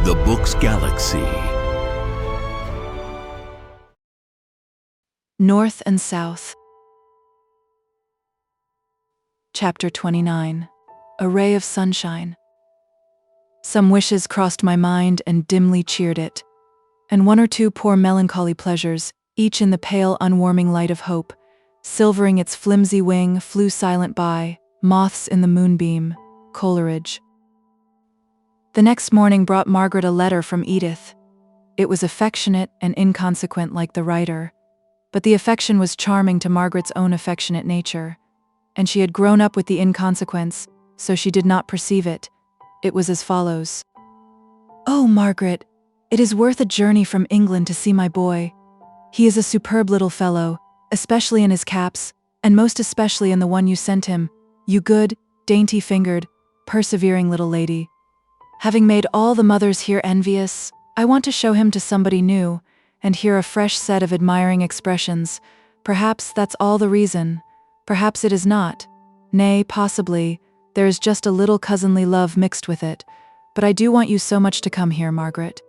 The Book's Galaxy. North and South. Chapter 29. A Ray of Sunshine. Some wishes crossed my mind and dimly cheered it, and one or two poor melancholy pleasures, each in the pale unwarming light of hope, silvering its flimsy wing, flew silent by, moths in the moonbeam, Coleridge. The next morning brought Margaret a letter from Edith. It was affectionate and inconsequent like the writer, but the affection was charming to Margaret's own affectionate nature, and she had grown up with the inconsequence, so she did not perceive it. It was as follows. "Oh, Margaret, it is worth a journey from England to see my boy. He is a superb little fellow, especially in his caps, and most especially in the one you sent him, you good, dainty-fingered, persevering little lady. Having made all the mothers here envious, I want to show him to somebody new, and hear a fresh set of admiring expressions. Perhaps that's all the reason. Perhaps it is not. Nay, possibly, there is just a little cousinly love mixed with it. But I do want you so much to come here, Margaret.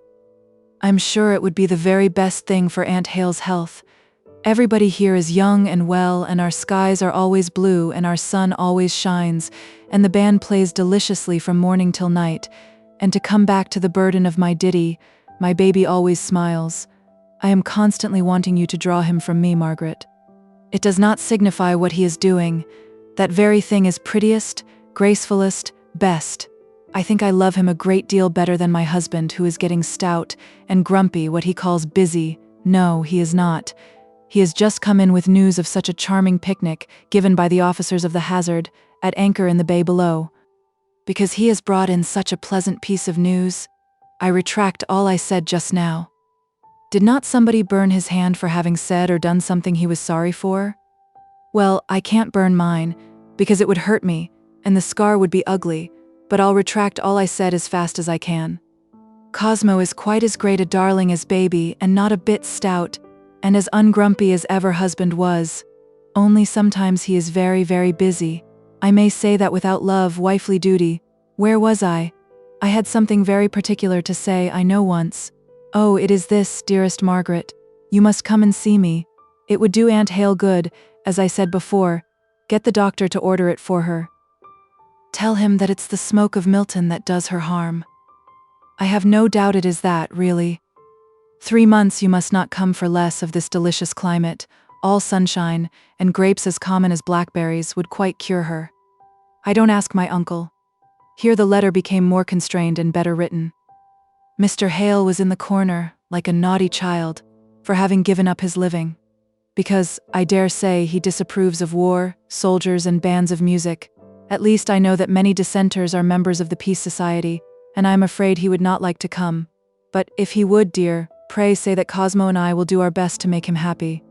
I'm sure it would be the very best thing for Aunt Hale's health. Everybody here is young and well, and our skies are always blue, and our sun always shines, and the band plays deliciously from morning till night. And to come back to the burden of my ditty, my baby always smiles. I am constantly wanting you to draw him from me, Margaret. It does not signify what he is doing. That very thing is prettiest, gracefulest, best. I think I love him a great deal better than my husband, who is getting stout and grumpy, what he calls busy. No, he is not. He has just come in with news of such a charming picnic given by the officers of the Hazard, at anchor in the bay below. Because he has brought in such a pleasant piece of news, I retract all I said just now. Did not somebody burn his hand for having said or done something he was sorry for? Well, I can't burn mine, because it would hurt me, and the scar would be ugly, but I'll retract all I said as fast as I can. Cosmo is quite as great a darling as baby, and not a bit stout, and as ungrumpy as ever husband was. Only sometimes he is very, very busy. I may say that without love, wifely duty. Where was I? I had something very particular to say, I know once. Oh, it is this, dearest Margaret. You must come and see me. It would do Aunt Hale good, as I said before. Get the doctor to order it for her. Tell him that it's the smoke of Milton that does her harm. I have no doubt it is that, really. 3 months you must not come for less of this delicious climate. All sunshine, and grapes as common as blackberries would quite cure her. I don't ask my uncle. Here the letter became more constrained and better written. Mr. Hale was in the corner, like a naughty child, for having given up his living. Because, I dare say, he disapproves of war, soldiers, and bands of music. At least I know that many dissenters are members of the Peace Society, and I am afraid he would not like to come. But if he would, dear, pray say that Cosmo and I will do our best to make him happy.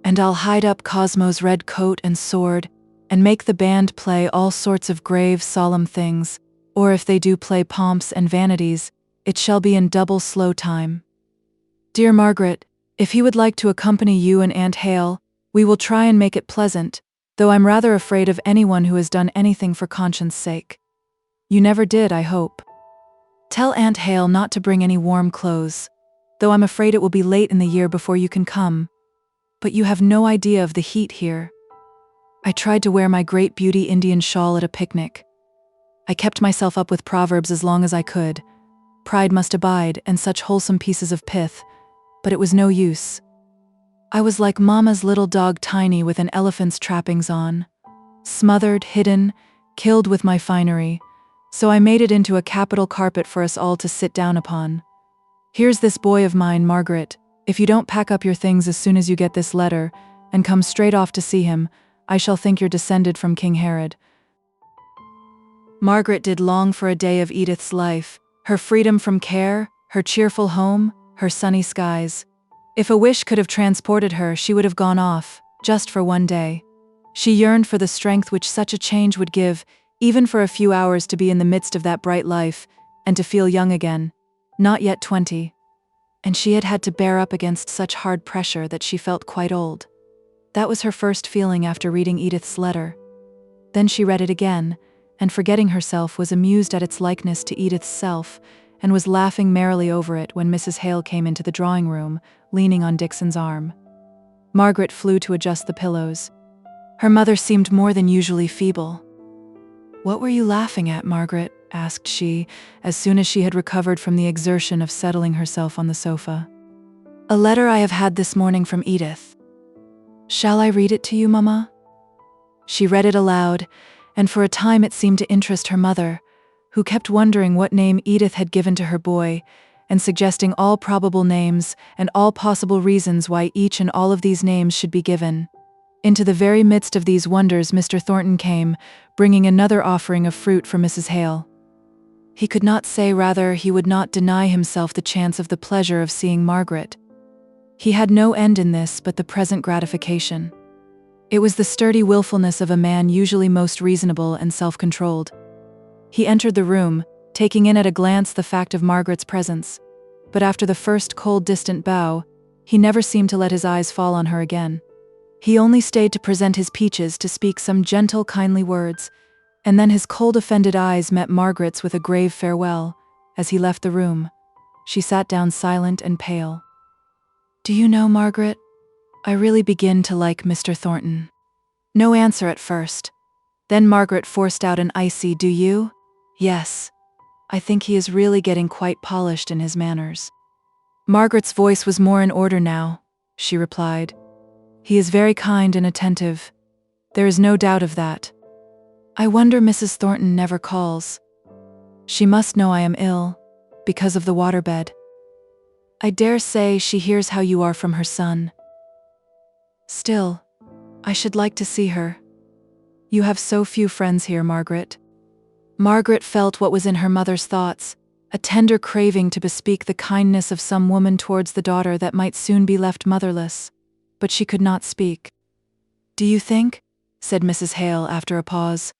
And I'll hide up Cosmo's red coat and sword, and make the band play all sorts of grave, solemn things, or if they do play pomps and vanities, it shall be in double slow time. Dear Margaret, if he would like to accompany you and Aunt Hale, we will try and make it pleasant, though I'm rather afraid of anyone who has done anything for conscience' sake. You never did, I hope. Tell Aunt Hale not to bring any warm clothes, though I'm afraid it will be late in the year before you can come. But you have no idea of the heat here. I tried to wear my great beauty Indian shawl at a picnic. I kept myself up with proverbs as long as I could. Pride must abide, and such wholesome pieces of pith, but it was no use. I was like Mama's little dog Tiny with an elephant's trappings on, smothered, hidden, killed with my finery, so I made it into a capital carpet for us all to sit down upon. Here's this boy of mine, Margaret. If you don't pack up your things as soon as you get this letter, and come straight off to see him, I shall think you're descended from King Herod. Margaret did long for a day of Edith's life, her freedom from care, her cheerful home, her sunny skies. If a wish could have transported her, she would have gone off, just for one day. She yearned for the strength which such a change would give, even for a few hours, to be in the midst of that bright life, and to feel young again, not yet 20. And she had had to bear up against such hard pressure that she felt quite old. That was her first feeling after reading Edith's letter. Then she read it again, and forgetting herself was amused at its likeness to Edith's self, and was laughing merrily over it when Mrs. Hale came into the drawing room, leaning on Dixon's arm. Margaret flew to adjust the pillows. Her mother seemed more than usually feeble. "What were you laughing at, Margaret?" asked she, as soon as she had recovered from the exertion of settling herself on the sofa. "A letter I have had this morning from Edith." "Shall I read it to you, Mamma?" She read it aloud, and for a time it seemed to interest her mother, who kept wondering what name Edith had given to her boy, and suggesting all probable names and all possible reasons why each and all of these names should be given. Into the very midst of these wonders Mr. Thornton came, bringing another offering of fruit for Mrs. Hale. He could not say, rather, he would not deny himself the chance of the pleasure of seeing Margaret. He had no end in this but the present gratification. It was the sturdy willfulness of a man usually most reasonable and self-controlled. He entered the room, taking in at a glance the fact of Margaret's presence, but after the first cold, distant bow, he never seemed to let his eyes fall on her again. He only stayed to present his peaches, to speak some gentle, kindly words, and then his cold, offended eyes met Margaret's with a grave farewell. As he left the room, she sat down silent and pale. "Do you know, Margaret, I really begin to like Mr. Thornton." No answer at first. Then Margaret forced out an icy, "Do you?" "Yes. I think he is really getting quite polished in his manners." Margaret's voice was more in order now. She replied, "He is very kind and attentive. There is no doubt of that. I wonder Mrs. Thornton never calls. She must know I am ill, because of the waterbed. I dare say she hears how you are from her son. Still, I should like to see her. You have so few friends here, Margaret." Margaret felt what was in her mother's thoughts, a tender craving to bespeak the kindness of some woman towards the daughter that might soon be left motherless, but she could not speak. "Do you think," said Mrs. Hale after a pause,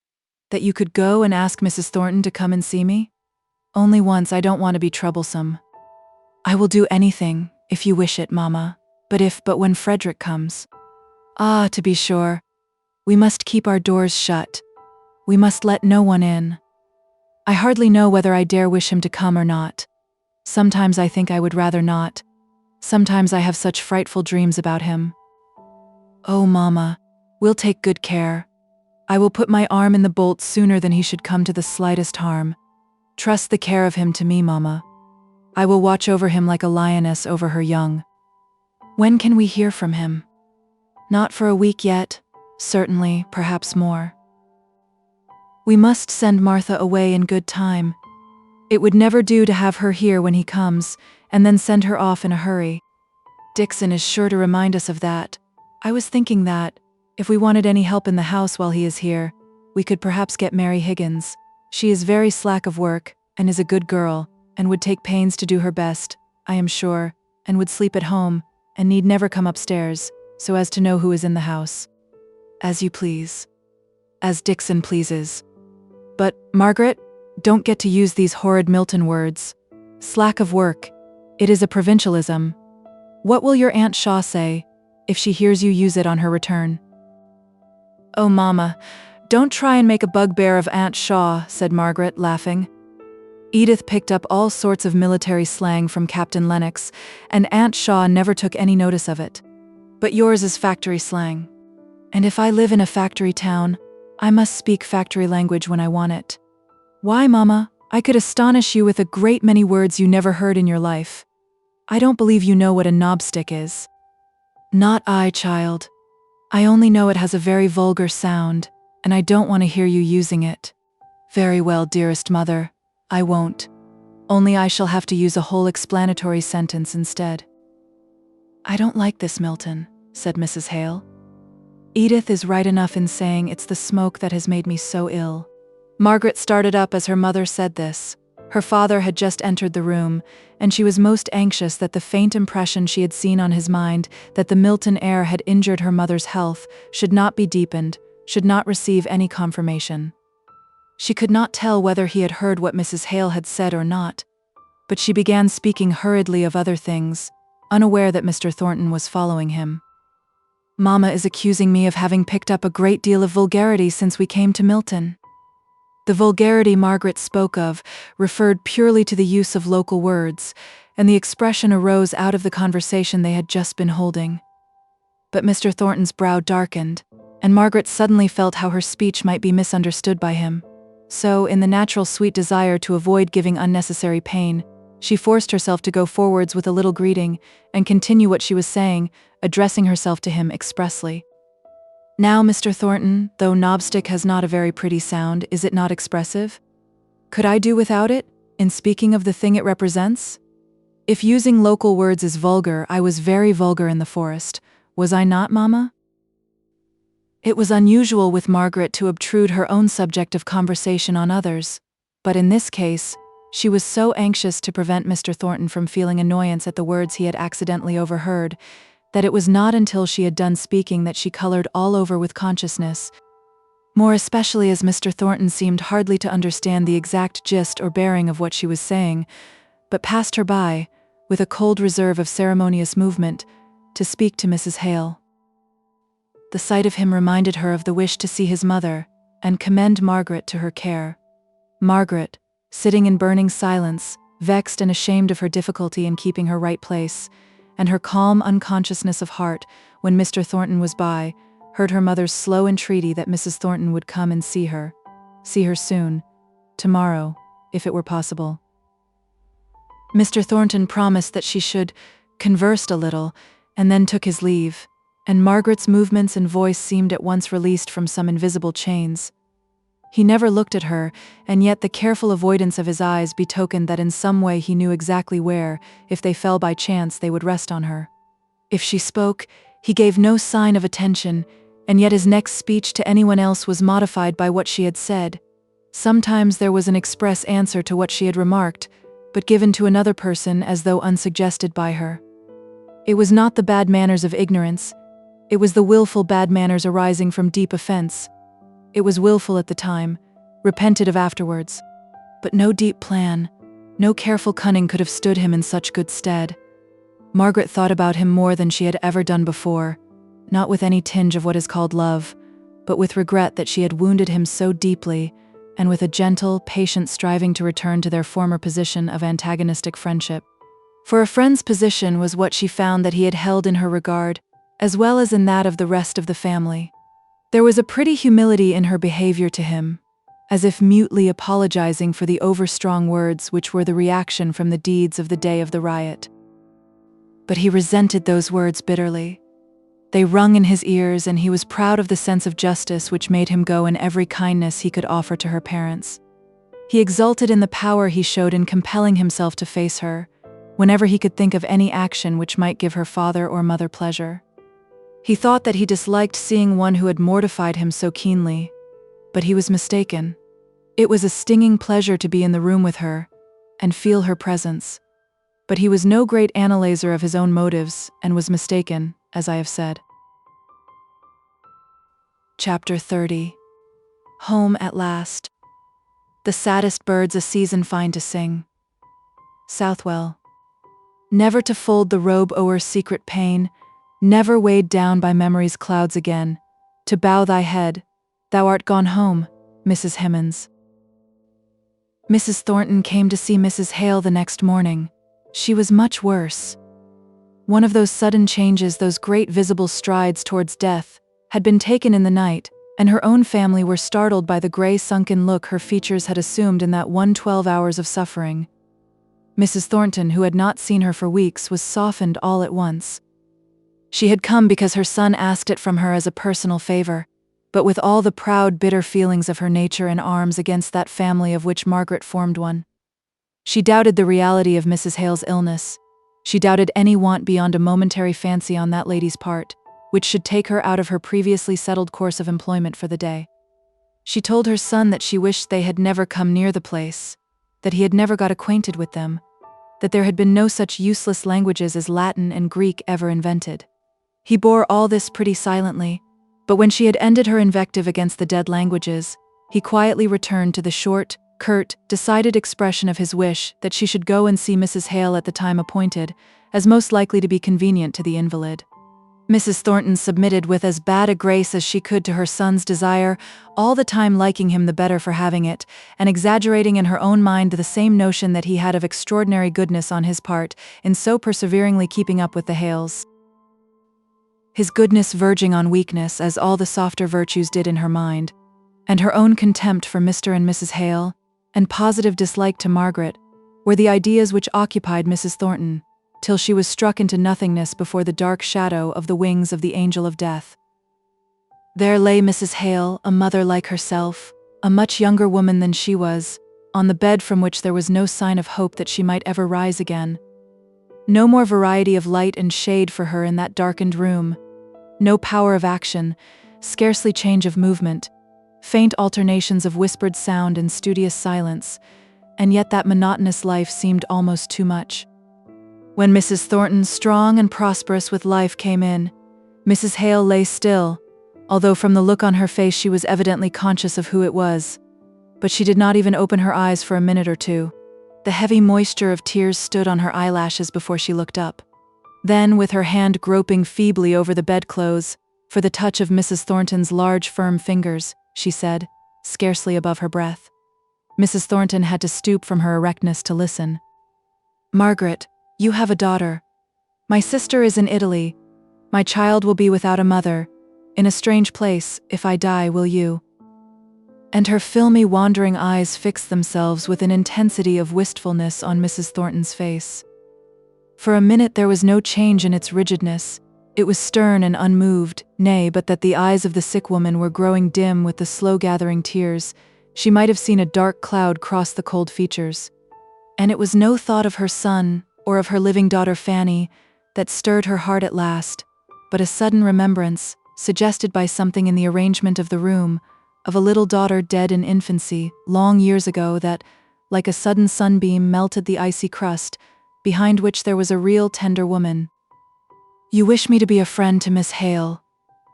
"that you could go and ask Mrs. Thornton to come and see me? Only once, I don't want to be troublesome." "I will do anything, if you wish it, Mamma, but when Frederick comes." "Ah, to be sure. We must keep our doors shut. We must let no one in. I hardly know whether I dare wish him to come or not. Sometimes I think I would rather not. Sometimes I have such frightful dreams about him." "Oh, Mamma, we'll take good care. I will put my arm in the bolt sooner than he should come to the slightest harm. Trust the care of him to me, Mamma. I will watch over him like a lioness over her young." "When can we hear from him?" "Not for a week yet. Certainly, perhaps more. We must send Martha away in good time. It would never do to have her here when he comes, and then send her off in a hurry. Dixon is sure to remind us of that. I was thinking that, if we wanted any help in the house while he is here, we could perhaps get Mary Higgins. She is very slack of work, and is a good girl, and would take pains to do her best, I am sure, and would sleep at home, and need never come upstairs, so as to know who is in the house." "As you please. As Dixon pleases. But, Margaret, don't get to use these horrid Milton words. Slack of work. It is a provincialism. What will your Aunt Shaw say, if she hears you use it on her return?" "Oh, Mamma, don't try and make a bugbear of Aunt Shaw," said Margaret, laughing. Edith picked up all sorts of military slang from Captain Lennox, and Aunt Shaw never took any notice of it. But yours is factory slang. And if I live in a factory town, I must speak factory language when I want it. Why, Mamma, I could astonish you with a great many words you never heard in your life. I don't believe you know what a knobstick is." "Not I, child. I only know it has a very vulgar sound, and I don't want to hear you using it." "Very well, dearest mother, I won't. Only I shall have to use a whole explanatory sentence instead." "I don't like this, Milton," said Mrs. Hale. "Edith is right enough in saying it's the smoke that has made me so ill." Margaret started up as her mother said this. Her father had just entered the room, and she was most anxious that the faint impression she had seen on his mind that the Milton air had injured her mother's health should not be deepened, should not receive any confirmation. She could not tell whether he had heard what Mrs. Hale had said or not, but she began speaking hurriedly of other things, unaware that Mr. Thornton was following him. "Mamma is accusing me of having picked up a great deal of vulgarity since we came to Milton." The vulgarity Margaret spoke of referred purely to the use of local words, and the expression arose out of the conversation they had just been holding. But Mr. Thornton's brow darkened, and Margaret suddenly felt how her speech might be misunderstood by him. So, in the natural sweet desire to avoid giving unnecessary pain, she forced herself to go forwards with a little greeting and continue what she was saying, addressing herself to him expressly. "Now, Mr. Thornton, though knobstick has not a very pretty sound, is it not expressive? Could I do without it, in speaking of the thing it represents? If using local words is vulgar, I was very vulgar in the forest. Was I not, Mamma?" It was unusual with Margaret to obtrude her own subject of conversation on others, but in this case, she was so anxious to prevent Mr. Thornton from feeling annoyance at the words he had accidentally overheard, that it was not until she had done speaking that she colored all over with consciousness, more especially as Mr. Thornton seemed hardly to understand the exact gist or bearing of what she was saying, but passed her by, with a cold reserve of ceremonious movement, to speak to Mrs. Hale. The sight of him reminded her of the wish to see his mother, and commend Margaret to her care. Margaret, sitting in burning silence, vexed and ashamed of her difficulty in keeping her right place, and her calm unconsciousness of heart when Mr. Thornton was by, heard her mother's slow entreaty that Mrs. Thornton would come and see her soon, tomorrow, if it were possible. Mr. Thornton promised that she should, conversed a little, and then took his leave, and Margaret's movements and voice seemed at once released from some invisible chains. He never looked at her, and yet the careful avoidance of his eyes betokened that in some way he knew exactly where, if they fell by chance, they would rest on her. If she spoke, he gave no sign of attention, and yet his next speech to anyone else was modified by what she had said. Sometimes there was an express answer to what she had remarked, but given to another person as though unsuggested by her. It was not the bad manners of ignorance, it was the willful bad manners arising from deep offense. It was willful at the time, repented of afterwards. But no deep plan, no careful cunning could have stood him in such good stead. Margaret thought about him more than she had ever done before, not with any tinge of what is called love, but with regret that she had wounded him so deeply, and with a gentle, patient striving to return to their former position of antagonistic friendship. For a friend's position was what she found that he had held in her regard, as well as in that of the rest of the family. There was a pretty humility in her behavior to him, as if mutely apologizing for the overstrong words which were the reaction from the deeds of the day of the riot. But he resented those words bitterly. They rung in his ears, and he was proud of the sense of justice which made him go in every kindness he could offer to her parents. He exulted in the power he showed in compelling himself to face her, whenever he could think of any action which might give her father or mother pleasure. He thought that he disliked seeing one who had mortified him so keenly, but he was mistaken. It was a stinging pleasure to be in the room with her, and feel her presence. But he was no great analyzer of his own motives, and was mistaken, as I have said. Chapter 30. Home at last. The saddest birds a season find to sing. Southwell. Never to fold the robe o'er secret pain, never weighed down by memory's clouds again, to bow thy head, thou art gone home, Mrs. Hemans. Mrs. Thornton came to see Mrs. Hale the next morning. She was much worse. One of those sudden changes, those great visible strides towards death, had been taken in the night, and her own family were startled by the gray sunken look her features had assumed in that 12 hours of suffering. Mrs. Thornton, who had not seen her for weeks, was softened all at once. She had come because her son asked it from her as a personal favor, but with all the proud, bitter feelings of her nature in arms against that family of which Margaret formed one. She doubted the reality of Mrs. Hale's illness. She doubted any want beyond a momentary fancy on that lady's part, which should take her out of her previously settled course of employment for the day. She told her son that she wished they had never come near the place, that he had never got acquainted with them, that there had been no such useless languages as Latin and Greek ever invented. He bore all this pretty silently, but when she had ended her invective against the dead languages, he quietly returned to the short, curt, decided expression of his wish that she should go and see Mrs. Hale at the time appointed, as most likely to be convenient to the invalid. Mrs. Thornton submitted with as bad a grace as she could to her son's desire, all the time liking him the better for having it, and exaggerating in her own mind the same notion that he had of extraordinary goodness on his part in so perseveringly keeping up with the Hales. His goodness verging on weakness, as all the softer virtues did in her mind, and her own contempt for Mr. and Mrs. Hale, and positive dislike to Margaret, were the ideas which occupied Mrs. Thornton, till she was struck into nothingness before the dark shadow of the wings of the angel of death. There lay Mrs. Hale, a mother like herself, a much younger woman than she was, on the bed from which there was no sign of hope that she might ever rise again. No more variety of light and shade for her in that darkened room, no power of action, scarcely change of movement, faint alternations of whispered sound and studious silence, and yet that monotonous life seemed almost too much. When Mrs. Thornton, strong and prosperous with life, came in, Mrs. Hale lay still, although from the look on her face she was evidently conscious of who it was. But she did not even open her eyes for a minute or two. The heavy moisture of tears stood on her eyelashes before she looked up. Then, with her hand groping feebly over the bedclothes, for the touch of Mrs. Thornton's large, firm fingers, she said, scarcely above her breath. Mrs. Thornton had to stoop from her erectness to listen. "Margaret, you have a daughter. My sister is in Italy. My child will be without a mother. In a strange place, if I die, will you?" And her filmy, wandering eyes fixed themselves with an intensity of wistfulness on Mrs. Thornton's face. For a minute there was no change in its rigidness. It was stern and unmoved, nay, but that the eyes of the sick woman were growing dim with the slow-gathering tears, she might have seen a dark cloud cross the cold features. And it was no thought of her son, or of her living daughter Fanny, that stirred her heart at last, but a sudden remembrance, suggested by something in the arrangement of the room, of a little daughter dead in infancy, long years ago, that, like a sudden sunbeam, melted the icy crust, behind which there was a real tender woman. "You wish me to be a friend to Miss Hale,"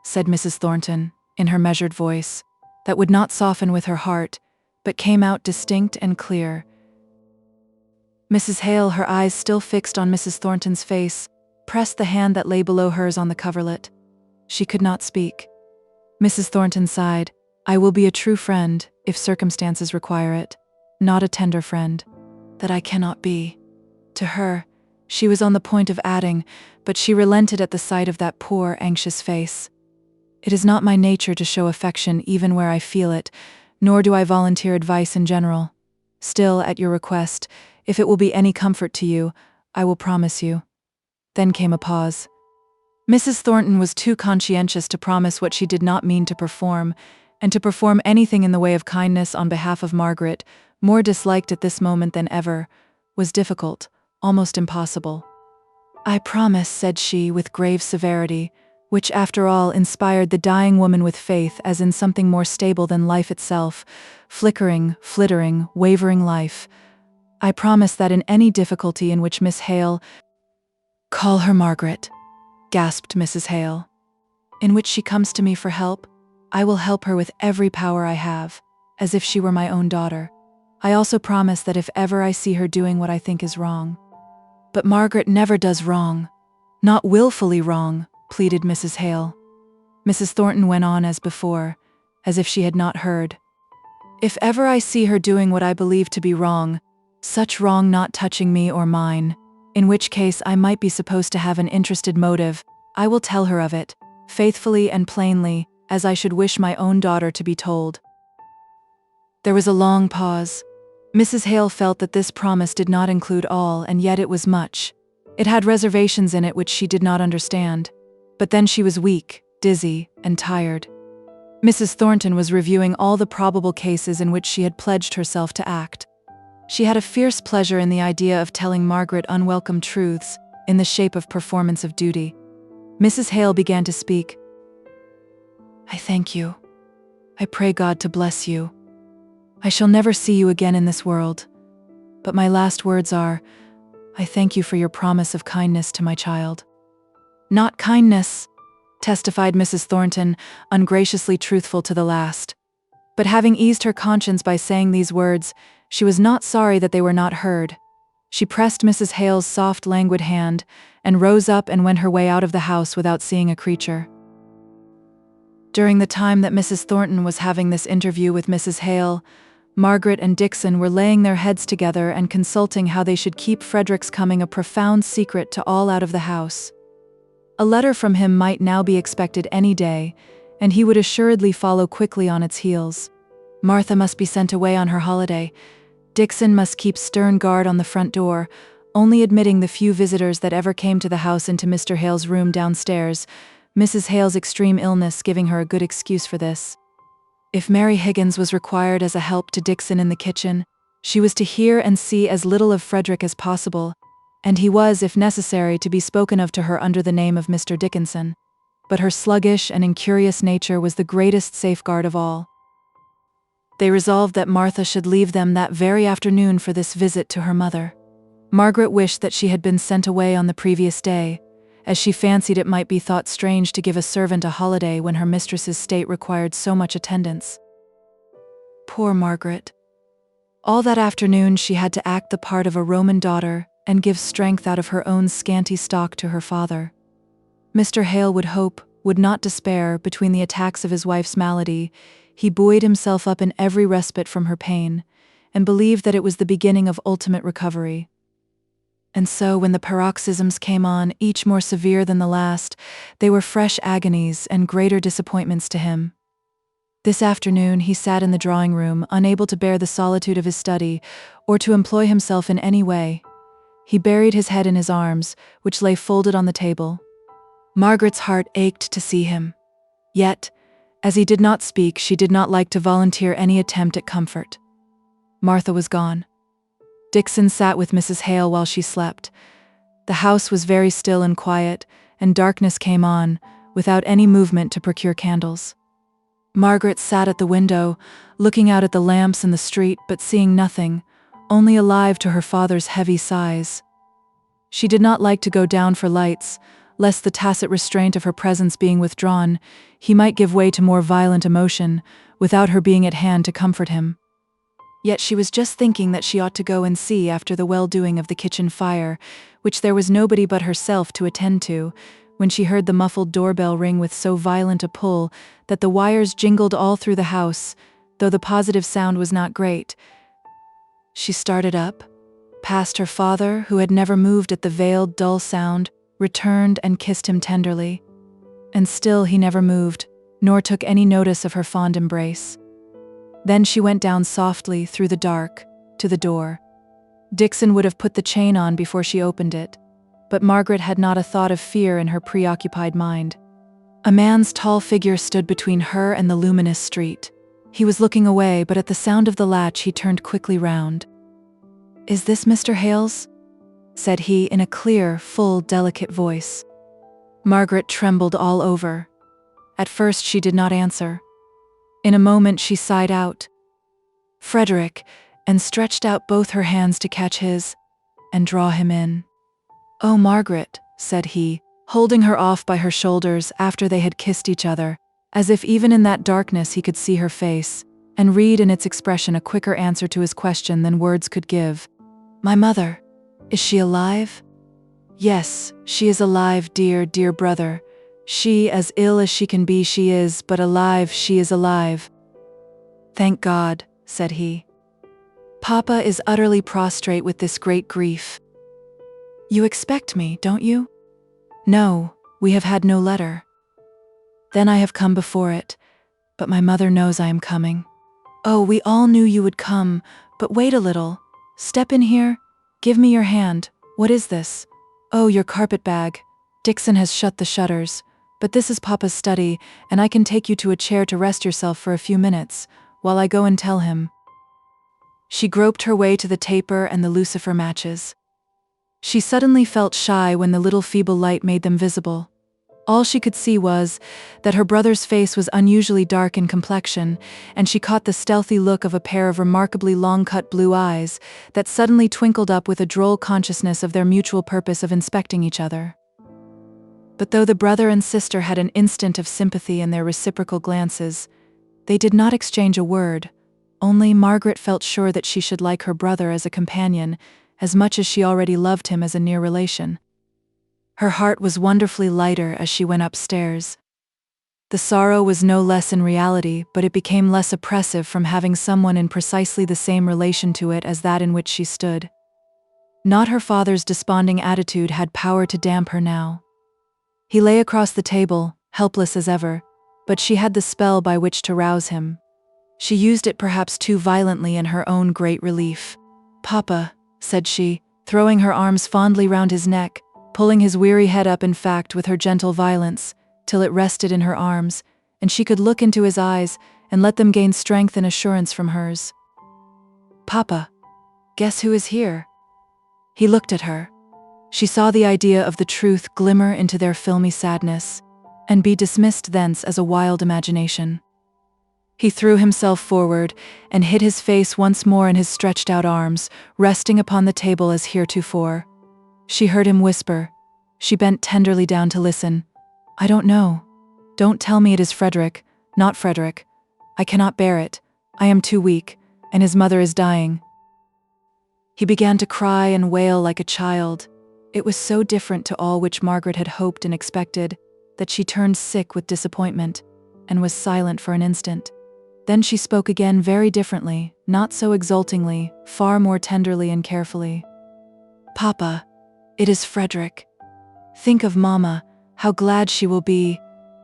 said Mrs. Thornton, in her measured voice, that would not soften with her heart, but came out distinct and clear. Mrs. Hale, her eyes still fixed on Mrs. Thornton's face, pressed the hand that lay below hers on the coverlet. She could not speak. Mrs. Thornton sighed. "I will be a true friend, if circumstances require it, not a tender friend. That I cannot be." To her, she was on the point of adding, but she relented at the sight of that poor, anxious face. "It is not my nature to show affection even where I feel it, nor do I volunteer advice in general. Still, at your request, if it will be any comfort to you, I will promise you." Then came a pause. Mrs. Thornton was too conscientious to promise what she did not mean to perform, and to perform anything in the way of kindness on behalf of Margaret, more disliked at this moment than ever, was difficult, almost impossible. "I promise," said she with grave severity, which after all inspired the dying woman with faith as in something more stable than life itself, flickering, flittering, wavering life. "I promise that in any difficulty in which Miss Hale—" "Call her Margaret," gasped Mrs. Hale. "In which she comes to me for help, I will help her with every power I have, as if she were my own daughter. I also promise that if ever I see her doing what I think is wrong—" "But Margaret never does wrong. Not willfully wrong," pleaded Mrs. Hale. Mrs. Thornton went on as before, as if she had not heard. "If ever I see her doing what I believe to be wrong, such wrong not touching me or mine, in which case I might be supposed to have an interested motive, I will tell her of it, faithfully and plainly, as I should wish my own daughter to be told." There was a long pause. Mrs. Hale felt that this promise did not include all, and yet it was much. It had reservations in it which she did not understand. But then she was weak, dizzy, and tired. Mrs. Thornton was reviewing all the probable cases in which she had pledged herself to act. She had a fierce pleasure in the idea of telling Margaret unwelcome truths, in the shape of performance of duty. Mrs. Hale began to speak. "I thank you. I pray God to bless you. I shall never see you again in this world. But my last words are, I thank you for your promise of kindness to my child." "Not kindness," testified Mrs. Thornton, ungraciously truthful to the last. But having eased her conscience by saying these words, she was not sorry that they were not heard. She pressed Mrs. Hale's soft, languid hand, and rose up and went her way out of the house without seeing a creature. During the time that Mrs. Thornton was having this interview with Mrs. Hale, Margaret and Dixon were laying their heads together and consulting how they should keep Frederick's coming a profound secret to all out of the house. A letter from him might now be expected any day, and he would assuredly follow quickly on its heels. Martha must be sent away on her holiday. Dixon must keep stern guard on the front door, only admitting the few visitors that ever came to the house into Mr. Hale's room downstairs, Mrs. Hale's extreme illness giving her a good excuse for this. If Mary Higgins was required as a help to Dixon in the kitchen, she was to hear and see as little of Frederick as possible, and he was, if necessary, to be spoken of to her under the name of Mr. Dickinson. But her sluggish and incurious nature was the greatest safeguard of all. They resolved that Martha should leave them that very afternoon for this visit to her mother. Margaret wished that she had been sent away on the previous day, as she fancied it might be thought strange to give a servant a holiday when her mistress's state required so much attendance. Poor Margaret. All that afternoon she had to act the part of a Roman daughter and give strength out of her own scanty stock to her father. Mr. Hale would hope, would not despair, between the attacks of his wife's malady. He buoyed himself up in every respite from her pain, and believed that it was the beginning of ultimate recovery. And so, when the paroxysms came on, each more severe than the last, they were fresh agonies and greater disappointments to him. This afternoon he sat in the drawing-room, unable to bear the solitude of his study, or to employ himself in any way. He buried his head in his arms, which lay folded on the table. Margaret's heart ached to see him. Yet, as he did not speak, she did not like to volunteer any attempt at comfort. Martha was gone. Dixon sat with Mrs. Hale while she slept. The house was very still and quiet, and darkness came on, without any movement to procure candles. Margaret sat at the window, looking out at the lamps in the street, but seeing nothing, only alive to her father's heavy sighs. She did not like to go down for lights, lest the tacit restraint of her presence being withdrawn, he might give way to more violent emotion, without her being at hand to comfort him. Yet she was just thinking that she ought to go and see after the well-doing of the kitchen fire, which there was nobody but herself to attend to, when she heard the muffled doorbell ring with so violent a pull that the wires jingled all through the house, though the positive sound was not great. She started up, passed her father, who had never moved at the veiled, dull sound, returned and kissed him tenderly. And still he never moved, nor took any notice of her fond embrace. Then she went down softly, through the dark, to the door. Dixon would have put the chain on before she opened it, but Margaret had not a thought of fear in her preoccupied mind. A man's tall figure stood between her and the luminous street. He was looking away, but at the sound of the latch he turned quickly round. "Is this Mr. Hale's?" said he in a clear, full, delicate voice. Margaret trembled all over. At first she did not answer. In a moment she sighed out, "Frederick," and stretched out both her hands to catch his, and draw him in. "Oh, Margaret," said he, holding her off by her shoulders after they had kissed each other, as if even in that darkness he could see her face, and read in its expression a quicker answer to his question than words could give. "My mother, is she alive?" "Yes, she is alive, dear, dear brother. She, as ill as she can be, she is, but alive, she is alive." "Thank God," said he. "Papa is utterly prostrate with this great grief." "You expect me, don't you?" "No, we have had no letter." "Then I have come before it, but my mother knows I am coming." "Oh, we all knew you would come, but wait a little. Step in here. Give me your hand. What is this? Oh, your carpet bag. Dixon has shut the shutters. But this is Papa's study, and I can take you to a chair to rest yourself for a few minutes, while I go and tell him." She groped her way to the taper and the lucifer matches. She suddenly felt shy when the little feeble light made them visible. All she could see was that her brother's face was unusually dark in complexion, and she caught the stealthy look of a pair of remarkably long-cut blue eyes that suddenly twinkled up with a droll consciousness of their mutual purpose of inspecting each other. But though the brother and sister had an instant of sympathy in their reciprocal glances, they did not exchange a word, only Margaret felt sure that she should like her brother as a companion, as much as she already loved him as a near relation. Her heart was wonderfully lighter as she went upstairs. The sorrow was no less in reality, but it became less oppressive from having someone in precisely the same relation to it as that in which she stood. Not her father's desponding attitude had power to damp her now. He lay across the table, helpless as ever, but she had the spell by which to rouse him. She used it perhaps too violently in her own great relief. "Papa," said she, throwing her arms fondly round his neck, pulling his weary head up in fact with her gentle violence, till it rested in her arms, and she could look into his eyes and let them gain strength and assurance from hers. "Papa, guess who is here?" He looked at her. She saw the idea of the truth glimmer into their filmy sadness, and be dismissed thence as a wild imagination. He threw himself forward and hid his face once more in his stretched-out arms, resting upon the table as heretofore. She heard him whisper. She bent tenderly down to listen. "I don't know. Don't tell me it is Frederick, not Frederick. I cannot bear it. I am too weak, and his mother is dying." He began to cry and wail like a child. It was so different to all which Margaret had hoped and expected that she turned sick with disappointment and was silent for an instant. Then she spoke again very differently, not so exultingly, far more tenderly and carefully. "Papa, it is Frederick. Think of Mama, how glad she will be,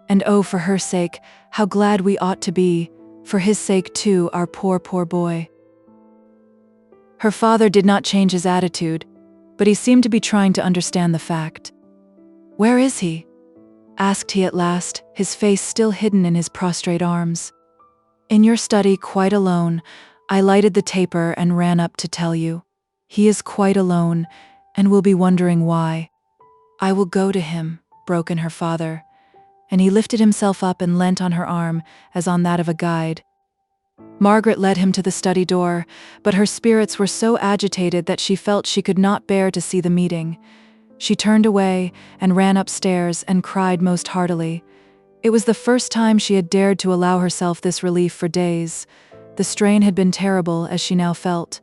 and oh, for her sake, how glad we ought to be, for his sake too, our poor, poor boy." Her father did not change his attitude, but he seemed to be trying to understand the fact. "Where is he?" asked he at last, his face still hidden in his prostrate arms. "In your study, quite alone. I lighted the taper and ran up to tell you. He is quite alone, and will be wondering why." "I will go to him," broke in her father, and he lifted himself up and leant on her arm, as on that of a guide. Margaret led him to the study door, but her spirits were so agitated that she felt she could not bear to see the meeting. She turned away and ran upstairs and cried most heartily. It was the first time she had dared to allow herself this relief for days. The strain had been terrible, as she now felt.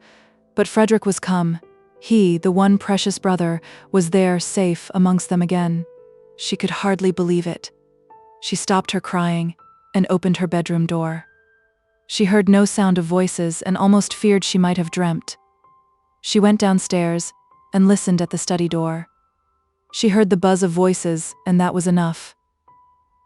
But Frederick was come. He, the one precious brother, was there, safe, amongst them again. She could hardly believe it. She stopped her crying and opened her bedroom door. She heard no sound of voices and almost feared she might have dreamt. She went downstairs and listened at the study door. She heard the buzz of voices, and that was enough.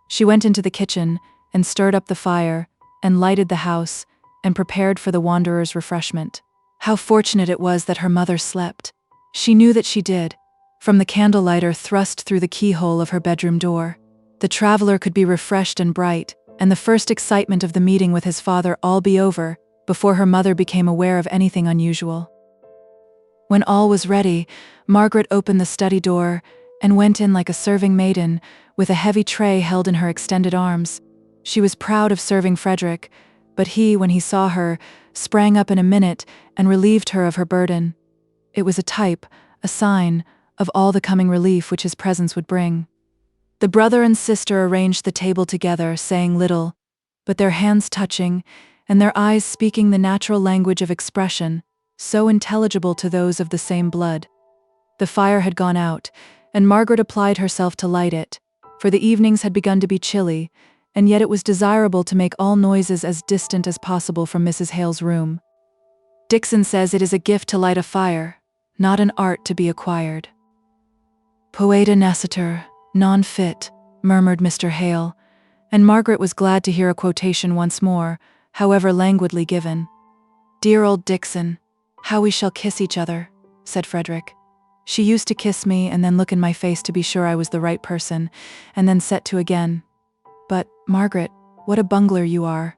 She went into the kitchen and stirred up the fire and lighted the house and prepared for the wanderer's refreshment. How fortunate it was that her mother slept. She knew that she did, from the candle-lighter thrust through the keyhole of her bedroom door. The traveler could be refreshed and bright, and the first excitement of the meeting with his father all be over before her mother became aware of anything unusual. When all was ready, Margaret opened the study door and went in like a serving maiden, with a heavy tray held in her extended arms. She was proud of serving Frederick, but he, when he saw her, sprang up in a minute and relieved her of her burden. It was a type, a sign, of all the coming relief which his presence would bring. The brother and sister arranged the table together, saying little, but their hands touching, and their eyes speaking the natural language of expression, so intelligible to those of the same blood. The fire had gone out, and Margaret applied herself to light it, for the evenings had begun to be chilly, and yet it was desirable to make all noises as distant as possible from Mrs. Hale's room. Dixon says it is a gift to light a fire, not an art to be acquired. "Poeta nascitur, non fit," murmured Mr. Hale, and Margaret was glad to hear a quotation once more, however languidly given. "Dear old Dixon, how we shall kiss each other," said Frederick. "She used to kiss me and then look in my face to be sure I was the right person, and then set to again. But, Margaret, what a bungler you are.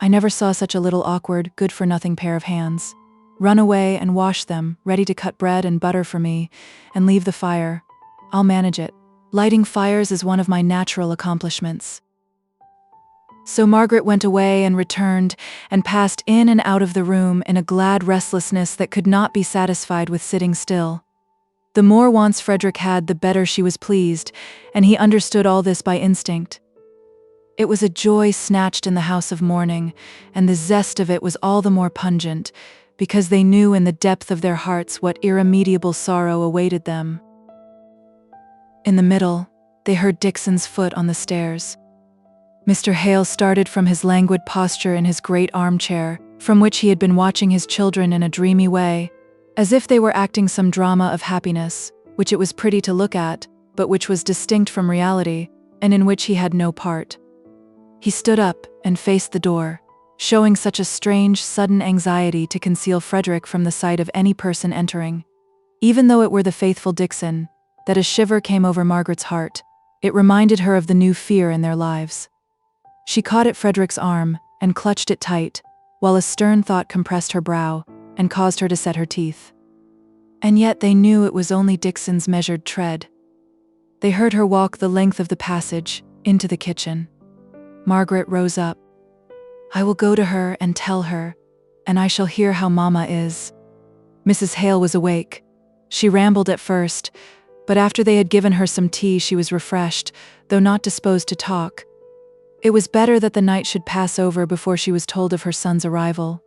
I never saw such a little awkward, good-for-nothing pair of hands. Run away and wash them, ready to cut bread and butter for me, and leave the fire. I'll manage it. Lighting fires is one of my natural accomplishments." So Margaret went away and returned, and passed in and out of the room in a glad restlessness that could not be satisfied with sitting still. The more wants Frederick had, the better she was pleased, and he understood all this by instinct. It was a joy snatched in the house of mourning, and the zest of it was all the more pungent, because they knew in the depth of their hearts what irremediable sorrow awaited them. In the middle, they heard Dixon's foot on the stairs. Mr. Hale started from his languid posture in his great armchair, from which he had been watching his children in a dreamy way, as if they were acting some drama of happiness, which it was pretty to look at, but which was distinct from reality, and in which he had no part. He stood up and faced the door, showing such a strange, sudden anxiety to conceal Frederick from the sight of any person entering, even though it were the faithful Dixon, that a shiver came over Margaret's heart. It reminded her of the new fear in their lives. She caught at Frederick's arm and clutched it tight, while a stern thought compressed her brow and caused her to set her teeth. And yet they knew it was only Dixon's measured tread. They heard her walk the length of the passage into the kitchen. Margaret rose up. "I will go to her and tell her, and I shall hear how Mamma is." Mrs. Hale was awake. She rambled at first, but after they had given her some tea she was refreshed, though not disposed to talk. It was better that the night should pass over before she was told of her son's arrival.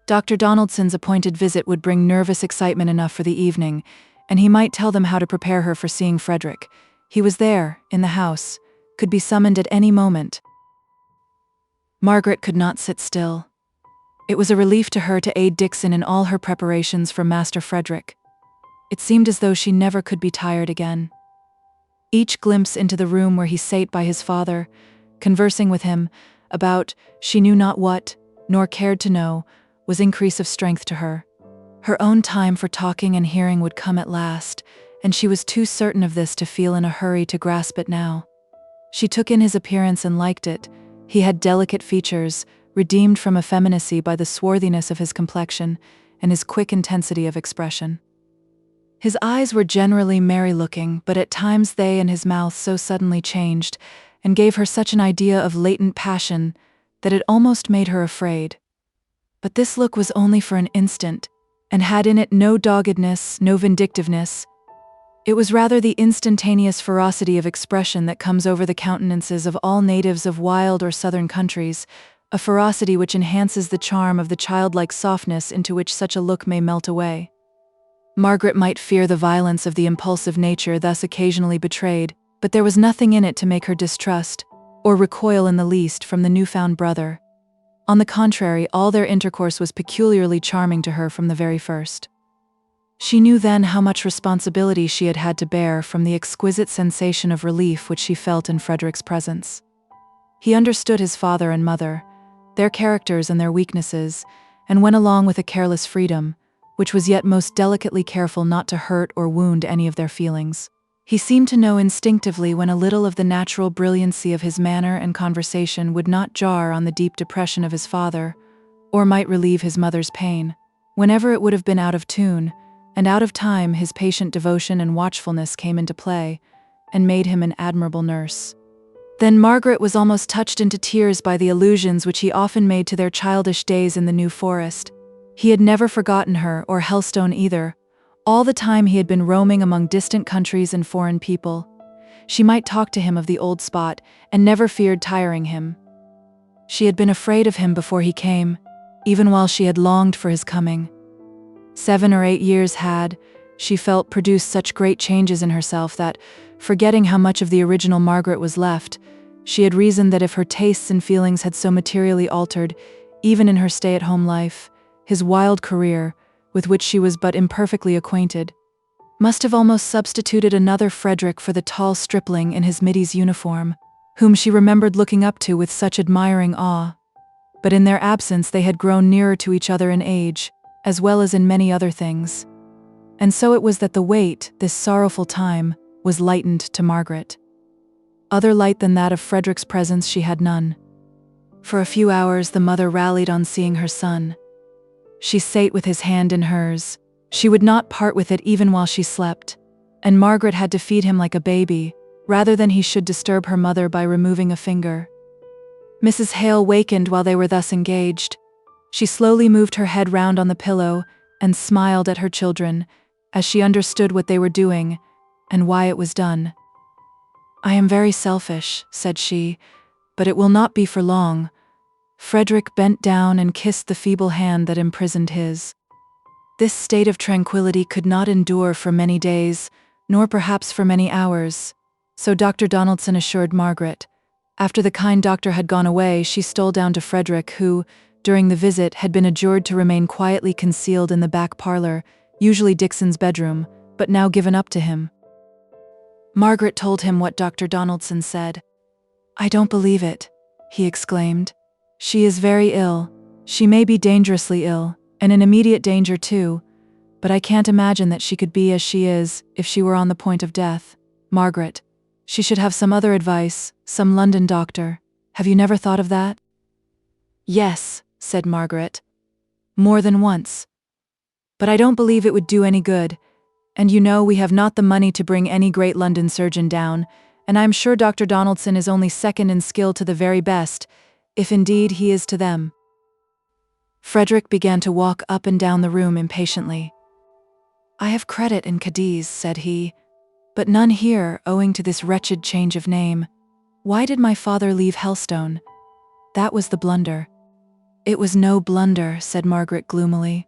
Dr. Donaldson's appointed visit would bring nervous excitement enough for the evening, and he might tell them how to prepare her for seeing Frederick. He was there, in the house, could be summoned at any moment. Margaret could not sit still. It was a relief to her to aid Dixon in all her preparations for Master Frederick. It seemed as though she never could be tired again. Each glimpse into the room where he sate by his father, conversing with him about she knew not what, nor cared to know, was increase of strength to her. Her own time for talking and hearing would come at last, and she was too certain of this to feel in a hurry to grasp it now. She took in his appearance and liked it. He had delicate features, redeemed from effeminacy by the swarthiness of his complexion and his quick intensity of expression. His eyes were generally merry-looking, but at times they and his mouth so suddenly changed, and gave her such an idea of latent passion, that it almost made her afraid. But this look was only for an instant, and had in it no doggedness, no vindictiveness. It was rather the instantaneous ferocity of expression that comes over the countenances of all natives of wild or southern countries, a ferocity which enhances the charm of the childlike softness into which such a look may melt away. Margaret might fear the violence of the impulsive nature thus occasionally betrayed, but there was nothing in it to make her distrust, or recoil in the least from the newfound brother. On the contrary, all their intercourse was peculiarly charming to her from the very first. She knew then how much responsibility she had had to bear from the exquisite sensation of relief which she felt in Frederick's presence. He understood his father and mother, their characters and their weaknesses, and went along with a careless freedom, which was yet most delicately careful not to hurt or wound any of their feelings. He seemed to know instinctively when a little of the natural brilliancy of his manner and conversation would not jar on the deep depression of his father, or might relieve his mother's pain. Whenever it would have been out of tune, and out of time, his patient devotion and watchfulness came into play, and made him an admirable nurse. Then Margaret was almost touched into tears by the allusions which he often made to their childish days in the New Forest. He had never forgotten her, or Helstone either. All the time he had been roaming among distant countries and foreign people. She might talk to him of the old spot, and never feared tiring him. She had been afraid of him before he came, even while she had longed for his coming. 7 or 8 years had, she felt, produced such great changes in herself that, forgetting how much of the original Margaret was left, she had reasoned that if her tastes and feelings had so materially altered, even in her stay-at-home life, his wild career, with which she was but imperfectly acquainted, must have almost substituted another Frederick for the tall stripling in his middy's uniform, whom she remembered looking up to with such admiring awe. But in their absence they had grown nearer to each other in age, as well as in many other things. And so it was that the weight, this sorrowful time, was lightened to Margaret. Other light than that of Frederick's presence she had none. For a few hours the mother rallied on seeing her son. She sate with his hand in hers. She would not part with it even while she slept, and Margaret had to feed him like a baby, rather than he should disturb her mother by removing a finger. Mrs. Hale wakened while they were thus engaged. She slowly moved her head round on the pillow and smiled at her children, as she understood what they were doing, and why it was done. "I am very selfish," said she, "but it will not be for long. Frederick bent down and kissed the feeble hand that imprisoned his. This state of tranquility could not endure for many days, nor perhaps for many hours, so Dr. Donaldson assured Margaret. After the kind doctor had gone away, she stole down to Frederick, who, during the visit, had been adjured to remain quietly concealed in the back parlor, usually Dixon's bedroom, but now given up to him. Margaret told him what Dr. Donaldson said. "I don't believe it," he exclaimed. "She is very ill. She may be dangerously ill, and in immediate danger too, but I can't imagine that she could be as she is if she were on the point of death. Margaret, she should have some other advice, some London doctor. Have you never thought of that?" "Yes," said Margaret. "More than once. But I don't believe it would do any good, and you know we have not the money to bring any great London surgeon down, and I am sure Dr. Donaldson is only second in skill to the very best, if indeed he is to them." Frederick began to walk up and down the room impatiently. "I have credit in Cadiz," said he, "but none here owing to this wretched change of name. Why did my father leave Helstone? That was the blunder." "It was no blunder," said Margaret gloomily.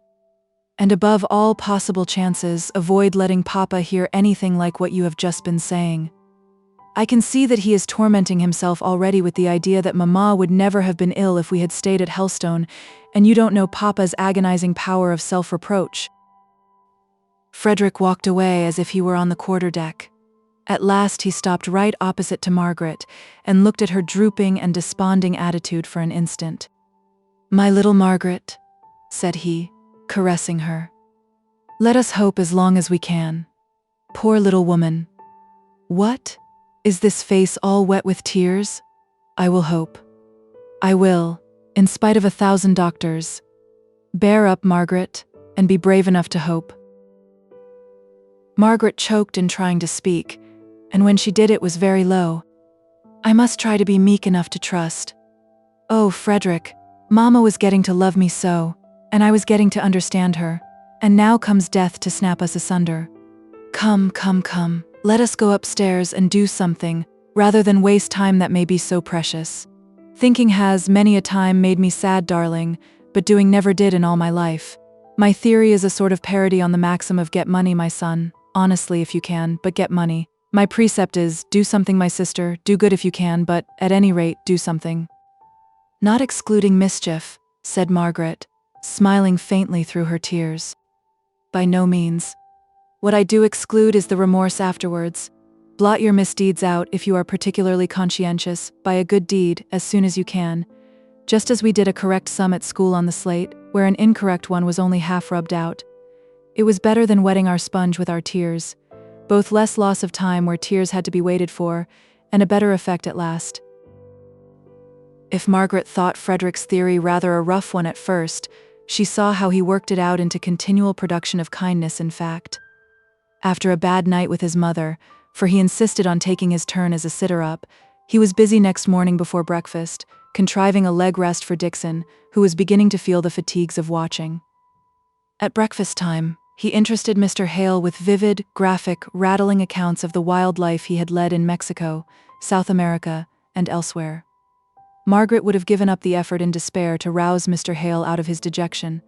"And above all possible chances, avoid letting Papa hear anything like what you have just been saying. I can see that he is tormenting himself already with the idea that Mamma would never have been ill if we had stayed at Helstone, and you don't know Papa's agonizing power of self-reproach." Frederick walked away as if he were on the quarter-deck. At last he stopped right opposite to Margaret, and looked at her drooping and desponding attitude for an instant. "My little Margaret," said he, caressing her. "Let us hope as long as we can. Poor little woman. What? Is this face all wet with tears? I will hope. I will, in spite of 1,000 doctors. Bear up, Margaret, and be brave enough to hope." Margaret choked in trying to speak, and when she did it was very low. "I must try to be meek enough to trust. Oh, Frederick, Mama was getting to love me so, and I was getting to understand her, and now comes death to snap us asunder. Come, come, come. Let us go upstairs and do something, rather than waste time that may be so precious. Thinking has many a time made me sad, darling, but doing never did in all my life. My theory is a sort of parody on the maxim of get money, my son, honestly if you can, but get money. My precept is, do something, my sister, do good if you can, but, at any rate, do something." "Not excluding mischief," said Margaret, smiling faintly through her tears. "By no means. What I do exclude is the remorse afterwards. Blot your misdeeds out, if you are particularly conscientious, by a good deed, as soon as you can, just as we did a correct sum at school on the slate, where an incorrect one was only half rubbed out. It was better than wetting our sponge with our tears, both less loss of time where tears had to be waited for, and a better effect at last." If Margaret thought Frederick's theory rather a rough one at first, she saw how he worked it out into continual production of kindness in fact. After a bad night with his mother, for he insisted on taking his turn as a sitter-up, he was busy next morning before breakfast, contriving a leg rest for Dixon, who was beginning to feel the fatigues of watching. At breakfast time, he interested Mr. Hale with vivid, graphic, rattling accounts of the wild life he had led in Mexico, South America, and elsewhere. Margaret would have given up the effort in despair to rouse Mr. Hale out of his dejection.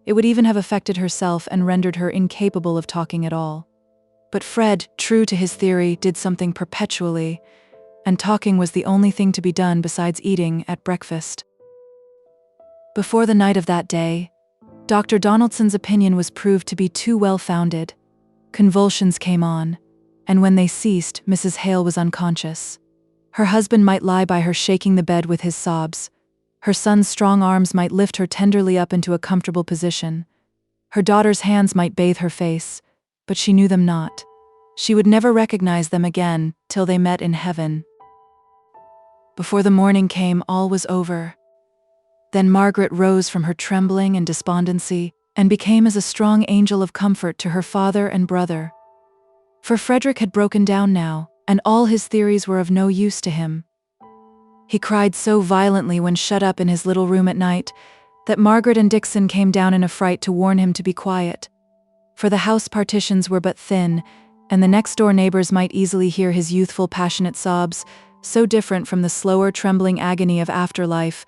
It would even have affected herself and rendered her incapable of talking at all. But Fred, true to his theory, did something perpetually, and talking was the only thing to be done besides eating at breakfast. Before the night of that day, Dr. Donaldson's opinion was proved to be too well-founded. Convulsions came on, and when they ceased, Mrs. Hale was unconscious. Her husband might lie by her shaking the bed with his sobs. Her son's strong arms might lift her tenderly up into a comfortable position. Her daughter's hands might bathe her face, but she knew them not. She would never recognize them again till they met in heaven. Before the morning came, all was over. Then Margaret rose from her trembling and despondency, and became as a strong angel of comfort to her father and brother. For Frederick had broken down now, and all his theories were of no use to him. He cried so violently when shut up in his little room at night, that Margaret and Dixon came down in a fright to warn him to be quiet. For the house partitions were but thin, and the next-door neighbors might easily hear his youthful passionate sobs, so different from the slower trembling agony of afterlife,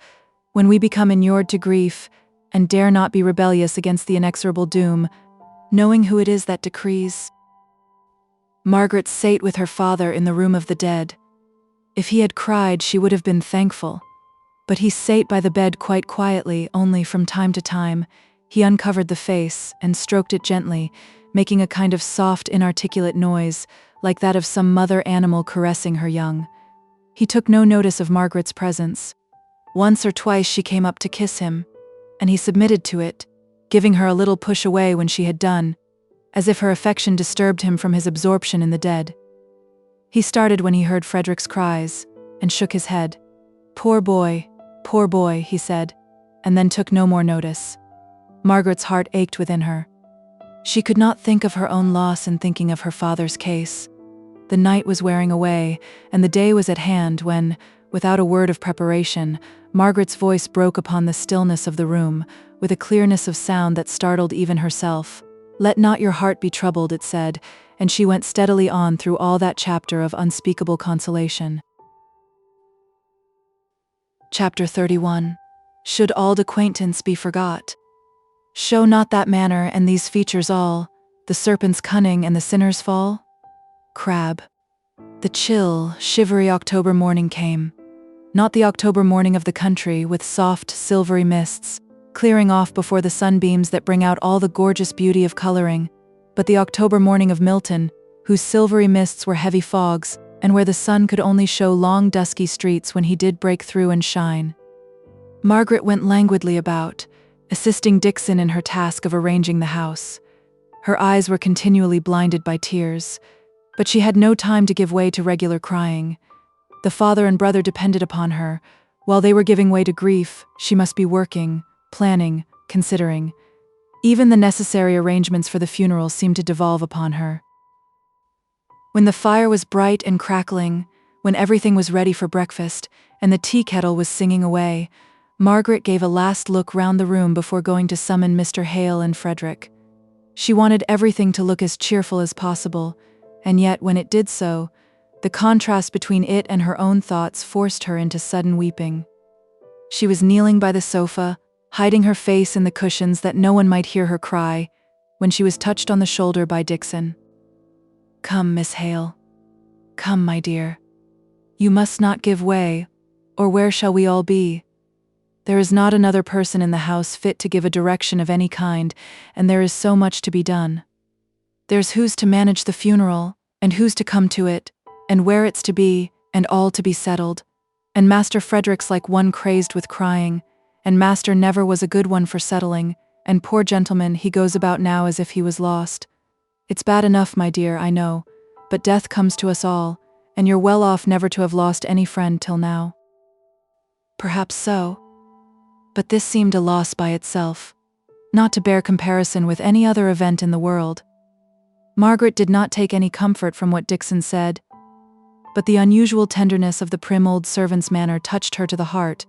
when we become inured to grief and dare not be rebellious against the inexorable doom, knowing who it is that decrees. Margaret sate with her father in the room of the dead. If he had cried, she would have been thankful. But he sate by the bed quite quietly, only from time to time he uncovered the face and stroked it gently, making a kind of soft, inarticulate noise, like that of some mother animal caressing her young. He took no notice of Margaret's presence. Once or twice she came up to kiss him, and he submitted to it, giving her a little push away when she had done, as if her affection disturbed him from his absorption in the dead. He started when he heard Frederick's cries, and shook his head. Poor boy, he said, and then took no more notice. Margaret's heart ached within her. She could not think of her own loss in thinking of her father's case. The night was wearing away, and the day was at hand when, without a word of preparation, Margaret's voice broke upon the stillness of the room, with a clearness of sound that startled even herself. Let not your heart be troubled, it said, and she went steadily on through all that chapter of unspeakable consolation. Chapter 31. Should auld acquaintance be forgot? Show not that manner and these features all, the serpent's cunning and the sinner's fall? Crab. The chill, shivery October morning came. Not the October morning of the country, with soft, silvery mists, clearing off before the sunbeams that bring out all the gorgeous beauty of coloring, but the October morning of Milton, whose silvery mists were heavy fogs, and where the sun could only show long dusky streets when he did break through and shine. Margaret went languidly about, assisting Dixon in her task of arranging the house. Her eyes were continually blinded by tears, but she had no time to give way to regular crying. The father and brother depended upon her. While they were giving way to grief, she must be working, planning, considering. Even the necessary arrangements for the funeral seemed to devolve upon her. When the fire was bright and crackling, when everything was ready for breakfast, and the tea kettle was singing away, Margaret gave a last look round the room before going to summon Mr. Hale and Frederick. She wanted everything to look as cheerful as possible, and yet when it did so, the contrast between it and her own thoughts forced her into sudden weeping. She was kneeling by the sofa, hiding her face in the cushions that no one might hear her cry, when she was touched on the shoulder by Dixon. Come, Miss Hale. Come, my dear. You must not give way, or where shall we all be? There is not another person in the house fit to give a direction of any kind, and there is so much to be done. There's who's to manage the funeral, and who's to come to it, and where it's to be, and all to be settled. And Master Frederick's like one crazed with crying, and Master never was a good one for settling, and poor gentleman, he goes about now as if he was lost. It's bad enough, my dear, I know, but death comes to us all, and you're well off never to have lost any friend till now. Perhaps so. But this seemed a loss by itself, not to bear comparison with any other event in the world. Margaret did not take any comfort from what Dixon said, but the unusual tenderness of the prim old servant's manner touched her to the heart,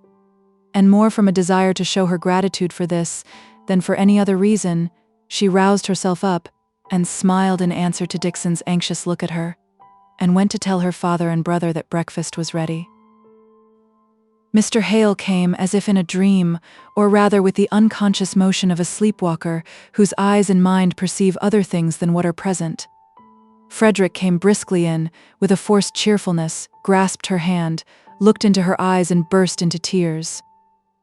and more from a desire to show her gratitude for this than for any other reason, she roused herself up and smiled in answer to Dixon's anxious look at her, and went to tell her father and brother that breakfast was ready. Mr. Hale came as if in a dream, or rather with the unconscious motion of a sleepwalker whose eyes and mind perceive other things than what are present. Frederick came briskly in, with a forced cheerfulness, grasped her hand, looked into her eyes and burst into tears.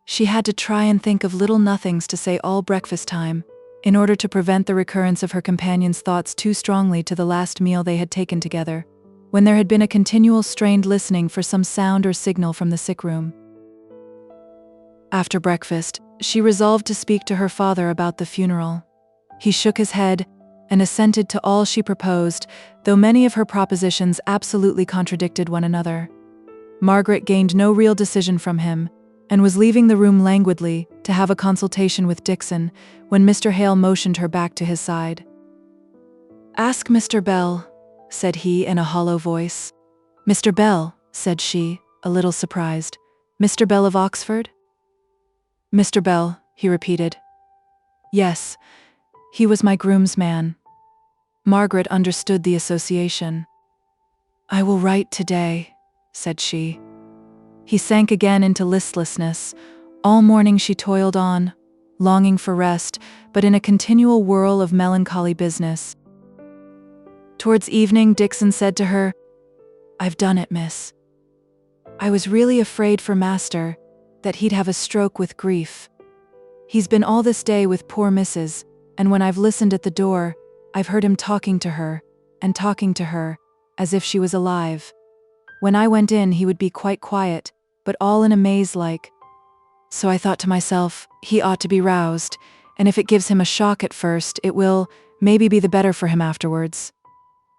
She had to try and think of little nothings to say all breakfast time, in order to prevent the recurrence of her companion's thoughts too strongly to the last meal they had taken together, when there had been a continual strained listening for some sound or signal from the sick room. After breakfast, she resolved to speak to her father about the funeral. He shook his head and assented to all she proposed, though many of her propositions absolutely contradicted one another. Margaret gained no real decision from him, and was leaving the room languidly to have a consultation with Dixon when Mr. Hale motioned her back to his side. "Ask Mr. Bell," said he in a hollow voice. "Mr. Bell," said she, a little surprised. "Mr. Bell of Oxford?" "Mr. Bell," he repeated. "Yes, he was my groomsman." Margaret understood the association. "I will write today," said she. He sank again into listlessness, All morning she toiled on, longing for rest, but in a continual whirl of melancholy business. Towards evening, Dixon said to her, "I've done it, miss. I was really afraid for master, that he'd have a stroke with grief. He's been all this day with poor missus, and when I've listened at the door, I've heard him talking to her, as if she was alive. When I went in, he would be quite quiet, but all in a maze like. So I thought to myself, he ought to be roused, and if it gives him a shock at first, it will, maybe, be the better for him afterwards.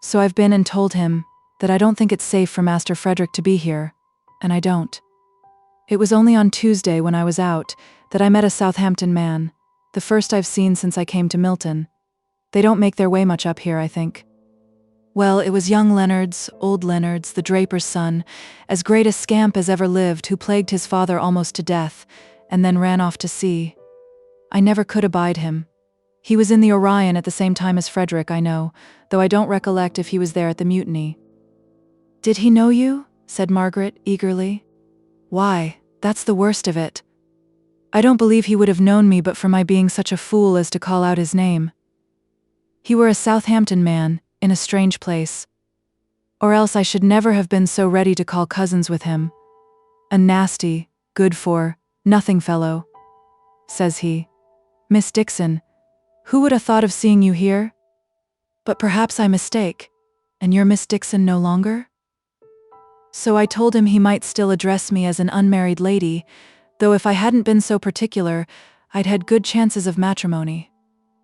So I've been and told him that I don't think it's safe for Master Frederick to be here, and I don't. It was only on Tuesday, when I was out, that I met a Southampton man, the first I've seen since I came to Milton. They don't make their way much up here, I think. Well, it was young Leonards, old Leonards, the draper's son, as great a scamp as ever lived, who plagued his father almost to death, and then ran off to sea. I never could abide him. He was in the Orion at the same time as Frederick, I know, though I don't recollect if he was there at the mutiny." "Did he know you?" said Margaret, eagerly. "Why, that's the worst of it. I don't believe he would have known me but for my being such a fool as to call out his name. He were a Southampton man, in a strange place. Or else I should never have been so ready to call cousins with him. A nasty, good-for-nothing fellow," says he. "Miss Dixon, who would have thought of seeing you here? But perhaps I mistake, and you're Miss Dixon no longer?" So I told him he might still address me as an unmarried lady, though if I hadn't been so particular, I'd had good chances of matrimony.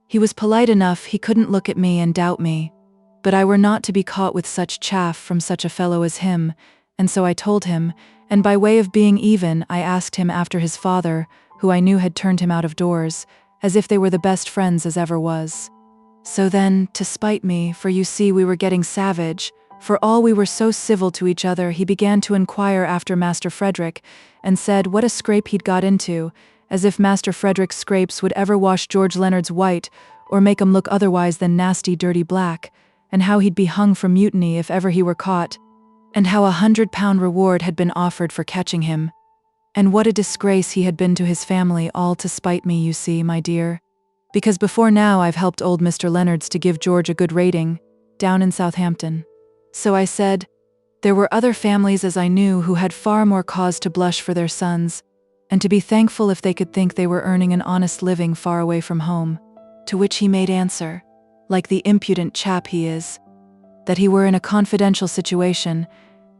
He was polite enough, he couldn't look at me and doubt me, but I were not to be caught with such chaff from such a fellow as him, and so I told him, and by way of being even, I asked him after his father, who I knew had turned him out of doors, as if they were the best friends as ever was. So then, to spite me, for you see we were getting savage, for all we were so civil to each other, he began to inquire after Master Frederick, and said what a scrape he'd got into, as if Master Frederick's scrapes would ever wash George Leonard's white, or make 'em look otherwise than nasty dirty black, and how he'd be hung for mutiny if ever he were caught, and how £100 reward had been offered for catching him, and what a disgrace he had been to his family, all to spite me, you see, my dear, because before now I've helped old Mr. Leonards to give George a good rating, down in Southampton. So I said, there were other families as I knew who had far more cause to blush for their sons, and to be thankful if they could think they were earning an honest living far away from home, to which he made answer, like the impudent chap he is, that he were in a confidential situation,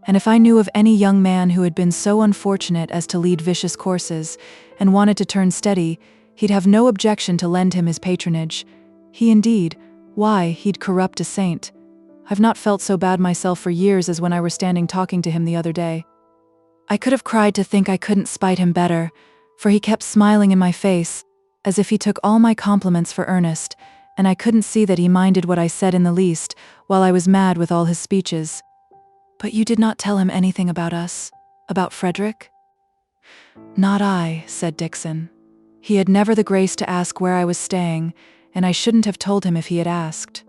and if I knew of any young man who had been so unfortunate as to lead vicious courses, and wanted to turn steady, he'd have no objection to lend him his patronage. He indeed, why, he'd corrupt a saint. I've not felt so bad myself for years as when I were standing talking to him the other day. I could have cried to think I couldn't spite him better, for he kept smiling in my face, as if he took all my compliments for earnest, and I couldn't see that he minded what I said in the least, while I was mad with all his speeches. "But you did not tell him anything about us? About Frederick?" "Not I," said Dixon. "He had never the grace to ask where I was staying, and I shouldn't have told him if he had asked.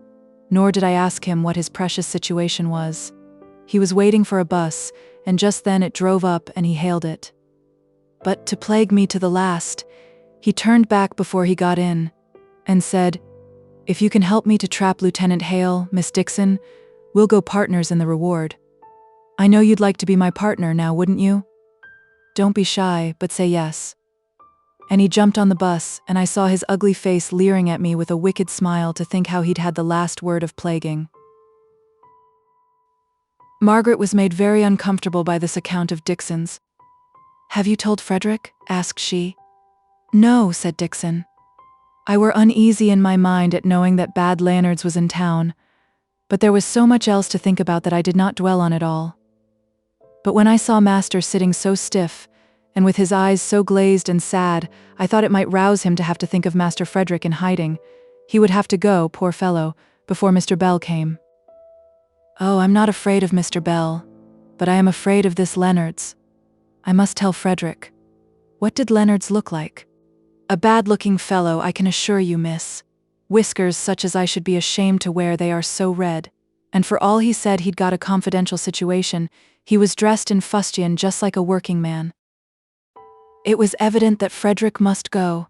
Nor did I ask him what his precious situation was. He was waiting for a bus, and just then it drove up and he hailed it. But to plague me to the last, he turned back before he got in, and said, 'If you can help me to trap Lieutenant Hale, Miss Dixon, we'll go partners in the reward. I know you'd like to be my partner now, wouldn't you? Don't be shy, but say yes.' And he jumped on the bus, and I saw his ugly face leering at me with a wicked smile to think how he'd had the last word of plaguing." Margaret was made very uncomfortable by this account of Dixon's. "Have you told Frederick?" asked she. "No," said Dixon. "I were uneasy in my mind at knowing that bad Leonards was in town, but there was so much else to think about that I did not dwell on it all. But when I saw Master sitting so stiff, and with his eyes so glazed and sad, I thought it might rouse him to have to think of Master Frederick in hiding. He would have to go, poor fellow, before Mr. Bell came. Oh, I'm not afraid of Mr. Bell, but I am afraid of this Leonards. I must tell Frederick. What did Leonards look like? A bad-looking fellow, I can assure you, miss. Whiskers such as I should be ashamed to wear, they are so red. And for all he said he'd got a confidential situation, he was dressed in fustian just like a working man. It was evident that Frederick must go.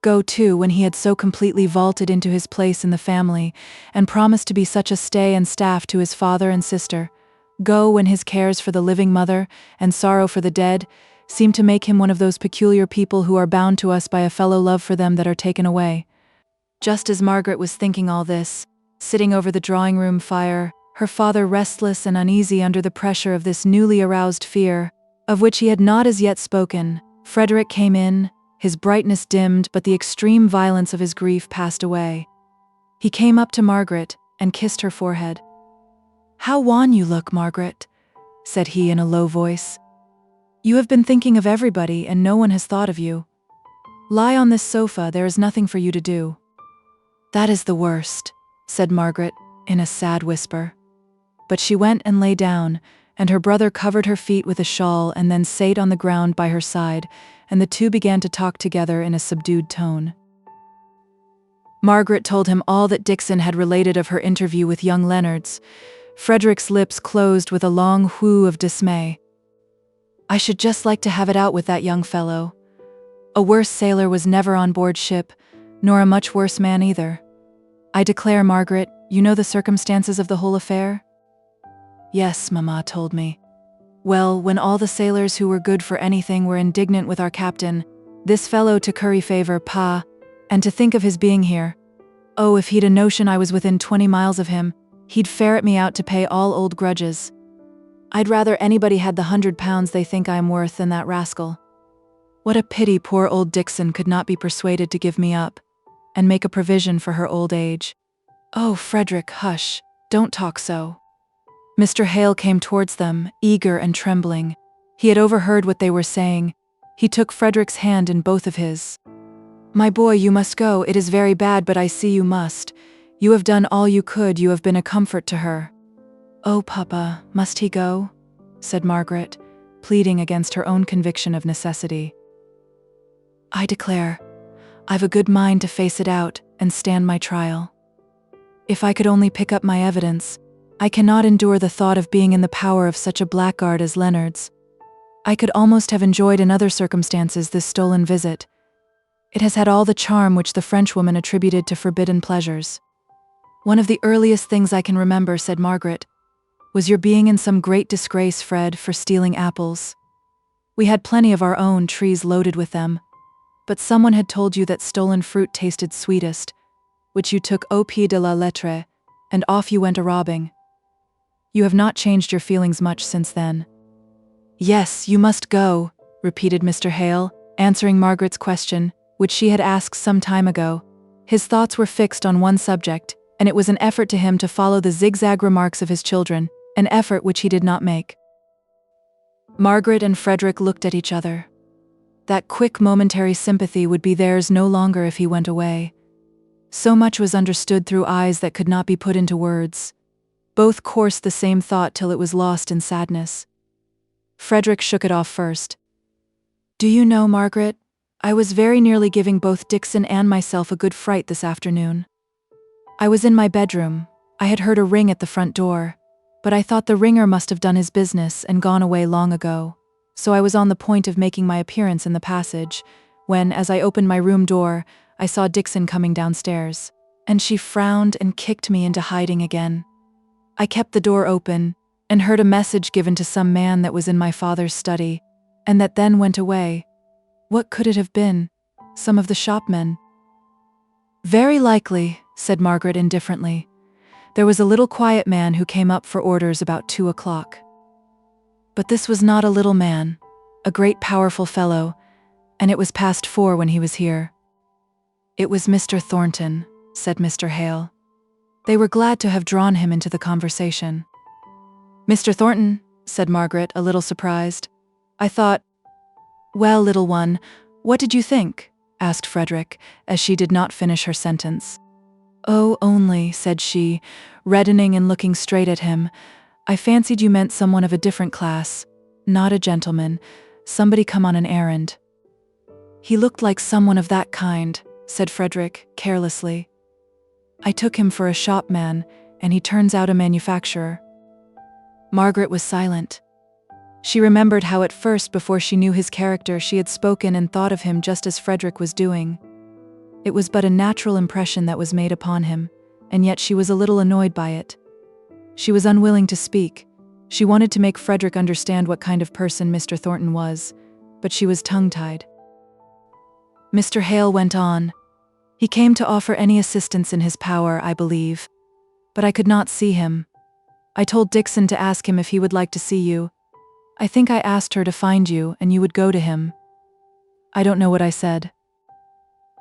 Go too, when he had so completely vaulted into his place in the family, and promised to be such a stay and staff to his father and sister. Go when his cares for the living mother, and sorrow for the dead, seemed to make him one of those peculiar people who are bound to us by a fellow love for them that are taken away. Just as Margaret was thinking all this, sitting over the drawing-room fire, her father restless and uneasy under the pressure of this newly aroused fear, of which he had not as yet spoken, Frederick came in, his brightness dimmed, but the extreme violence of his grief passed away. He came up to Margaret and kissed her forehead. "How wan you look, Margaret," said he in a low voice. "You have been thinking of everybody, and no one has thought of you. Lie on this sofa, there is nothing for you to do." "That is the worst," said Margaret in a sad whisper. But she went and lay down, and her brother covered her feet with a shawl and then sate on the ground by her side, and the two began to talk together in a subdued tone. Margaret told him all that Dixon had related of her interview with young Leonards. Frederick's lips closed with a long whew of dismay. "I should just like to have it out with that young fellow. A worse sailor was never on board ship, nor a much worse man either. I declare, Margaret, you know the circumstances of the whole affair?" "Yes, Mamma told me." "Well, when all the sailors who were good for anything were indignant with our captain, this fellow to curry favor, pa, and to think of his being here. Oh, if he'd a notion I was within 20 miles of him, he'd ferret me out to pay all old grudges. I'd rather anybody had the £100 they think I am worth than that rascal. What a pity poor old Dixon could not be persuaded to give me up, and make a provision for her old age. Oh, Frederick, hush, don't talk so." Mr. Hale came towards them, eager and trembling. He had overheard what they were saying. He took Frederick's hand in both of his. "My boy, you must go. It is very bad, but I see you must. You have done all you could. You have been a comfort to her." "Oh, Papa, must he go?" said Margaret, pleading against her own conviction of necessity. "I declare, I've a good mind to face it out and stand my trial. If I could only pick up my evidence, I cannot endure the thought of being in the power of such a blackguard as Leonards. I could almost have enjoyed in other circumstances this stolen visit. It has had all the charm which the Frenchwoman attributed to forbidden pleasures. One of the earliest things I can remember," said Margaret, "was your being in some great disgrace, Fred, for stealing apples. We had plenty of our own, trees loaded with them, but someone had told you that stolen fruit tasted sweetest, which you took au pied de la lettre, and off you went a-robbing. You have not changed your feelings much since then." "Yes, you must go," repeated Mr. Hale, answering Margaret's question, which she had asked some time ago. His thoughts were fixed on one subject, and it was an effort to him to follow the zigzag remarks of his children, an effort which he did not make. Margaret and Frederick looked at each other. That quick momentary sympathy would be theirs no longer if he went away. So much was understood through eyes that could not be put into words. Both coursed the same thought till it was lost in sadness. Frederick shook it off first. "Do you know, Margaret, I was very nearly giving both Dixon and myself a good fright this afternoon. I was in my bedroom. I had heard a ring at the front door, but I thought the ringer must have done his business and gone away long ago, so I was on the point of making my appearance in the passage, when, as I opened my room door, I saw Dixon coming downstairs, and she frowned and kicked me into hiding again. I kept the door open, and heard a message given to some man that was in my father's study, and that then went away. What could it have been? Some of the shopmen?" "Very likely," said Margaret indifferently. "There was a little quiet man who came up for orders about 2 o'clock. But this was not a little man, a great powerful fellow, and it was past 4 when he was here." "It was Mr. Thornton," said Mr. Hale. They were glad to have drawn him into the conversation. "Mr. Thornton," said Margaret, a little surprised. "I thought—" "Well, little one, what did you think?" asked Frederick, as she did not finish her sentence. "Oh, only," said she, reddening and looking straight at him, "I fancied you meant someone of a different class, not a gentleman, somebody come on an errand." "He looked like someone of that kind," said Frederick, carelessly. "I took him for a shopman, and he turns out a manufacturer." Margaret was silent. She remembered how at first, before she knew his character, she had spoken and thought of him just as Frederick was doing. It was but a natural impression that was made upon him, and yet she was a little annoyed by it. She was unwilling to speak. She wanted to make Frederick understand what kind of person Mr. Thornton was, but she was tongue-tied. Mr. Hale went on. He came to offer any assistance in his power, I believe. But I could not see him. I told Dixon to ask him if he would like to see you. I think I asked her to find you, and you would go to him. I don't know what I said.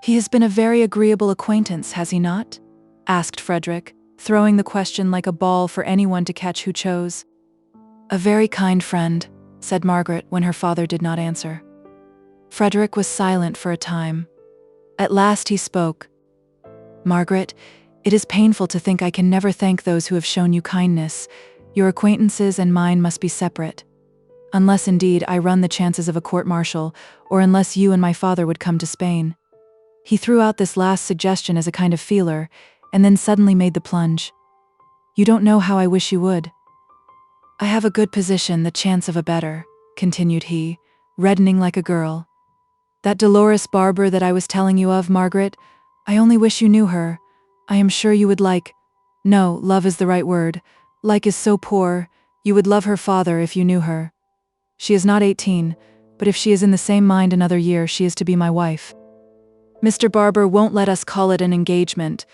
He has been a very agreeable acquaintance, has he not? Asked Frederick, throwing the question like a ball for anyone to catch who chose. A very kind friend, said Margaret when her father did not answer. Frederick was silent for a time. At last he spoke. Margaret, it is painful to think I can never thank those who have shown you kindness. Your acquaintances and mine must be separate. Unless indeed I run the chances of a court-martial, or unless you and my father would come to Spain. He threw out this last suggestion as a kind of feeler, and then suddenly made the plunge. You don't know how I wish you would. I have a good position, the chance of a better, continued he, reddening like a girl. That Dolores Barber that I was telling you of, Margaret, I only wish you knew her. I am sure you would no, love is the right word. Like is so poor, you would love her father if you knew her. She is not 18, but if she is in the same mind another year, she is to be my wife. Mr. Barber won't let us call it an engagement,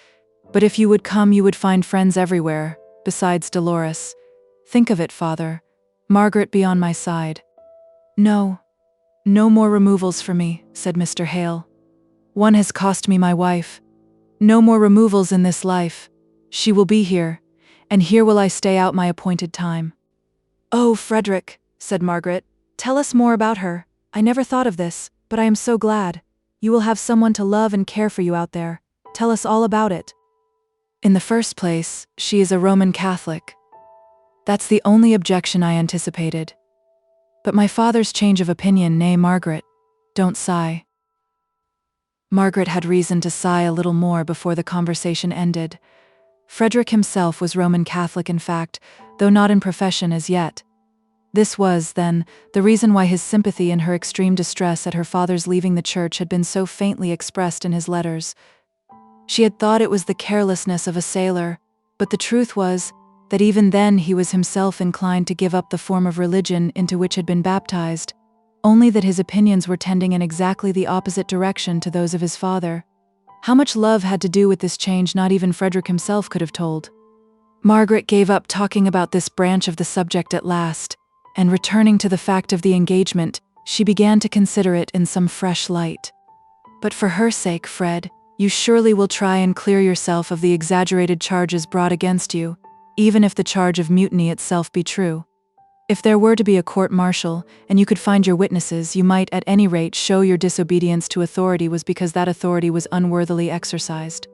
but if you would come, you would find friends everywhere, besides Dolores. Think of it, father. Margaret be on my side. No more removals for me, said Mr. Hale. One has cost me my wife. No more removals in this life. She will be here, and here will I stay out my appointed time. Oh, Frederick, said Margaret, tell us more about her. I never thought of this, but I am so glad. You will have someone to love and care for you out there. Tell us all about it. In the first place, she is a Roman Catholic. That's the only objection I anticipated. But my father's change of opinion, nay, Margaret, don't sigh. Margaret had reason to sigh a little more before the conversation ended. Frederick himself was Roman Catholic in fact, though not in profession as yet. This was, then, the reason why his sympathy in her extreme distress at her father's leaving the church had been so faintly expressed in his letters. She had thought it was the carelessness of a sailor, but the truth was that even then he was himself inclined to give up the form of religion into which had been baptized, only that his opinions were tending in exactly the opposite direction to those of his father. How much love had to do with this change not even Frederick himself could have told. Margaret gave up talking about this branch of the subject at last, and returning to the fact of the engagement, she began to consider it in some fresh light. But for her sake, Fred, you surely will try and clear yourself of the exaggerated charges brought against you, even if the charge of mutiny itself be true. If there were to be a court-martial, and you could find your witnesses, you might at any rate show your disobedience to authority was because that authority was unworthily exercised.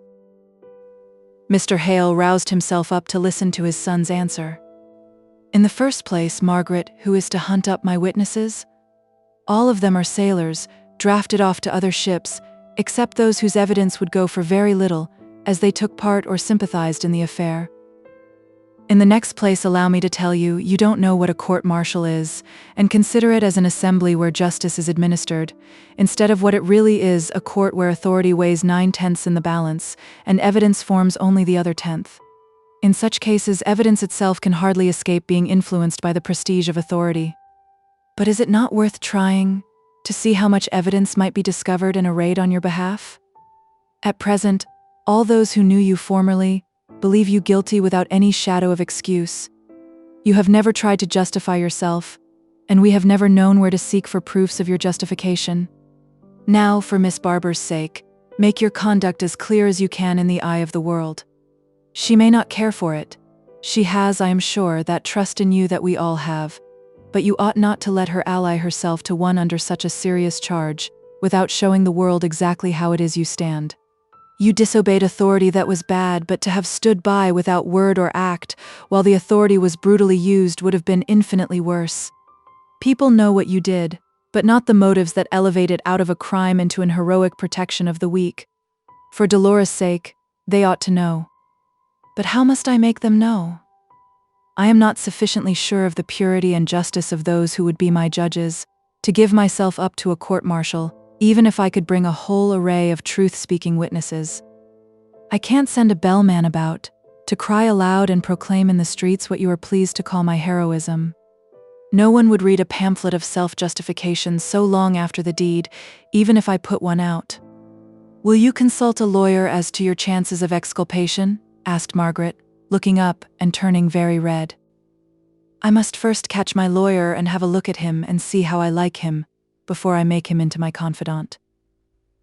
Mr. Hale roused himself up to listen to his son's answer. In the first place, Margaret, who is to hunt up my witnesses? All of them are sailors, drafted off to other ships, except those whose evidence would go for very little, as they took part or sympathized in the affair. In the next place, allow me to tell you, you don't know what a court-martial is, and consider it as an assembly where justice is administered, instead of what it really is, a court where authority weighs 9/10 in the balance, and evidence forms only the other 10th. In such cases, evidence itself can hardly escape being influenced by the prestige of authority. But is it not worth trying to see how much evidence might be discovered and arrayed on your behalf? At present, all those who knew you formerly believe you guilty without any shadow of excuse. You have never tried to justify yourself, and we have never known where to seek for proofs of your justification. Now, for Miss Barber's sake, make your conduct as clear as you can in the eye of the world. She may not care for it. She has, I am sure, that trust in you that we all have, but you ought not to let her ally herself to one under such a serious charge, without showing the world exactly how it is you stand. You disobeyed authority that was bad, but to have stood by without word or act, while the authority was brutally used, would have been infinitely worse. People know what you did, but not the motives that elevate it out of a crime into an heroic protection of the weak. For Dolores' sake, they ought to know. But how must I make them know? I am not sufficiently sure of the purity and justice of those who would be my judges, to give myself up to a court-martial, even if I could bring a whole array of truth-speaking witnesses. I can't send a bellman about, to cry aloud and proclaim in the streets what you are pleased to call my heroism. No one would read a pamphlet of self-justification so long after the deed, even if I put one out. Will you consult a lawyer as to your chances of exculpation? Asked Margaret, looking up and turning very red. I must first catch my lawyer and have a look at him and see how I like him, before I make him into my confidant.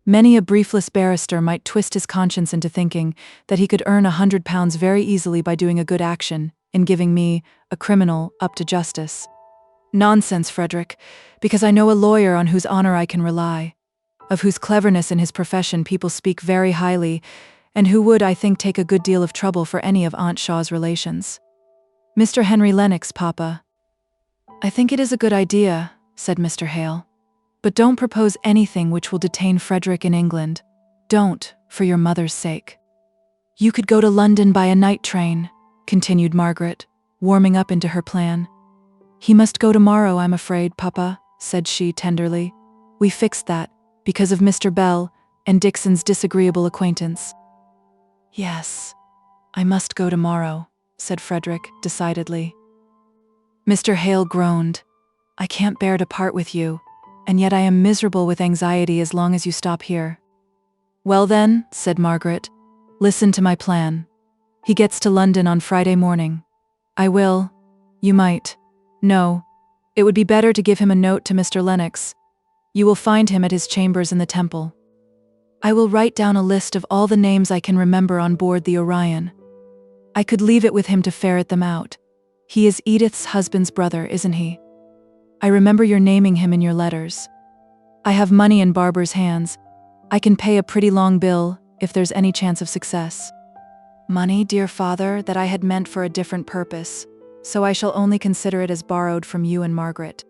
Many a briefless barrister might twist his conscience into thinking that he could earn £100 very easily by doing a good action, in giving me, a criminal, up to justice. Nonsense, Frederick, because I know a lawyer on whose honor I can rely, of whose cleverness in his profession people speak very highly, and who would, I think, take a good deal of trouble for any of Aunt Shaw's relations. Mr. Henry Lennox, Papa. I think it is a good idea, said Mr. Hale. But don't propose anything which will detain Frederick in England. Don't, for your mother's sake. You could go to London by a night train, continued Margaret, warming up into her plan. He must go tomorrow, I'm afraid, Papa, said she tenderly. We fixed that, because of Mr. Bell and Dixon's disagreeable acquaintance. Yes, I must go tomorrow, said Frederick decidedly. Mr. Hale groaned. I can't bear to part with you, and yet I am miserable with anxiety as long as you stop here. Well then, said Margaret, listen to my plan. He gets to London on Friday morning. You might. No, it would be better to give him a note to Mr. Lennox. You will find him at his chambers in the Temple. I will write down a list of all the names I can remember on board the Orion. I could leave it with him to ferret them out. He is Edith's husband's brother, isn't he? I remember your naming him in your letters. I have money in Barber's hands. I can pay a pretty long bill, if there's any chance of success. Money, dear father, that I had meant for a different purpose, so I shall only consider it as borrowed from you and Margaret.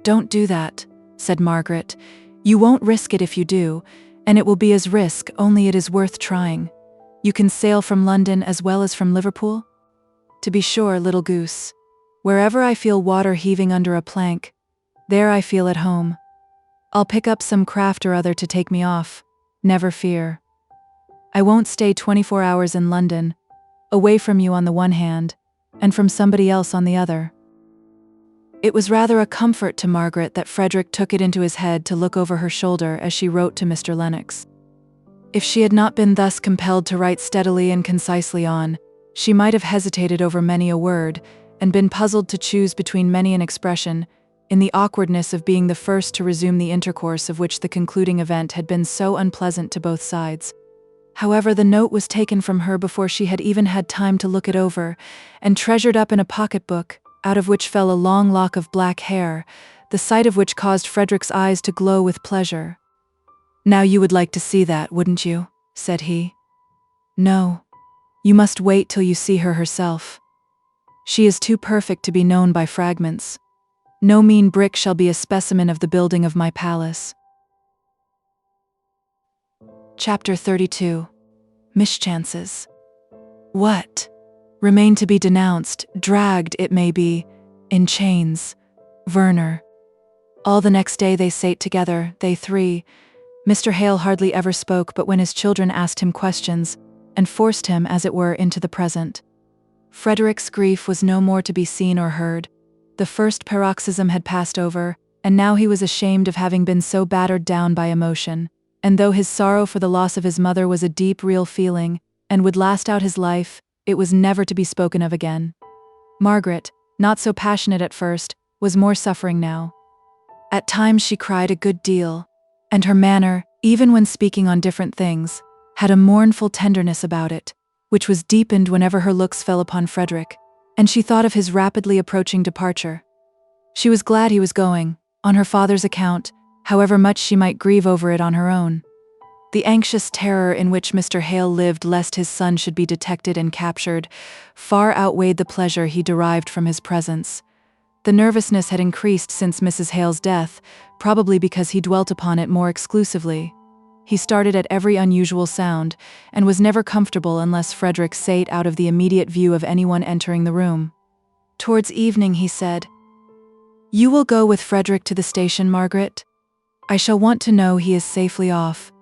Don't do that, said Margaret. You won't risk it if you do, and it will be as risk, only it is worth trying. You can sail from London as well as from Liverpool? To be sure, little goose. Wherever I feel water heaving under a plank, there I feel at home. I'll pick up some craft or other to take me off, never fear. I won't stay 24 hours in London, away from you on the one hand, and from somebody else on the other. It was rather a comfort to Margaret that Frederick took it into his head to look over her shoulder as she wrote to Mr. Lennox. If she had not been thus compelled to write steadily and concisely on, she might have hesitated over many a word, and been puzzled to choose between many an expression, in the awkwardness of being the first to resume the intercourse of which the concluding event had been so unpleasant to both sides. However, the note was taken from her before she had even had time to look it over, and treasured up in a pocketbook, out of which fell a long lock of black hair, the sight of which caused Frederick's eyes to glow with pleasure. Now you would like to see that, wouldn't you? Said he. No. You must wait till you see her herself. She is too perfect to be known by fragments. No mean brick shall be a specimen of the building of my palace. Chapter 32. Mischances. What? Remain to be denounced, dragged, it may be, in chains. Werner. All the next day they sate together, they three. Mr. Hale hardly ever spoke but when his children asked him questions, and forced him, as it were, into the present. Frederick's grief was no more to be seen or heard. The first paroxysm had passed over, and now he was ashamed of having been so battered down by emotion, and though his sorrow for the loss of his mother was a deep, real feeling, and would last out his life, it was never to be spoken of again. Margaret, not so passionate at first, was more suffering now. At times she cried a good deal, and her manner, even when speaking on different things, had a mournful tenderness about it, which was deepened whenever her looks fell upon Frederick, and she thought of his rapidly approaching departure. She was glad he was going, on her father's account, however much she might grieve over it on her own. The anxious terror in which Mr. Hale lived lest his son should be detected and captured far outweighed the pleasure he derived from his presence. The nervousness had increased since Mrs. Hale's death, probably because he dwelt upon it more exclusively. He started at every unusual sound, and was never comfortable unless Frederick sate out of the immediate view of anyone entering the room. Towards evening he said, "You will go with Frederick to the station, Margaret? I shall want to know he is safely off.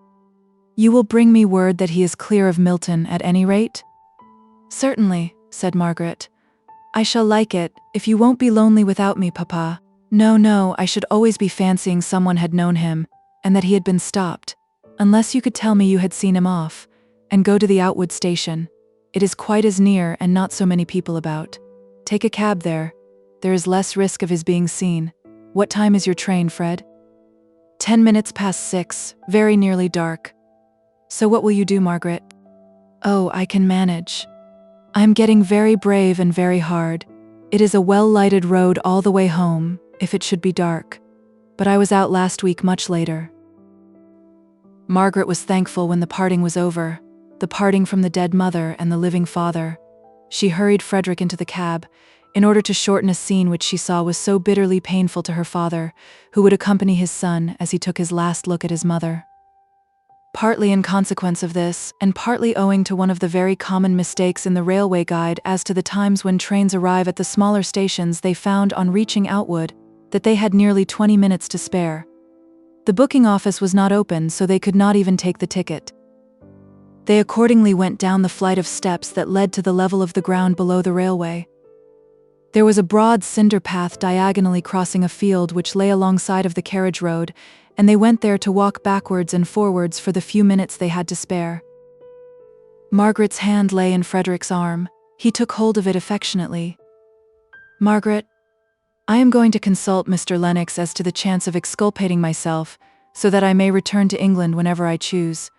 You will bring me word that he is clear of Milton at any rate?" "Certainly," said Margaret. "I shall like it, if you won't be lonely without me, Papa." No, I should always be fancying someone had known him, and that he had been stopped, unless you could tell me you had seen him off, and go to the Outwood station. It is quite as near and not so many people about. Take a cab there. There is less risk of his being seen. What time is your train, Fred? 10 minutes past 6, very nearly dark. So what will you do, Margaret? Oh, I can manage. I am getting very brave and very hard. It is a well-lighted road all the way home, if it should be dark. But I was out last week much later. Margaret was thankful when the parting was over, the parting from the dead mother and the living father. She hurried Frederick into the cab, in order to shorten a scene which she saw was so bitterly painful to her father, who would accompany his son as he took his last look at his mother. Partly in consequence of this, and partly owing to one of the very common mistakes in the railway guide as to the times when trains arrive at the smaller stations, they found on reaching Outwood that they had nearly 20 minutes to spare. The booking office was not open, so they could not even take the ticket. They accordingly went down the flight of steps that led to the level of the ground below the railway. There was a broad cinder path diagonally crossing a field which lay alongside of the carriage road, and they went there to walk backwards and forwards for the few minutes they had to spare. Margaret's hand lay in Frederick's arm. He took hold of it affectionately. "Margaret, I am going to consult Mr. Lennox as to the chance of exculpating myself, so that I may return to England whenever I choose,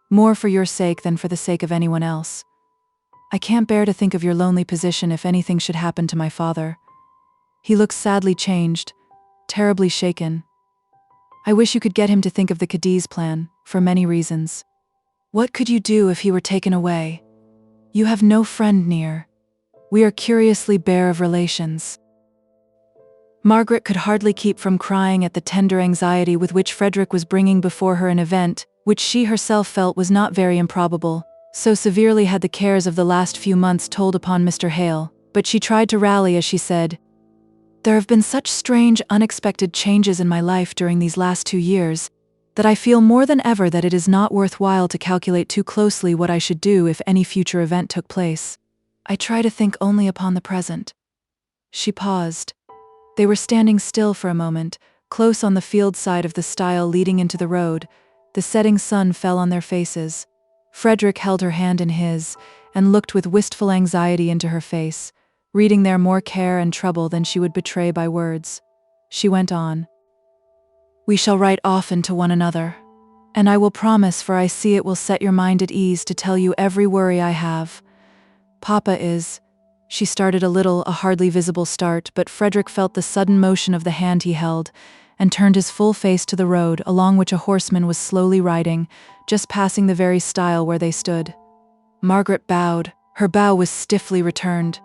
more for your sake than for the sake of anyone else. I can't bear to think of your lonely position if anything should happen to my father. He looks sadly changed, terribly shaken. I wish you could get him to think of the Cadiz plan, for many reasons. What could you do if he were taken away? You have no friend near. We are curiously bare of relations." Margaret could hardly keep from crying at the tender anxiety with which Frederick was bringing before her an event, which she herself felt was not very improbable. So severely had the cares of the last few months told upon Mr. Hale, but she tried to rally as she said, "There have been such strange, unexpected changes in my life during these last 2 years, that I feel more than ever that it is not worthwhile to calculate too closely what I should do if any future event took place. I try to think only upon the present." She paused. They were standing still for a moment, close on the field side of the stile leading into the road. The setting sun fell on their faces. Frederick held her hand in his, and looked with wistful anxiety into her face, reading there more care and trouble than she would betray by words. She went on. "We shall write often to one another, and I will promise, for I see it will set your mind at ease, to tell you every worry I have. Papa is—" She started a little, a hardly visible start, but Frederick felt the sudden motion of the hand he held, and turned his full face to the road, along which a horseman was slowly riding, just passing the very stile where they stood. Margaret bowed. Her bow was stiffly returned.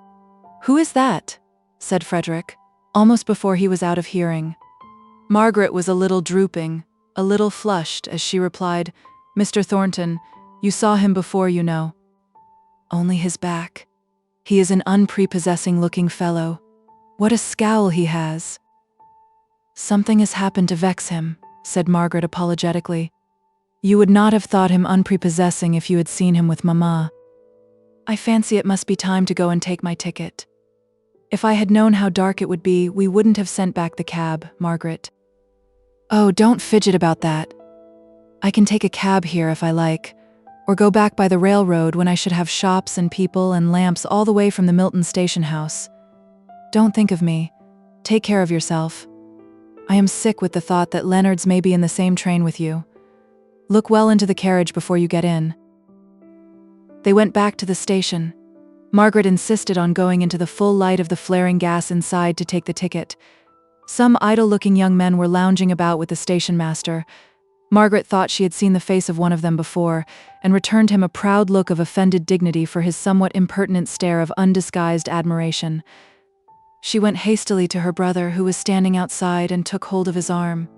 "Who is that?" said Frederick, almost before he was out of hearing. Margaret was a little drooping, a little flushed, as she replied, "Mr. Thornton, you saw him before, you know." "Only his back. He is an unprepossessing-looking fellow. What a scowl he has." "Something has happened to vex him," said Margaret apologetically. "You would not have thought him unprepossessing if you had seen him with Mamma. I fancy it must be time to go and take my ticket. If I had known how dark it would be, we wouldn't have sent back the cab, Margaret." "Oh, don't fidget about that. I can take a cab here if I like, or go back by the railroad when I should have shops and people and lamps all the way from the Milton station house. Don't think of me. Take care of yourself. I am sick with the thought that Leonard's may be in the same train with you. Look well into the carriage before you get in." They went back to the station. Margaret insisted on going into the full light of the flaring gas inside to take the ticket. Some idle-looking young men were lounging about with the station master. Margaret thought she had seen the face of one of them before, and returned him a proud look of offended dignity for his somewhat impertinent stare of undisguised admiration. She went hastily to her brother, who was standing outside, and took hold of his arm.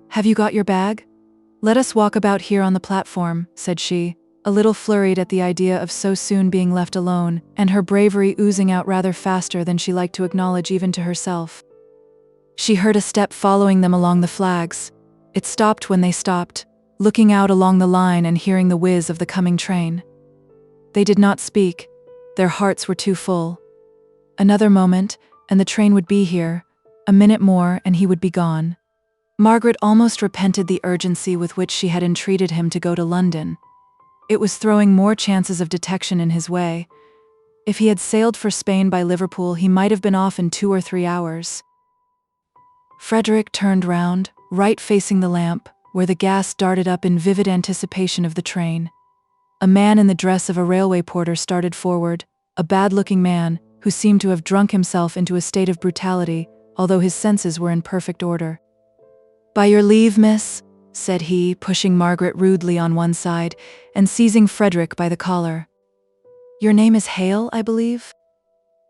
"Have you got your bag? Let us walk about here on the platform," said she. a little flurried at the idea of so soon being left alone, and her bravery oozing out rather faster than she liked to acknowledge even to herself. She heard a step following them along the flags. It stopped when they stopped, looking out along the line and hearing the whiz of the coming train. They did not speak. Their hearts were too full. Another moment, and the train would be here. A minute more, and he would be gone. Margaret almost repented the urgency with which she had entreated him to go to London. It was throwing more chances of detection in his way. If he had sailed for Spain by Liverpool, he might have been off in 2 or 3 hours. Frederick turned round, right facing the lamp, where the gas darted up in vivid anticipation of the train. A man in the dress of a railway porter started forward, a bad-looking man who seemed to have drunk himself into a state of brutality, although his senses were in perfect order. "By your leave, miss," said he, pushing Margaret rudely on one side and seizing Frederick by the collar. "Your name is Hale, I believe?"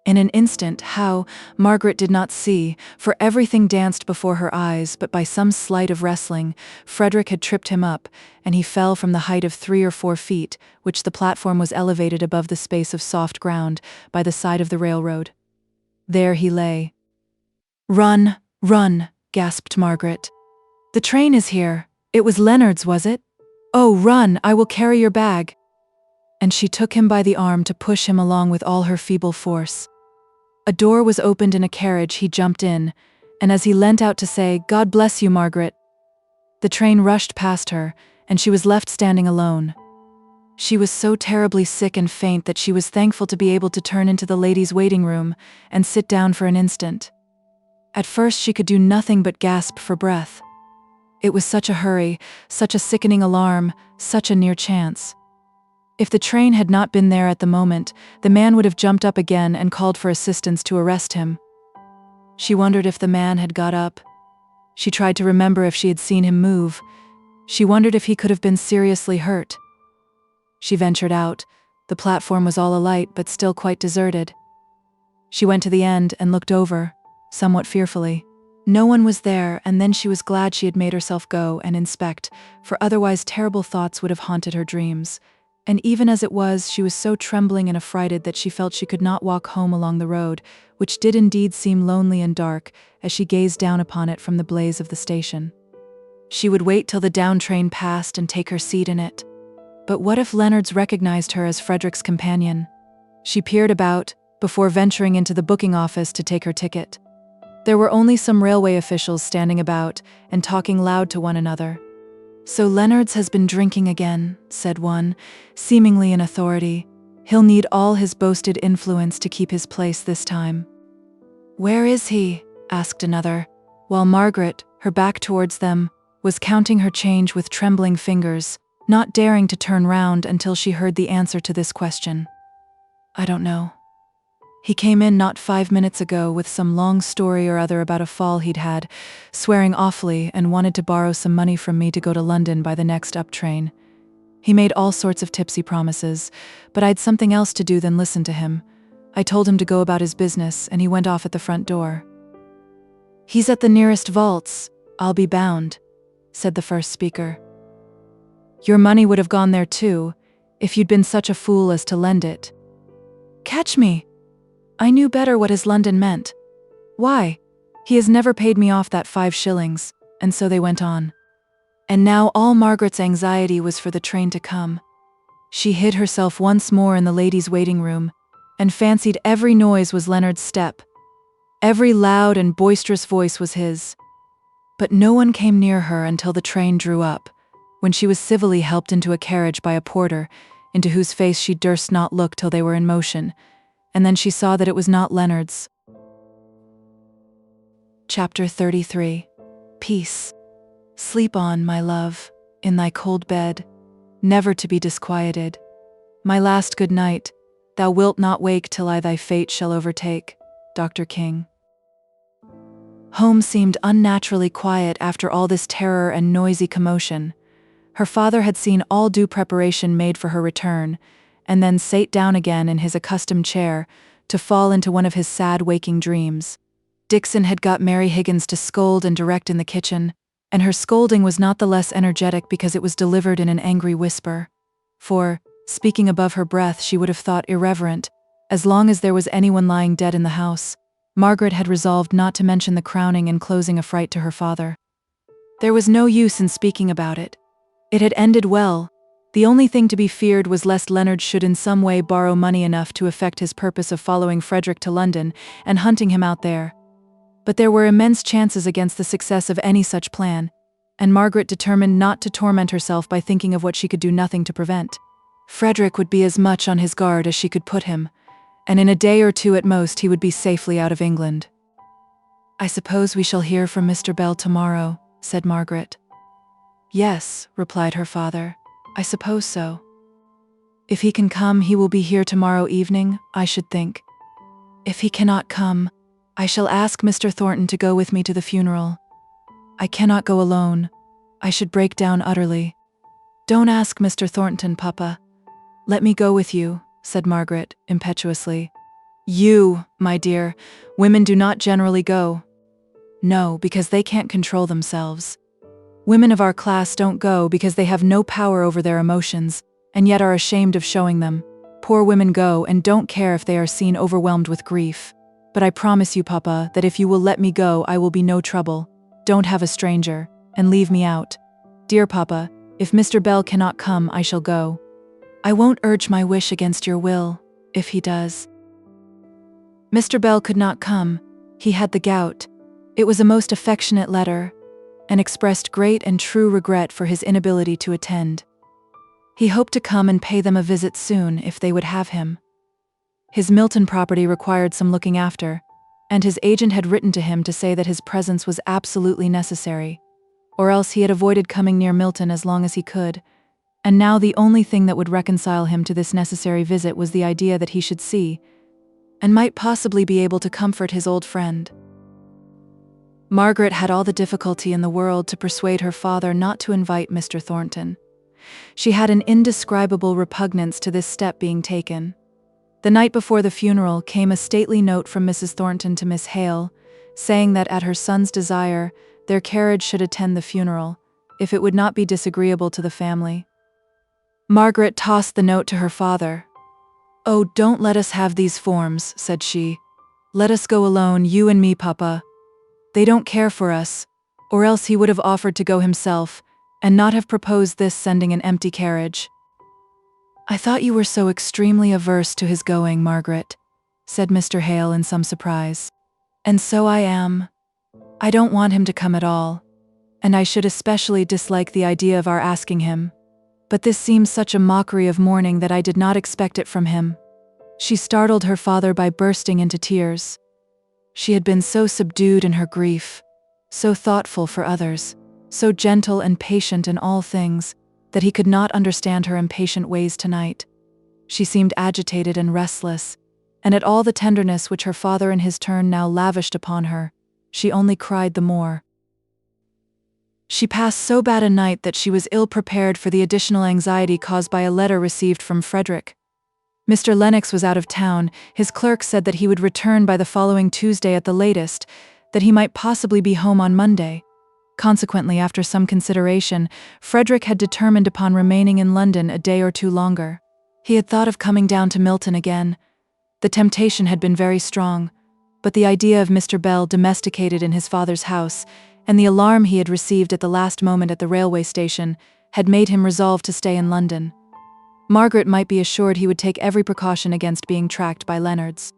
In an instant, how, Margaret did not see, for everything danced before her eyes, but by some sleight of wrestling, Frederick had tripped him up, and he fell from the height of 3 or 4 feet, which the platform was elevated above the space of soft ground, by the side of the railroad. There he lay. "Run, run," gasped Margaret. "The train is here. It was Leonard's, was it? Oh, run, I will carry your bag." And she took him by the arm to push him along with all her feeble force. A door was opened in a carriage. He jumped in, and as he leant out to say, "God bless you, Margaret," the train rushed past her, and she was left standing alone. She was so terribly sick and faint that she was thankful to be able to turn into the ladies' waiting room and sit down for an instant. At first she could do nothing but gasp for breath. It was such a hurry, such a sickening alarm, such a near chance. If the train had not been there at the moment, the man would have jumped up again and called for assistance to arrest him. She wondered if the man had got up. She tried to remember if she had seen him move. She wondered if he could have been seriously hurt. She ventured out. The platform was all alight, but still quite deserted. She went to the end and looked over, somewhat fearfully. No one was there, and then she was glad she had made herself go and inspect, for otherwise terrible thoughts would have haunted her dreams. And even as it was, she was so trembling and affrighted that she felt she could not walk home along the road, which did indeed seem lonely and dark as she gazed down upon it from the blaze of the station. She would wait till the down train passed and take her seat in it. But what if Leonard's recognized her as Frederick's companion? She peered about, before venturing into the booking office to take her ticket. There were only some railway officials standing about and talking loud to one another. "So Leonard's has been drinking again," said one, seemingly in authority. "He'll need all his boasted influence to keep his place this time." "Where is he?" asked another, while Margaret, her back towards them, was counting her change with trembling fingers, not daring to turn round until she heard the answer to this question. "I don't know. He came in not 5 minutes ago with some long story or other about a fall he'd had, swearing awfully, and wanted to borrow some money from me to go to London by the next up train. He made all sorts of tipsy promises, but I'd something else to do than listen to him. I told him to go about his business, and he went off at the front door." "He's at the nearest vaults, I'll be bound," said the first speaker. "Your money would have gone there too, if you'd been such a fool as to lend it." "Catch me! I knew better what his London meant. Why, he has never paid me off that 5 shillings, and so they went on. And now all Margaret's anxiety was for the train to come. She hid herself once more in the ladies' waiting room, and fancied every noise was Leonard's step. Every loud and boisterous voice was his. But no one came near her until the train drew up, when she was civilly helped into a carriage by a porter, into whose face she durst not look till they were in motion, and then she saw that it was not Leonard's. Chapter 33. Peace. Sleep on, my love, in thy cold bed, never to be disquieted. My last good night, thou wilt not wake till I thy fate shall overtake. Dr. King. Home seemed unnaturally quiet after all this terror and noisy commotion. Her father had seen all due preparation made for her return, and then sate down again in his accustomed chair, to fall into one of his sad waking dreams. Dixon had got Mary Higgins to scold and direct in the kitchen, and her scolding was not the less energetic because it was delivered in an angry whisper. for, speaking above her breath, she would have thought irreverent. As long as there was anyone lying dead in the house, Margaret had resolved not to mention the crowning and closing affright to her father. There was no use in speaking about it. It had ended well. The only thing to be feared was lest Leonard should in some way borrow money enough to effect his purpose of following Frederick to London and hunting him out there. But there were immense chances against the success of any such plan, and Margaret determined not to torment herself by thinking of what she could do nothing to prevent. Frederick would be as much on his guard as she could put him, and in a day or two at most he would be safely out of England. "I suppose we shall hear from Mr. Bell tomorrow," said Margaret. "Yes," replied her father, "I suppose so. If he can come, he will be here tomorrow evening, I should think. If he cannot come, I shall ask Mr. Thornton to go with me to the funeral. I cannot go alone. I should break down utterly." "Don't ask Mr. Thornton, Papa. Let me go with you," said Margaret, impetuously. "You, my dear, women do not generally go." "No, because they can't control themselves. Women of our class don't go because they have no power over their emotions, and yet are ashamed of showing them. Poor women go and don't care if they are seen overwhelmed with grief. But I promise you, Papa, that if you will let me go, I will be no trouble. Don't have a stranger, and leave me out. Dear Papa, if Mr. Bell cannot come, I shall go. I won't urge my wish against your will, if he does." Mr. Bell could not come. He had the gout. It was a most affectionate letter, and expressed great and true regret for his inability to attend. He hoped to come and pay them a visit soon if they would have him. His Milton property required some looking after, and his agent had written to him to say that his presence was absolutely necessary, or else he had avoided coming near Milton as long as he could, and now the only thing that would reconcile him to this necessary visit was the idea that he should see, and might possibly be able to comfort his old friend. Margaret had all the difficulty in the world to persuade her father not to invite Mr. Thornton. She had an indescribable repugnance to this step being taken. The night before the funeral came a stately note from Mrs. Thornton to Miss Hale, saying that at her son's desire, their carriage should attend the funeral, if it would not be disagreeable to the family. Margaret tossed the note to her father. "Oh, don't let us have these forms," said she. "Let us go alone, you and me, Papa. They don't care for us, or else he would have offered to go himself, and not have proposed this sending an empty carriage." "I thought you were so extremely averse to his going, Margaret," said Mr. Hale in some surprise. "And so I am. I don't want him to come at all, and I should especially dislike the idea of our asking him. But this seems such a mockery of mourning that I did not expect it from him." She startled her father by bursting into tears. She had been so subdued in her grief, so thoughtful for others, so gentle and patient in all things, that he could not understand her impatient ways tonight. She seemed agitated and restless, and at all the tenderness which her father in his turn now lavished upon her, she only cried the more. She passed so bad a night that she was ill prepared for the additional anxiety caused by a letter received from Frederick. Mr. Lennox was out of town. His clerk said that he would return by the following Tuesday at the latest, that he might possibly be home on Monday. Consequently, after some consideration, Frederick had determined upon remaining in London a day or two longer. He had thought of coming down to Milton again. The temptation had been very strong, but the idea of Mr. Bell domesticated in his father's house, and the alarm he had received at the last moment at the railway station, had made him resolve to stay in London. Margaret might be assured he would take every precaution against being tracked by Leonard's.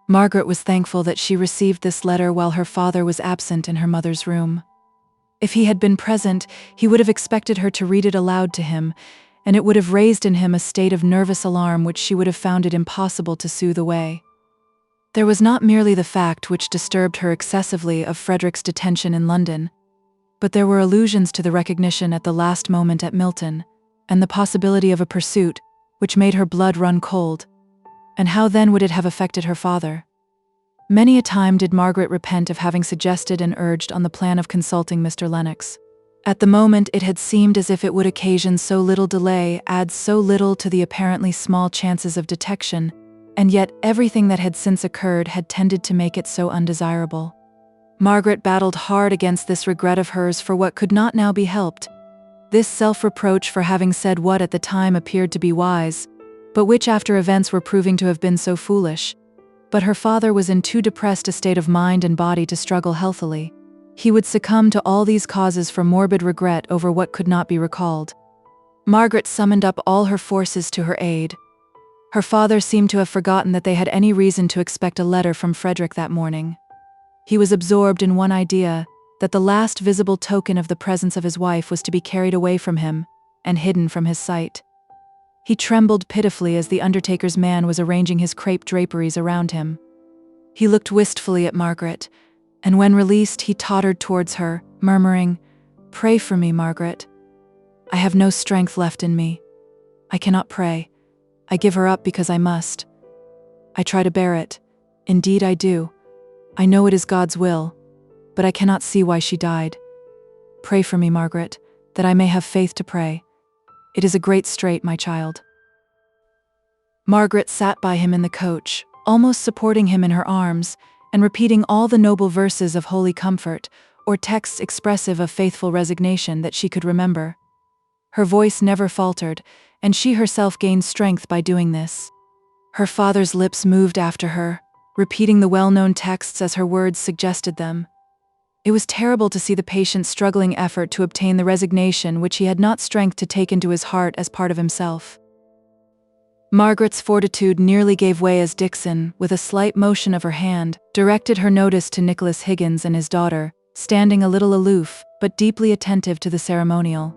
Margaret was thankful that she received this letter while her father was absent in her mother's room. If he had been present, he would have expected her to read it aloud to him, and it would have raised in him a state of nervous alarm which she would have found it impossible to soothe away. There was not merely the fact which disturbed her excessively of Frederick's detention in London, but there were allusions to the recognition at the last moment at Milton, and the possibility of a pursuit, which made her blood run cold. And how then would it have affected her father? Many a time did Margaret repent of having suggested and urged on the plan of consulting Mr. Lennox. At the moment it had seemed as if it would occasion so little delay, add so little to the apparently small chances of detection, and yet everything that had since occurred had tended to make it so undesirable. Margaret battled hard against this regret of hers for what could not now be helped. This self-reproach for having said what at the time appeared to be wise, but which after events were proving to have been so foolish. But her father was in too depressed a state of mind and body to struggle healthily. He would succumb to all these causes for morbid regret over what could not be recalled. Margaret summoned up all her forces to her aid. Her father seemed to have forgotten that they had any reason to expect a letter from Frederick that morning. He was absorbed in one idea, that the last visible token of the presence of his wife was to be carried away from him and hidden from his sight. He trembled pitifully as the undertaker's man was arranging his crepe draperies around him. He looked wistfully at Margaret, and when released he tottered towards her, murmuring, "Pray for me, Margaret. I have no strength left in me. I cannot pray. I give her up because I must. I try to bear it. Indeed I do. I know it is God's will, but I cannot see why she died. Pray for me, Margaret, that I may have faith to pray. It is a great strait, my child." Margaret sat by him in the coach, almost supporting him in her arms, and repeating all the noble verses of holy comfort, or texts expressive of faithful resignation that she could remember. Her voice never faltered, and she herself gained strength by doing this. Her father's lips moved after her, repeating the well-known texts as her words suggested them. It was terrible to see the patient's struggling effort to obtain the resignation which he had not strength to take into his heart as part of himself. Margaret's fortitude nearly gave way as Dixon, with a slight motion of her hand, directed her notice to Nicholas Higgins and his daughter, standing a little aloof, but deeply attentive to the ceremonial.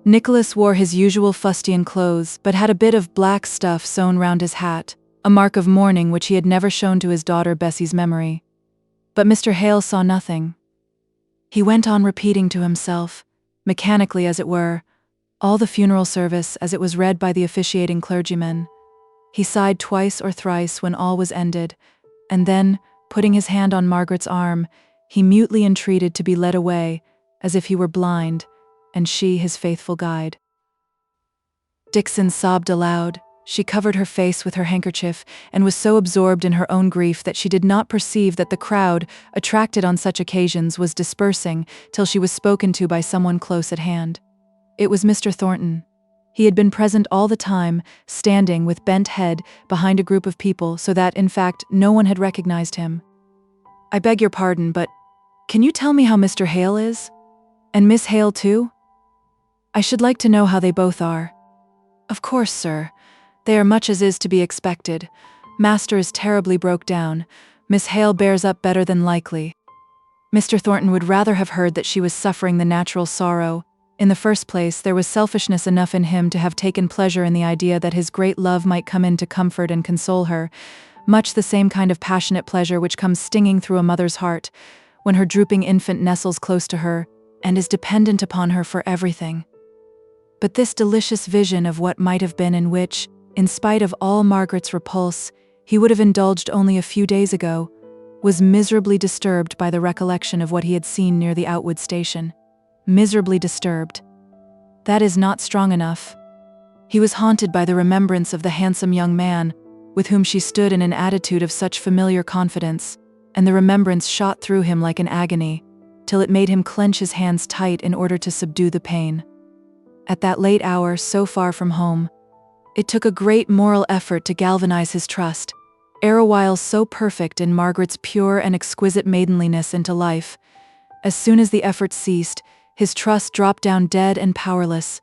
Nicholas wore his usual fustian clothes, but had a bit of black stuff sewn round his hat, a mark of mourning which he had never shown to his daughter Bessie's memory. But Mr. Hale saw nothing. He went on repeating to himself, mechanically as it were, all the funeral service as it was read by the officiating clergyman. He sighed twice or thrice when all was ended, and then, putting his hand on Margaret's arm, he mutely entreated to be led away, as if he were blind, and she his faithful guide. Dixon sobbed aloud. She covered her face with her handkerchief and was so absorbed in her own grief that she did not perceive that the crowd, attracted on such occasions, was dispersing till she was spoken to by someone close at hand. It was Mr. Thornton. He had been present all the time, standing with bent head behind a group of people so that, in fact, no one had recognized him. "I beg your pardon, but can you tell me how Mr. Hale is? And Miss Hale too? I should like to know how they both are." "Of course, sir. They are much as is to be expected. Master is terribly broke down. Miss Hale bears up better than likely." Mr. Thornton would rather have heard that she was suffering the natural sorrow. In the first place, there was selfishness enough in him to have taken pleasure in the idea that his great love might come in to comfort and console her, much the same kind of passionate pleasure which comes stinging through a mother's heart, when her drooping infant nestles close to her, and is dependent upon her for everything. But this delicious vision of what might have been, in which, in spite of all Margaret's repulse, he would have indulged only a few days ago, was miserably disturbed by the recollection of what he had seen near the Outwood station. Miserably disturbed. That is not strong enough. He was haunted by the remembrance of the handsome young man, with whom she stood in an attitude of such familiar confidence, and the remembrance shot through him like an agony, till it made him clench his hands tight in order to subdue the pain. At that late hour, so far from home, it took a great moral effort to galvanize his trust, erewhile so perfect in Margaret's pure and exquisite maidenliness, into life. As soon as the effort ceased, his trust dropped down dead and powerless,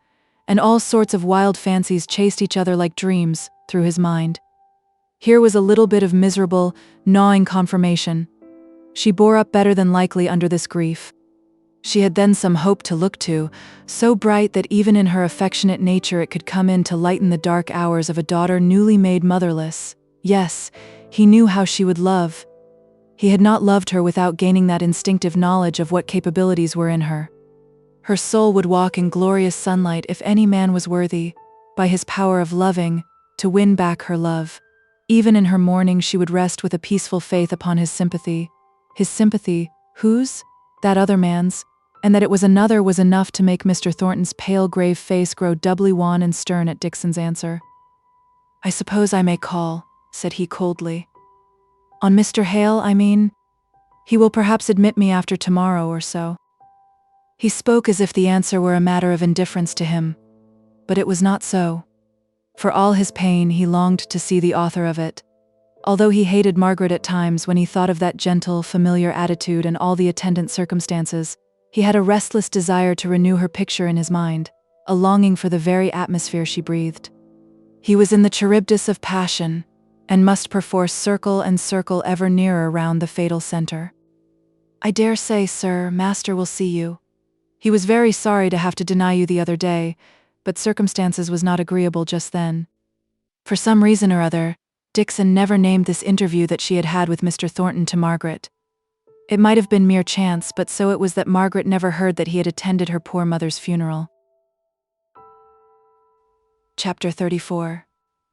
and all sorts of wild fancies chased each other like dreams through his mind. Here was a little bit of miserable, gnawing confirmation. She bore up better than likely under this grief. She had then some hope to look to, so bright that even in her affectionate nature it could come in to lighten the dark hours of a daughter newly made motherless. Yes, he knew how she would love. He had not loved her without gaining that instinctive knowledge of what capabilities were in her. Her soul would walk in glorious sunlight if any man was worthy, by his power of loving, to win back her love. Even in her mourning she would rest with a peaceful faith upon his sympathy. His sympathy, whose? That other man's. And that it was another was enough to make Mr. Thornton's pale, grave face grow doubly wan and stern at Dixon's answer. "I suppose I may call," said he coldly. "On Mr. Hale, I mean? He will perhaps admit me after tomorrow or so." He spoke as if the answer were a matter of indifference to him, but it was not so. For all his pain, he longed to see the author of it. Although he hated Margaret at times when he thought of that gentle, familiar attitude and all the attendant circumstances, he had a restless desire to renew her picture in his mind, a longing for the very atmosphere she breathed. He was in the Charybdis of passion, and must perforce circle and circle ever nearer round the fatal center. "I dare say, sir, master will see you. He was very sorry to have to deny you the other day, but circumstances was not agreeable just then." For some reason or other, Dixon never named this interview that she had had with Mr. Thornton to Margaret. It might have been mere chance, but so it was that Margaret never heard that he had attended her poor mother's funeral. Chapter 34.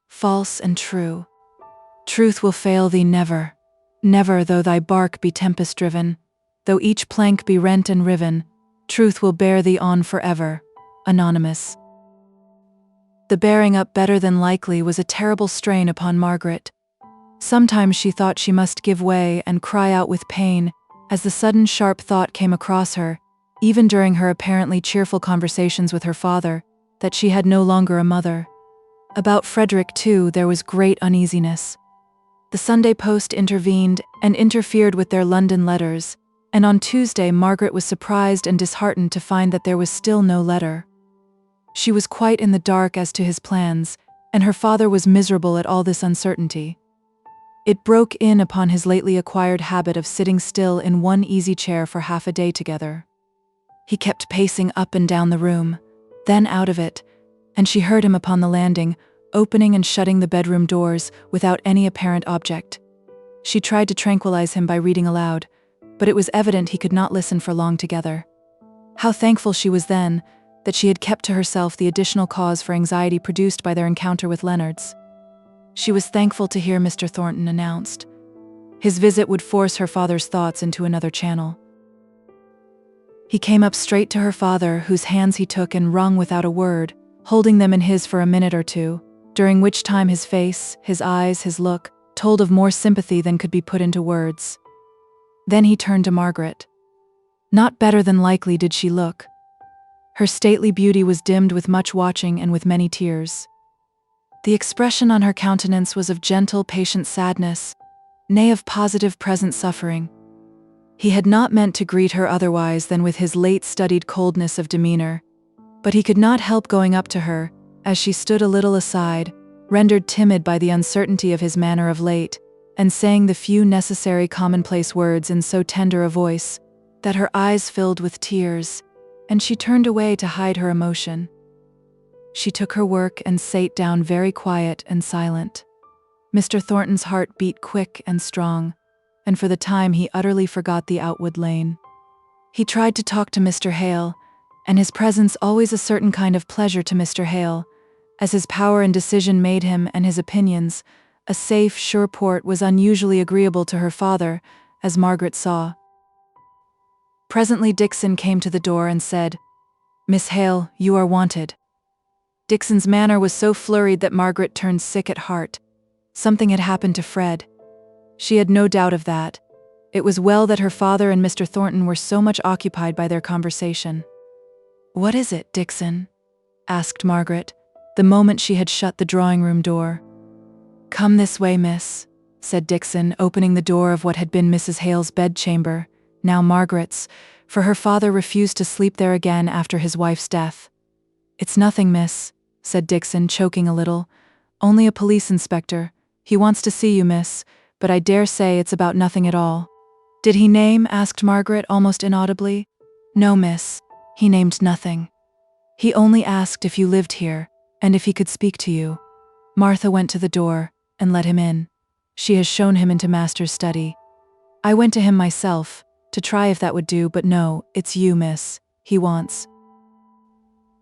False and True. Truth will fail thee never, never, though thy bark be tempest-driven, though each plank be rent and riven, truth will bear thee on forever. Anonymous. The bearing up better than likely was a terrible strain upon Margaret. Sometimes she thought she must give way and cry out with pain as the sudden sharp thought came across her, even during her apparently cheerful conversations with her father, that she had no longer a mother. About Frederick, too, there was great uneasiness. The Sunday post intervened and interfered with their London letters, and on Tuesday Margaret was surprised and disheartened to find that there was still no letter. She was quite in the dark as to his plans, and her father was miserable at all this uncertainty. It broke in upon his lately acquired habit of sitting still in one easy chair for half a day together. He kept pacing up and down the room, then out of it, and she heard him upon the landing, opening and shutting the bedroom doors without any apparent object. She tried to tranquilize him by reading aloud, but it was evident he could not listen for long together. How thankful she was then that she had kept to herself the additional cause for anxiety produced by their encounter with Leonard's. She was thankful to hear Mr. Thornton announced. His visit would force her father's thoughts into another channel. He came up straight to her father, whose hands he took and wrung without a word, holding them in his for a minute or two, during which time his face, his eyes, his look, told of more sympathy than could be put into words. Then he turned to Margaret. Not better than likely did she look. Her stately beauty was dimmed with much watching and with many tears. The expression on her countenance was of gentle, patient sadness, nay, of positive present suffering. He had not meant to greet her otherwise than with his late-studied coldness of demeanor, but he could not help going up to her, as she stood a little aside, rendered timid by the uncertainty of his manner of late, and saying the few necessary commonplace words in so tender a voice, that her eyes filled with tears, and she turned away to hide her emotion. She took her work and sate down very quiet and silent. Mr. Thornton's heart beat quick and strong, and for the time he utterly forgot the Outwood Lane. He tried to talk to Mr. Hale, and his presence always a certain kind of pleasure to Mr. Hale, as his power and decision made him, and his opinions, a safe, sure port, was unusually agreeable to her father, as Margaret saw. Presently Dixon came to the door and said, "Miss Hale, you are wanted." Dixon's manner was so flurried that Margaret turned sick at heart. Something had happened to Fred. She had no doubt of that. It was well that her father and Mr. Thornton were so much occupied by their conversation. "What is it, Dixon?" asked Margaret, the moment she had shut the drawing-room door. "Come this way, miss," said Dixon, opening the door of what had been Mrs. Hale's bedchamber, now Margaret's, for her father refused to sleep there again after his wife's death. "It's nothing, miss," said Dixon, choking a little. "Only a police inspector. He wants to see you, miss, but I dare say it's about nothing at all." "Did he name?" asked Margaret, almost inaudibly. "No, miss. He named nothing. He only asked if you lived here, and if he could speak to you." Martha went to the door, and let him in. "She has shown him into master's study. I went to him myself, to try if that would do, but no, it's you, miss, he wants."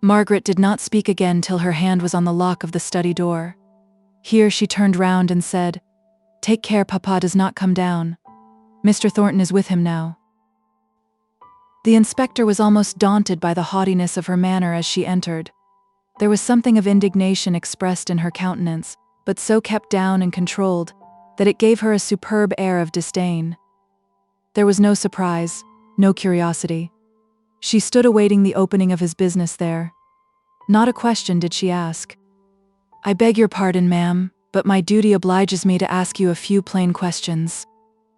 Margaret did not speak again till her hand was on the lock of the study door. Here she turned round and said, "Take care Papa does not come down. Mr. Thornton is with him now." The inspector was almost daunted by the haughtiness of her manner as she entered. There was something of indignation expressed in her countenance, but so kept down and controlled, that it gave her a superb air of disdain. There was no surprise, no curiosity. She stood awaiting the opening of his business there. Not a question did she ask. "I beg your pardon, ma'am, but my duty obliges me to ask you a few plain questions.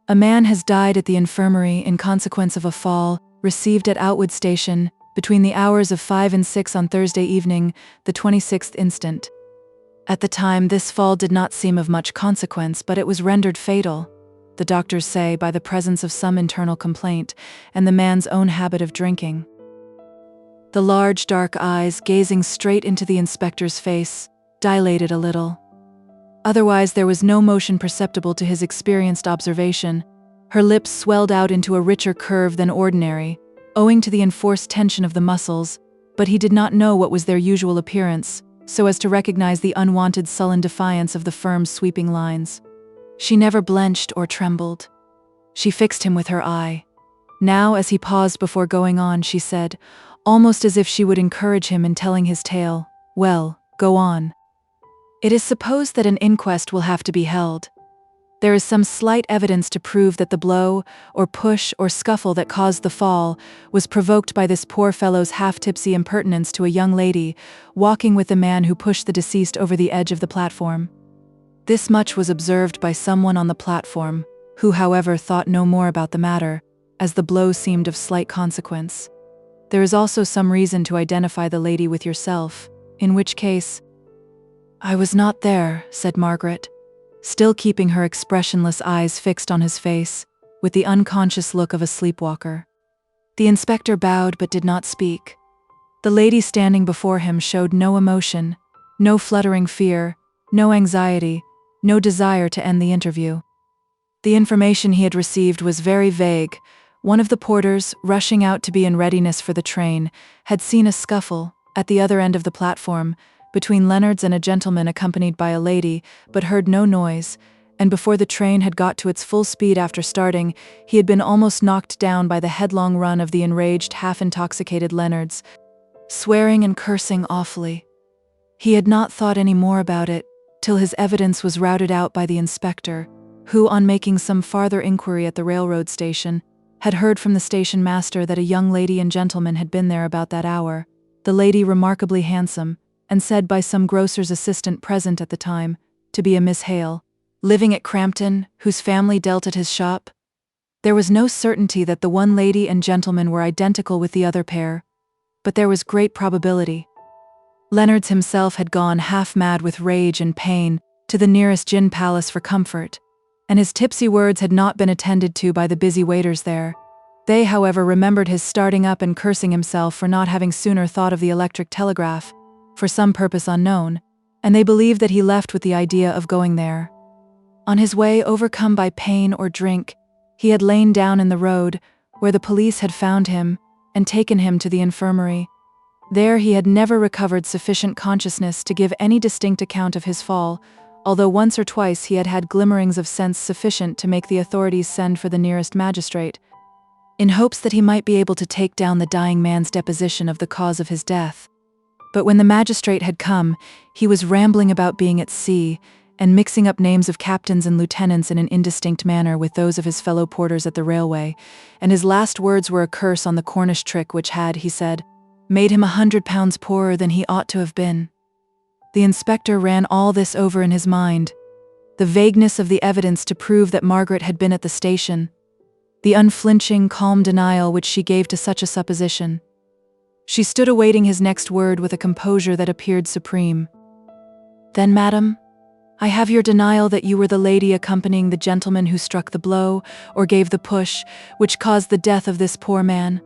A man has died at the infirmary in consequence of a fall received at Outwood Station between the hours of 5 and 6 on Thursday evening, the 26th instant. At the time, this fall did not seem of much consequence, but it was rendered fatal, the doctors say, by the presence of some internal complaint and the man's own habit of drinking." The large dark eyes, gazing straight into the inspector's face, dilated a little. Otherwise, there was no motion perceptible to his experienced observation. Her lips swelled out into a richer curve than ordinary, owing to the enforced tension of the muscles, but he did not know what was their usual appearance, so as to recognize the unwanted sullen defiance of the firm's sweeping lines. She never blenched or trembled. She fixed him with her eye. Now, as he paused before going on, she said, almost as if she would encourage him in telling his tale, "Well, go on." "It is supposed that an inquest will have to be held. There is some slight evidence to prove that the blow, or push, or scuffle that caused the fall was provoked by this poor fellow's half-tipsy impertinence to a young lady walking with the man who pushed the deceased over the edge of the platform. This much was observed by someone on the platform, who, however, thought no more about the matter, as the blow seemed of slight consequence. There is also some reason to identify the lady with yourself, in which case—" "I was not there," said Margaret, still keeping her expressionless eyes fixed on his face, with the unconscious look of a sleepwalker. The inspector bowed but did not speak. The lady standing before him showed no emotion, no fluttering fear, no anxiety, no desire to end the interview. The information he had received was very vague. One of the porters, rushing out to be in readiness for the train, had seen a scuffle, at the other end of the platform, between Leonard's and a gentleman accompanied by a lady, but heard no noise, and before the train had got to its full speed after starting, he had been almost knocked down by the headlong run of the enraged, half-intoxicated Leonard's, swearing and cursing awfully. He had not thought any more about it, till his evidence was routed out by the inspector, who, on making some farther inquiry at the railroad station, had heard from the station master that a young lady and gentleman had been there about that hour, the lady remarkably handsome, and said by some grocer's assistant present at the time, to be a Miss Hale, living at Crampton, whose family dealt at his shop. There was no certainty that the one lady and gentleman were identical with the other pair, but there was great probability. Leonard's himself had gone half-mad with rage and pain to the nearest gin palace for comfort, and his tipsy words had not been attended to by the busy waiters there. They, however, remembered his starting up and cursing himself for not having sooner thought of the electric telegraph, for some purpose unknown, and they believed that he left with the idea of going there. On his way, overcome by pain or drink, he had lain down in the road, where the police had found him, and taken him to the infirmary. There he had never recovered sufficient consciousness to give any distinct account of his fall, although once or twice he had had glimmerings of sense sufficient to make the authorities send for the nearest magistrate, in hopes that he might be able to take down the dying man's deposition of the cause of his death. But when the magistrate had come, he was rambling about being at sea, and mixing up names of captains and lieutenants in an indistinct manner with those of his fellow porters at the railway, and his last words were a curse on the Cornish trick which had, he said, made him £100 poorer than he ought to have been. The inspector ran all this over in his mind: the vagueness of the evidence to prove that Margaret had been at the station, the unflinching, calm denial which she gave to such a supposition. She stood awaiting his next word with a composure that appeared supreme. "Then, madam, I have your denial that you were the lady accompanying the gentleman who struck the blow, or gave the push, which caused the death of this poor man."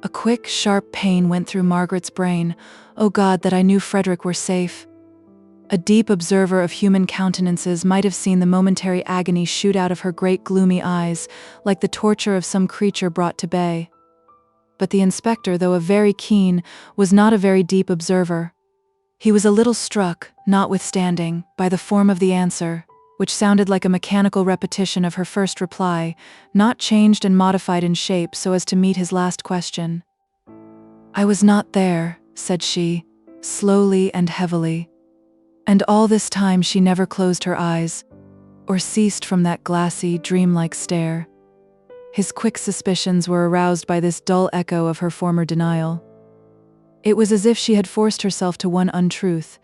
A quick, sharp pain went through Margaret's brain. Oh God, that I knew Frederick were safe. A deep observer of human countenances might have seen the momentary agony shoot out of her great gloomy eyes, like the torture of some creature brought to bay. But the inspector, though a very keen, was not a very deep observer. He was a little struck, notwithstanding, by the form of the answer, which sounded like a mechanical repetition of her first reply, not changed and modified in shape so as to meet his last question. "I was not there," said she, slowly and heavily. And all this time she never closed her eyes, or ceased from that glassy, dreamlike stare. His quick suspicions were aroused by this dull echo of her former denial. It was as if she had forced herself to one untruth,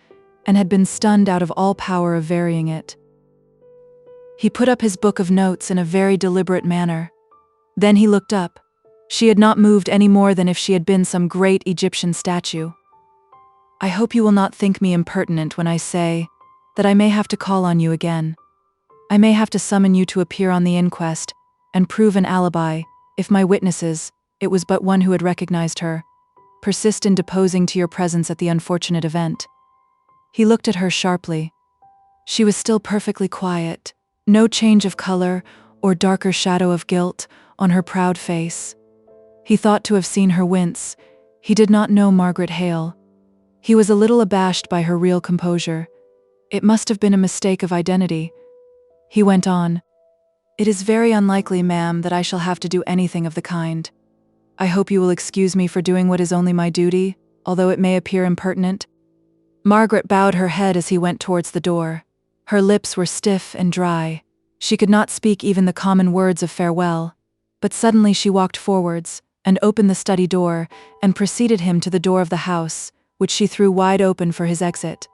and had been stunned out of all power of varying it. He put up his book of notes in a very deliberate manner. Then he looked up. She had not moved any more than if she had been some great Egyptian statue. "I hope you will not think me impertinent when I say that I may have to call on you again. I may have to summon you to appear on the inquest and prove an alibi if my witnesses, it was but one who had recognized her, persist in deposing to your presence at the unfortunate event." He looked at her sharply. She was still perfectly quiet, no change of color or darker shadow of guilt on her proud face. He thought to have seen her wince. He did not know Margaret Hale. He was a little abashed by her real composure. It must have been a mistake of identity. He went on. "It is very unlikely, ma'am, that I shall have to do anything of the kind. I hope you will excuse me for doing what is only my duty, although it may appear impertinent." Margaret bowed her head as he went towards the door. Her lips were stiff and dry. She could not speak even the common words of farewell. But suddenly she walked forwards, and opened the study door, and preceded him to the door of the house, which she threw wide open for his exit.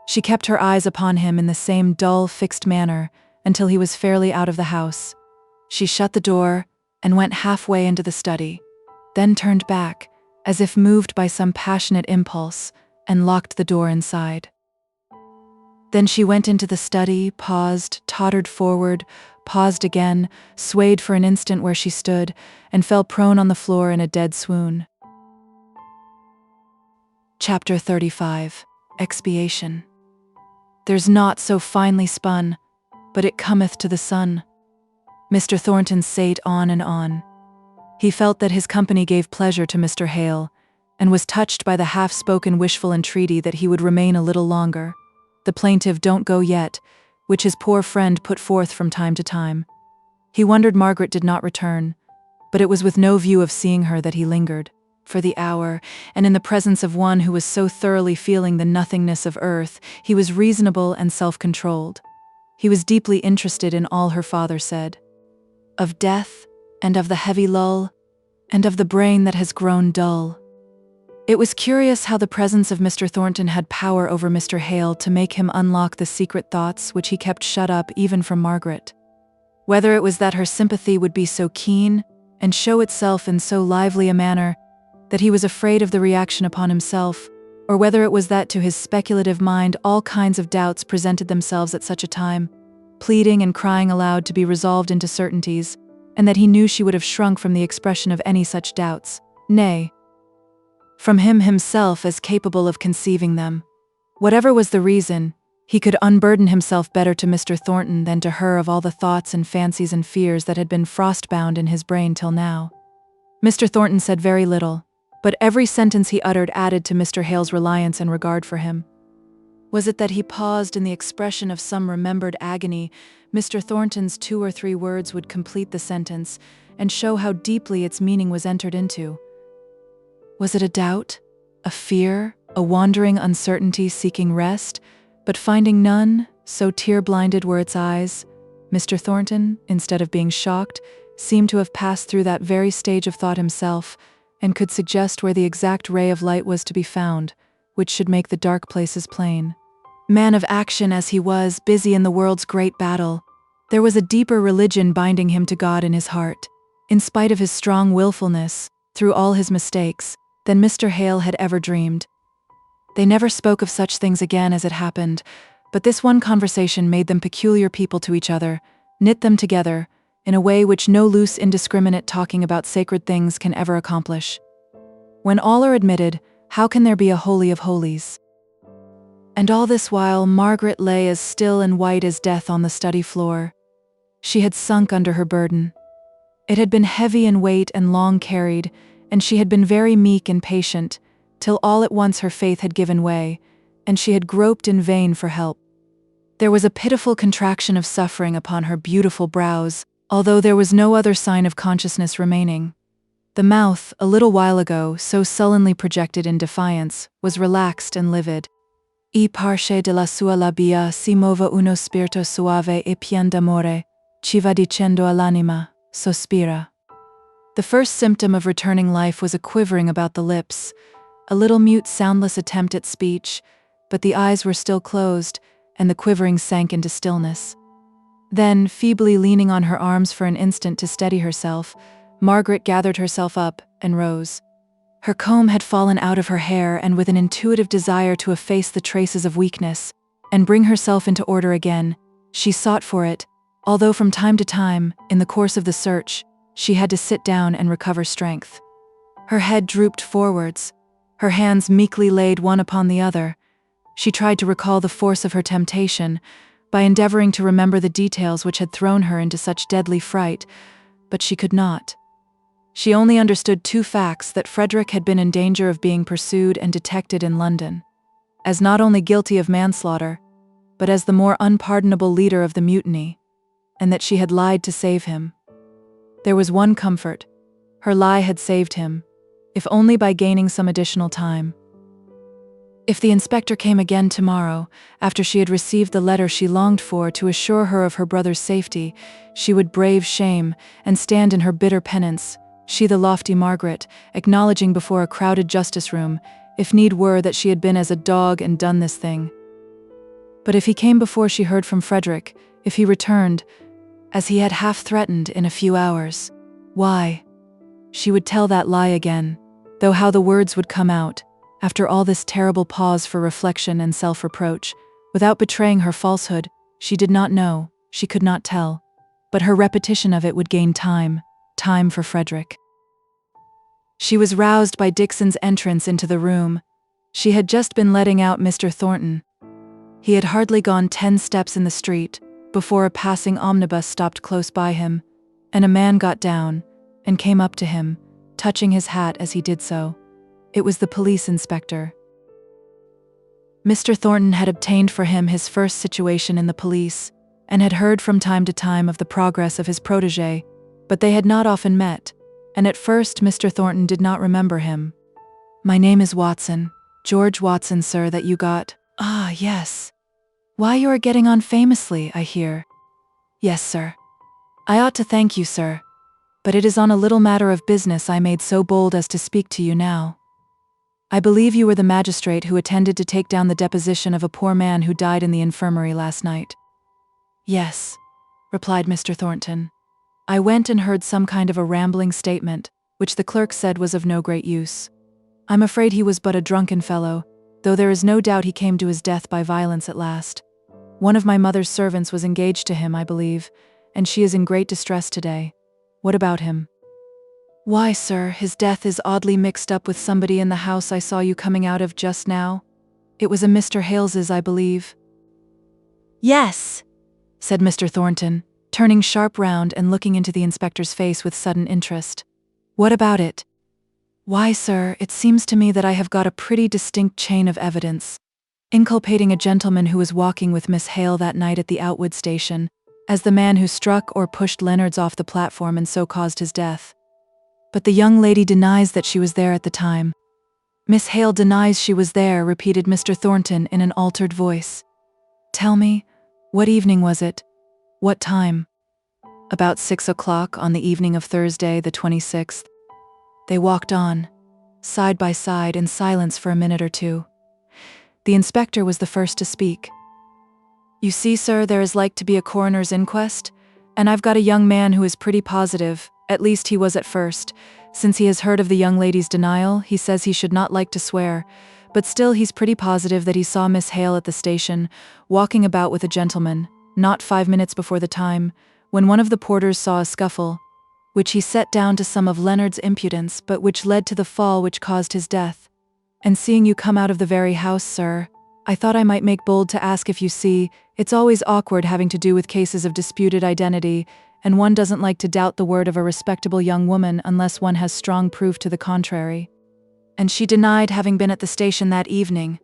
She kept her eyes upon him in the same dull, fixed manner, until he was fairly out of the house. She shut the door, and went halfway into the study, then turned back, as if moved by some passionate impulse, and locked the door inside. Then she went into the study, paused, tottered forward, paused again, swayed for an instant where she stood, and fell prone on the floor in a dead swoon. Chapter 35. Expiation. "There's naught so finely spun, but it cometh to the sun." Mr. Thornton sate on and on. He felt that his company gave pleasure to Mr. Hale, and was touched by the half-spoken wishful entreaty that he would remain a little longer, the plaintive "don't go yet," which his poor friend put forth from time to time. He wondered Margaret did not return, but it was with no view of seeing her that he lingered, for the hour, and in the presence of one who was so thoroughly feeling the nothingness of earth, he was reasonable and self-controlled. He was deeply interested in all her father said. Of death, and of the heavy lull, and of the brain that has grown dull. It was curious how the presence of Mr. Thornton had power over Mr. Hale to make him unlock the secret thoughts which he kept shut up even from Margaret. Whether it was that her sympathy would be so keen, and show itself in so lively a manner, that he was afraid of the reaction upon himself, or whether it was that to his speculative mind all kinds of doubts presented themselves at such a time, pleading and crying aloud to be resolved into certainties, and that he knew she would have shrunk from the expression of any such doubts, nay, from him himself as capable of conceiving them. Whatever was the reason, he could unburden himself better to Mr. Thornton than to her of all the thoughts and fancies and fears that had been frost-bound in his brain till now. Mr. Thornton said very little, but every sentence he uttered added to Mr. Hale's reliance and regard for him. Was it that he paused in the expression of some remembered agony? Mr. Thornton's 2 or 3 words would complete the sentence, and show how deeply its meaning was entered into. Was it a doubt, a fear, a wandering uncertainty seeking rest, but finding none, so tear-blinded were its eyes? Mr. Thornton, instead of being shocked, seemed to have passed through that very stage of thought himself, and could suggest where the exact ray of light was to be found, which should make the dark places plain. Man of action as he was, busy in the world's great battle, there was a deeper religion binding him to God in his heart, in spite of his strong willfulness, through all his mistakes, than Mr. Hale had ever dreamed. They never spoke of such things again as it happened, but this one conversation made them peculiar people to each other, knit them together, in a way which no loose, indiscriminate talking about sacred things can ever accomplish. When all are admitted, how can there be a holy of holies? And all this while Margaret lay as still and white as death on the study floor. She had sunk under her burden. It had been heavy in weight and long carried, and she had been very meek and patient, till all at once her faith had given way, and she had groped in vain for help. There was a pitiful contraction of suffering upon her beautiful brows, although there was no other sign of consciousness remaining. The mouth, a little while ago, so sullenly projected in defiance, was relaxed and livid. I parce de la sua labbia si mova uno spirito suave e pien d'amore, ci va dicendo all'anima, sospira. The first symptom of returning life was a quivering about the lips, a little mute, soundless attempt at speech, but the eyes were still closed, and the quivering sank into stillness. Then, feebly leaning on her arms for an instant to steady herself, Margaret gathered herself up and rose. Her comb had fallen out of her hair, and with an intuitive desire to efface the traces of weakness and bring herself into order again, she sought for it, although from time to time, in the course of the search, she had to sit down and recover strength. Her head drooped forwards, her hands meekly laid one upon the other. She tried to recall the force of her temptation by endeavoring to remember the details which had thrown her into such deadly fright, but she could not. She only understood two facts: that Frederick had been in danger of being pursued and detected in London, as not only guilty of manslaughter, but as the more unpardonable leader of the mutiny, and that she had lied to save him. There was one comfort: her lie had saved him, if only by gaining some additional time. If the inspector came again tomorrow, after she had received the letter she longed for to assure her of her brother's safety, she would brave shame and stand in her bitter penance, she, the lofty Margaret, acknowledging before a crowded justice room, if need were, that she had been as a dog and done this thing. But if he came before she heard from Frederick, if he returned, as he had half threatened, in a few hours, why, she would tell that lie again, though how the words would come out, after all this terrible pause for reflection and self-reproach, without betraying her falsehood, she did not know, she could not tell, but her repetition of it would gain time for Frederick. She was roused by Dixon's entrance into the room. She had just been letting out Mr. Thornton. He had hardly gone 10 steps in the street before a passing omnibus stopped close by him, and a man got down and came up to him, touching his hat as he did so. It was the police inspector. Mr. Thornton had obtained for him his first situation in the police, and had heard from time to time of the progress of his protégé, but they had not often met, and at first Mr. Thornton did not remember him. "My name is Watson, George Watson, sir, that you got." "Ah, yes. Why, you are getting on famously, I hear." "Yes, sir. I ought to thank you, sir, but it is on a little matter of business I made so bold as to speak to you now. I believe you were the magistrate who attended to take down the deposition of a poor man who died in the infirmary last night." "Yes," replied Mr. Thornton. "I went and heard some kind of a rambling statement, which the clerk said was of no great use. I'm afraid he was but a drunken fellow, though there is no doubt he came to his death by violence at last. One of my mother's servants was engaged to him, I believe, and she is in great distress today. What about him?" "Why, sir, his death is oddly mixed up with somebody in the house I saw you coming out of just now. It was a Mr. Hales's, I believe." "Yes," said Mr. Thornton, turning sharp round and looking into the inspector's face with sudden interest. "What about it?" "Why, sir, it seems to me that I have got a pretty distinct chain of evidence, inculpating a gentleman who was walking with Miss Hale that night at the Outwood station, as the man who struck or pushed Leonards off the platform and so caused his death. But the young lady denies that she was there at the time." "Miss Hale denies she was there," repeated Mr. Thornton in an altered voice. "Tell me, what evening was it? What time?" "About 6 o'clock on the evening of Thursday, the 26th. They walked on, side by side, in silence for a minute or two. The inspector was the first to speak. "You see, sir, there is like to be a coroner's inquest, and I've got a young man who is pretty positive, at least he was at first. Since he has heard of the young lady's denial, he says he should not like to swear, but still he's pretty positive that he saw Miss Hale at the station, walking about with a gentleman, not 5 minutes before the time, when one of the porters saw a scuffle, which he set down to some of Leonard's impudence, but which led to the fall which caused his death. And seeing you come out of the very house, sir, I thought I might make bold to ask if you see, it's always awkward having to do with cases of disputed identity, and one doesn't like to doubt the word of a respectable young woman unless one has strong proof to the contrary." "And she denied having been at the station that evening,"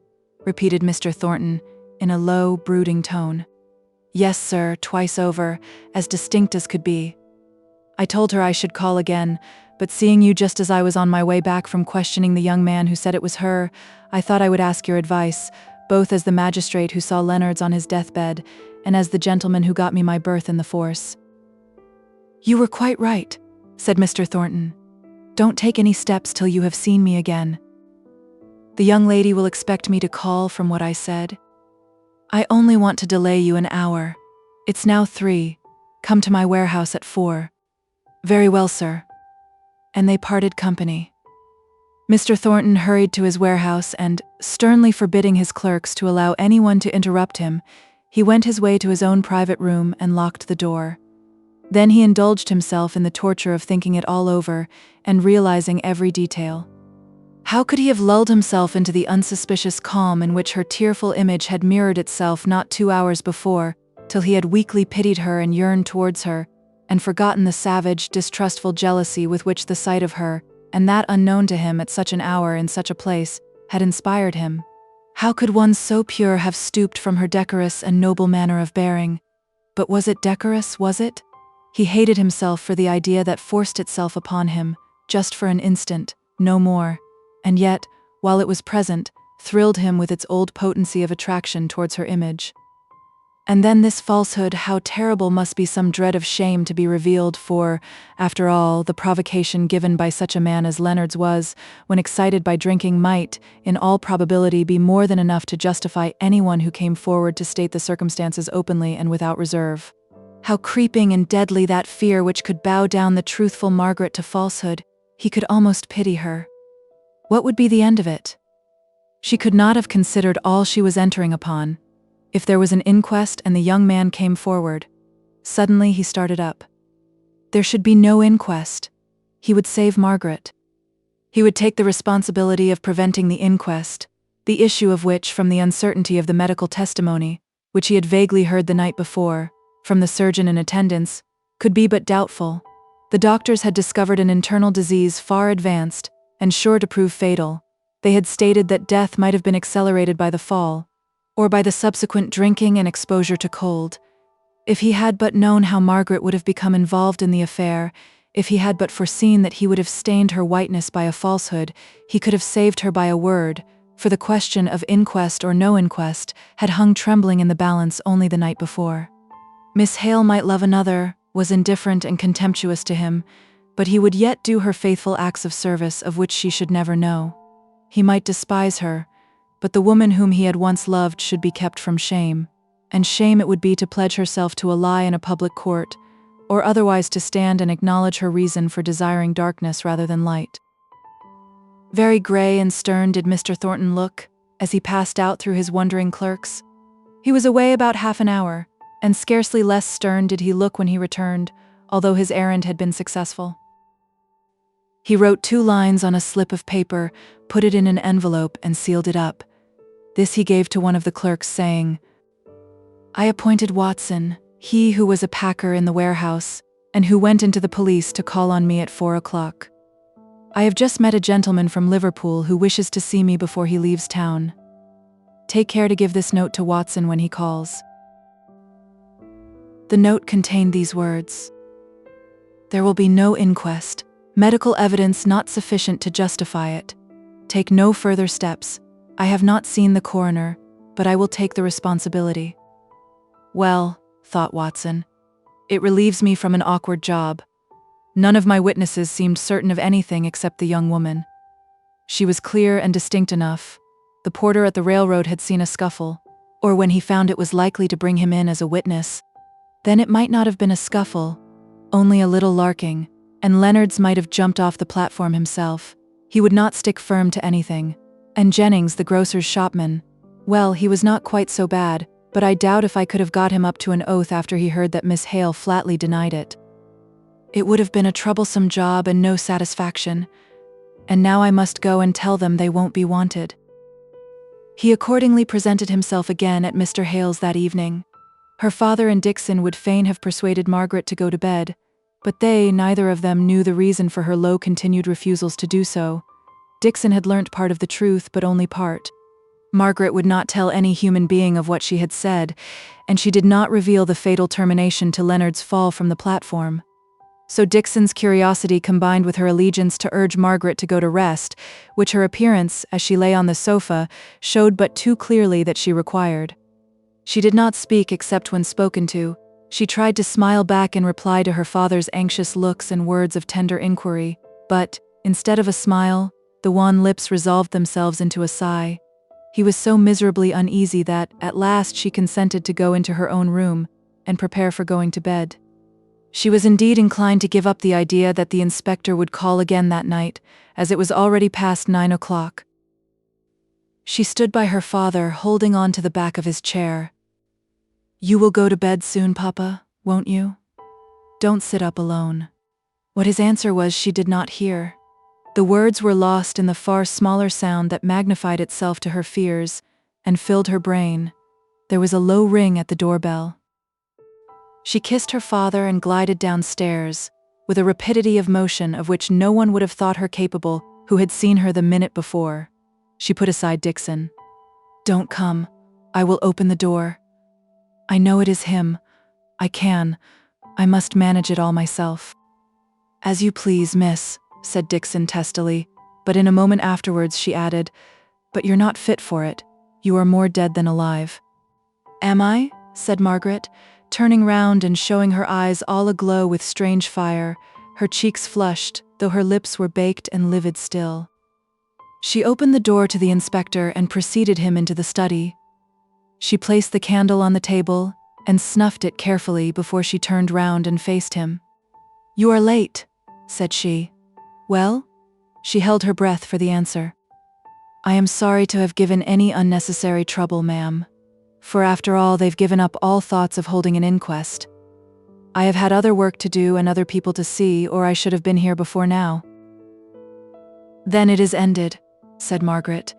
repeated Mr. Thornton, in a low, brooding tone. "Yes, sir, twice over, as distinct as could be. I told her I should call again, but seeing you just as I was on my way back from questioning the young man who said it was her, I thought I would ask your advice, both as the magistrate who saw Leonards on his deathbed, and as the gentleman who got me my berth in the force." "You were quite right," said Mr. Thornton, Don't take any steps till you have seen me again. The young lady will expect me to call from what I said. I only want to delay you an hour. It's now 3. Come to my warehouse at 4. Very well, sir. And they parted company. Mr. Thornton hurried to his warehouse and, sternly forbidding his clerks to allow anyone to interrupt him, he went his way to his own private room and locked the door. Then he indulged himself in the torture of thinking it all over and realizing every detail. How could he have lulled himself into the unsuspicious calm in which her tearful image had mirrored itself not 2 hours before, till he had weakly pitied her and yearned towards her, and forgotten the savage, distrustful jealousy with which the sight of her, and that unknown to him at such an hour in such a place, had inspired him? How could one so pure have stooped from her decorous and noble manner of bearing? But was it decorous, was it? He hated himself for the idea that forced itself upon him, just for an instant, no more, and yet, while it was present, thrilled him with its old potency of attraction towards her image. And then this falsehood, how terrible must be some dread of shame to be revealed, for, after all, the provocation given by such a man as Leonard's was, when excited by drinking, might, in all probability, be more than enough to justify anyone who came forward to state the circumstances openly and without reserve. How creeping and deadly that fear which could bow down the truthful Margaret to falsehood! He could almost pity her. What would be the end of it? She could not have considered all she was entering upon. If there was an inquest and the young man came forward. Suddenly he started up. There should be no inquest. He would save Margaret. He would take the responsibility of preventing the inquest, the issue of which, from the uncertainty of the medical testimony, which he had vaguely heard the night before, from the surgeon in attendance, could be but doubtful. The doctors had discovered an internal disease far advanced, and sure to prove fatal. They had stated that death might have been accelerated by the fall, or by the subsequent drinking and exposure to cold. If he had but known how Margaret would have become involved in the affair, if he had but foreseen that he would have stained her whiteness by a falsehood, he could have saved her by a word, for the question of inquest or no inquest had hung trembling in the balance only the night before. Miss Hale might love another, was indifferent and contemptuous to him, but he would yet do her faithful acts of service of which she should never know. He might despise her, but the woman whom he had once loved should be kept from shame, and shame it would be to pledge herself to a lie in a public court, or otherwise to stand and acknowledge her reason for desiring darkness rather than light. Very grey and stern did Mr. Thornton look, as he passed out through his wondering clerks. He was away about half an hour, and scarcely less stern did he look when he returned, although his errand had been successful. He wrote 2 lines on a slip of paper, put it in an envelope, and sealed it up. This he gave to one of the clerks, saying, "I appointed Watson, he who was a packer in the warehouse, and who went into the police to call on me at 4 o'clock. I have just met a gentleman from Liverpool who wishes to see me before he leaves town. Take care to give this note to Watson when he calls." The note contained these words: "There will be no inquest. Medical evidence not sufficient to justify it. Take no further steps. I have not seen the coroner, but I will take the responsibility." Well, thought Watson, it relieves me from an awkward job. None of my witnesses seemed certain of anything except the young woman. She was clear and distinct enough. The porter at the railroad had seen a scuffle, or when he found it was likely to bring him in as a witness. Then it might not have been a scuffle, only a little larking, and Leonard's might have jumped off the platform himself. He would not stick firm to anything. And Jennings, the grocer's shopman, well, he was not quite so bad, but I doubt if I could have got him up to an oath after he heard that Miss Hale flatly denied it. It would have been a troublesome job and no satisfaction, and now I must go and tell them they won't be wanted. He accordingly presented himself again at Mr. Hale's that evening. Her father and Dixon would fain have persuaded Margaret to go to bed, but they, neither of them, knew the reason for her low-continued refusals to do so. Dixon had learnt part of the truth, but only part. Margaret would not tell any human being of what she had said, and she did not reveal the fatal termination to Leonard's fall from the platform. So Dixon's curiosity combined with her allegiance to urge Margaret to go to rest, which her appearance, as she lay on the sofa, showed but too clearly that she required. She did not speak except when spoken to. She tried to smile back in reply to her father's anxious looks and words of tender inquiry, but, Instead of a smile, the wan lips resolved themselves into a sigh. He was so miserably uneasy that, at last, she consented to go into her own room and prepare for going to bed. She was indeed inclined to give up the idea that the inspector would call again that night, as it was already past 9 o'clock. She stood by her father, holding on to the back of his chair. "You will go to bed soon, Papa, won't you? Don't sit up alone." What his answer was she did not hear. The words were lost in the far smaller sound that magnified itself to her fears and filled her brain. There was a low ring at the doorbell. She kissed her father and glided downstairs, with a rapidity of motion of which no one would have thought her capable who had seen her the minute before. She put aside Dixon. "Don't come. I will open the door. I know it is him. I must manage it all myself." "As you please, miss," said Dixon testily, but in a moment afterwards she added, "But you're not fit for it. You are more dead than alive." "Am I?" said Margaret, turning round and showing her eyes all aglow with strange fire, her cheeks flushed, though her lips were baked and livid still. She opened the door to the inspector and preceded him into the study. She placed the candle on the table and snuffed it carefully before she turned round and faced him. "You are late," said she. "Well?" She held her breath for the answer. "I am sorry to have given any unnecessary trouble, ma'am. For after all, they've given up all thoughts of holding an inquest. I have had other work to do and other people to see, or I should have been here before now." "Then it is ended," said Margaret.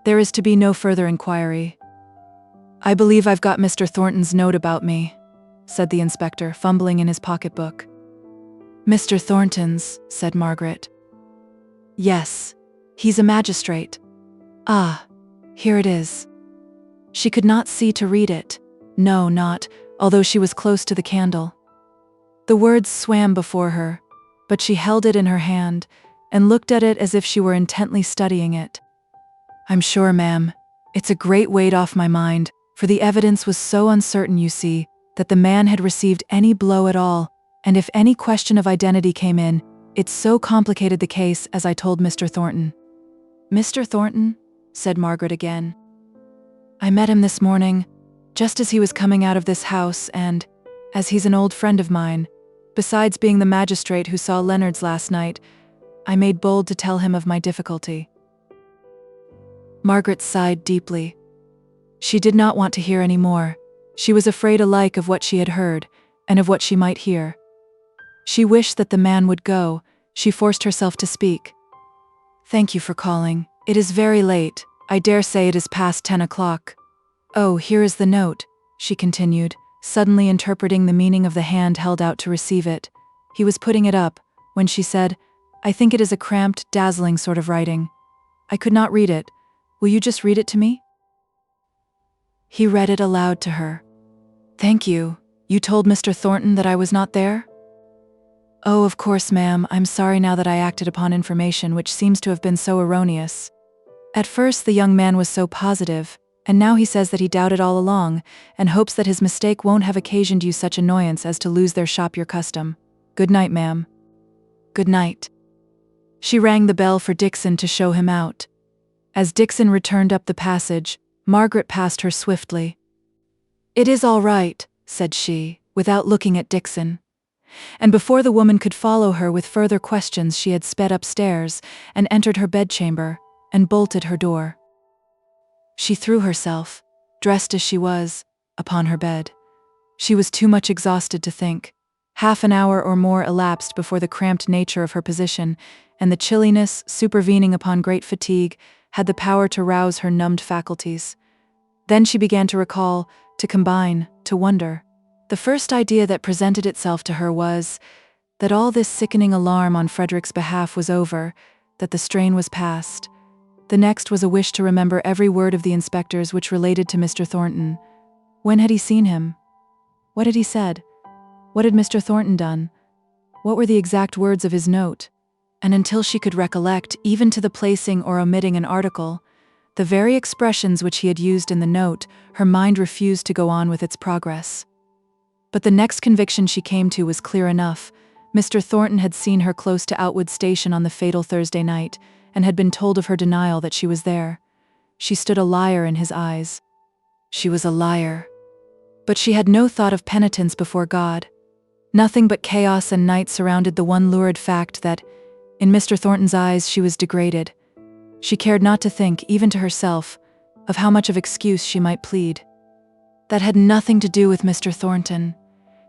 "There is to be no further inquiry." "I believe I've got Mr. Thornton's note about me," said the inspector, fumbling in his pocketbook. "Mr. Thornton's," said Margaret. "Yes, he's a magistrate. Ah, here it is." She could not see to read it. No, not, although she was close to the candle. The words swam before her, but she held it in her hand and looked at it as if she were intently studying it. "I'm sure, ma'am, it's a great weight off my mind, for the evidence was so uncertain, you see, that the man had received any blow at all, and if any question of identity came in, it so complicated the case, as I told Mr. Thornton." "Mr. Thornton?" said Margaret again. "I met him this morning, just as he was coming out of this house, and, as he's an old friend of mine, besides being the magistrate who saw Leonard's last night, I made bold to tell him of my difficulty." Margaret sighed deeply. She did not want to hear any more. She was afraid alike of what she had heard, and of what she might hear. She wished that the man would go. She forced herself to speak. "Thank you for calling. It is very late. I dare say it is past 10 o'clock. Oh, here is the note," she continued, suddenly interpreting the meaning of the hand held out to receive it. He was putting it up, when she said, "I think it is a cramped, dazzling sort of writing. I could not read it. Will you just read it to me?" He read it aloud to her. "Thank you. You told Mr. Thornton that I was not there?" "Oh, of course, ma'am. I'm sorry now that I acted upon information which seems to have been so erroneous. At first the young man was so positive, and now he says that he doubted all along, and hopes that his mistake won't have occasioned you such annoyance as to lose their shop your custom. Good night, ma'am." "Good night." She rang the bell for Dixon to show him out. As Dixon returned up the passage, Margaret passed her swiftly. "It is all right," said she, without looking at Dixon. And before the woman could follow her with further questions, she had sped upstairs and entered her bedchamber and bolted her door. She threw herself, dressed as she was, upon her bed. She was too much exhausted to think. Half an hour or more elapsed before the cramped nature of her position and the chilliness, supervening upon great fatigue, had the power to rouse her numbed faculties. Then she began to recall, to combine, to wonder. The first idea that presented itself to her was that all this sickening alarm on Frederick's behalf was over, that the strain was past. The next was a wish to remember every word of the inspector's which related to Mr. Thornton. When had he seen him? What had he said? What had Mr. Thornton done? What were the exact words of his note? And until she could recollect, even to the placing or omitting an article, the very expressions which he had used in the note, her mind refused to go on with its progress. But the next conviction she came to was clear enough. Mr. Thornton had seen her close to Outwood Station on the fatal Thursday night, and had been told of her denial that she was there. She stood a liar in his eyes. She was a liar. But she had no thought of penitence before God. Nothing but chaos and night surrounded the one lurid fact that, in Mr. Thornton's eyes, she was degraded. She cared not to think, even to herself, of how much of excuse she might plead. That had nothing to do with Mr. Thornton.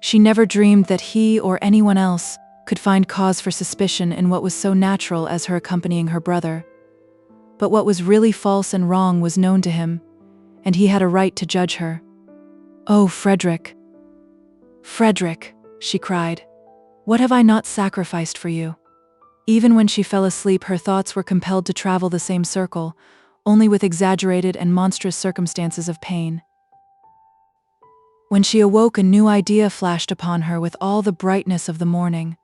She never dreamed that he or anyone else could find cause for suspicion in what was so natural as her accompanying her brother. But what was really false and wrong was known to him, and he had a right to judge her. "Oh, Frederick! Frederick!" she cried. "What have I not sacrificed for you?" Even when she fell asleep, her thoughts were compelled to travel the same circle, only with exaggerated and monstrous circumstances of pain. When she awoke, a new idea flashed upon her with all the brightness of the morning.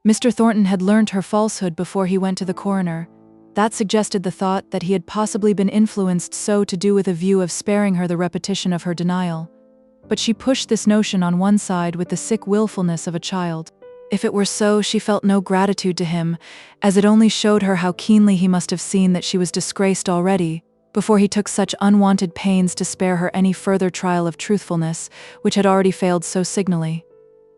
Mr. Thornton had learnt her falsehood before he went to the coroner. That suggested the thought that he had possibly been influenced so to do with a view of sparing her the repetition of her denial. But she pushed this notion on one side with the sick willfulness of a child. If it were so, she felt no gratitude to him, as it only showed her how keenly he must have seen that she was disgraced already, before he took such unwanted pains to spare her any further trial of truthfulness, which had already failed so signally.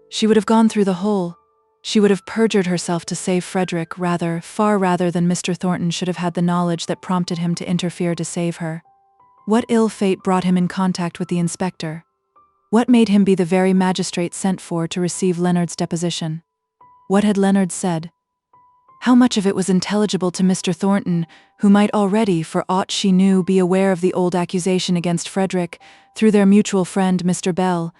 She would have gone through the whole. She would have perjured herself to save Frederick, far rather than Mr. Thornton should have had the knowledge that prompted him to interfere to save her. What ill fate brought him in contact with the inspector? What made him be the very magistrate sent for to receive Leonard's deposition? What had Leonard said? How much of it was intelligible to Mr. Thornton, who might already, for aught she knew, be aware of the old accusation against Frederick through their mutual friend, Mr. Bell?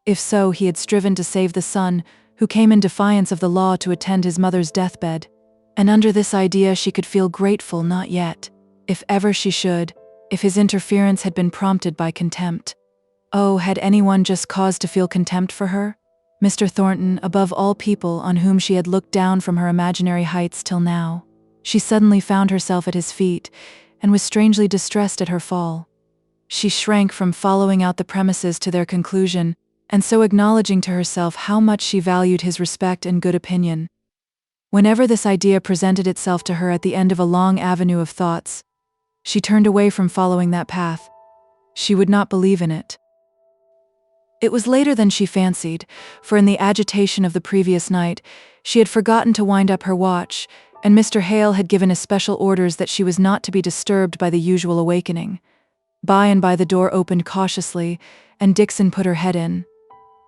If so, he had striven to save the son, who came in defiance of the law to attend his mother's deathbed. And under this idea she could feel grateful, not yet, if ever she should, if his interference had been prompted by contempt. Oh, had anyone just cause to feel contempt for her? Mr. Thornton, above all people on whom she had looked down from her imaginary heights till now. She suddenly found herself at his feet, and was strangely distressed at her fall. She shrank from following out the premises to their conclusion, and so acknowledging to herself how much she valued his respect and good opinion. Whenever this idea presented itself to her at the end of a long avenue of thoughts, she turned away from following that path. She would not believe in it. It was later than she fancied, for in the agitation of the previous night, she had forgotten to wind up her watch, and Mr. Hale had given especial orders that she was not to be disturbed by the usual awakening. By and by the door opened cautiously, and Dixon put her head in.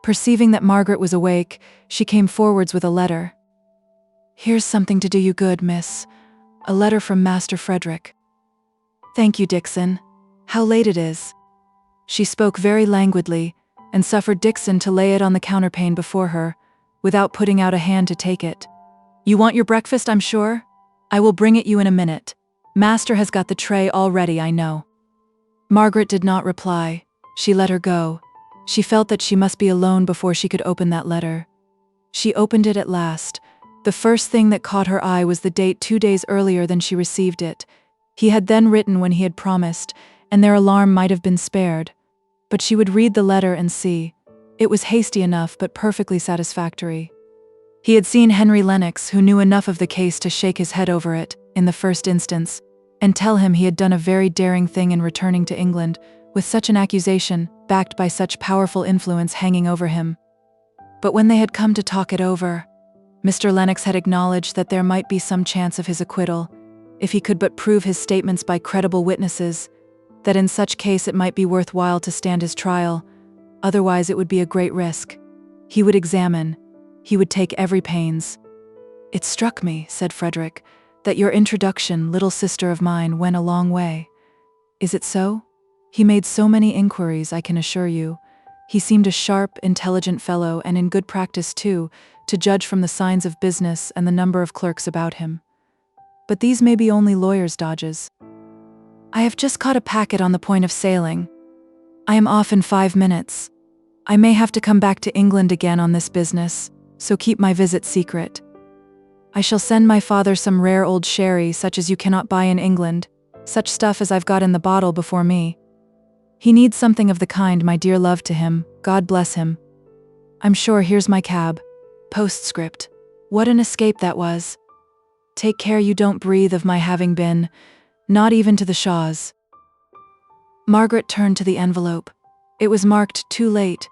Perceiving that Margaret was awake, she came forwards with a letter. "Here's something to do you good, miss. A letter from Master Frederick." "Thank you, Dixon. How late it is." She spoke very languidly, and suffered Dixon to lay it on the counterpane before her, without putting out a hand to take it. "You want your breakfast, I'm sure? I will bring it you in a minute. Master has got the tray all ready, I know." Margaret did not reply. She let her go. She felt that she must be alone before she could open that letter. She opened it at last. The first thing that caught her eye was the date 2 days earlier than she received it. He had then written when he had promised, and their alarm might have been spared. But she would read the letter and see. It was hasty enough, but perfectly satisfactory. He had seen Henry Lennox, who knew enough of the case to shake his head over it, in the first instance, and tell him he had done a very daring thing in returning to England, with such an accusation, backed by such powerful influence hanging over him. But when they had come to talk it over, Mr. Lennox had acknowledged that there might be some chance of his acquittal, if he could but prove his statements by credible witnesses, that in such case it might be worthwhile to stand his trial, otherwise it would be a great risk. He would examine. He would take every pains. "It struck me," said Frederick, "that your introduction, little sister of mine, went a long way. Is it so? He made so many inquiries, I can assure you. He seemed a sharp, intelligent fellow, and in good practice too, to judge from the signs of business and the number of clerks about him. But these may be only lawyers' dodges. I have just caught a packet on the point of sailing. I am off in 5 minutes. I may have to come back to England again on this business, so keep my visit secret. I shall send my father some rare old sherry such as you cannot buy in England, such stuff as I've got in the bottle before me. He needs something of the kind, my dear love to him, God bless him. I'm sure here's my cab. Postscript. What an escape that was. Take care you don't breathe of my having been, not even to the Shaws. Margaret turned to the envelope. It was marked "Too late."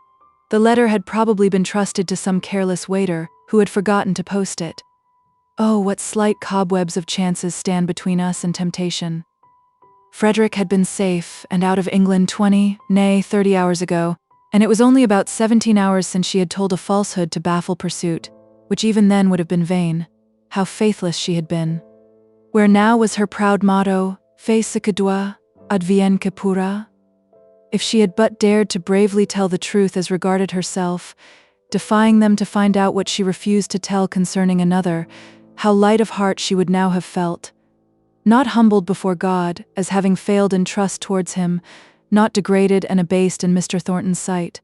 The letter had probably been trusted to some careless waiter who had forgotten to post it. Oh, what slight cobwebs of chances stand between us and temptation. Frederick had been safe and out of England 20, nay 30 hours ago, and it was only about 17 hours since she had told a falsehood to baffle pursuit, which even then would have been vain. How faithless she had been. Where now was her proud motto, "Fais ce que doit, advienne que pourra"? If she had but dared to bravely tell the truth as regarded herself, defying them to find out what she refused to tell concerning another, how light of heart she would now have felt. Not humbled before God, as having failed in trust towards him, not degraded and abased in Mr. Thornton's sight.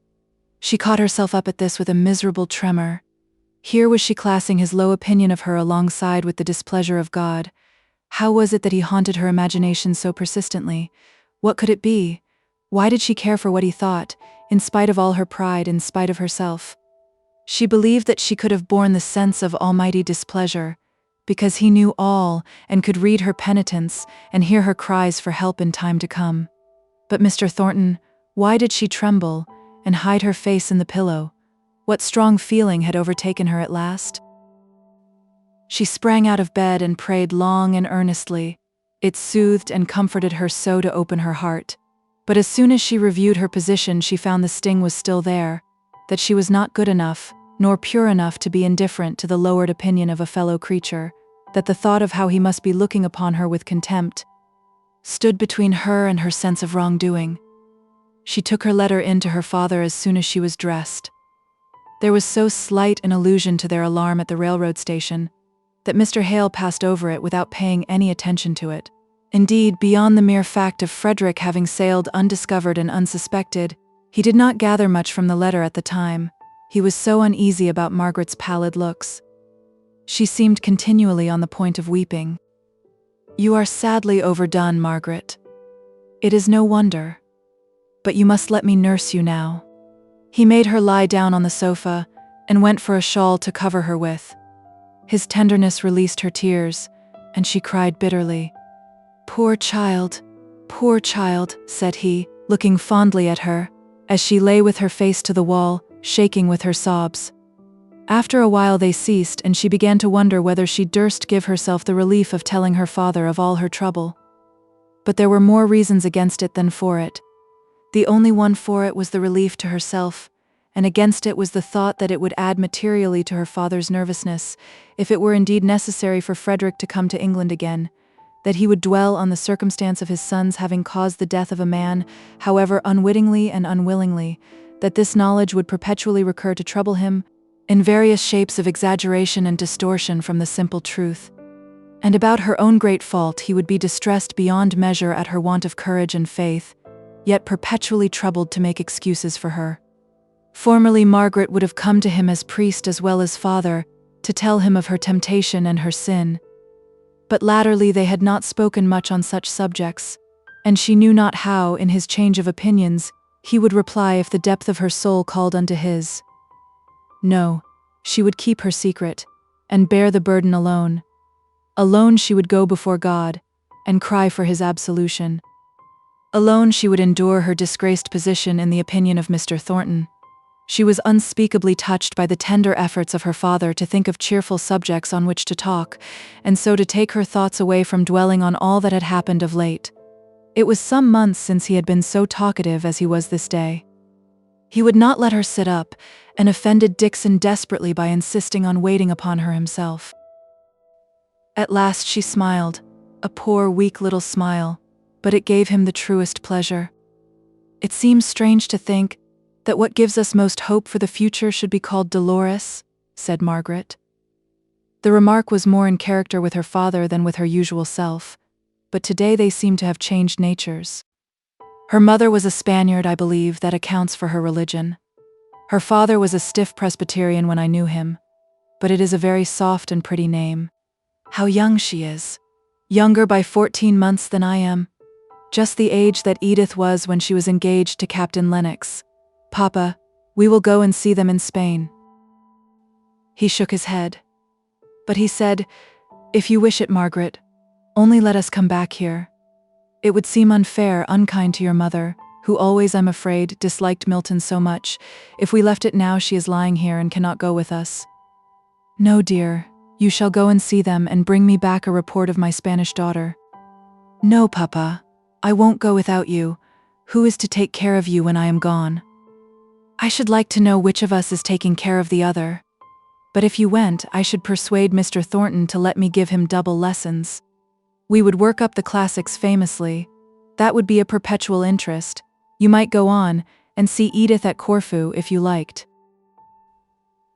She caught herself up at this with a miserable tremor. Here was she classing his low opinion of her alongside with the displeasure of God. How was it that he haunted her imagination so persistently? What could it be? Why did she care for what he thought, in spite of all her pride, in spite of herself? She believed that she could have borne the sense of almighty displeasure, because he knew all and could read her penitence and hear her cries for help in time to come. But Mr. Thornton, why did she tremble and hide her face in the pillow? What strong feeling had overtaken her at last? She sprang out of bed and prayed long and earnestly. It soothed and comforted her so to open her heart. But as soon as she reviewed her position, she found the sting was still there, that she was not good enough, nor pure enough to be indifferent to the lowered opinion of a fellow creature, that the thought of how he must be looking upon her with contempt stood between her and her sense of wrongdoing. She took her letter in to her father as soon as she was dressed. There was so slight an allusion to their alarm at the railroad station that Mr. Hale passed over it without paying any attention to it. Indeed, beyond the mere fact of Frederick having sailed undiscovered and unsuspected, he did not gather much from the letter at the time. He was so uneasy about Margaret's pallid looks. She seemed continually on the point of weeping. "You are sadly overdone, Margaret. It is no wonder. But you must let me nurse you now." He made her lie down on the sofa and went for a shawl to cover her with. His tenderness released her tears, and she cried bitterly. Poor child," said he, looking fondly at her, as she lay with her face to the wall, shaking with her sobs. After a while they ceased, and she began to wonder whether she durst give herself the relief of telling her father of all her trouble. But there were more reasons against it than for it. The only one for it was the relief to herself, and against it was the thought that it would add materially to her father's nervousness, if it were indeed necessary for Frederick to come to England again, that he would dwell on the circumstance of his son's having caused the death of a man, however unwittingly and unwillingly, that this knowledge would perpetually recur to trouble him, in various shapes of exaggeration and distortion from the simple truth. And about her own great fault he would be distressed beyond measure at her want of courage and faith, yet perpetually troubled to make excuses for her. Formerly Margaret would have come to him as priest as well as father, to tell him of her temptation and her sin. But latterly they had not spoken much on such subjects, and she knew not how, in his change of opinions, he would reply if the depth of her soul called unto his. No, she would keep her secret, and bear the burden alone. Alone she would go before God, and cry for his absolution. Alone she would endure her disgraced position in the opinion of Mr. Thornton. She was unspeakably touched by the tender efforts of her father to think of cheerful subjects on which to talk, and so to take her thoughts away from dwelling on all that had happened of late. It was some months since he had been so talkative as he was this day. He would not let her sit up, and offended Dixon desperately by insisting on waiting upon her himself. At last she smiled, a poor weak little smile, but it gave him the truest pleasure. "It seems strange to think that what gives us most hope for the future should be called dolorous," said Margaret. The remark was more in character with her father than with her usual self, but today they seemed to have changed natures. Her mother was a Spaniard, I believe, that accounts for her religion. Her father was a stiff Presbyterian when I knew him, but it is a very soft and pretty name. How young she is! Younger by 14 months than I am. Just the age that Edith was when she was engaged to Captain Lennox. Papa, we will go and see them in Spain." He shook his head. But he said, "If you wish it, Margaret, only let us come back here. It would seem unfair, unkind to your mother, who always, I'm afraid, disliked Milton so much, if we left it now she is lying here and cannot go with us. No, dear, you shall go and see them and bring me back a report of my Spanish daughter." "No, Papa, I won't go without you. Who is to take care of you when I am gone? I should like to know which of us is taking care of the other. But if you went, I should persuade Mr. Thornton to let me give him double lessons. We would work up the classics famously. That would be a perpetual interest. You might go on, and see Edith at Corfu if you liked."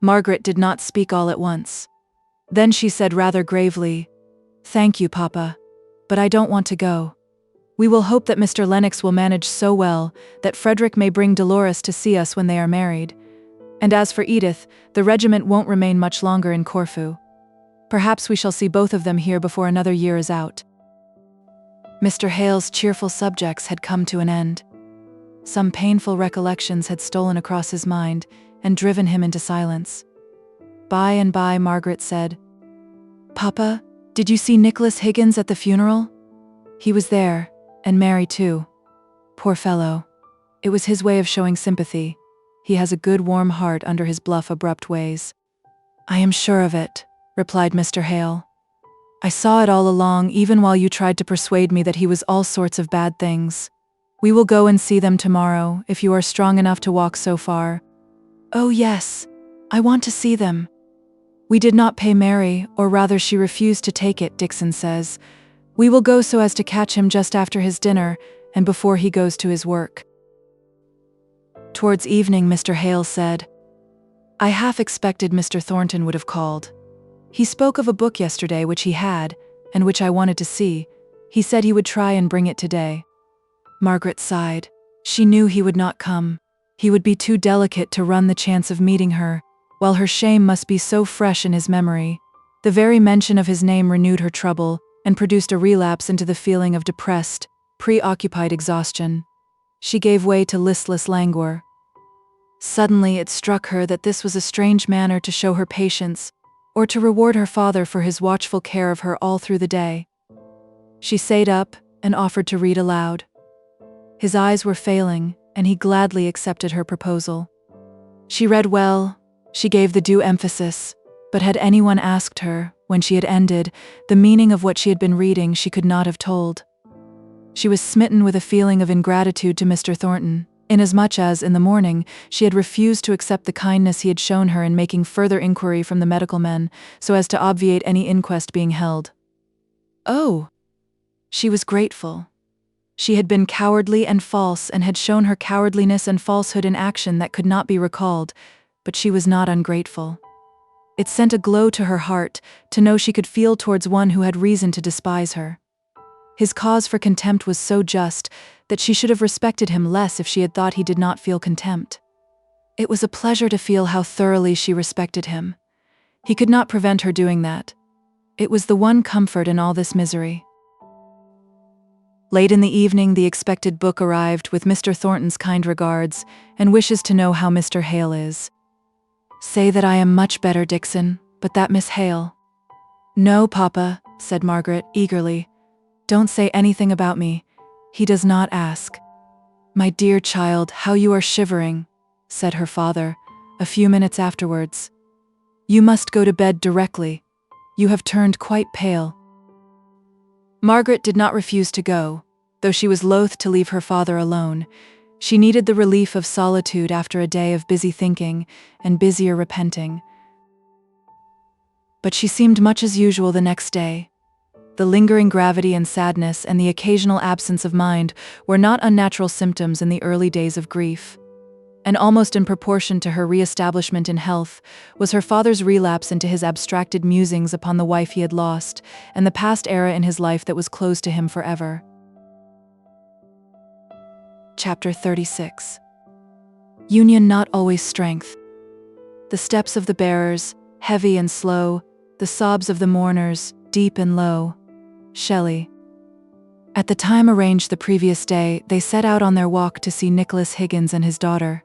Margaret did not speak all at once. Then she said rather gravely, "Thank you, Papa, but I don't want to go. We will hope that Mr. Lennox will manage so well that Frederick may bring Dolores to see us when they are married. And as for Edith, the regiment won't remain much longer in Corfu. Perhaps we shall see both of them here before another year is out." Mr. Hale's cheerful subjects had come to an end. Some painful recollections had stolen across his mind and driven him into silence. By and by Margaret said, "Papa, did you see Nicholas Higgins at the funeral? He was there, and Mary too. Poor fellow. It was his way of showing sympathy. He has a good warm heart under his bluff abrupt ways." "I am sure of it," replied Mr. Hale. "I saw it all along, even while you tried to persuade me that he was all sorts of bad things. We will go and see them tomorrow, if you are strong enough to walk so far." "Oh yes, I want to see them." "We did not pay Mary, or rather she refused to take it, Dixon says. We will go so as to catch him just after his dinner, and before he goes to his work." Towards evening Mr. Hale said, "I half expected Mr. Thornton would have called. He spoke of a book yesterday which he had, and which I wanted to see. He said he would try and bring it today." Margaret sighed. She knew he would not come. He would be too delicate to run the chance of meeting her, while her shame must be so fresh in his memory. The very mention of his name renewed her trouble, and produced a relapse into the feeling of depressed, preoccupied exhaustion. She gave way to listless languor. Suddenly it struck her that this was a strange manner to show her patience, or to reward her father for his watchful care of her all through the day. She sat up and offered to read aloud. His eyes were failing, and he gladly accepted her proposal. She read well, she gave the due emphasis, but had anyone asked her, when she had ended, the meaning of what she had been reading, she could not have told. She was smitten with a feeling of ingratitude to Mr. Thornton, inasmuch as, in the morning, she had refused to accept the kindness he had shown her in making further inquiry from the medical men, so as to obviate any inquest being held. Oh! She was grateful. She had been cowardly and false, and had shown her cowardliness and falsehood in action that could not be recalled, but she was not ungrateful. It sent a glow to her heart to know she could feel towards one who had reason to despise her. His cause for contempt was so just that she should have respected him less if she had thought he did not feel contempt. It was a pleasure to feel how thoroughly she respected him. He could not prevent her doing that. It was the one comfort in all this misery. Late in the evening the expected book arrived with Mr. Thornton's kind regards and wishes to know how Mr. Hale is. "Say that I am much better, Dixon, but that Miss Hale—" "No, Papa," said Margaret eagerly. "Don't say anything about me. He does not ask." "My dear child, how you are shivering," said her father, a few minutes afterwards. "You must go to bed directly. You have turned quite pale." Margaret did not refuse to go, though she was loath to leave her father alone. She needed the relief of solitude after a day of busy thinking and busier repenting. But she seemed much as usual the next day. The lingering gravity and sadness and the occasional absence of mind were not unnatural symptoms in the early days of grief. And almost in proportion to her re-establishment in health was her father's relapse into his abstracted musings upon the wife he had lost and the past era in his life that was closed to him forever. Chapter 36. Union not always strength. The steps of the bearers, heavy and slow, the sobs of the mourners, deep and low. Shelley. At the time arranged the previous day, they set out on their walk to see Nicholas Higgins and his daughter.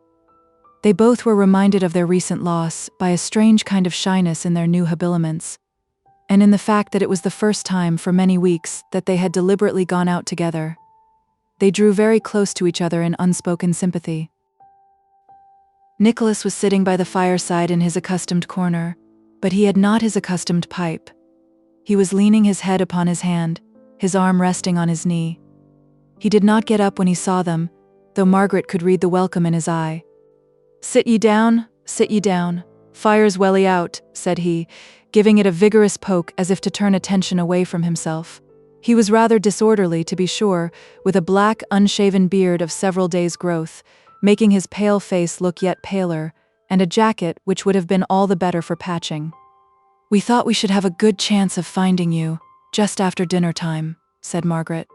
They both were reminded of their recent loss by a strange kind of shyness in their new habiliments. and in the fact that it was the first time for many weeks that they had deliberately gone out together. They drew very close to each other in unspoken sympathy. Nicholas was sitting by the fireside in his accustomed corner, but he had not his accustomed pipe. He was leaning his head upon his hand, his arm resting on his knee. He did not get up when he saw them, though Margaret could read the welcome in his eye. "Sit ye down, fire's welly out," said he, giving it a vigorous poke as if to turn attention away from himself. He was rather disorderly, to be sure, with a black, unshaven beard of several days' growth, making his pale face look yet paler, and a jacket which would have been all the better for patching. "We thought we should have a good chance of finding you, just after dinner time," said Margaret.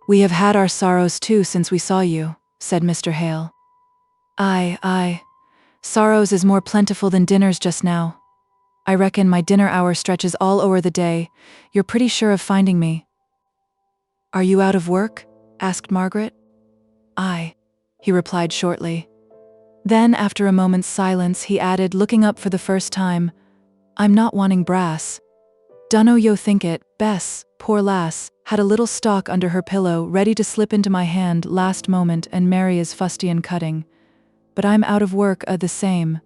"We have had our sorrows too since we saw you," said Mr. Hale. Aye. Sorrows is more plentiful than dinners just now. I reckon my dinner hour stretches all o'er the day. You're pretty sure of finding me." "Are you out of work?" asked Margaret. "Aye," he replied shortly. Then, after a moment's silence, he added, looking up for the first time, "I'm not wanting brass. Dunno yo think it, Bess, poor lass, had a little stock under her pillow ready to slip into my hand last moment and Mary is fustian cutting. But I'm out of work the same."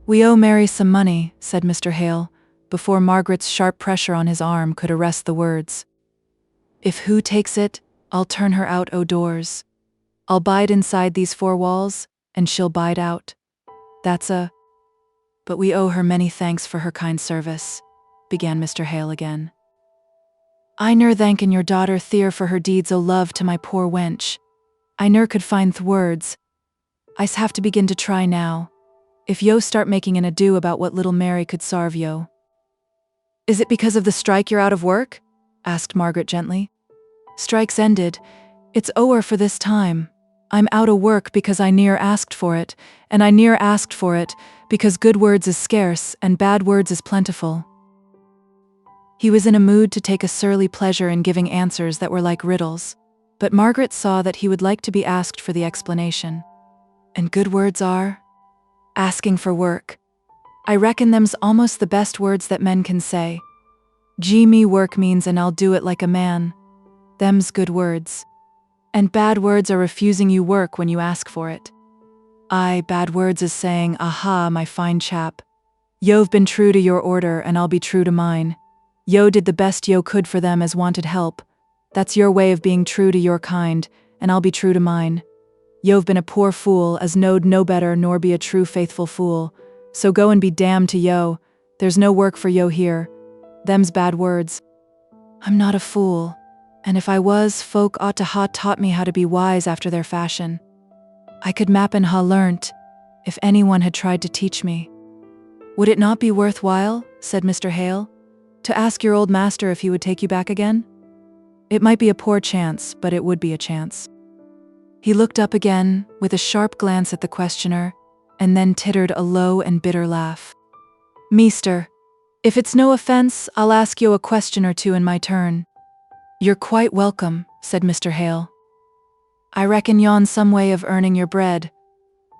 "We owe Mary some money," said Mr. Hale, before Margaret's sharp pressure on his arm could arrest the words. "If who takes it, I'll turn her out o' doors. I'll bide inside these four walls, and she'll bide out. That's a— But we owe her many thanks for her kind service," began Mr. Hale again. "I nur thankin' your daughter Theer for her deeds o' love to my poor wench. I nur could find words. I's have to begin to try now. If yo start making an ado about what little Mary could sarve yo." "Is it because of the strike you're out of work?" asked Margaret gently. "Strike's ended. It's o'er for this time. I'm out o' work because I near asked for it, and I near asked for it because good words is scarce and bad words is plentiful." He was in a mood to take a surly pleasure in giving answers that were like riddles, but Margaret saw that he would like to be asked for the explanation. "And good words are?" "Asking for work. I reckon them's almost the best words that men can say. Gee me work means and I'll do it like a man. Them's good words. And bad words are refusing you work when you ask for it. Aye, bad words is saying, 'Aha, my fine chap. Yo've been true to your order and I'll be true to mine. Yo did the best yo could for them as wanted help. That's your way of being true to your kind, and I'll be true to mine. Yo've been a poor fool as knowed no better nor be a true faithful fool. So go and be damned to yo. There's no work for yo here. Them's bad words. I'm not a fool, and if I was, folk ought to ha taught me how to be wise after their fashion. I could map and ha learnt, if anyone had tried to teach me." "Would it not be worthwhile," said Mr. Hale, "to ask your old master if he would take you back again? It might be a poor chance, but it would be a chance." He looked up again, with a sharp glance at the questioner, and then tittered a low and bitter laugh. "Meester, if it's no offense, I'll ask you a question or two in my turn." "You're quite welcome," said Mr. Hale. "I reckon yon some way of earning your bread.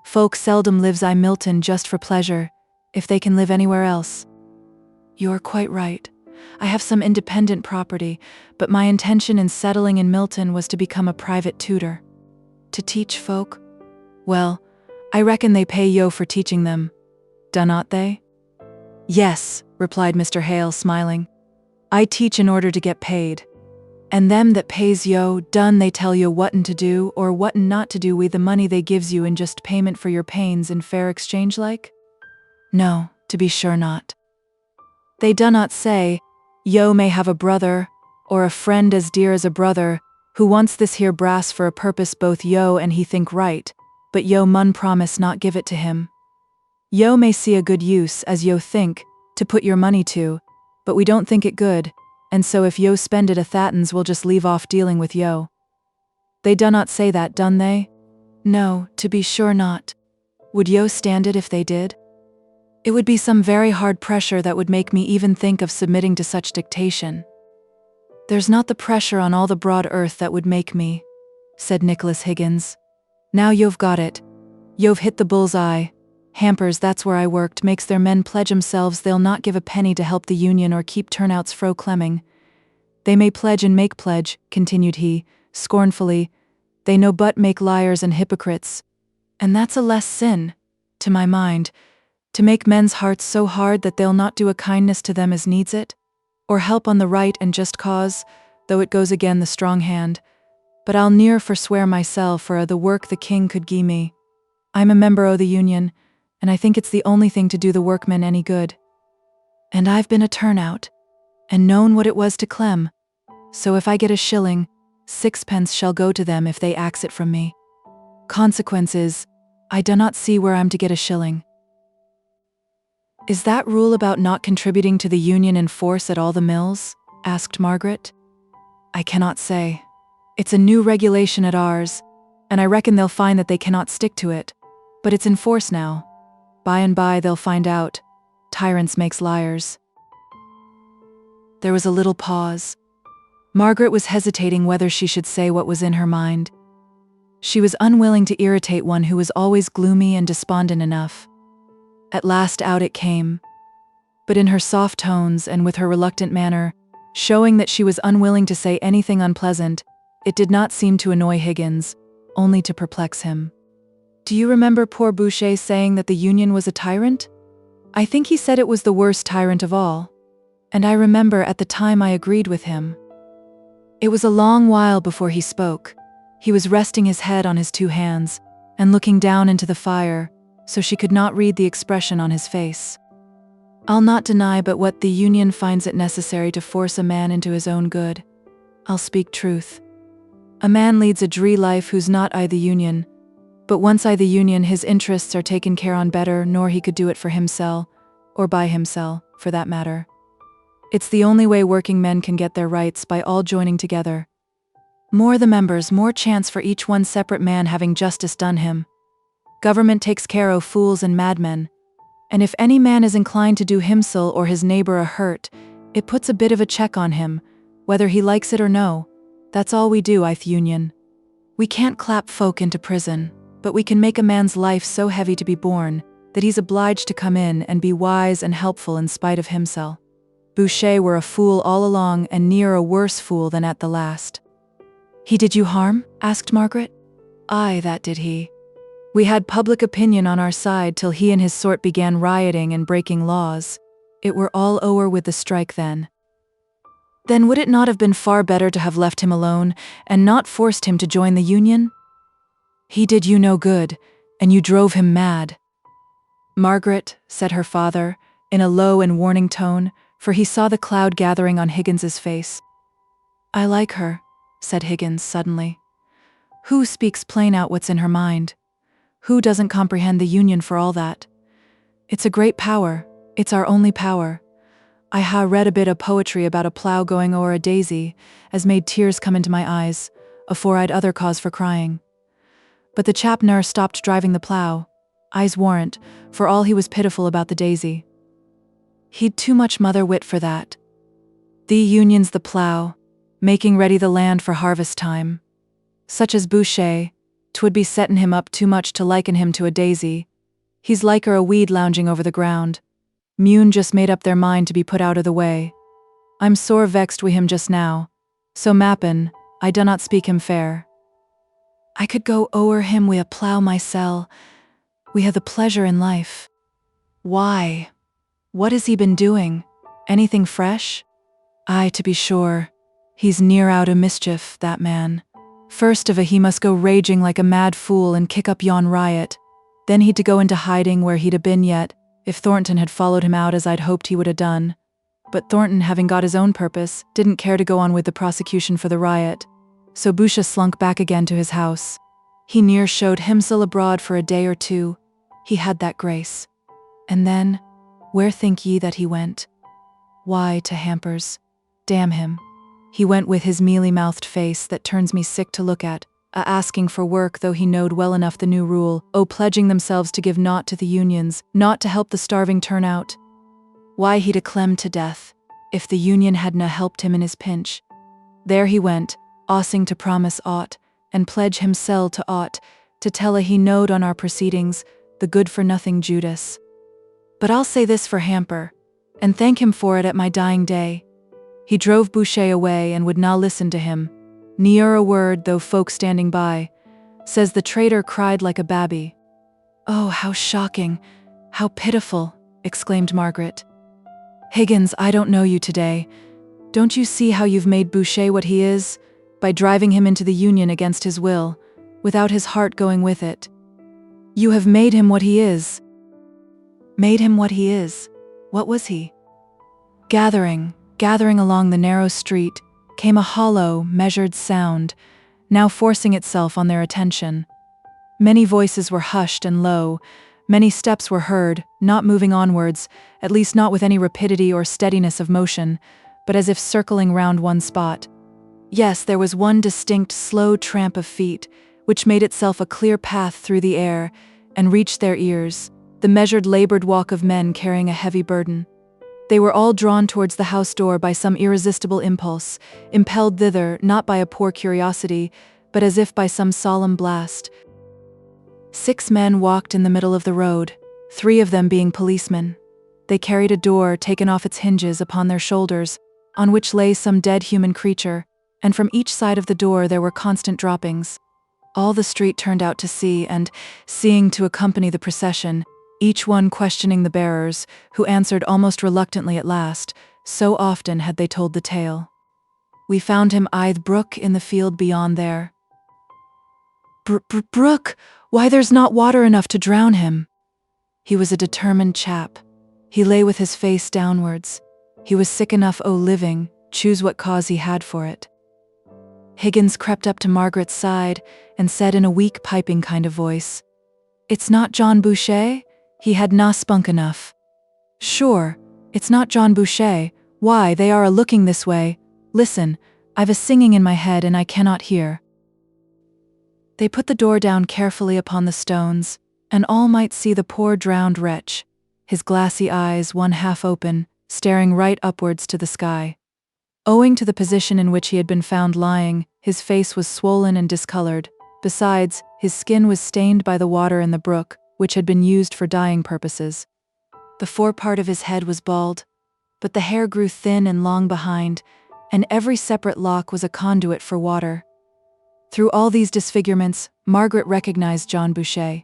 Folk seldom lives I Milton just for pleasure, if they can live anywhere else." "You're quite right. I have some independent property, but my intention in settling in Milton was to become a private tutor." "To teach folk?" "Well, I reckon they pay yo for teaching them. Do not they?" "Yes," replied Mr. Hale, smiling. "I teach in order to get paid. And them that pays yo, done they tell yo whatten to do or whatten not to do with the money they gives you in just payment for your pains in fair exchange like?" "No, to be sure not." "They do not say, yo may have a brother, or a friend as dear as a brother, who wants this here brass for a purpose both yo and he think right, but yo mun promise not give it to him. Yo may see a good use, as yo think, to put your money to, but we don't think it good, and so if yo spend it thattens we'll just leave off dealing with yo." "They do not say that, done they?" "No, to be sure not." "Would yo stand it if they did?" "It would be some very hard pressure that would make me even think of submitting to such dictation." "There's not the pressure on all the broad earth that would make me," said Nicholas Higgins. "Now you've got it. You've hit the bull's eye. Hampers, that's where I worked, makes their men pledge themselves they'll not give a penny to help the union or keep turnouts fro Clemming. They may pledge and make pledge, continued he, scornfully, they no but make liars and hypocrites. And that's a less sin, to my mind, to make men's hearts so hard that they'll not do a kindness to them as needs it, or help on the right and just cause, though it goes again the strong hand. But I'll ne'er forswear myself for the work the king could gie me. I'm a member o' the union, and I think it's the only thing to do the workmen any good. And I've been a turnout, and known what it was to Clem, so if I get a shilling, 6pence shall go to them if they axe it from me. Consequence is, I do not see where I'm to get a shilling. Is that rule about not contributing to the union in force at all the mills? Asked Margaret. I cannot say. It's a new regulation at ours, and I reckon they'll find that they cannot stick to it. But it's in force now. By and by they'll find out. Tyrants makes liars. There was a little pause. Margaret was hesitating whether she should say what was in her mind. She was unwilling to irritate one who was always gloomy and despondent enough. At last out it came. But in her soft tones and with her reluctant manner, showing that she was unwilling to say anything unpleasant, it did not seem to annoy Higgins, only to perplex him. Do you remember poor Boucher saying that the union was a tyrant? I think he said it was the worst tyrant of all. And I remember at the time I agreed with him. It was a long while before he spoke. He was resting his head on his two hands and looking down into the fire, so she could not read the expression on his face. I'll not deny but what the union finds it necessary to force a man into his own good. I'll speak truth. A man leads a dree life who's not I the union, but once I the union his interests are taken care on better nor he could do it for himself, or by himself, for that matter. It's the only way working men can get their rights, by all joining together. More the members, more chance for each one separate man having justice done him. Government takes care o' fools and madmen, and if any man is inclined to do himself or his neighbor a hurt, it puts a bit of a check on him, whether he likes it or no. That's all we do, I th' union. We can't clap folk into prison, but we can make a man's life so heavy to be borne, that he's obliged to come in and be wise and helpful in spite of himself. Boucher were a fool all along and near a worse fool than at the last. He did you harm? Asked Margaret. Aye, that did he. We had public opinion on our side till he and his sort began rioting and breaking laws. It were all o'er with the strike then. Then would it not have been far better to have left him alone and not forced him to join the union? He did you no good, and you drove him mad. Margaret, said her father, in a low and warning tone, for he saw the cloud gathering on Higgins's face. I like her, said Higgins suddenly. Who speaks plain out what's in her mind? Who doesn't comprehend the union for all that? It's a great power, it's our only power. I ha read a bit of poetry about a plough going o'er a daisy, as made tears come into my eyes, afore I'd other cause for crying. But the chap ne'er stopped driving the plough, I's warrant, for all he was pitiful about the daisy. He'd too much mother wit for that. The union's the plough, making ready the land for harvest time. Such as Boucher, 'twould be settin' him up too much to liken him to a daisy. He's liker a weed lounging over the ground. Mune just made up their mind to be put out of the way. I'm sore vexed wi' him just now, so mappin, I do not speak him fair. I could go o'er him wi' a plough mysel'. We ha' the pleasure in life. Why? What has he been doing? Anything fresh? Aye, to be sure. He's near out o' mischief, that man. First of a he must go raging like a mad fool and kick up yon riot. Then he'd to go into hiding where he'd a been yet, if Thornton had followed him out as I'd hoped he would ha' done. But Thornton, having got his own purpose, didn't care to go on with the prosecution for the riot. So Boucher slunk back again to his house. He near showed himself abroad for a day or two. He had that grace. And then, where think ye that he went? Why, to Hampers. Damn him. He went with his mealy-mouthed face that turns me sick to look at, asking for work though he knowed well enough the new rule, pledging themselves to give naught to the unions, not to help the starving turn out. Why, he'd a clemmed to death, if the union hadna helped him in his pinch. There he went, ossing to promise aught, and pledge himsel to aught, to tell a he knowed on our proceedings, the good-for-nothing Judas. But I'll say this for Hamper, and thank him for it at my dying day. He drove Boucher away and would not listen to him. Ne'er a word, though folk standing by. Says the traitor cried like a babby. Oh, how shocking, how pitiful, exclaimed Margaret. Higgins, I don't know you today. Don't you see how you've made Boucher what he is? By driving him into the Union against his will, without his heart going with it. You have made him what he is. Made him what he is. What was he? Gathering along the narrow street, came a hollow, measured sound, now forcing itself on their attention. Many voices were hushed and low, many steps were heard, not moving onwards, at least not with any rapidity or steadiness of motion, but as if circling round one spot. Yes, there was one distinct, slow tramp of feet, which made itself a clear path through the air, and reached their ears, the measured, labored walk of men carrying a heavy burden. They were all drawn towards the house door by some irresistible impulse, impelled thither not by a poor curiosity, but as if by some solemn blast. 6 men walked in the middle of the road, 3 of them being policemen. They carried a door taken off its hinges upon their shoulders, on which lay some dead human creature, and from each side of the door there were constant droppings. All the street turned out to see, and, seeing to accompany the procession, each one questioning the bearers, who answered almost reluctantly at last, so often had they told the tale. We found him i'th brook in the field beyond there. Brook? Why, there's not water enough to drown him. He was a determined chap. He lay with his face downwards. He was sick enough, living, choose what cause he had for it. Higgins crept up to Margaret's side and said in a weak, piping kind of voice, "It's not John Boucher? He had na spunk enough." "Sure, it's not John Boucher. Why, they are a-looking this way. Listen, I've a singing in my head and I cannot hear." They put the door down carefully upon the stones, and all might see the poor drowned wretch, his glassy eyes, one half open, staring right upwards to the sky. Owing to the position in which he had been found lying, his face was swollen and discolored. Besides, his skin was stained by the water in the brook, which had been used for dyeing purposes. The forepart of his head was bald, but the hair grew thin and long behind, and every separate lock was a conduit for water. Through all these disfigurements, Margaret recognized John Boucher.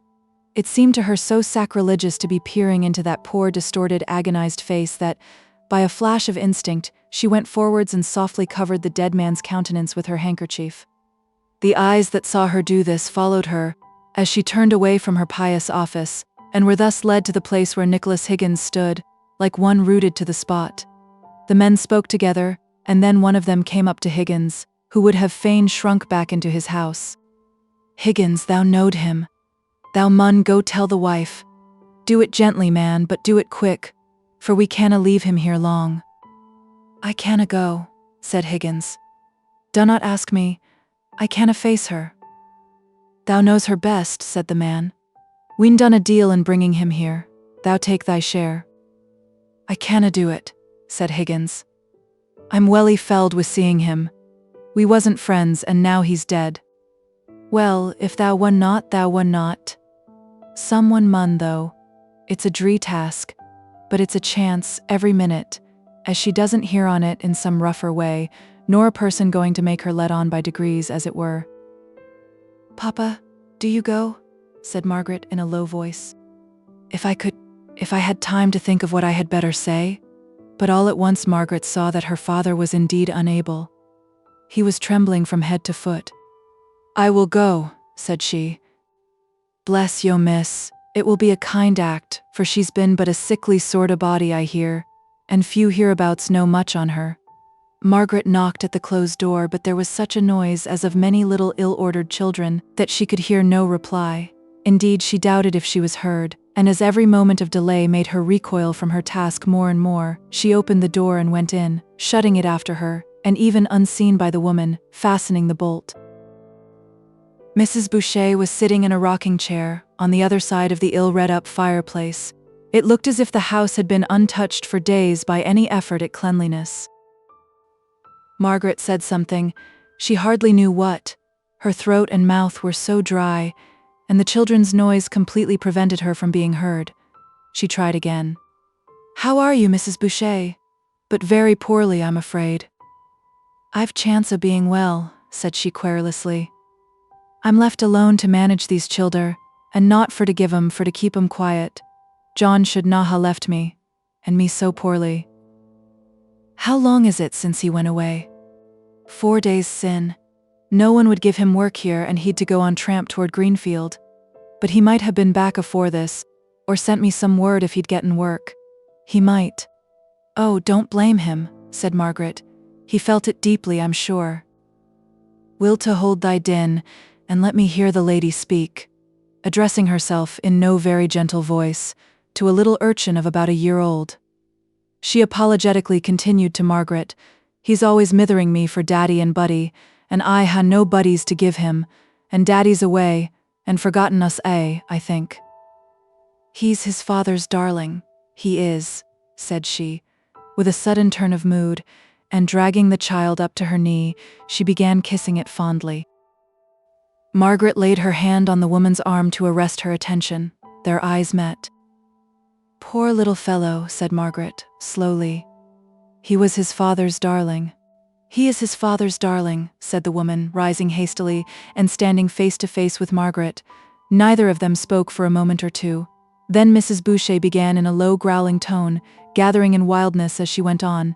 It seemed to her so sacrilegious to be peering into that poor, distorted, agonized face that, by a flash of instinct, she went forwards and softly covered the dead man's countenance with her handkerchief. The eyes that saw her do this followed her, as she turned away from her pious office, and were thus led to the place where Nicholas Higgins stood, like one rooted to the spot. The men spoke together, and then one of them came up to Higgins, who would have fain shrunk back into his house. "Higgins, thou knowed him. Thou mun go tell the wife. Do it gently, man, but do it quick, for we canna leave him here long." "I canna go," said Higgins. "Dunnot ask me. I canna face her." "Thou knows her best," said the man. "We'n done a deal in bringing him here. Thou take thy share." "I canna do it," said Higgins. "I'm welly felled with seeing him. We wasn't friends, and now he's dead." "Well, if thou wun not, thou wun not. Someone mun, though. It's a dree task, but it's a chance every minute, as she doesn't hear on it in some rougher way, nor a person going to make her let on by degrees, as it were." "Papa, do you go?" said Margaret in a low voice. If I had time to think of what I had better say." But all at once Margaret saw that her father was indeed unable. He was trembling from head to foot. "I will go," said she. "Bless yo, miss, it will be a kind act, for she's been but a sickly sort o' body, I hear, and few hereabouts know much on her." Margaret knocked at the closed door, but there was such a noise as of many little ill-ordered children that she could hear no reply. Indeed, she doubted if she was heard, and as every moment of delay made her recoil from her task more and more, she opened the door and went in, shutting it after her, and even unseen by the woman, fastening the bolt. Mrs. Boucher was sitting in a rocking chair, on the other side of the ill-read-up fireplace. It looked as if the house had been untouched for days by any effort at cleanliness. Margaret said something, she hardly knew what. Her throat and mouth were so dry, and the children's noise completely prevented her from being heard. She tried again. "How are you, Mrs. Boucher?" "But very poorly, I'm afraid." "I've chance of being well," said she querulously. "I'm left alone to manage these childer, and not for to give 'em for to keep 'em quiet. John should na ha left me, and me so poorly." "How long is it since he went away?" "4 days sin. No one would give him work here, and he'd to go on tramp toward Greenfield. But he might have been back afore this, or sent me some word if he'd getten work. He might." "Oh, don't blame him," said Margaret. "He felt it deeply, I'm sure." "Wilt hold thy din, and let me hear the lady speak," addressing herself in no very gentle voice to a little urchin of about a year old. She apologetically continued to Margaret, "He's always mithering me for Daddy and Buddy, and I ha no buddies to give him, and Daddy's away, and forgotten us I think." "He's his father's darling, he is," said she, with a sudden turn of mood, and dragging the child up to her knee, she began kissing it fondly. Margaret laid her hand on the woman's arm to arrest her attention. Their eyes met. "Poor little fellow," said Margaret, slowly. "He was his father's darling." "He is his father's darling," said the woman, rising hastily and standing face to face with Margaret. Neither of them spoke for a moment or two. Then Mrs. Boucher began in a low growling tone, gathering in wildness as she went on.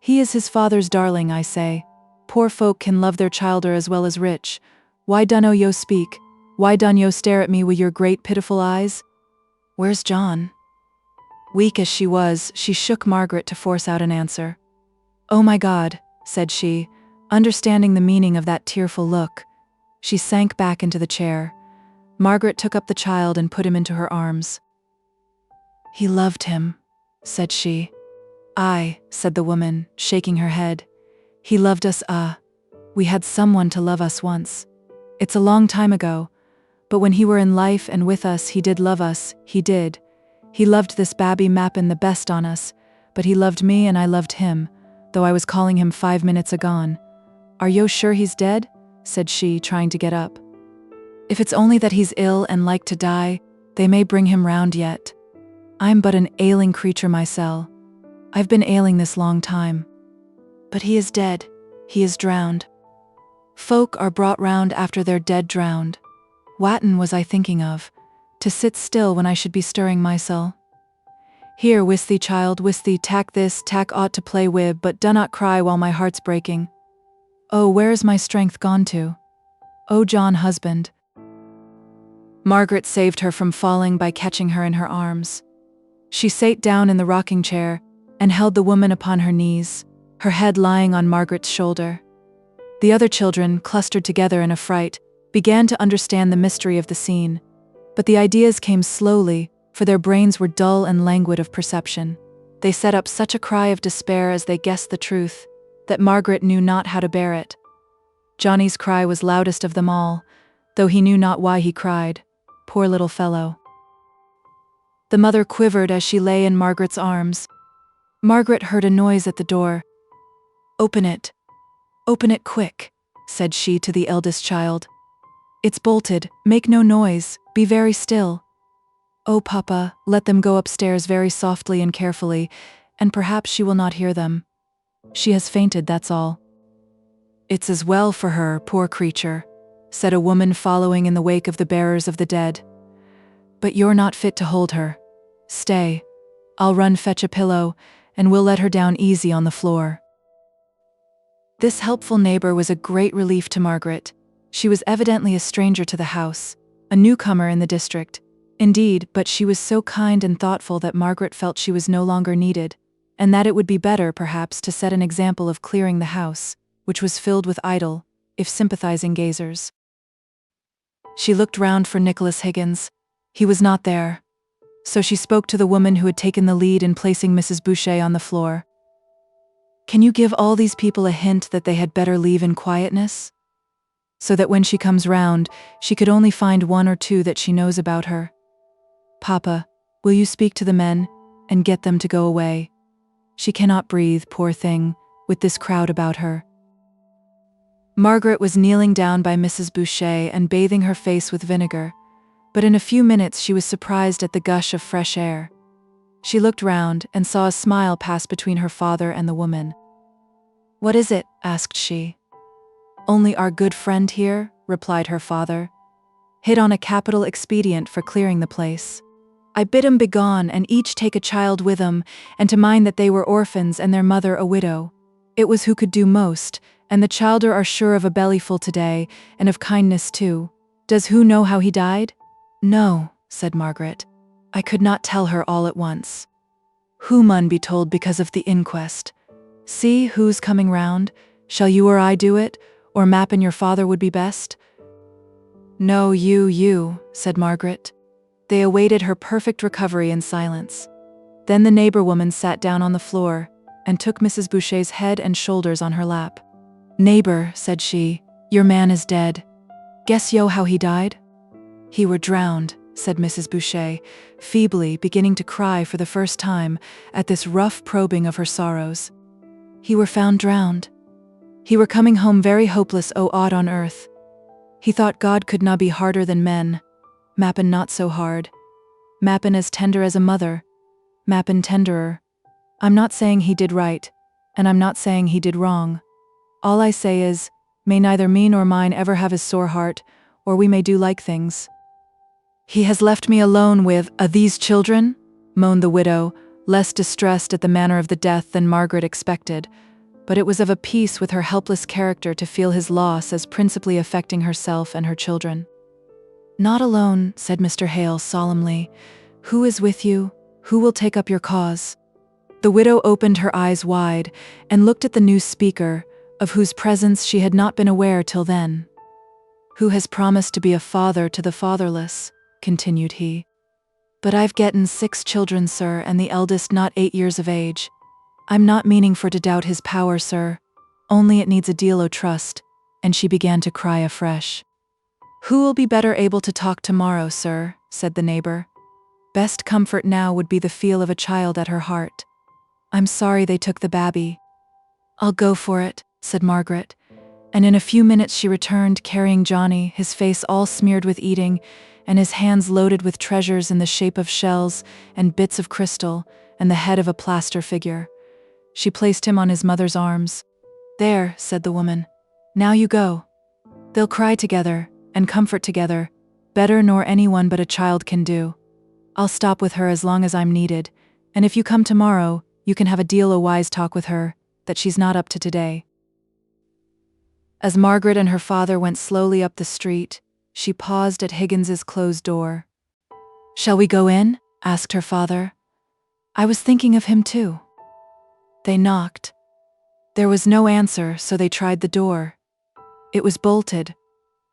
"He is his father's darling, I say. Poor folk can love their childer as well as rich. Why dunno yo speak? Why dun yo stare at me with your great pitiful eyes? Where's John?" Weak as she was, she shook Margaret to force out an answer. "Oh my God," said she, understanding the meaning of that tearful look. She sank back into the chair. Margaret took up the child and put him into her arms. "He loved him," said she. "Aye," said the woman, shaking her head. "He loved us, we had someone to love us once. It's a long time ago, but when he were in life and with us, he did love us, he did. He loved this babby mappin' the best on us, but he loved me and I loved him, though I was calling him 5 minutes agone. Are yo sure he's dead?" said she, trying to get up. "If it's only that he's ill and like to die, they may bring him round yet. I'm but an ailing creature mysel. I've been ailing this long time. But he is dead, he is drowned. Folk are brought round after they're dead drowned. Whatten was I thinking of, to sit still when I should be stirring mysel? Here, whist thee, child, whist thee, tack this, tack ought to play with, but dunnot cry while my heart's breaking. Oh, where is my strength gone to? Oh, John, husband." Margaret saved her from falling by catching her in her arms. She sate down in the rocking chair and held the woman upon her knees, her head lying on Margaret's shoulder. The other children, clustered together in affright, began to understand the mystery of the scene, but the ideas came slowly, for their brains were dull and languid of perception. They set up such a cry of despair as they guessed the truth, that Margaret knew not how to bear it. Johnny's cry was loudest of them all, though he knew not why he cried. Poor little fellow. The mother quivered as she lay in Margaret's arms. Margaret heard a noise at the door. "Open it. Open it quick," said she to the eldest child. "It's bolted, make no noise, be very still. Oh, Papa, let them go upstairs very softly and carefully, and perhaps she will not hear them. She has fainted, that's all." "It's as well for her, poor creature," said a woman following in the wake of the bearers of the dead. "But you're not fit to hold her. Stay, I'll run fetch a pillow, and we'll let her down easy on the floor." This helpful neighbor was a great relief to Margaret. She was evidently a stranger to the house, a newcomer in the district. Indeed, but she was so kind and thoughtful that Margaret felt she was no longer needed, and that it would be better, perhaps, to set an example of clearing the house, which was filled with idle, if sympathizing gazers. She looked round for Nicholas Higgins. He was not there. So she spoke to the woman who had taken the lead in placing Mrs. Boucher on the floor. "Can you give all these people a hint that they had better leave in quietness? So that when she comes round, she could only find 1 or 2 that she knows about her. Papa, will you speak to the men, and get them to go away? She cannot breathe, poor thing, with this crowd about her." Margaret was kneeling down by Mrs. Boucher and bathing her face with vinegar. but in a few minutes she was surprised at the gush of fresh air. She looked round and saw a smile pass between her father and the woman. "What is it?" asked she. "Only our good friend here," replied her father. "Hit on a capital expedient for clearing the place. I bid 'em begone and each take a child with 'em, and to mind that they were orphans and their mother a widow. It was who could do most, and the childer are sure of a bellyful today, and of kindness too. Does who know how he died?" "No," said Margaret. "I could not tell her all at once. Who mun be told because of the inquest. See who's coming round. Shall you or I do it, or Map and your father would be best?" "No, you," said Margaret. They awaited her perfect recovery in silence. Then the neighbor woman sat down on the floor and took Mrs. Boucher's head and shoulders on her lap. "Neighbor," said she, "your man is dead. Guess yo how he died?" "He were drowned," said Mrs. Boucher, feebly, beginning to cry for the first time at this rough probing of her sorrows. "He were found drowned. He were coming home very hopeless o' aught on earth. He thought God could na be harder than men. Mappin not so hard. Mappin as tender as a mother. Mappin tenderer. I'm not saying he did right, and I'm not saying he did wrong. All I say is, may neither me nor mine ever have his sore heart, or we may do like things." "He has left me alone with these children?" moaned the widow, less distressed at the manner of the death than Margaret expected, but it was of a piece with her helpless character to feel his loss as principally affecting herself and her children. "Not alone," said Mr. Hale solemnly. "Who is with you? Who will take up your cause?" The widow opened her eyes wide and looked at the new speaker, of whose presence she had not been aware till then. "Who has promised to be a father to the fatherless," continued he. "But I've getten 6 children, sir, and the eldest not 8 years of age. I'm not meaning for to doubt his power, sir, only it needs a deal o' trust," and she began to cry afresh. "Who'll be better able to talk tomorrow, sir?" said the neighbor. "Best comfort now would be the feel of a child at her heart. I'm sorry they took the babby." "I'll go for it," said Margaret, and in a few minutes she returned carrying Johnny, his face all smeared with eating, and his hands loaded with treasures in the shape of shells and bits of crystal, and the head of a plaster figure. She placed him on his mother's arms. "There," said the woman. "Now you go. They'll cry together, and comfort together, better nor anyone but a child can do. I'll stop with her as long as I'm needed, and if you come tomorrow, you can have a deal o' wise talk with her, that she's not up to today." As Margaret and her father went slowly up the street, she paused at Higgins's closed door. "Shall we go in?" asked her father. "I was thinking of him too." They knocked. There was no answer, so they tried the door. It was bolted,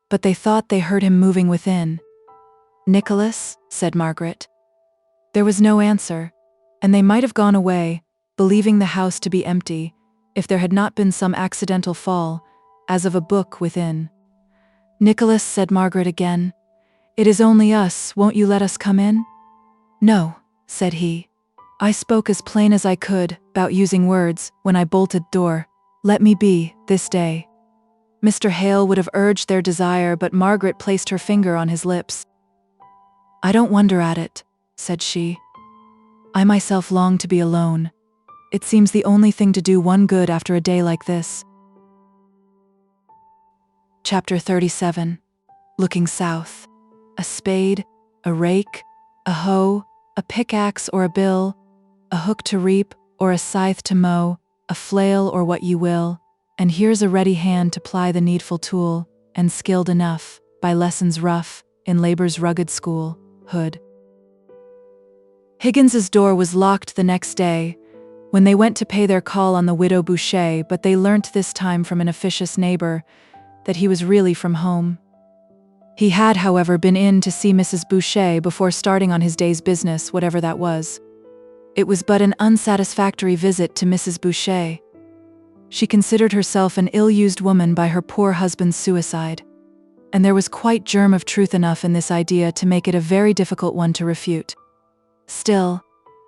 but they thought they heard him moving within. "Nicholas," said Margaret. There was no answer, and they might have gone away, believing the house to be empty, if there had not been some accidental fall, as of a book within. "Nicholas," said Margaret again, "it is only us, won't you let us come in?" "No," said he. "I spoke as plain as I could, 'bout using words, when I bolted door. Let me be, this day." Mr. Hale would have urged their desire, but Margaret placed her finger on his lips. "I don't wonder at it," said she. "I myself long to be alone. It seems the only thing to do one good after a day like this." Chapter 37. Looking south. A spade, a rake, a hoe, a pickaxe or a bill, a hook to reap, or a scythe to mow, a flail or what ye will, and here's a ready hand to ply the needful tool, and skilled enough, by lessons rough, in labor's rugged school, Hood. Higgins's door was locked the next day, when they went to pay their call on the widow Boucher, but they learnt this time from an officious neighbor that he was really from home. He had, however, been in to see Mrs. Boucher before starting on his day's business, whatever that was. It was but an unsatisfactory visit to Mrs. Boucher. She considered herself an ill-used woman by her poor husband's suicide, and there was quite germ of truth enough in this idea to make it a very difficult one to refute. Still,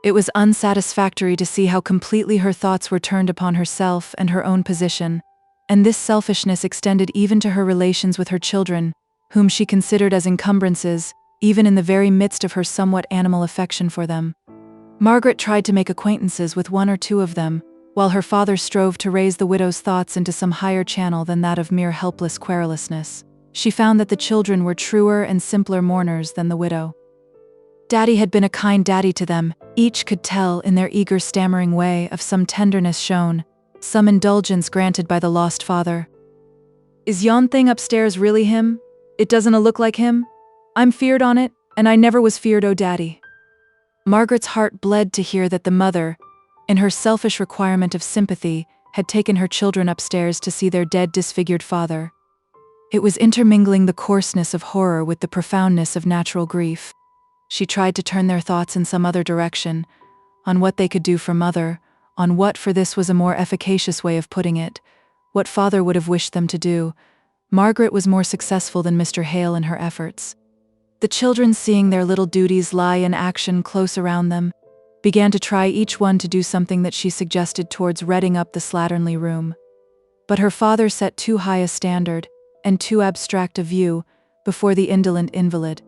it was unsatisfactory to see how completely her thoughts were turned upon herself and her own position, and this selfishness extended even to her relations with her children, whom she considered as encumbrances, even in the very midst of her somewhat animal affection for them. Margaret tried to make acquaintances with one or two of them, while her father strove to raise the widow's thoughts into some higher channel than that of mere helpless querulousness. She found that the children were truer and simpler mourners than the widow. Daddy had been a kind daddy to them. Each could tell, in their eager stammering way, of some tenderness shown, some indulgence granted by the lost father. "Is yon thing upstairs really him? It doesn't look like him? I'm feared on it, and I never was feared o' Daddy." Margaret's heart bled to hear that the mother, in her selfish requirement of sympathy, had taken her children upstairs to see their dead, disfigured father. It was intermingling the coarseness of horror with the profoundness of natural grief. She tried to turn their thoughts in some other direction, on what they could do for mother, on what, for this was a more efficacious way of putting it, what father would have wished them to do. Margaret was more successful than Mr. Hale in her efforts. The children, seeing their little duties lie in action close around them, began to try each one to do something that she suggested towards redding up the slatternly room. But her father set too high a standard, and too abstract a view, before the indolent invalid.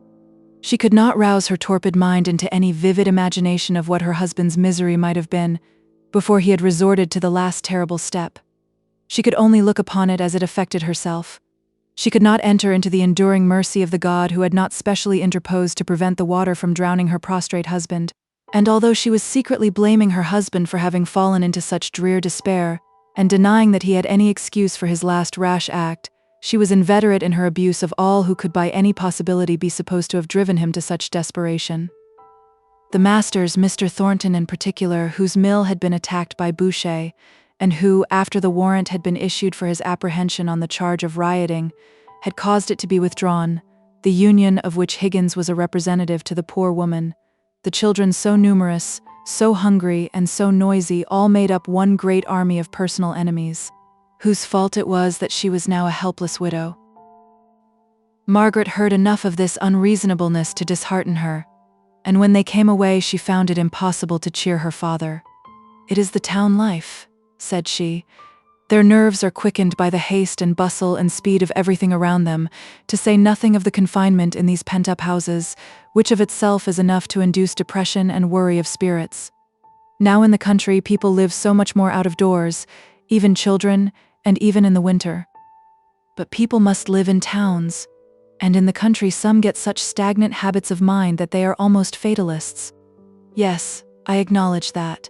She could not rouse her torpid mind into any vivid imagination of what her husband's misery might have been, before he had resorted to the last terrible step. She could only look upon it as it affected herself. She could not enter into the enduring mercy of the God who had not specially interposed to prevent the water from drowning her prostrate husband. And although she was secretly blaming her husband for having fallen into such drear despair, and denying that he had any excuse for his last rash act, she was inveterate in her abuse of all who could by any possibility be supposed to have driven him to such desperation. The masters, Mr. Thornton in particular, whose mill had been attacked by Boucher, and who, after the warrant had been issued for his apprehension on the charge of rioting, had caused it to be withdrawn, the union of which Higgins was a representative to the poor woman, the children so numerous, so hungry, and so noisy, all made up one great army of personal enemies, whose fault it was that she was now a helpless widow. Margaret heard enough of this unreasonableness to dishearten her, and when they came away she found it impossible to cheer her father. "It is the town life," said she. "Their nerves are quickened by the haste and bustle and speed of everything around them, to say nothing of the confinement in these pent-up houses, which of itself is enough to induce depression and worry of spirits. Now in the country people live so much more out of doors, even children, and even in the winter. But people must live in towns, and in the country some get such stagnant habits of mind that they are almost fatalists. Yes, I acknowledge that.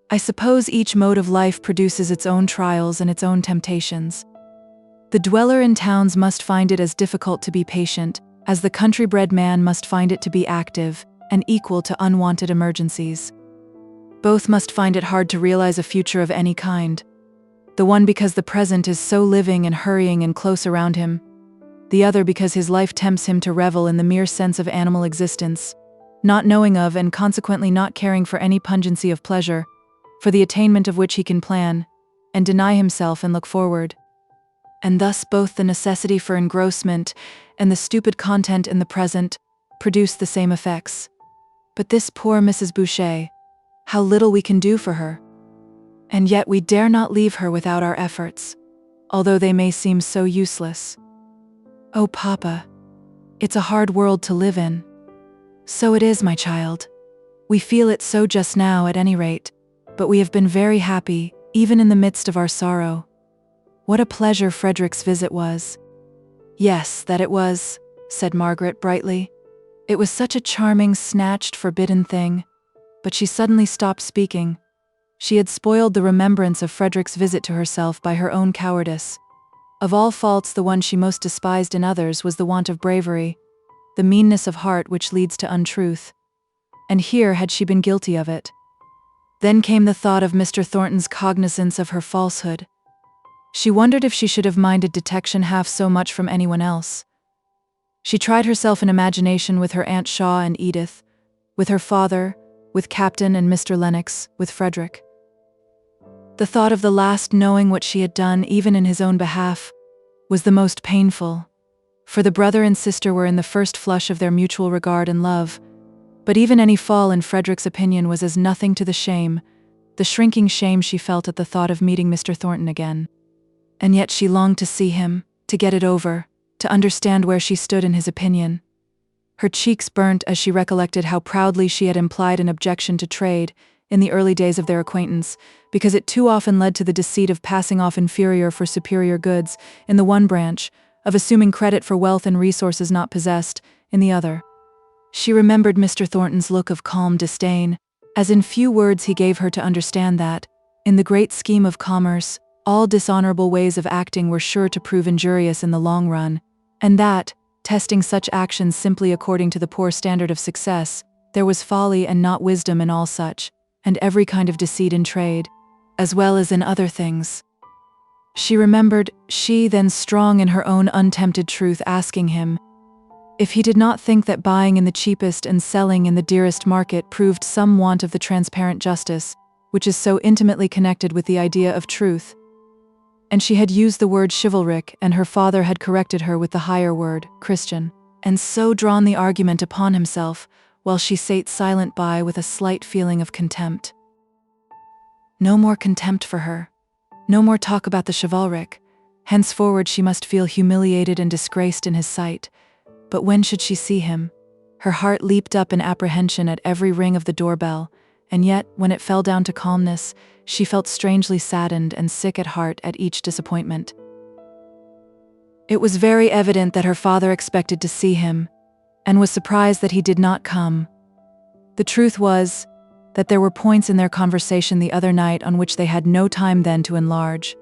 I suppose each mode of life produces its own trials and its own temptations. The dweller in towns must find it as difficult to be patient, as the country-bred man must find it to be active, and equal to unwanted emergencies. Both must find it hard to realize a future of any kind. The one because the present is so living and hurrying and close around him, the other because his life tempts him to revel in the mere sense of animal existence, not knowing of and consequently not caring for any pungency of pleasure, for the attainment of which he can plan, and deny himself and look forward. And thus both the necessity for engrossment and the stupid content in the present produce the same effects. But this poor Mrs. Boucher, how little we can do for her! And yet we dare not leave her without our efforts, although they may seem so useless. Oh, Papa, it's a hard world to live in. So it is, my child. We feel it so just now at any rate, but we have been very happy, even in the midst of our sorrow. What a pleasure Frederick's visit was." "Yes, that it was," said Margaret brightly. "It was such a charming, snatched, forbidden thing." But she suddenly stopped speaking. She had spoiled the remembrance of Frederick's visit to herself by her own cowardice. Of all faults, the one she most despised in others was the want of bravery, the meanness of heart which leads to untruth. And here had she been guilty of it. Then came the thought of Mr. Thornton's cognizance of her falsehood. She wondered if she should have minded detection half so much from anyone else. She tried herself in imagination with her Aunt Shaw and Edith, with her father, with Captain and Mr. Lennox, with Frederick. The thought of the last knowing what she had done, even in his own behalf, was the most painful, for the brother and sister were in the first flush of their mutual regard and love, but even any fall in Frederick's opinion was as nothing to the shame, the shrinking shame she felt at the thought of meeting Mr. Thornton again. And yet she longed to see him, to get it over, to understand where she stood in his opinion. Her cheeks burnt as she recollected how proudly she had implied an objection to trade in the early days of their acquaintance, because it too often led to the deceit of passing off inferior for superior goods in the one branch, of assuming credit for wealth and resources not possessed in the other. She remembered Mr. Thornton's look of calm disdain, as in few words he gave her to understand that, in the great scheme of commerce, all dishonorable ways of acting were sure to prove injurious in the long run, and that, testing such actions simply according to the poor standard of success, there was folly and not wisdom in all such, and every kind of deceit in trade, as well as in other things. She remembered she, then strong in her own untempted truth, asking him if he did not think that buying in the cheapest and selling in the dearest market proved some want of the transparent justice, which is so intimately connected with the idea of truth. And she had used the word chivalric, and her father had corrected her with the higher word, Christian, and so drawn the argument upon himself, while she sate silent by with a slight feeling of contempt. No more contempt for her. No more talk about the chivalric. Henceforward she must feel humiliated and disgraced in his sight. But when should she see him? Her heart leaped up in apprehension at every ring of the doorbell, and yet, when it fell down to calmness, she felt strangely saddened and sick at heart at each disappointment. It was very evident that her father expected to see him, and was surprised that he did not come. The truth was that there were points in their conversation the other night on which they had no time then to enlarge.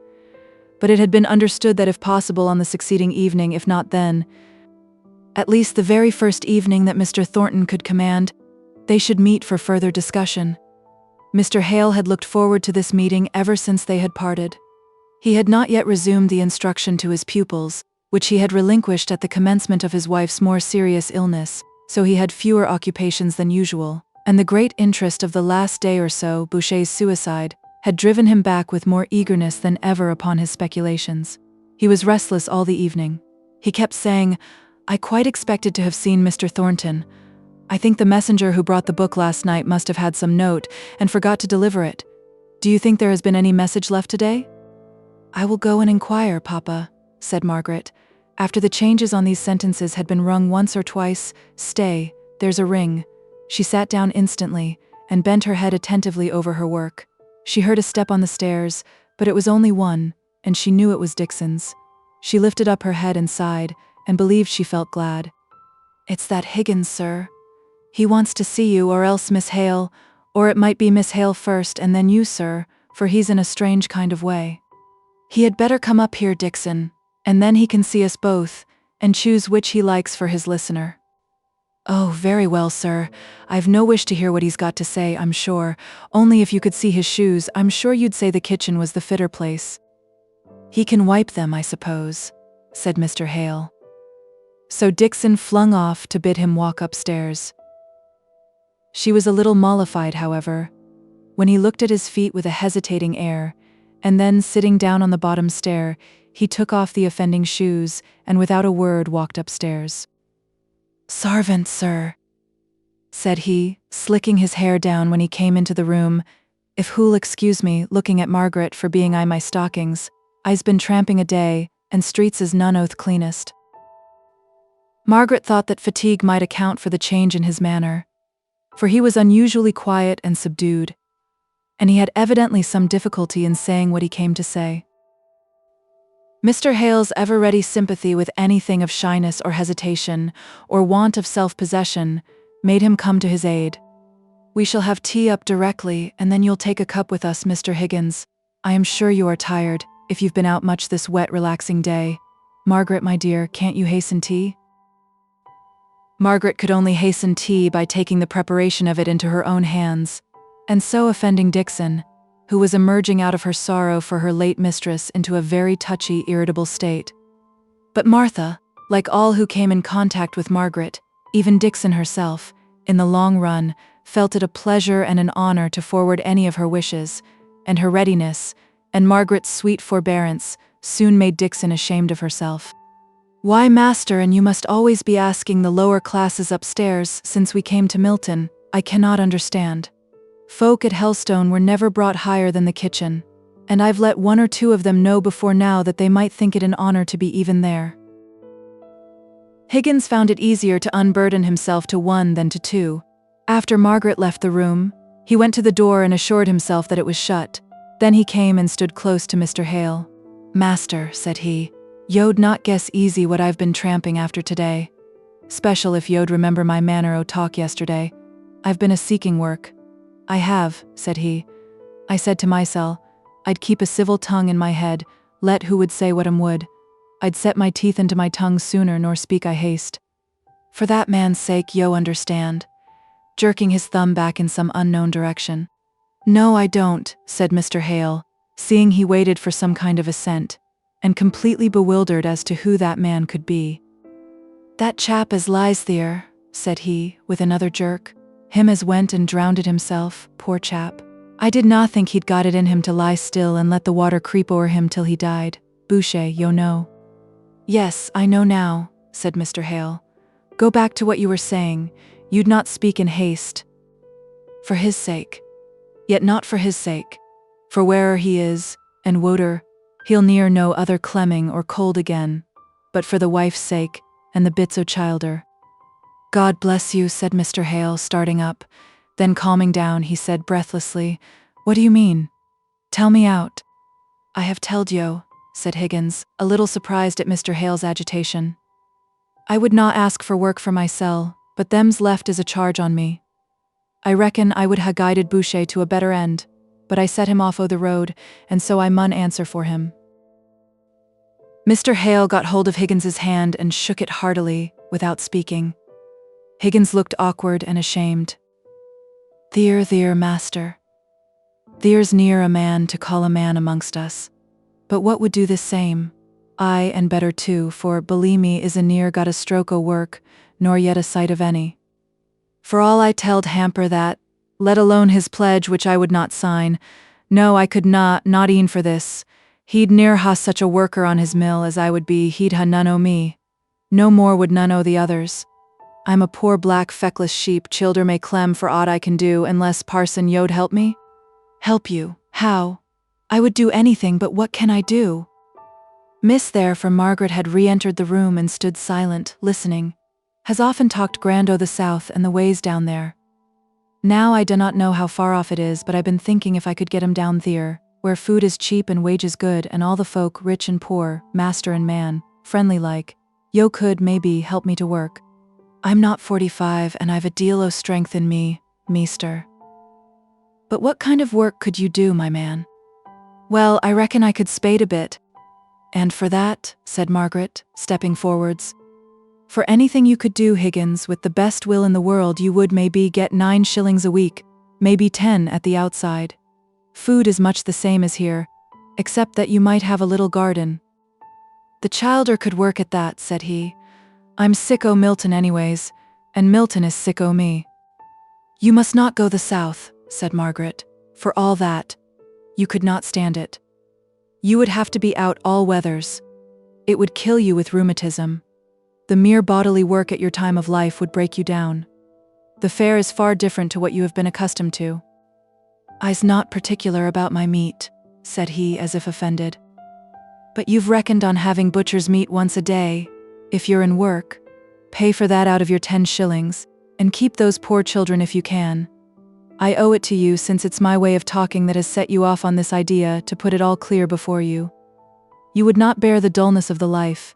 But it had been understood that if possible on the succeeding evening, if not then, at least the very first evening that Mr. Thornton could command, they should meet for further discussion. Mr. Hale had looked forward to this meeting ever since they had parted. He had not yet resumed the instruction to his pupils, which he had relinquished at the commencement of his wife's more serious illness, so he had fewer occupations than usual, and the great interest of the last day or so, Boucher's suicide, had driven him back with more eagerness than ever upon his speculations. He was restless all the evening. He kept saying, "I quite expected to have seen Mr. Thornton. I think the messenger who brought the book last night must have had some note and forgot to deliver it. Do you think there has been any message left today?" "I will go and inquire, Papa," said Margaret. After the changes on these sentences had been rung once or twice, "Stay, there's a ring." She sat down instantly and bent her head attentively over her work. She heard a step on the stairs, but it was only one, and she knew it was Dixon's. She lifted up her head and sighed, and believed she felt glad. "It's that Higgins, sir. He wants to see you, or else Miss Hale, or it might be Miss Hale first and then you, sir, for he's in a strange kind of way. He had better come up here, Dixon, and then he can see us both, and choose which he likes for his listener." "Oh, very well, sir. I've no wish to hear what he's got to say, I'm sure. Only if you could see his shoes, I'm sure you'd say the kitchen was the fitter place." "He can wipe them, I suppose," said Mr. Hale. So Dixon flung off to bid him walk upstairs. She was a little mollified, however, when he looked at his feet with a hesitating air, and then, sitting down on the bottom stair, he took off the offending shoes, and without a word walked upstairs. "Sarvant, sir," said he, slicking his hair down when he came into the room. "If who'll excuse me, looking at Margaret for being I my stockings. I's been tramping a day, and streets is none oath cleanest." Margaret thought that fatigue might account for the change in his manner, for he was unusually quiet and subdued, and he had evidently some difficulty in saying what he came to say. Mr. Hale's ever-ready sympathy with anything of shyness or hesitation, or want of self-possession, made him come to his aid. "We shall have tea up directly, and then you'll take a cup with us, Mr. Higgins. I am sure you are tired, if you've been out much this wet, relaxing day. Margaret, my dear, can't you hasten tea?" Margaret could only hasten tea by taking the preparation of it into her own hands, and so offending Dixon, who was emerging out of her sorrow for her late mistress into a very touchy, irritable state. But Martha, like all who came in contact with Margaret, even Dixon herself, in the long run, felt it a pleasure and an honor to forward any of her wishes, and her readiness, and Margaret's sweet forbearance, soon made Dixon ashamed of herself. "Why, master, and you must always be asking the lower classes upstairs since we came to Milton, I cannot understand. Folk at Helstone were never brought higher than the kitchen, and I've let one or two of them know before now that they might think it an honor to be even there." Higgins found it easier to unburden himself to one than to two. After Margaret left the room, he went to the door and assured himself that it was shut. Then he came and stood close to Mr. Hale. "Master," said he, "yo'd not guess easy what I've been tramping after today. Special if yo'd remember my manner o' talk yesterday. I've been a-seeking work." "I have," said he. "I said to mysel, I'd keep a civil tongue in my head, let who would say what 'em would. I'd set my teeth into my tongue sooner nor speak I haste. For that man's sake yo understand," jerking his thumb back in some unknown direction. "No, I don't," said Mr. Hale, seeing he waited for some kind of assent, and completely bewildered as to who that man could be. "That chap as lies there," said he, with another jerk. "Him as went and drownded himself, poor chap. I did not think he'd got it in him to lie still and let the water creep o'er him till he died. Boucher, yo know." "Yes, I know now," said Mr. Hale. "Go back to what you were saying. You'd not speak in haste. For his sake. Yet not for his sake. For where'er he is, and woder, he'll near no other clemming or cold again, but for the wife's sake, and the bits o' childer." "God bless you," said Mr. Hale, starting up. Then calming down, he said breathlessly, "What do you mean? Tell me out." "I have telled yo," said Higgins, a little surprised at Mr. Hale's agitation. "I would not ask for work for mysel, but them's left is a charge on me. I reckon I would ha' guided Boucher to a better end, but I set him off o' the road, and so I mun answer for him." Mr. Hale got hold of Higgins's hand and shook it heartily, without speaking. Higgins looked awkward and ashamed. Theer, master. Theer's near a man to call a man amongst us. But what would do the same? Aye, and better too, for, believe me, is a near got a stroke o' work, nor yet a sight of any. For all I telled Hamper that, let alone his pledge which I would not sign, no, I could not e'en for this. He'd ne'er ha' such a worker on his mill as I would be, he'd ha' none o' me. No more would none o' the others. I'm a poor black feckless sheep childer may clem for aught I can do, unless Parson yo'd help me." "Help you? How? I would do anything, but what can I do?" Miss there, for Margaret had re-entered the room and stood silent, listening, has often talked grand o' the south and the ways down there. "Now I do not know how far off it is, but I've been thinking if I could get 'em down there, where food is cheap and wages good, and all the folk, rich and poor, master and man, friendly like, yo could, maybe, help me to work. I'm not 45, and I've a deal o' strength in me, meester." "But what kind of work could you do, my man?" "Well, I reckon I could spade a bit." "And for that," said Margaret, stepping forwards, "for anything you could do, Higgins, with the best will in the world, you would maybe get 9 shillings a week, maybe 10 at the outside. Food is much the same as here, except that you might have a little garden." "The childer could work at that," said he. "I'm sick o' Milton anyways, and Milton is sick o' me." "You must not go the south," said Margaret. "For all that, you could not stand it. You would have to be out all weathers. It would kill you with rheumatism. The mere bodily work at your time of life would break you down. The fare is far different to what you have been accustomed to." "I's not particular about my meat," said he, as if offended. "But you've reckoned on having butcher's meat once a day. If you're in work, pay for that out of your 10 shillings, and keep those poor children if you can. I owe it to you, since it's my way of talking that has set you off on this idea, to put it all clear before you. You would not bear the dullness of the life.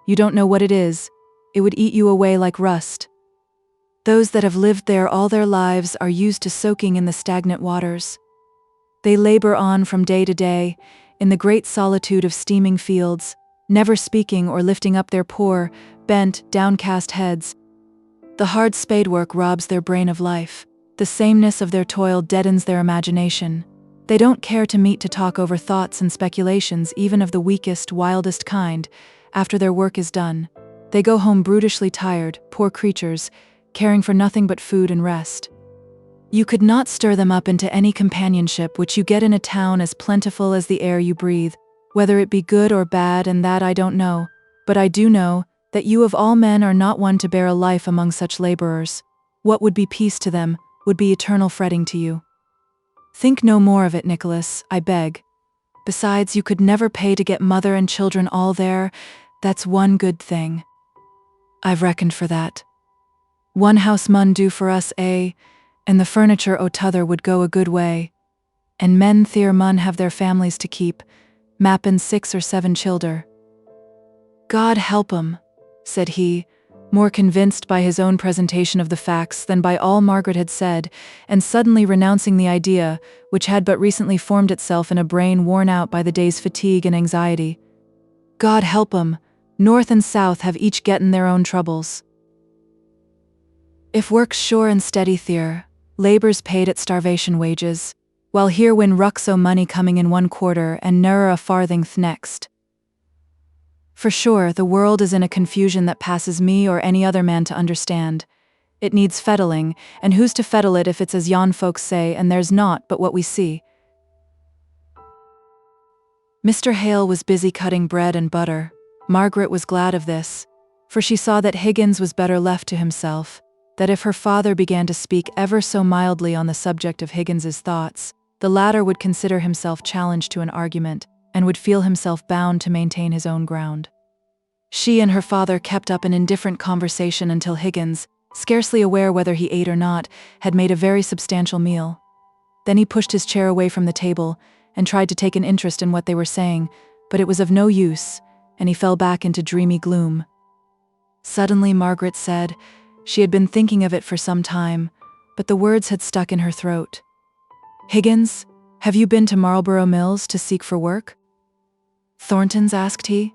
You don't know what it is. It would eat you away like rust. Those that have lived there all their lives are used to soaking in the stagnant waters. They labor on from day to day, in the great solitude of steaming fields, never speaking or lifting up their poor, bent, downcast heads. The hard spade work robs their brain of life. The sameness of their toil deadens their imagination. They don't care to meet to talk over thoughts and speculations, even of the weakest, wildest kind. After their work is done, they go home brutishly tired, poor creatures, caring for nothing but food and rest. You could not stir them up into any companionship which you get in a town as plentiful as the air you breathe, whether it be good or bad, and that I don't know, but I do know that you of all men are not one to bear a life among such laborers. What would be peace to them would be eternal fretting to you. Think no more of it, Nicholas, I beg. Besides, you could never pay to get mother and children all there. That's one good thing." I've reckoned for that. One house mun do for us, and the furniture o' t'other would go a good way. And men theer mun have their families to keep, mappin' 6 or 7 childer. God help 'em, said he, more convinced by his own presentation of the facts than by all Margaret had said, and suddenly renouncing the idea, which had but recently formed itself in a brain worn out by the day's fatigue and anxiety. God help 'em, North and South have each getten their own troubles. If work's sure and steady theer, labour's paid at starvation wages, while here win rucks o' money coming in 1 quarter and ne'er a farthing next. For sure, the world is in a confusion that passes me or any other man to understand. It needs fettling, and who's to fettle it if it's as yon folks say, and there's naught but what we see. Mr. Hale was busy cutting bread and butter. Margaret was glad of this, for she saw that Higgins was better left to himself, that if her father began to speak ever so mildly on the subject of Higgins's thoughts, the latter would consider himself challenged to an argument, and would feel himself bound to maintain his own ground. She and her father kept up an indifferent conversation until Higgins, scarcely aware whether he ate or not, had made a very substantial meal. Then he pushed his chair away from the table and tried to take an interest in what they were saying, but it was of no use, and he fell back into dreamy gloom. Suddenly Margaret said, she had been thinking of it for some time, but the words had stuck in her throat. "Higgins, have you been to Marlborough Mills to seek for work?" "Thornton's?" asked he.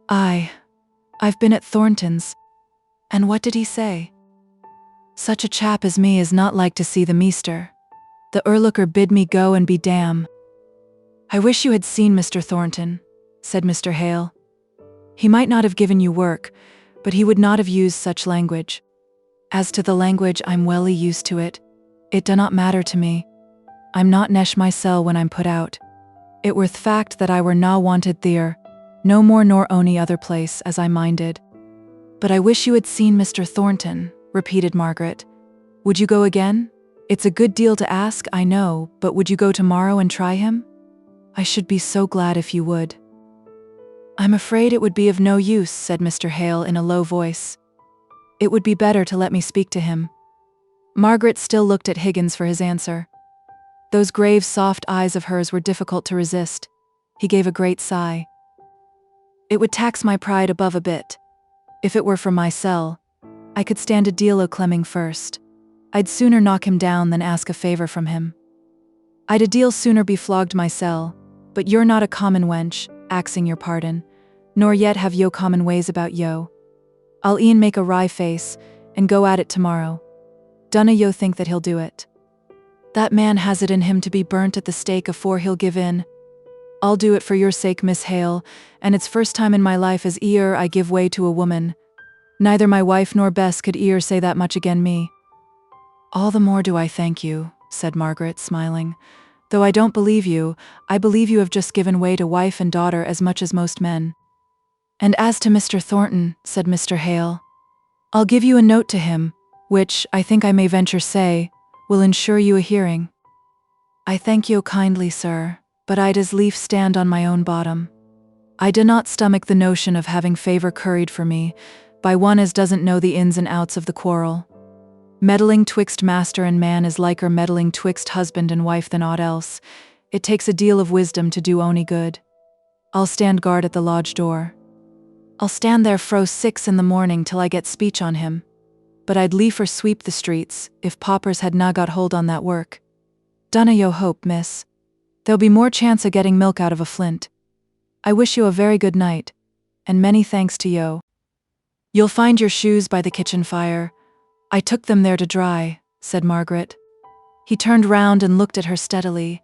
I've been at Thornton's." "And what did he say?" "Such a chap as me is not like to see the measter. The Earlooker bid me go and be damn." "I wish you had seen Mr. Thornton," said Mr. Hale. "He might not have given you work, but he would not have used such language. As to the language, I'm welly used to it. It do not matter to me. I'm not nesh mysel when I'm put out. It worth fact that I were na wanted theer, no more nor ony other place, as I minded." "But I wish you had seen Mr. Thornton," repeated Margaret. "Would you go again? It's a good deal to ask, I know, but would you go tomorrow and try him? I should be so glad if you would." "I'm afraid it would be of no use," said Mr. Hale in a low voice. "It would be better to let me speak to him." Margaret still looked at Higgins for his answer. Those grave, soft eyes of hers were difficult to resist. He gave a great sigh. "It would tax my pride above a bit. If it were for mysel, I could stand a deal o' clemming first. I'd sooner knock him down than ask a favour from him. I'd a deal sooner be flogged mysel, but you're not a common wench, axing your pardon, nor yet have yo common ways about yo. I'll e'en make a wry face, and go at it tomorrow. Dunna yo think that he'll do it. That man has it in him to be burnt at the stake afore he'll give in. I'll do it for your sake, Miss Hale, and it's first time in my life as e'er I give way to a woman. Neither my wife nor Bess could e'er say that much again me." "All the more do I thank you," said Margaret, smiling. "Though I don't believe you, I believe you have just given way to wife and daughter as much as most men." "And as to Mr. Thornton," said Mr. Hale, "I'll give you a note to him, which, I think I may venture say, will ensure you a hearing." "I thank you kindly, sir, but I'd as lief stand on my own bottom. I do not stomach the notion of having favour curried for me by one as doesn't know the ins and outs of the quarrel. Meddling twixt master and man is liker meddling twixt husband and wife than aught else. It takes a deal of wisdom to do ony good. I'll stand guard at the lodge door. I'll stand there fro 6 in the morning till I get speech on him. But I'd liefer sweep the streets, if paupers had na got hold on that work. Dunna yo hope, miss. There'll be more chance of getting milk out of a flint. I wish you a very good night, and many thanks to yo. You'll find your shoes by the kitchen fire. I took them there to dry," said Margaret. He turned round and looked at her steadily,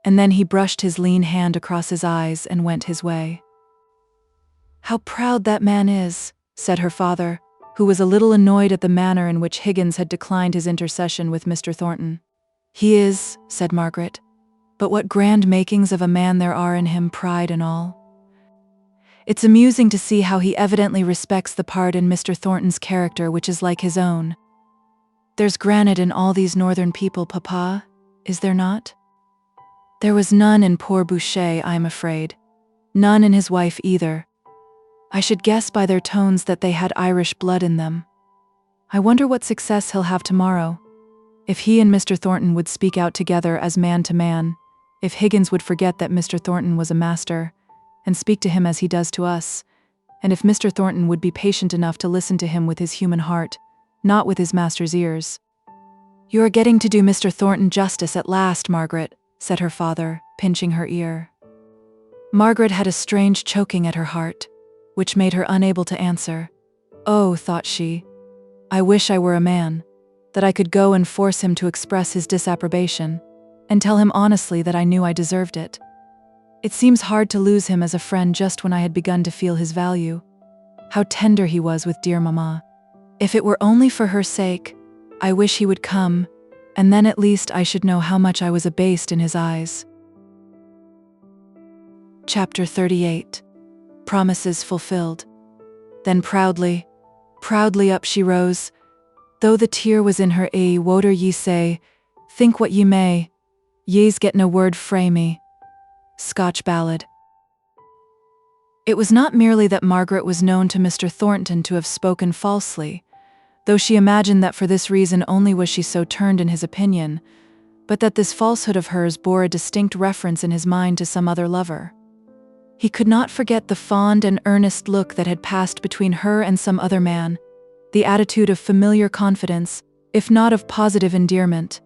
and then he brushed his lean hand across his eyes and went his way. "How proud that man is," said her father, who was a little annoyed at the manner in which Higgins had declined his intercession with Mr. Thornton. "He is," said Margaret. "But what grand makings of a man there are in him, pride and all. It's amusing to see how he evidently respects the part in Mr. Thornton's character which is like his own. There's granite in all these northern people, papa, is there not? There was none in poor Boucher, I'm afraid. None in his wife either. I should guess by their tones that they had Irish blood in them. I wonder what success he'll have tomorrow. If he and Mr. Thornton would speak out together as man to man, if Higgins would forget that Mr. Thornton was a master, and speak to him as he does to us, and if Mr. Thornton would be patient enough to listen to him with his human heart, not with his master's ears. "You are getting to do Mr. Thornton justice at last, Margaret," said her father, pinching her ear. Margaret had a strange choking at her heart, which made her unable to answer. "Oh," thought she, "I wish I were a man, that I could go and force him to express his disapprobation, and tell him honestly that I knew I deserved it. It seems hard to lose him as a friend just when I had begun to feel his value. How tender he was with dear Mamma. If it were only for her sake, I wish he would come, and then at least I should know how much I was abased in his eyes." Chapter 38. Promises Fulfilled. Then proudly up she rose, though the tear was in her e'e. "Woter ye say, think what ye may, ye's get no word frae me." Scotch Ballad. It was not merely that Margaret was known to Mr. Thornton to have spoken falsely, though she imagined that for this reason only was she so turned in his opinion, but that this falsehood of hers bore a distinct reference in his mind to some other lover. He could not forget the fond and earnest look that had passed between her and some other man, the attitude of familiar confidence, if not of positive endearment.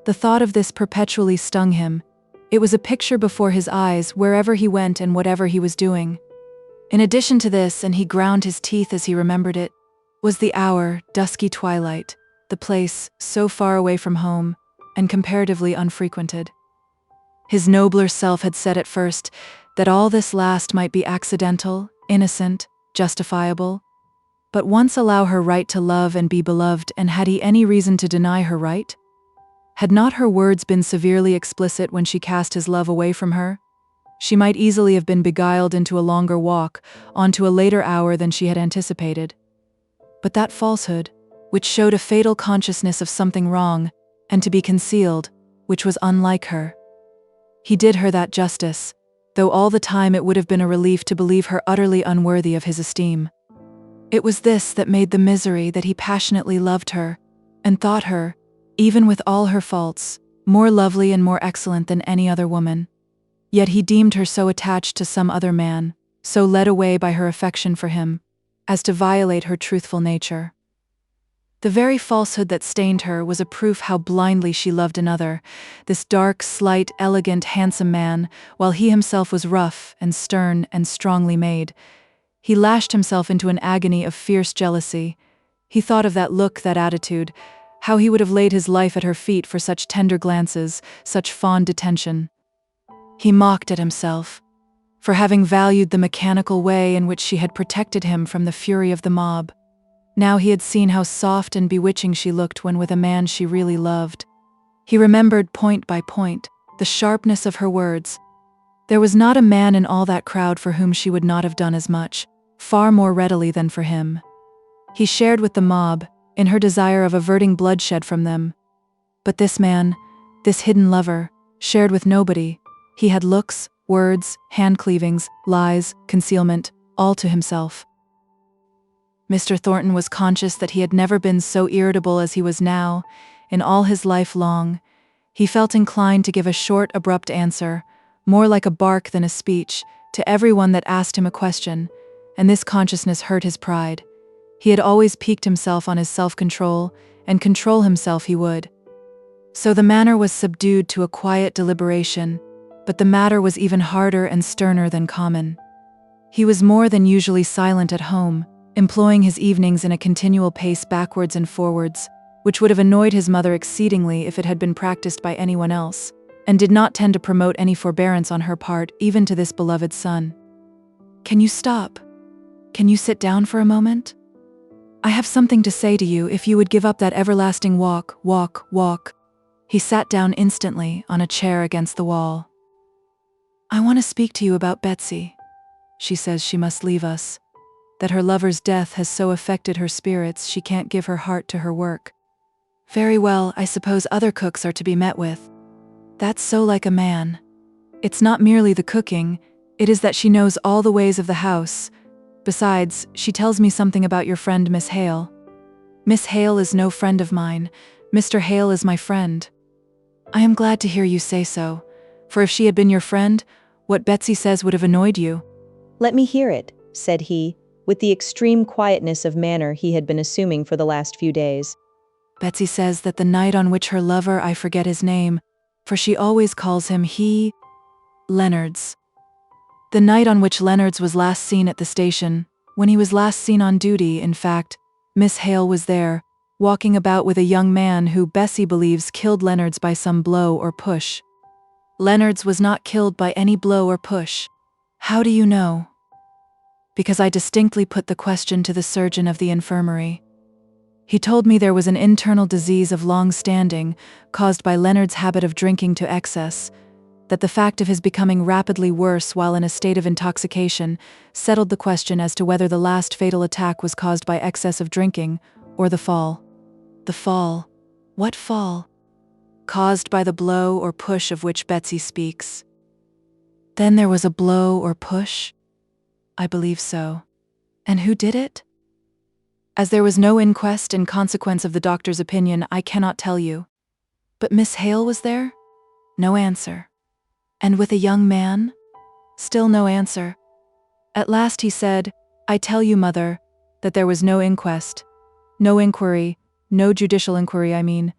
The thought of this perpetually stung him. It was a picture before his eyes wherever he went and whatever he was doing. In addition to this, and he ground his teeth as he remembered it, was the hour, dusky twilight, the place, so far away from home, and comparatively unfrequented. His nobler self had said at first that all this last might be accidental, innocent, justifiable. But once allow her right to love and be beloved, and had he any reason to deny her right? Had not her words been severely explicit when she cast his love away from her? She might easily have been beguiled into a longer walk, onto a later hour than she had anticipated. But that falsehood, which showed a fatal consciousness of something wrong, and to be concealed, which was unlike her. He did her that justice, though all the time it would have been a relief to believe her utterly unworthy of his esteem. It was this that made the misery that he passionately loved her, and thought her, even with all her faults, more lovely and more excellent than any other woman. Yet he deemed her so attached to some other man, so led away by her affection for him, as to violate her truthful nature. The very falsehood that stained her was a proof how blindly she loved another, this dark, slight, elegant, handsome man, while he himself was rough and stern and strongly made. He lashed himself into an agony of fierce jealousy. He thought of that look, that attitude, how he would have laid his life at her feet for such tender glances, such fond attention. He mocked at himself for having valued the mechanical way in which she had protected him from the fury of the mob. Now he had seen how soft and bewitching she looked when with a man she really loved. He remembered point by point the sharpness of her words. There was not a man in all that crowd for whom she would not have done as much, far more readily than for him. He shared with the mob in her desire of averting bloodshed from them. But this man, this hidden lover, shared with nobody. He had looks, words, hand-cleavings, lies, concealment, all to himself. Mr. Thornton was conscious that he had never been so irritable as he was now, in all his life long. He felt inclined to give a short, abrupt answer, more like a bark than a speech, to everyone that asked him a question, and this consciousness hurt his pride. He had always piqued himself on his self-control, and control himself he would. So the manner was subdued to a quiet deliberation, but the matter was even harder and sterner than common. He was more than usually silent at home, employing his evenings in a continual pace backwards and forwards, which would have annoyed his mother exceedingly if it had been practiced by anyone else, and did not tend to promote any forbearance on her part, even to this beloved son. "Can you stop? Can you sit down for a moment? I have something to say to you if you would give up that everlasting walk. He sat down instantly on a chair against the wall. "I want to speak to you about Betsy. She says she must leave us, that her lover's death has so affected her spirits she can't give her heart to her work. Very well, I suppose other cooks are to be met with. That's so like a man. It's not merely the cooking, it is that she knows all the ways of the house. Besides, she tells me something about your friend Miss Hale. Miss Hale is no friend of mine. Mr. Hale is my friend. I am glad to hear you say so, for if she had been your friend, what Betsy says would have annoyed you. Let me hear it, said he, with the extreme quietness of manner he had been assuming for the last few days. Betsy says that the night on which her lover, I forget his name, for she always calls him Leonard's. The night on which Leonard's was last seen at the station, when he was last seen on duty, in fact, Miss Hale was there, walking about with a young man who Bessie believes killed Leonard's by some blow or push. Leonard's was not killed by any blow or push. How do you know? Because I distinctly put the question to the surgeon of the infirmary. He told me there was an internal disease of long standing, caused by Leonard's habit of drinking to excess, that the fact of his becoming rapidly worse while in a state of intoxication settled the question as to whether the last fatal attack was caused by excess of drinking or the fall. The fall? What fall? Caused by the blow or push of which Betsy speaks. Then there was a blow or push? I believe so. And who did it? As there was no inquest in consequence of the doctor's opinion, I cannot tell you. But Miss Hale was there? No answer. And with a young man? Still no answer. At last he said, I tell you, mother, that there was no inquest. No inquiry, no judicial inquiry, I mean.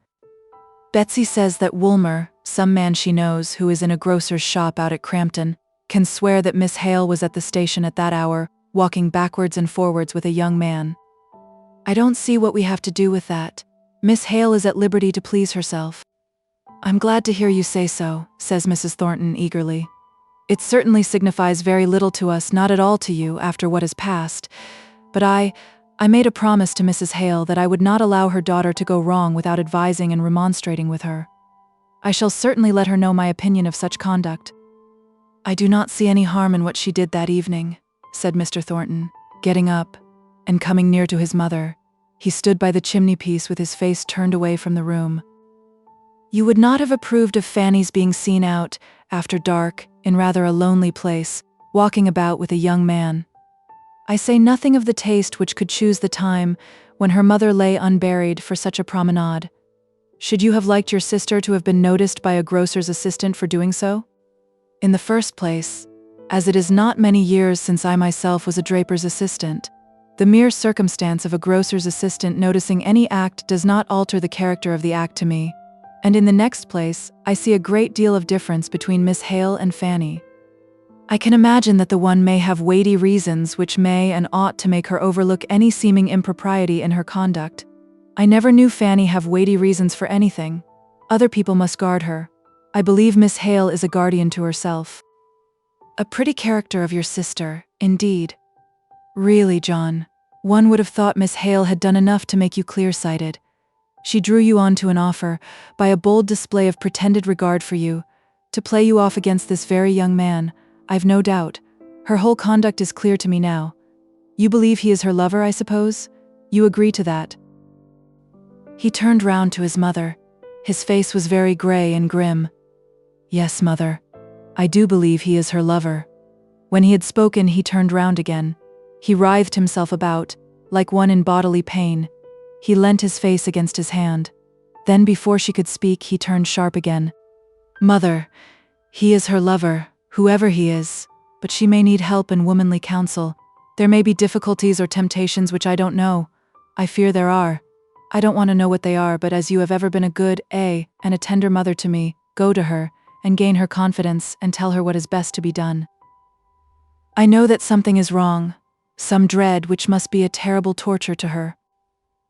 Betsy says that Woolmer, some man she knows who is in a grocer's shop out at Crampton, can swear that Miss Hale was at the station at that hour, walking backwards and forwards with a young man. I don't see what we have to do with that. Miss Hale is at liberty to please herself. I'm glad to hear you say so, says Mrs. Thornton eagerly. It certainly signifies very little to us, not at all to you, after what has passed. But I made a promise to Mrs. Hale that I would not allow her daughter to go wrong without advising and remonstrating with her. I shall certainly let her know my opinion of such conduct. I do not see any harm in what she did that evening, said Mr. Thornton, getting up, and coming near to his mother. He stood by the chimney-piece with his face turned away from the room. You would not have approved of Fanny's being seen out, after dark, in rather a lonely place, walking about with a young man. I say nothing of the taste which could choose the time when her mother lay unburied for such a promenade. Should you have liked your sister to have been noticed by a grocer's assistant for doing so? In the first place, as it is not many years since I myself was a draper's assistant, the mere circumstance of a grocer's assistant noticing any act does not alter the character of the act to me. And in the next place, I see a great deal of difference between Miss Hale and Fanny. I can imagine that the one may have weighty reasons which may and ought to make her overlook any seeming impropriety in her conduct. I never knew Fanny have weighty reasons for anything. Other people must guard her. I believe Miss Hale is a guardian to herself. A pretty character of your sister, indeed. Really, John, one would have thought Miss Hale had done enough to make you clear-sighted. She drew you on to an offer, by a bold display of pretended regard for you, to play you off against this very young man, I've no doubt. Her whole conduct is clear to me now. You believe he is her lover, I suppose? You agree to that? He turned round to his mother. His face was very grey and grim. Yes, mother. I do believe he is her lover. When he had spoken, he turned round again. He writhed himself about, like one in bodily pain. He leant his face against his hand. Then before she could speak, he turned sharp again. Mother, he is her lover, whoever he is, but she may need help and womanly counsel. There may be difficulties or temptations which I don't know. I fear there are. I don't want to know what they are, but as you have ever been a good, and a tender mother to me, go to her, and gain her confidence, and tell her what is best to be done. I know that something is wrong, some dread which must be a terrible torture to her.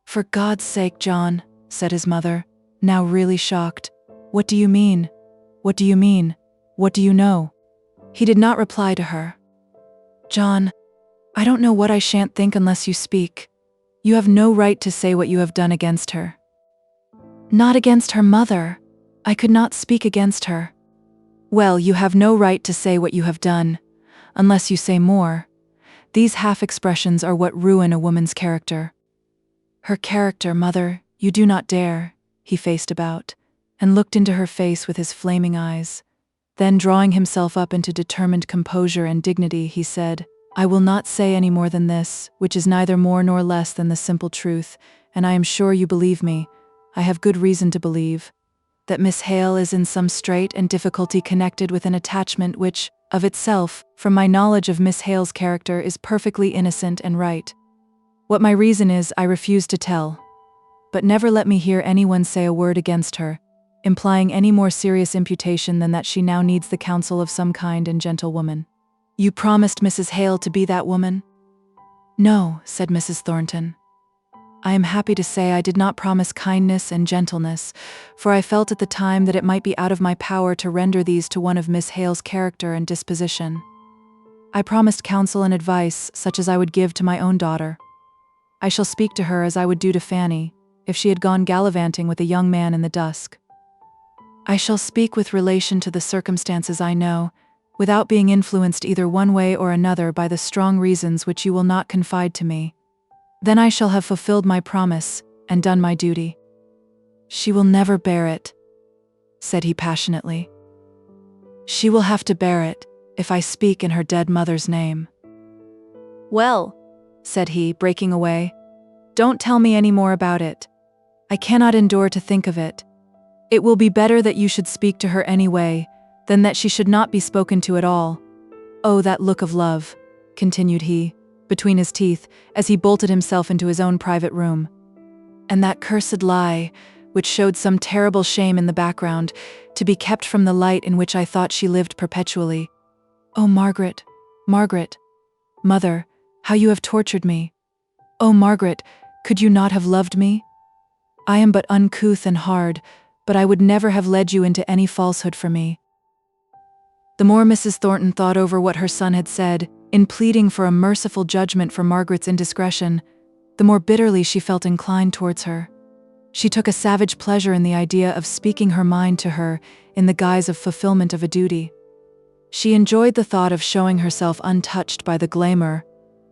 For God's sake, John, said his mother, now really shocked. What do you mean? What do you mean? What do you know? He did not reply to her. John, I don't know what I shan't think unless you speak. You have no right to say what you have done against her. Not against her mother. I could not speak against her. Well, you have no right to say what you have done, unless you say more. These half-expressions are what ruin a woman's character. Her character, mother, you do not dare. He faced about, and looked into her face with his flaming eyes. Then, drawing himself up into determined composure and dignity, he said, I will not say any more than this, which is neither more nor less than the simple truth, and I am sure you believe me. I have good reason to believe that Miss Hale is in some strait and difficulty connected with an attachment which, of itself, from my knowledge of Miss Hale's character, is perfectly innocent and right. What my reason is, I refuse to tell. But never let me hear anyone say a word against her, implying any more serious imputation than that she now needs the counsel of some kind and gentle woman. You promised Mrs. Hale to be that woman? No, said Mrs. Thornton. I am happy to say I did not promise kindness and gentleness, for I felt at the time that it might be out of my power to render these to one of Miss Hale's character and disposition. I promised counsel and advice such as I would give to my own daughter. I shall speak to her as I would do to Fanny, if she had gone gallivanting with a young man in the dusk. I shall speak with relation to the circumstances I know, without being influenced either one way or another by the strong reasons which you will not confide to me. Then I shall have fulfilled my promise and done my duty. She will never bear it, said he passionately. She will have to bear it, if I speak in her dead mother's name. Well, said he, breaking away, don't tell me any more about it. I cannot endure to think of it. It will be better that you should speak to her anyway, than that she should not be spoken to at all. Oh, that look of love, continued he, between his teeth, as he bolted himself into his own private room. And that cursed lie, which showed some terrible shame in the background, to be kept from the light in which I thought she lived perpetually. Oh, Margaret, Margaret, mother, how you have tortured me. Oh, Margaret, could you not have loved me? I am but uncouth and hard, but I would never have led you into any falsehood for me. The more Mrs. Thornton thought over what her son had said, in pleading for a merciful judgment for Margaret's indiscretion, the more bitterly she felt inclined towards her. She took a savage pleasure in the idea of speaking her mind to her in the guise of fulfillment of a duty. She enjoyed the thought of showing herself untouched by the glamour,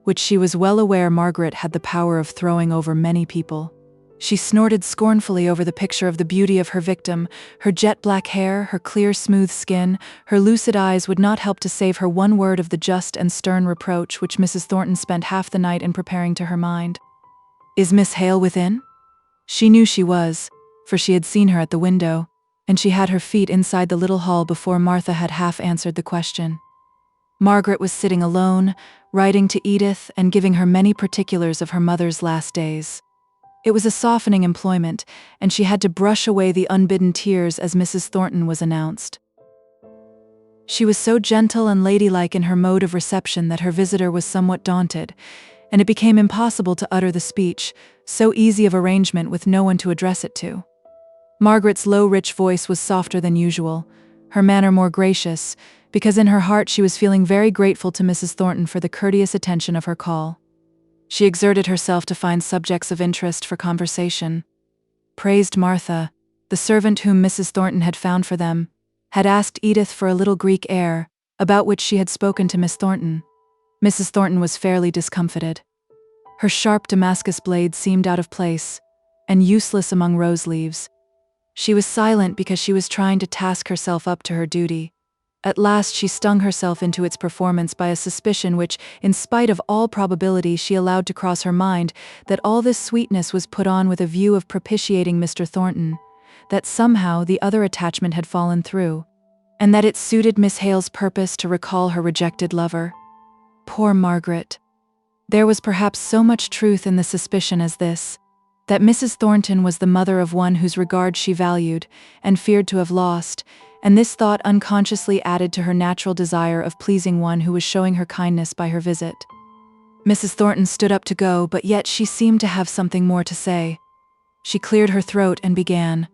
which she was well aware Margaret had the power of throwing over many people. She snorted scornfully over the picture of the beauty of her victim. Her jet-black hair, her clear, smooth skin, her lucid eyes would not help to save her one word of the just and stern reproach which Mrs. Thornton spent half the night in preparing to her mind. Is Miss Hale within? She knew she was, for she had seen her at the window, and she had her feet inside the little hall before Martha had half answered the question. Margaret was sitting alone, writing to Edith and giving her many particulars of her mother's last days. It was a softening employment, and she had to brush away the unbidden tears as Mrs. Thornton was announced. She was so gentle and ladylike in her mode of reception that her visitor was somewhat daunted, and it became impossible to utter the speech, so easy of arrangement with no one to address it to. Margaret's low, rich voice was softer than usual, her manner more gracious, because in her heart she was feeling very grateful to Mrs. Thornton for the courteous attention of her call. She exerted herself to find subjects of interest for conversation, praised Martha, the servant whom Mrs. Thornton had found for them, had asked Edith for a little Greek air, about which she had spoken to Miss Thornton. Mrs. Thornton was fairly discomfited. Her sharp Damascus blade seemed out of place, and useless among rose leaves. She was silent because she was trying to task herself up to her duty. At last she stung herself into its performance by a suspicion which, in spite of all probability, she allowed to cross her mind, that all this sweetness was put on with a view of propitiating Mr. Thornton, that somehow the other attachment had fallen through, and that it suited Miss Hale's purpose to recall her rejected lover. Poor Margaret! There was perhaps so much truth in the suspicion as this, that Mrs. Thornton was the mother of one whose regard she valued and feared to have lost, and this thought unconsciously added to her natural desire of pleasing one who was showing her kindness by her visit. Mrs. Thornton stood up to go, but yet she seemed to have something more to say. She cleared her throat and began.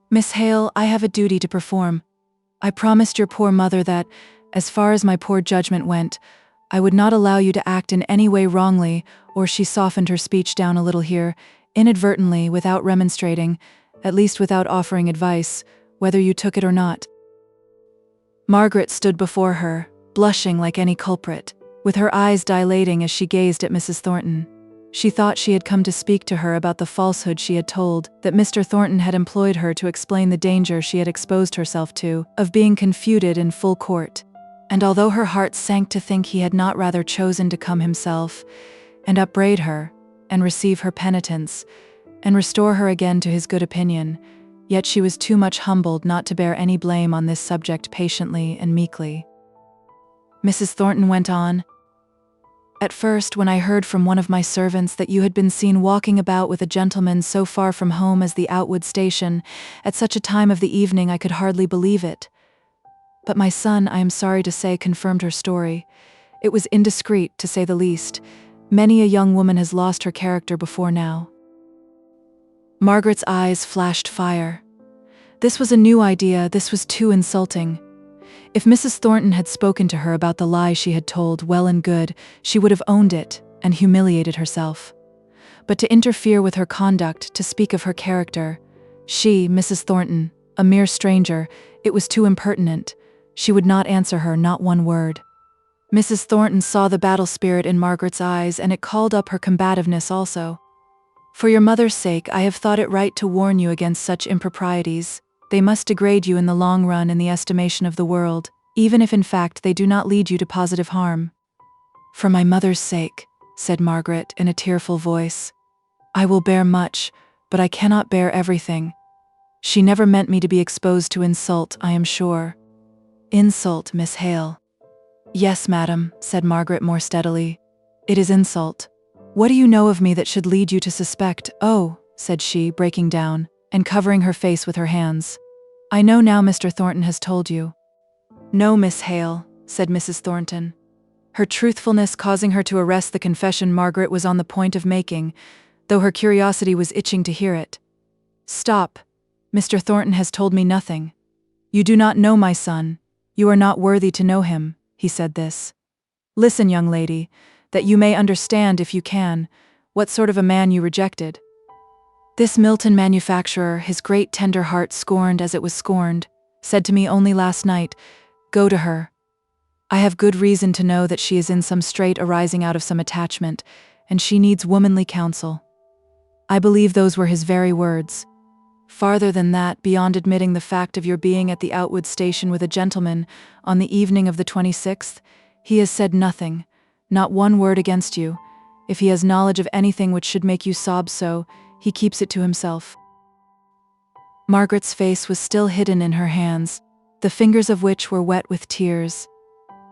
Miss Hale, I have a duty to perform. I promised your poor mother that, as far as my poor judgment went, I would not allow you to act in any way wrongly, or she softened her speech down a little here, inadvertently, without remonstrating, at least without offering advice, whether you took it or not. Margaret stood before her, blushing like any culprit, with her eyes dilating as she gazed at Mrs. Thornton. She thought she had come to speak to her about the falsehood she had told, that Mr. Thornton had employed her to explain the danger she had exposed herself to, of being confuted in full court. And although her heart sank to think he had not rather chosen to come himself, and upbraid her, and receive her penitence, and restore her again to his good opinion, yet she was too much humbled not to bear any blame on this subject patiently and meekly. Mrs. Thornton went on, "At first, when I heard from one of my servants that you had been seen walking about with a gentleman so far from home as the Outwood station, at such a time of the evening, I could hardly believe it. But my son, I am sorry to say, confirmed her story. It was indiscreet, to say the least. Many a young woman has lost her character before now." Margaret's eyes flashed fire. This was a new idea, this was too insulting. If Mrs. Thornton had spoken to her about the lie she had told, well and good, she would have owned it and humiliated herself. But to interfere with her conduct, to speak of her character, she, Mrs. Thornton, a mere stranger, it was too impertinent. She would not answer her, not one word. Mrs. Thornton saw the battle spirit in Margaret's eyes, and it called up her combativeness also. "For your mother's sake, I have thought it right to warn you against such improprieties. They must degrade you in the long run in the estimation of the world, even if in fact they do not lead you to positive harm." "For my mother's sake," said Margaret in a tearful voice, "I will bear much, but I cannot bear everything. She never meant me to be exposed to insult, I am sure." "Insult, Miss Hale." "Yes, madam," said Margaret more steadily. "It is insult. What do you know of me that should lead you to suspect—" "Oh," said she, breaking down, and covering her face with her hands. "I know now Mr. Thornton has told you." "No, Miss Hale," said Mrs. Thornton. Her truthfulness causing her to arrest the confession Margaret was on the point of making, though her curiosity was itching to hear it. "Stop. Mr. Thornton has told me nothing. You do not know my son. You are not worthy to know him," he said this. "Listen, young lady, that you may understand, if you can, what sort of a man you rejected. This Milton manufacturer, his great tender heart scorned as it was scorned, said to me only last night, 'Go to her. I have good reason to know that she is in some strait arising out of some attachment, and she needs womanly counsel.' I believe those were his very words. Farther than that, beyond admitting the fact of your being at the Outwood station with a gentleman on the evening of the 26th, he has said nothing, not one word against you. If he has knowledge of anything which should make you sob so, he keeps it to himself." Margaret's face was still hidden in her hands, the fingers of which were wet with tears.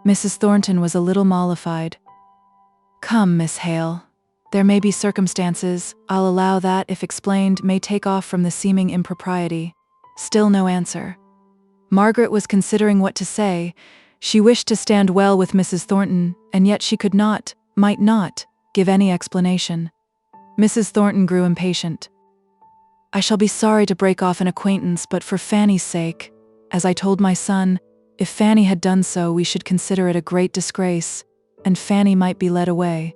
Mrs. Thornton was a little mollified. "Come, Miss Hale. There may be circumstances, I'll allow that, if explained, may take off from the seeming impropriety." Still no answer. Margaret was considering what to say. She wished to stand well with Mrs. Thornton, and yet she could not, might not, give any explanation. Mrs. Thornton grew impatient. "I shall be sorry to break off an acquaintance, but for Fanny's sake, as I told my son, if Fanny had done so, we should consider it a great disgrace, and Fanny might be led away."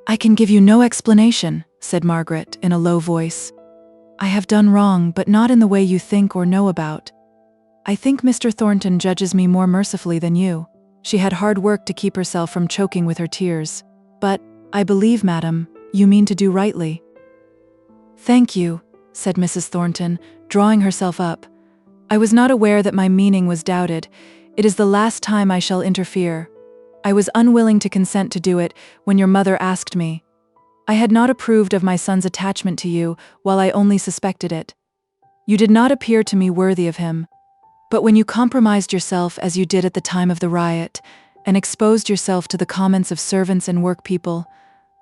"I can give you no explanation," said Margaret in a low voice. "I have done wrong, but not in the way you think or know about. I think Mr. Thornton judges me more mercifully than you." She had hard work to keep herself from choking with her tears. "But, I believe, madam, you mean to do rightly." "Thank you," said Mrs. Thornton, drawing herself up. "I was not aware that my meaning was doubted. It is the last time I shall interfere. I was unwilling to consent to do it when your mother asked me. I had not approved of my son's attachment to you, while I only suspected it. You did not appear to me worthy of him. But when you compromised yourself as you did at the time of the riot, and exposed yourself to the comments of servants and workpeople,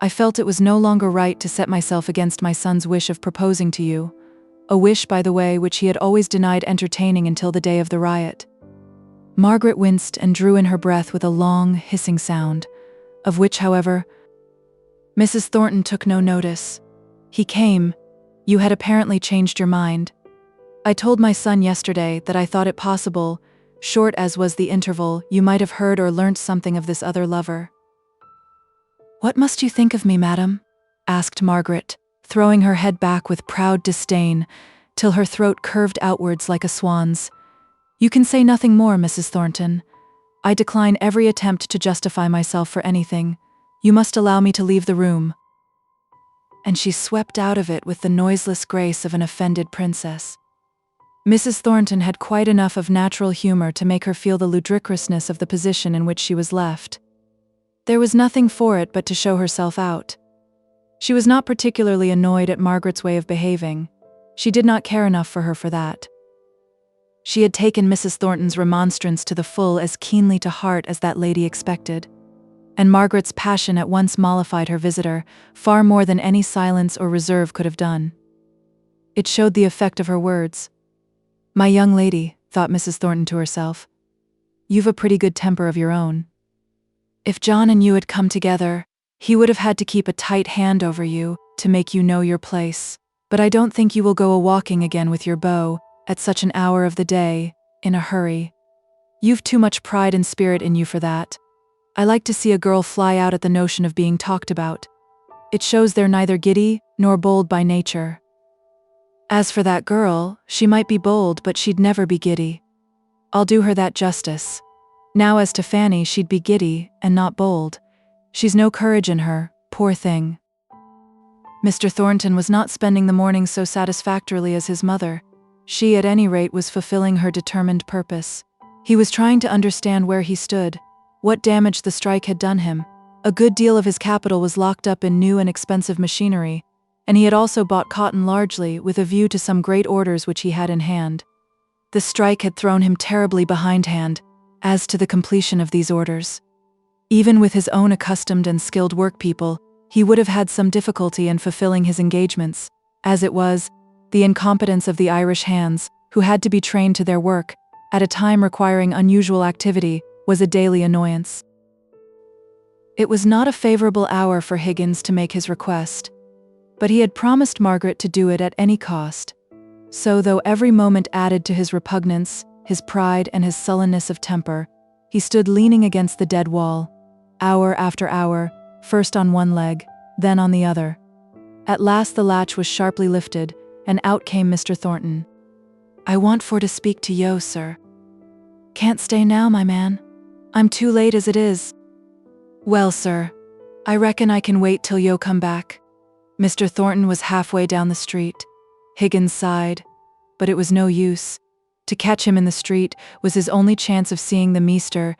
I felt it was no longer right to set myself against my son's wish of proposing to you, a wish, by the way, which he had always denied entertaining until the day of the riot." Margaret winced and drew in her breath with a long, hissing sound, of which, however, Mrs. Thornton took no notice. "He came. You had apparently changed your mind. I told my son yesterday that I thought it possible, short as was the interval, you might have heard or learnt something of this other lover." "What must you think of me, madam?" asked Margaret, throwing her head back with proud disdain, till her throat curved outwards like a swan's. "You can say nothing more, Mrs. Thornton. I decline every attempt to justify myself for anything. You must allow me to leave the room." And she swept out of it with the noiseless grace of an offended princess. Mrs. Thornton had quite enough of natural humor to make her feel the ludicrousness of the position in which she was left. There was nothing for it but to show herself out. She was not particularly annoyed at Margaret's way of behaving. She did not care enough for her for that. She had taken Mrs. Thornton's remonstrance to the full as keenly to heart as that lady expected, and Margaret's passion at once mollified her visitor far more than any silence or reserve could have done. It showed the effect of her words. "My young lady," thought Mrs. Thornton to herself, "you've a pretty good temper of your own. If John and you had come together, he would have had to keep a tight hand over you to make you know your place. But I don't think you will go a-walking again with your beau, at such an hour of the day, in a hurry. You've too much pride and spirit in you for that. I like to see a girl fly out at the notion of being talked about. It shows they're neither giddy nor bold by nature. As for that girl, she might be bold, but she'd never be giddy. I'll do her that justice. Now as to Fanny, she'd be giddy and not bold. She's no courage in her, poor thing." Mr. Thornton was not spending the morning so satisfactorily as his mother. She, at any rate, was fulfilling her determined purpose. He was trying to understand where he stood, what damage the strike had done him. A good deal of his capital was locked up in new and expensive machinery, and he had also bought cotton largely with a view to some great orders which he had in hand. The strike had thrown him terribly behindhand as to the completion of these orders. Even with his own accustomed and skilled workpeople, he would have had some difficulty in fulfilling his engagements. As it was, the incompetence of the Irish hands, who had to be trained to their work, at a time requiring unusual activity, was a daily annoyance. It was not a favorable hour for Higgins to make his request, but he had promised Margaret to do it at any cost. So, though every moment added to his repugnance, his pride, and his sullenness of temper, he stood leaning against the dead wall, hour after hour, first on one leg, then on the other. At last the latch was sharply lifted, and out came Mr. Thornton. "I want for to speak to yo, sir." "Can't stay now, my man. I'm too late as it is." "Well, sir, I reckon I can wait till yo come back." Mr. Thornton was halfway down the street. Higgins sighed, but it was no use. To catch him in the street was his only chance of seeing the meester.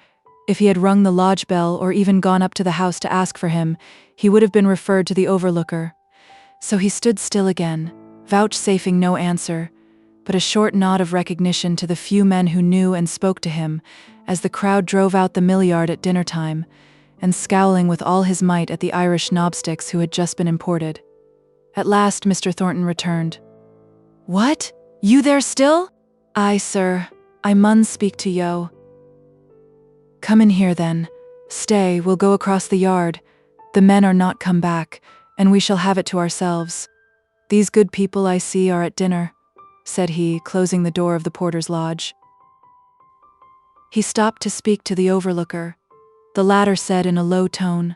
If he had rung the lodge bell or even gone up to the house to ask for him, he would have been referred to the overlooker. So he stood still again, vouchsafing no answer, but a short nod of recognition to the few men who knew and spoke to him, as the crowd drove out the mill yard at dinner time, and scowling with all his might at the Irish knobsticks who had just been imported. At last Mr. Thornton returned. "What? You there still?" "Aye, sir. I mun speak to yo." "Come in here then. Stay, we'll go across the yard. The men are not come back, and we shall have it to ourselves. These good people I see are at dinner," said he, closing the door of the porter's lodge. He stopped to speak to the overlooker. The latter said in a low tone,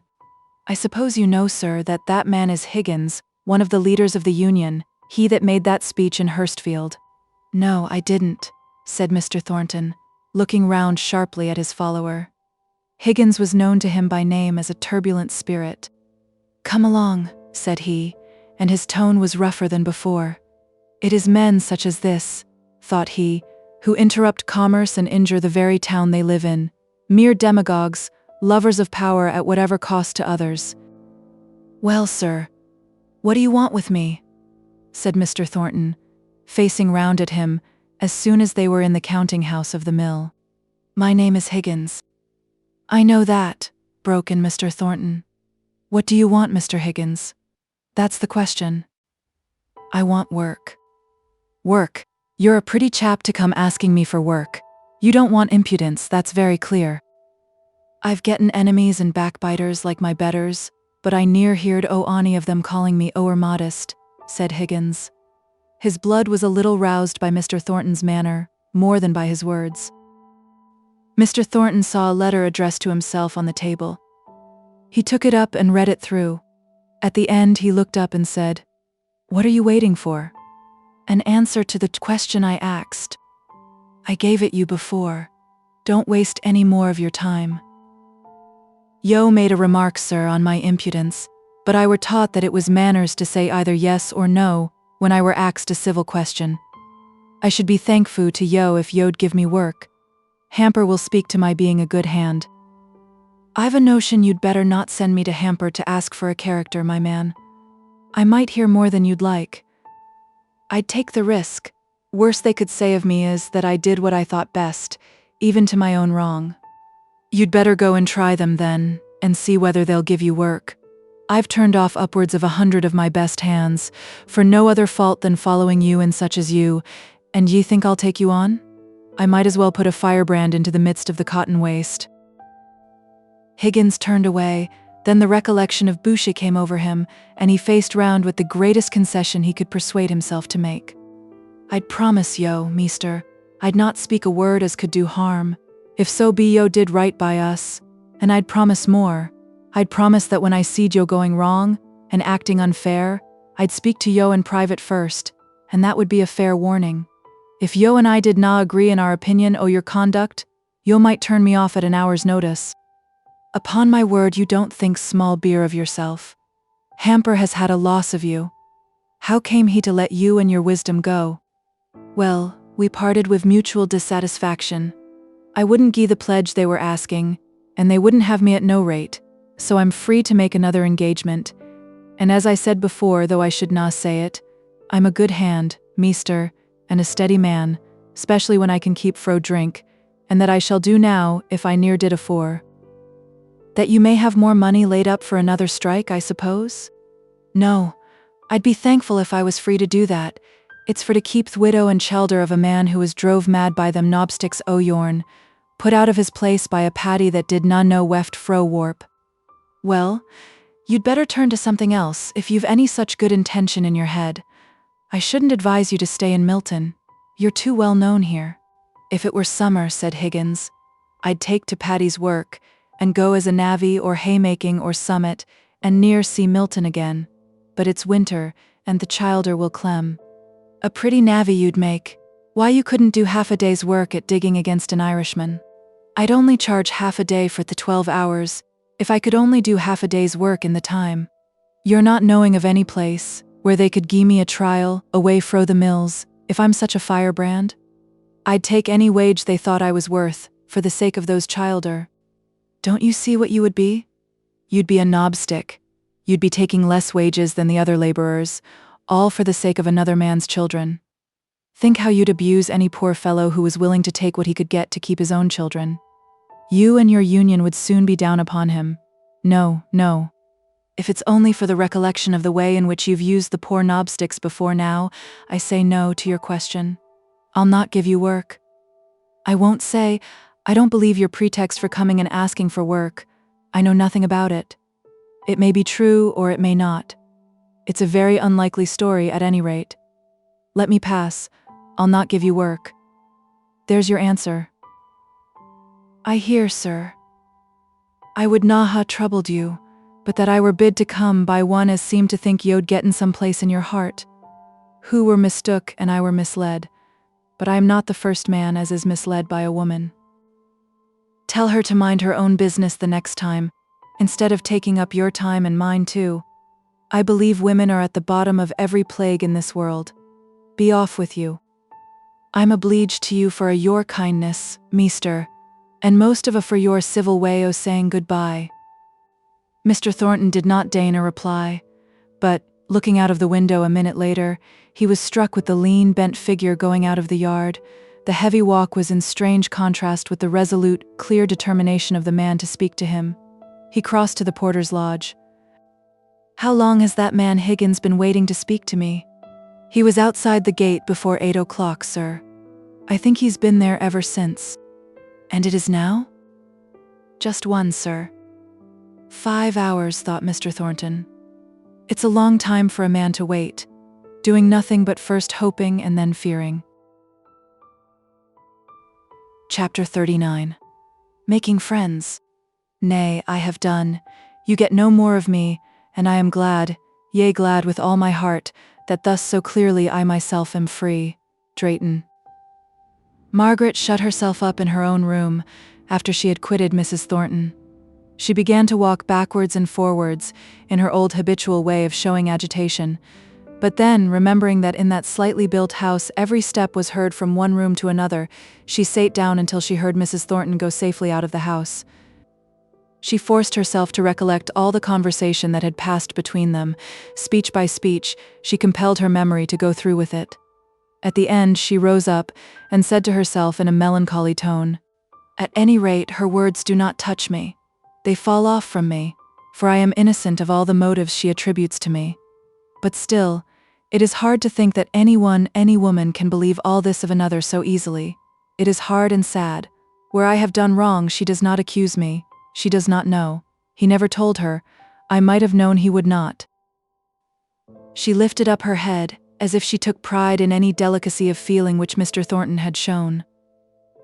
"I suppose you know, sir, that that man is Higgins, one of the leaders of the Union, he that made that speech in Hurstfield." "No, I didn't," said Mr. Thornton, looking round sharply at his follower. Higgins was known to him by name as a turbulent spirit. "Come along," said he, and his tone was rougher than before. "It is men such as this," thought he, "who interrupt commerce and injure the very town they live in. Mere demagogues, lovers of power at whatever cost to others." "Well, sir, what do you want with me?" said Mr. Thornton, facing round at him as soon as they were in the counting-house of the mill. "My name is Higgins." "I know that," broke in Mr. Thornton. "What do you want, Mr. Higgins? That's the question." "I want work." "Work? You're a pretty chap to come asking me for work. You don't want impudence, that's very clear." "I've getten enemies and backbiters like my betters, but I ne'er heard o' ony of them calling me o'er modest," said Higgins. His blood was a little roused by Mr. Thornton's manner, more than by his words. Mr. Thornton saw a letter addressed to himself on the table. He took it up and read it through. At the end he looked up and said, "What are you waiting for?" "An answer to the question I asked. I gave it you before. Don't waste any more of your time." "Yo made a remark, sir, on my impudence, but I were taught that it was manners to say either yes or no when I were asked a civil question. I should be thankful to yo if yo'd give me work. Hamper will speak to my being a good hand. I've a notion you'd better not send me to Hamper to ask for a character, my man. I might hear more than you'd like. I'd take the risk. Worst they could say of me is that I did what I thought best, even to my own wrong. You'd better go and try them then, and see whether they'll give you work. I've turned off upwards of 100 of my best hands, for no other fault than following you and such as you, and ye think I'll take you on? I might as well put a firebrand into the midst of the cotton waste. Higgins turned away, then the recollection of Boucher came over him, and he faced round with the greatest concession he could persuade himself to make. I'd promise yo, meester, I'd not speak a word as could do harm, if so be yo did right by us, and I'd promise more. I'd promise that when I seed yo going wrong, and acting unfair, I'd speak to yo in private first, and that would be a fair warning. If yo and I did na agree in our opinion o your conduct, yo might turn me off at an hour's notice. Upon my word, you don't think small beer of yourself. Hamper has had a loss of you. How came he to let you and your wisdom go? Well, we parted with mutual dissatisfaction. I wouldn't gie the pledge they were asking, and they wouldn't have me at no rate, so I'm free to make another engagement. And as I said before, though I should na say it, I'm a good hand, meester, and a steady man, specially when I can keep fro drink, and that I shall do now if I ne'er did afore. That you may have more money laid up for another strike, I suppose? No, I'd be thankful if I was free to do that. It's for to keep th' widow and chelder of a man who was drove mad by them knobsticks o' yourn, put out of his place by a paddy that did na know weft fro warp. Well, you'd better turn to something else if you've any such good intention in your head. I shouldn't advise you to stay in Milton. You're too well known here. If it were summer, said Higgins, I'd take to Paddy's work, and go as a navvy or haymaking or summit, and near see Milton again. But it's winter, and the childer will clem. A pretty navvy you'd make. Why you couldn't do half a day's work at digging against an Irishman? I'd only charge half a day for the 12 hours, if I could only do half a day's work in the time. You're not knowing of any place, where they could gie me a trial, away fro the mills, if I'm such a firebrand? I'd take any wage they thought I was worth, for the sake of those childer. Don't you see what you would be? You'd be a knobstick. You'd be taking less wages than the other laborers, all for the sake of another man's children. Think how you'd abuse any poor fellow who was willing to take what he could get to keep his own children. You and your union would soon be down upon him. No, no. If it's only for the recollection of the way in which you've used the poor knobsticks before now, I say no to your question. I'll not give you work. I won't say, I don't believe your pretext for coming and asking for work. I know nothing about it. It may be true or it may not. It's a very unlikely story at any rate. Let me pass. I'll not give you work. There's your answer. I hear, sir. I would na ha troubled you, but that I were bid to come by one as seemed to think yo'd getten some place in your heart. Who were mistook and I were misled, but I am not the first man as is misled by a woman. Tell her to mind her own business the next time, instead of taking up your time and mine too. I believe women are at the bottom of every plague in this world. Be off with you. I'm obleeged to you for your kindness, meester, and most of a for your civil way o' saying goodbye. Mr. Thornton did not deign a reply, but, looking out of the window a minute later, he was struck with the lean, bent figure going out of the yard. The heavy walk was in strange contrast with the resolute, clear determination of the man to speak to him. He crossed to the porter's lodge. How long has that man Higgins been waiting to speak to me? He was outside the gate before 8 o'clock, sir. I think he's been there ever since. And it is now? Just one, sir. 5 hours, thought Mr. Thornton. It's a long time for a man to wait, doing nothing but first hoping and then fearing. Chapter 39. Making friends. Nay, I have done. You get no more of me, and I am glad, yea glad with all my heart, that thus so clearly I myself am free. Drayton. Margaret shut herself up in her own room, after she had quitted Mrs. Thornton. She began to walk backwards and forwards, in her old habitual way of showing agitation, But then, remembering that in that slightly built house every step was heard from one room to another, she sate down until she heard Mrs. Thornton go safely out of the house. She forced herself to recollect all the conversation that had passed between them. Speech by speech, she compelled her memory to go through with it. At the end, she rose up and said to herself in a melancholy tone, "At any rate, her words do not touch me. They fall off from me, for I am innocent of all the motives she attributes to me. But still, it is hard to think that anyone, any woman can believe all this of another so easily. It is hard and sad. Where I have done wrong, she does not accuse me. She does not know. He never told her. I might have known he would not." She lifted up her head, as if she took pride in any delicacy of feeling which Mr. Thornton had shown.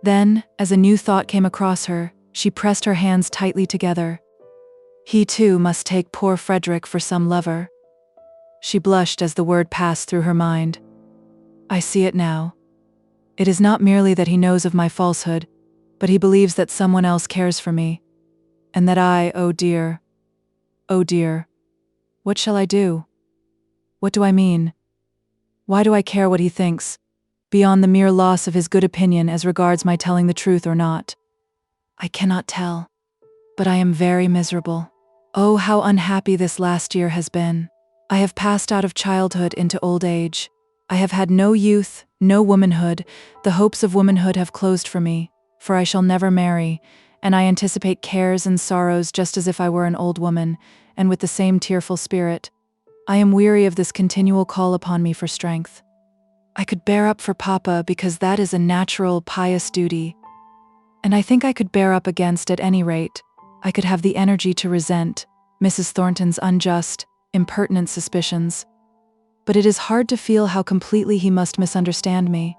Then, as a new thought came across her, she pressed her hands tightly together. He too must take poor Frederick for some lover. She blushed as the word passed through her mind. I see it now. It is not merely that he knows of my falsehood, but he believes that someone else cares for me. And that I, oh dear, what shall I do? What do I mean? Why do I care what he thinks, beyond the mere loss of his good opinion as regards my telling the truth or not? I cannot tell, but I am very miserable. Oh, how unhappy this last year has been. I have passed out of childhood into old age. I have had no youth, no womanhood. The hopes of womanhood have closed for me, for I shall never marry, and I anticipate cares and sorrows just as if I were an old woman, and with the same tearful spirit. I am weary of this continual call upon me for strength. I could bear up for Papa because that is a natural, pious duty. And I think I could bear up against, at any rate, I could have the energy to resent Mrs. Thornton's unjust, impertinent suspicions. But it is hard to feel how completely he must misunderstand me.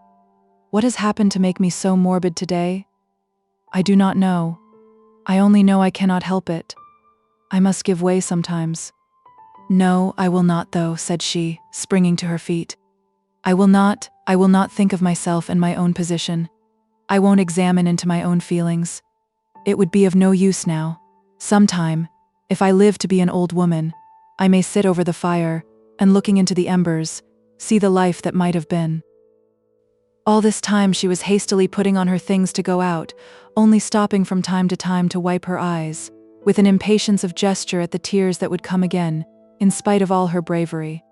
What has happened to make me so morbid today? I do not know. I only know I cannot help it. I must give way sometimes. No, I will not though, said she, springing to her feet. I will not think of myself and my own position. I won't examine into my own feelings. It would be of no use now. Sometime, if I live to be an old woman, I may sit over the fire, and looking into the embers, see the life that might have been. All this time she was hastily putting on her things to go out, only stopping from time to time to wipe her eyes, with an impatience of gesture at the tears that would come again, in spite of all her bravery.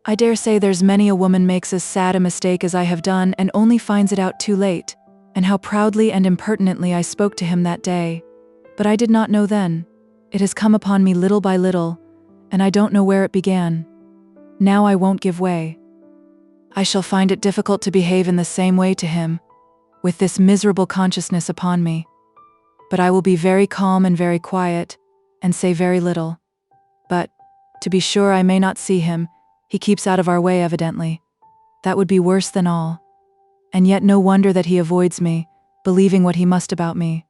I dare say there's many a woman makes as sad a mistake as I have done and only finds it out too late, and how proudly and impertinently I spoke to him that day. But I did not know then. It has come upon me little by little, and I don't know where it began. Now I won't give way. I shall find it difficult to behave in the same way to him, with this miserable consciousness upon me. But I will be very calm and very quiet, and say very little. But, to be sure I may not see him, he keeps out of our way evidently. That would be worse than all. And yet no wonder that he avoids me, believing what he must about me.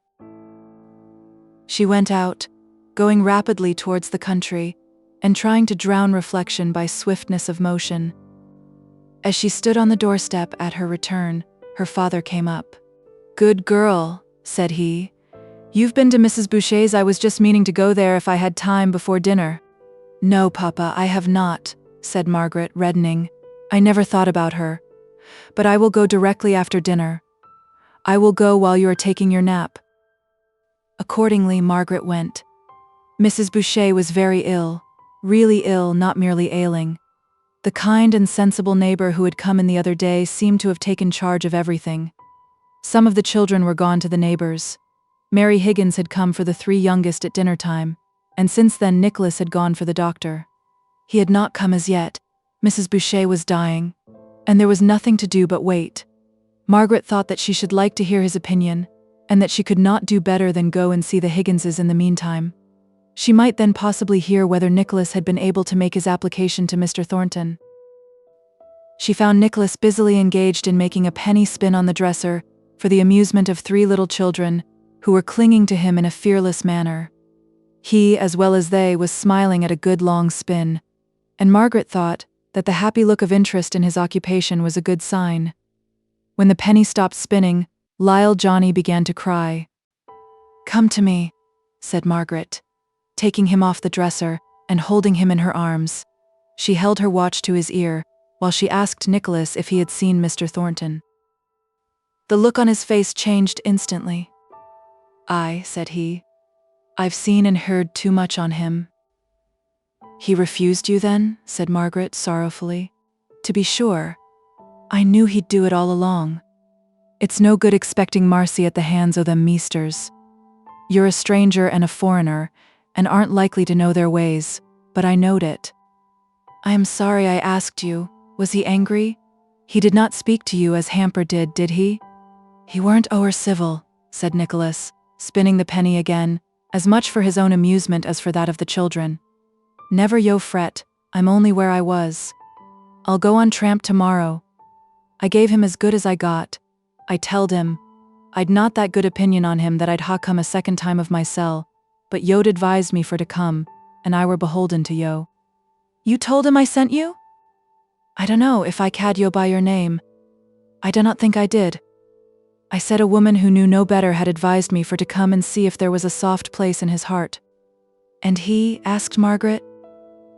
She went out, going rapidly towards the country, and trying to drown reflection by swiftness of motion. As she stood on the doorstep at her return, her father came up. "Good girl," said he. "You've been to Mrs. Boucher's. I was just meaning to go there if I had time before dinner." "No, Papa, I have not," said Margaret, reddening. "I never thought about her. But I will go directly after dinner. I will go while you are taking your nap." Accordingly, Margaret went. Mrs. Boucher was very ill, really ill, not merely ailing. The kind and sensible neighbor who had come in the other day seemed to have taken charge of everything. Some of the children were gone to the neighbors. Mary Higgins had come for the 3 youngest at dinner time, and since then Nicholas had gone for the doctor. He had not come as yet. Mrs. Boucher was dying, and there was nothing to do but wait. Margaret thought that she should like to hear his opinion, and that she could not do better than go and see the Higginses in the meantime. She might then possibly hear whether Nicholas had been able to make his application to Mr. Thornton. She found Nicholas busily engaged in making a penny spin on the dresser for the amusement of 3 little children, who were clinging to him in a fearless manner. He, as well as they, was smiling at a good long spin, and Margaret thought that the happy look of interest in his occupation was a good sign. When the penny stopped spinning, Lyle Johnny began to cry. "Come to me," said Margaret, taking him off the dresser and holding him in her arms. She held her watch to his ear, while she asked Nicholas if he had seen Mr. Thornton. The look on his face changed instantly. "Aye," said he. "I've seen and heard too much on him." "He refused you then?" said Margaret sorrowfully. "To be sure. I knew he'd do it all along. It's no good expecting Marcy at the hands o' them meesters. You're a stranger and a foreigner, and aren't likely to know their ways, but I knowed it. I am sorry I asked you. Was he angry? He did not speak to you as Hamper did he?" "He weren't o'er civil," said Nicholas, spinning the penny again, as much for his own amusement as for that of the children. "Never yo fret, I'm only where I was. I'll go on tramp tomorrow. I gave him as good as I got. I telled him I'd not that good opinion on him that I'd ha come a second time of mysel, but yo'd advised me for to come, and I were beholden to yo." "You told him I sent you?" "I dunno if I cad yo by your name. I do not think I did. I said a woman who knew no better had advised me for to come and see if there was a soft place in his heart." "And he," asked Margaret,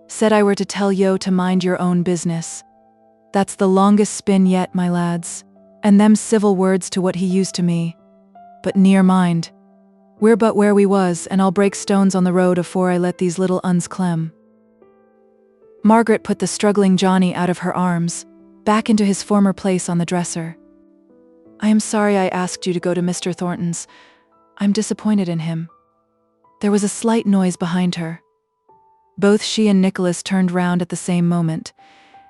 "said I were to tell yo to mind your own business. That's the longest spin yet, my lads, and them civil words to what he used to me. But near mind. We're but where we was, and I'll break stones on the road afore I let these little uns clem." Margaret put the struggling Johnny out of her arms, back into his former place on the dresser. "I am sorry I asked you to go to Mr. Thornton's. I'm disappointed in him." There was a slight noise behind her. Both she and Nicholas turned round at the same moment,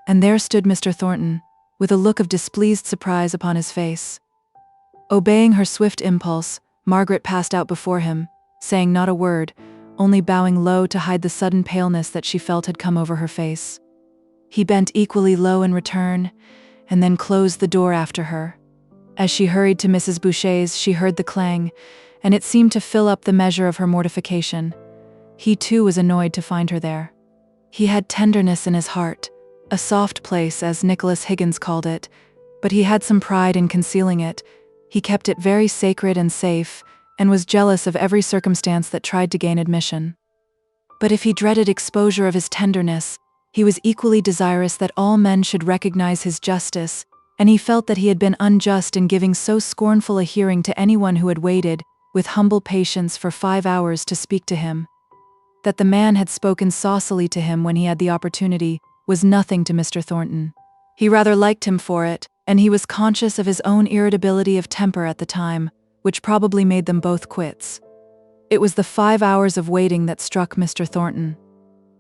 and there stood Mr. Thornton, with a look of displeased surprise upon his face. Obeying her swift impulse, Margaret passed out before him, saying not a word, only bowing low to hide the sudden paleness that she felt had come over her face. He bent equally low in return, and then closed the door after her. As she hurried to Mrs. Boucher's, she heard the clang, and it seemed to fill up the measure of her mortification. He too was annoyed to find her there. He had tenderness in his heart, a soft place as Nicholas Higgins called it, but he had some pride in concealing it. He kept it very sacred and safe, and was jealous of every circumstance that tried to gain admission. But if he dreaded exposure of his tenderness, he was equally desirous that all men should recognize his justice, and he felt that he had been unjust in giving so scornful a hearing to anyone who had waited, with humble patience, for 5 hours to speak to him. That the man had spoken saucily to him when he had the opportunity was nothing to Mr. Thornton. He rather liked him for it, and he was conscious of his own irritability of temper at the time, which probably made them both quits. It was the 5 hours of waiting that struck Mr. Thornton.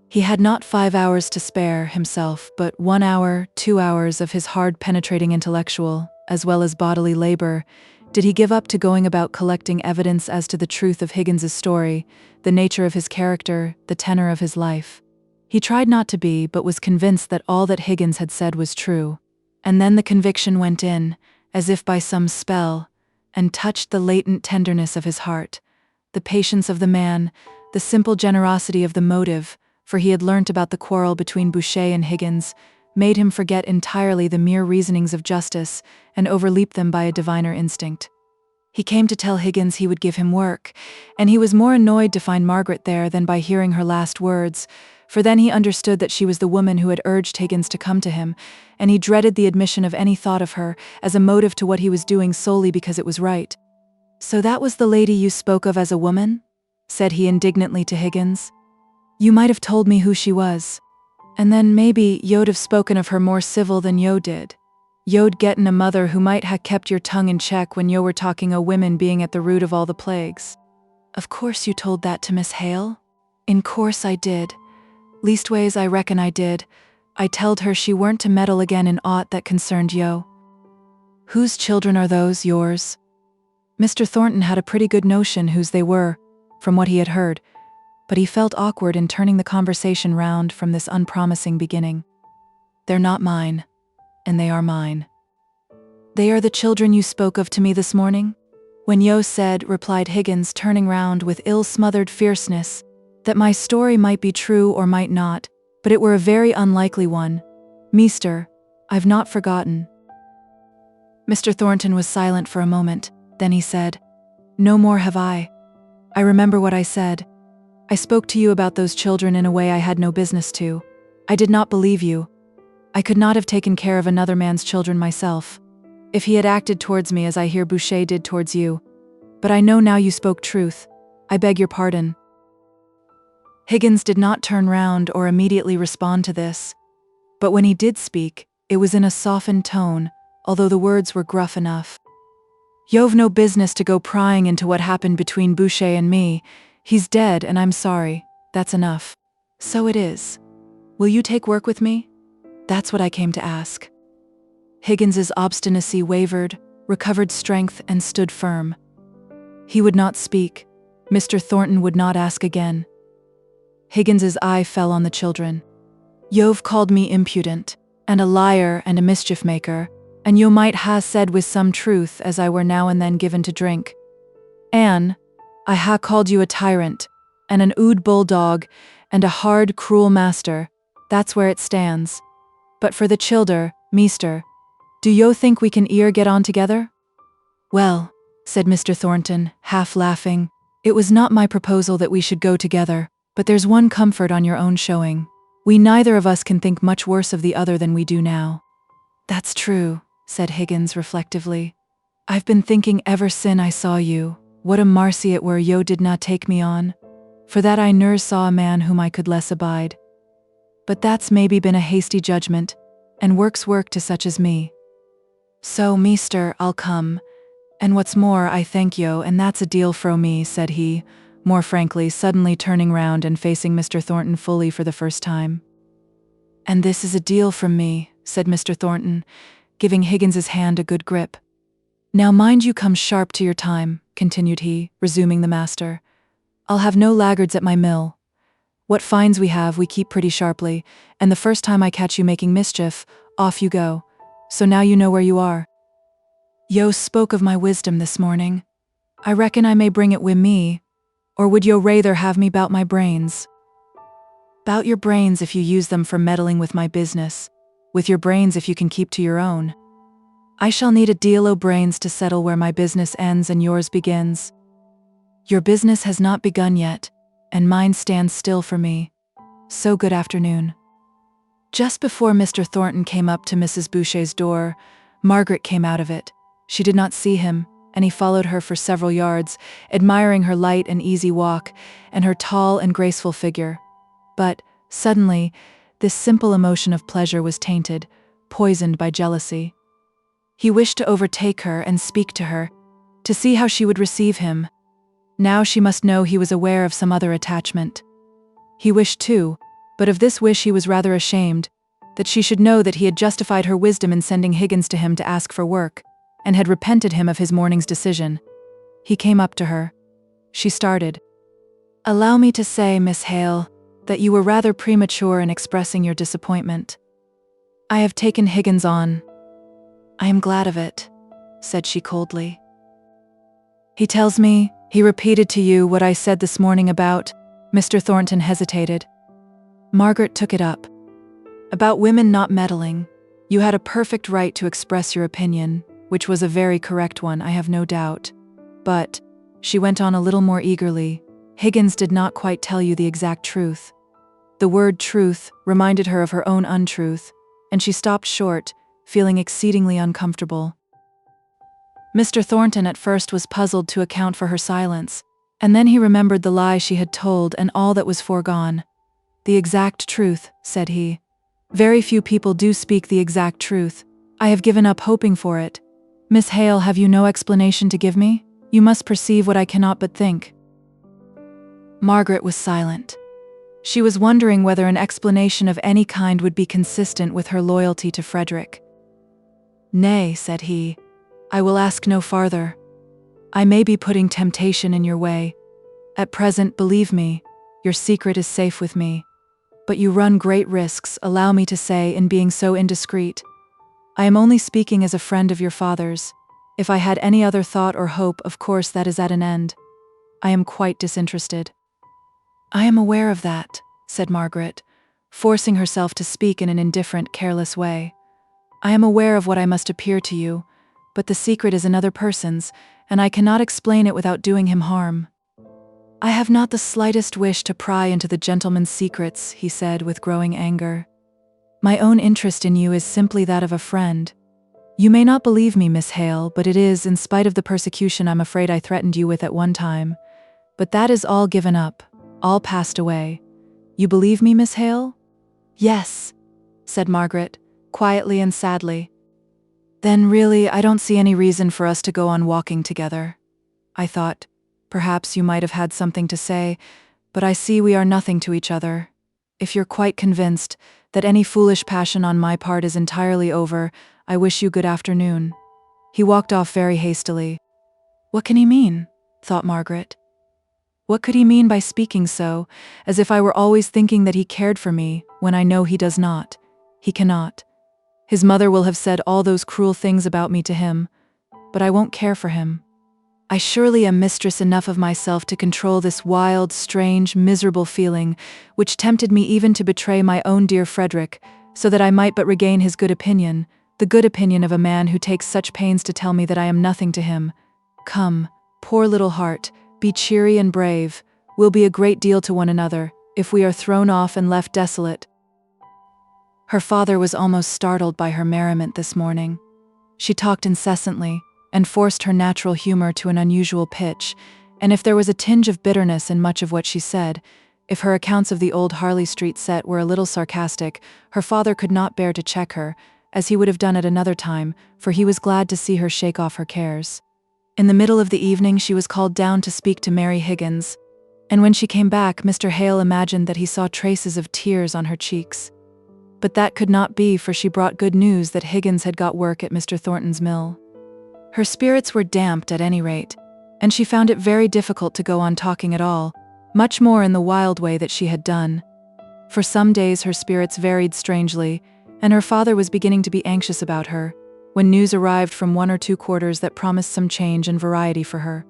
He had not 5 hours to spare himself, but 1 hour, 2 hours of his hard penetrating intellectual, as well as bodily labor, did he give up to going about collecting evidence as to the truth of Higgins's story, the nature of his character, the tenor of his life. He tried not to be, but was convinced that all that Higgins had said was true. And then the conviction went in, as if by some spell, and touched the latent tenderness of his heart, the patience of the man, the simple generosity of the motive, for he had learnt about the quarrel between Boucher and Higgins, made him forget entirely the mere reasonings of justice and overleap them by a diviner instinct. He came to tell Higgins he would give him work, and he was more annoyed to find Margaret there than by hearing her last words, for then he understood that she was the woman who had urged Higgins to come to him, and he dreaded the admission of any thought of her as a motive to what he was doing solely because it was right. "So that was the lady you spoke of as a woman?" said he indignantly to Higgins. "You might have told me who she was, and then maybe yo'd have spoken of her more civil than yo did. Yo'd getten a mother who might ha' kept your tongue in check when yo were talking o' women being at the root of all the plagues." "Of course you told that to Miss Hale?" "In course I did. Leastways I reckon I did. I telled her she weren't to meddle again in aught that concerned yo." "Whose children are those, yours?" Mr. Thornton had a pretty good notion whose they were, from what he had heard, but he felt awkward in turning the conversation round from this unpromising beginning. "They're not mine, and they are mine." "They are the children you spoke of to me this morning?" "When yo said," replied Higgins, turning round with ill-smothered fierceness, "that my story might be true or might not, but it were a very unlikely one. Meester, I've not forgotten." Mr. Thornton was silent for a moment, then he said, "No more have I. I remember what I said. I spoke to you about those children in a way I had no business to. I did not believe you. I could not have taken care of another man's children myself, if he had acted towards me as I hear Boucher did towards you. But I know now you spoke truth. I beg your pardon." Higgins did not turn round or immediately respond to this. But when he did speak, it was in a softened tone, although the words were gruff enough. "You've no business to go prying into what happened between Boucher and me. He's dead and I'm sorry. That's enough. So it is. Will you take work with me? That's what I came to ask." Higgins's obstinacy wavered, recovered strength, and stood firm. He would not speak. Mr. Thornton would not ask again. Higgins's eye fell on the children. "You've called me impudent, and a liar and a mischief maker, and you might ha' said with some truth as I were now and then given to drink. Anne, I ha' called you a tyrant, and an ood bulldog, and a hard, cruel master. That's where it stands. But for the childer, meester, do yo think we can e'er get on together?" "Well," said Mr. Thornton, half laughing, "it was not my proposal that we should go together, but there's one comfort on your own showing. We neither of us can think much worse of the other than we do now." "That's true," said Higgins reflectively. "I've been thinking ever sin I saw you, what a marcy it were yo did not take me on. For that I ne'er saw a man whom I could less abide. But that's maybe been a hasty judgment, and work's work to such as me. So, meester, I'll come, and what's more, I thank yo, and that's a deal fro me," said he, more frankly, suddenly turning round and facing Mr. Thornton fully for the first time. "And this is a deal from me," said Mr. Thornton, giving Higgins's hand a good grip. "Now mind you come sharp to your time," continued he, resuming the master. "I'll have no laggards at my mill. What fines we have we keep pretty sharply, and the first time I catch you making mischief, off you go. So now you know where you are. Yo spoke of my wisdom this morning. I reckon I may bring it wi' me, or would yo rather have me bout my brains?" "Bout your brains if you use them for meddling with my business, with your brains if you can keep to your own. I shall need a deal o' brains to settle where my business ends and yours begins. Your business has not begun yet, and mine stands still for me. So good afternoon." Just before Mr. Thornton came up to Mrs. Boucher's door, Margaret came out of it. She did not see him, and he followed her for several yards, admiring her light and easy walk, and her tall and graceful figure. But, suddenly, this simple emotion of pleasure was tainted, poisoned by jealousy. He wished to overtake her and speak to her, to see how she would receive him. Now she must know he was aware of some other attachment. He wished too, but of this wish he was rather ashamed, that she should know that he had justified her wisdom in sending Higgins to him to ask for work, and had repented him of his morning's decision. He came up to her. She started. "Allow me to say, Miss Hale, that you were rather premature in expressing your disappointment. I have taken Higgins on." "I am glad of it," said she coldly. "He tells me, he repeated to you what I said this morning about—" Mr. Thornton hesitated. Margaret took it up. "About women not meddling. You had a perfect right to express your opinion, which was a very correct one, I have no doubt. But," she went on a little more eagerly, "Higgins did not quite tell you the exact truth." The word truth reminded her of her own untruth, and she stopped short, feeling exceedingly uncomfortable. Mr. Thornton at first was puzzled to account for her silence, and then he remembered the lie she had told and all that was foregone. "The exact truth," said he. "Very few people do speak the exact truth. I have given up hoping for it. Miss Hale, have you no explanation to give me? You must perceive what I cannot but think." Margaret was silent. She was wondering whether an explanation of any kind would be consistent with her loyalty to Frederick. "Nay," said he, "I will ask no farther. I may be putting temptation in your way. At present, believe me, your secret is safe with me. But you run great risks, allow me to say, in being so indiscreet. I am only speaking as a friend of your father's. If I had any other thought or hope, of course that is at an end. I am quite disinterested." "I am aware of that," said Margaret, forcing herself to speak in an indifferent, careless way. "I am aware of what I must appear to you, but the secret is another person's, and I cannot explain it without doing him harm." "I have not the slightest wish to pry into the gentleman's secrets," he said with growing anger. My own interest in you is simply that of a friend. You may not believe me, Miss Hale, but it is in spite of the persecution I'm afraid I threatened you with at one time. But that is all given up, all passed away. You believe me, Miss Hale?" "Yes," said Margaret, quietly and sadly. "Then really, I don't see any reason for us to go on walking together. I thought, perhaps you might have had something to say, but I see we are nothing to each other. If you're quite convinced that any foolish passion on my part is entirely over, I wish you good afternoon." He walked off very hastily. "What can he mean?" thought Margaret. "What could he mean by speaking so, as if I were always thinking that he cared for me, when I know he does not? He cannot. His mother will have said all those cruel things about me to him, but I won't care for him. I surely am mistress enough of myself to control this wild, strange, miserable feeling, which tempted me even to betray my own dear Frederick, so that I might but regain his good opinion, the good opinion of a man who takes such pains to tell me that I am nothing to him. Come, poor little heart, be cheery and brave. We'll be a great deal to one another, if we are thrown off and left desolate." Her father was almost startled by her merriment this morning. She talked incessantly, and forced her natural humor to an unusual pitch, and if there was a tinge of bitterness in much of what she said, if her accounts of the old Harley Street set were a little sarcastic, her father could not bear to check her, as he would have done at another time, for he was glad to see her shake off her cares. In the middle of the evening she was called down to speak to Mary Higgins, and when she came back Mr. Hale imagined that he saw traces of tears on her cheeks. But that could not be, for she brought good news that Higgins had got work at Mr. Thornton's mill. Her spirits were damped at any rate, and she found it very difficult to go on talking at all, much more in the wild way that she had done. For some days her spirits varied strangely, and her father was beginning to be anxious about her, when news arrived from 1 or 2 quarters that promised some change and variety for her.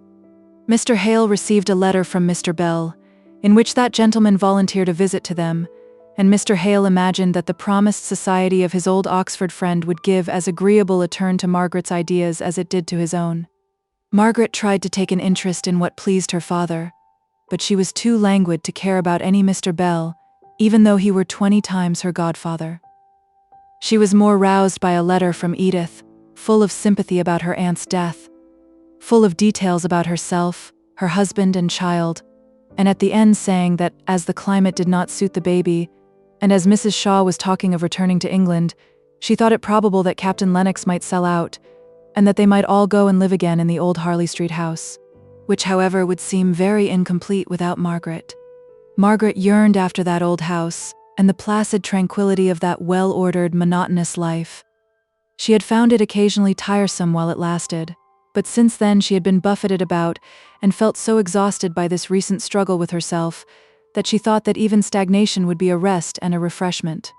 Mr. Hale received a letter from Mr. Bell, in which that gentleman volunteered a visit to them, and Mr. Hale imagined that the promised society of his old Oxford friend would give as agreeable a turn to Margaret's ideas as it did to his own. Margaret tried to take an interest in what pleased her father, but she was too languid to care about any Mr. Bell, even though he were 20 times her godfather. She was more roused by a letter from Edith, full of sympathy about her aunt's death, full of details about herself, her husband and child, and at the end saying that as the climate did not suit the baby, and as Mrs. Shaw was talking of returning to England, she thought it probable that Captain Lennox might sell out, and that they might all go and live again in the old Harley Street house, which however would seem very incomplete without Margaret. Margaret yearned after that old house, and the placid tranquility of that well-ordered, monotonous life. She had found it occasionally tiresome while it lasted, but since then she had been buffeted about, and felt so exhausted by this recent struggle with herself, that she thought that even stagnation would be a rest and a refreshment.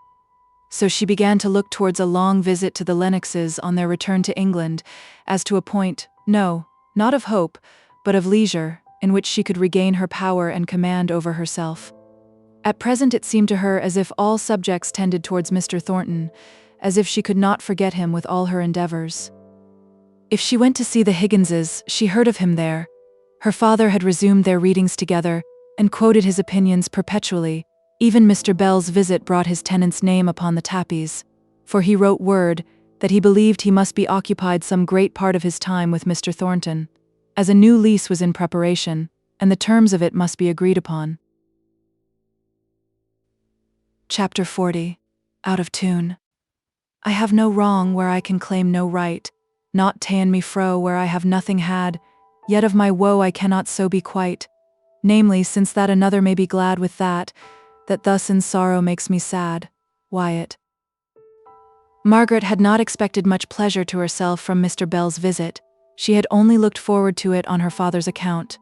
So she began to look towards a long visit to the Lennoxes on their return to England, as to a point, no, not of hope, but of leisure, in which she could regain her power and command over herself. At present it seemed to her as if all subjects tended towards Mr. Thornton, as if she could not forget him with all her endeavors. If she went to see the Higginses, she heard of him there. Her father had resumed their readings together, and quoted his opinions perpetually. Even Mr. Bell's visit brought his tenant's name upon the tappies, for he wrote word that he believed he must be occupied some great part of his time with Mr. Thornton, as a new lease was in preparation, and the terms of it must be agreed upon. Chapter 40. Out of Tune. I have no wrong where I can claim no right, not ta'en me fro where I have nothing had, yet of my woe I cannot so be quite. Namely, since that another may be glad with that thus in sorrow makes me sad. Wyatt. Margaret had not expected much pleasure to herself from Mr. Bell's visit. She had only looked forward to it on her father's account.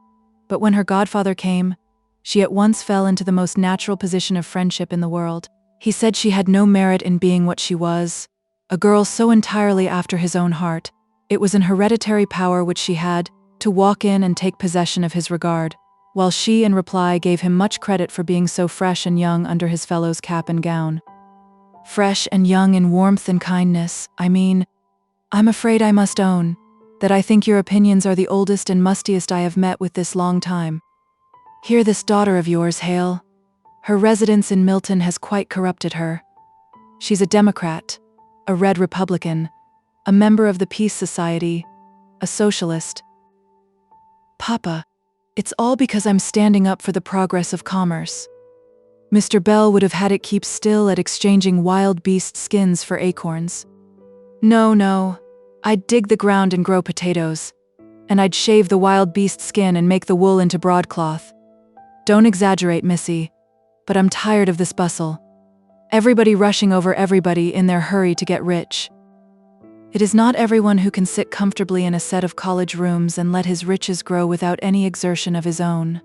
But when her godfather came, she at once fell into the most natural position of friendship in the world. He said she had no merit in being what she was, a girl so entirely after his own heart. It was an hereditary power which she had, to walk in and take possession of his regard, while she in reply gave him much credit for being so fresh and young under his fellow's cap and gown. Fresh and young in warmth and kindness, I mean. I'm afraid I must own that I think your opinions are the oldest and mustiest I have met with this long time. Hear this daughter of yours, Hale. Her residence in Milton has quite corrupted her. She's a Democrat, a Red Republican, a member of the Peace Society, a socialist. Papa, it's all because I'm standing up for the progress of commerce. Mr. Bell would have had it keep still at exchanging wild beast skins for acorns. No, I'd dig the ground and grow potatoes, and I'd shave the wild beast skin and make the wool into broadcloth. Don't exaggerate, Missy, but I'm tired of this bustle. Everybody rushing over everybody in their hurry to get rich. It is not everyone who can sit comfortably in a set of college rooms and let his riches grow without any exertion of his own.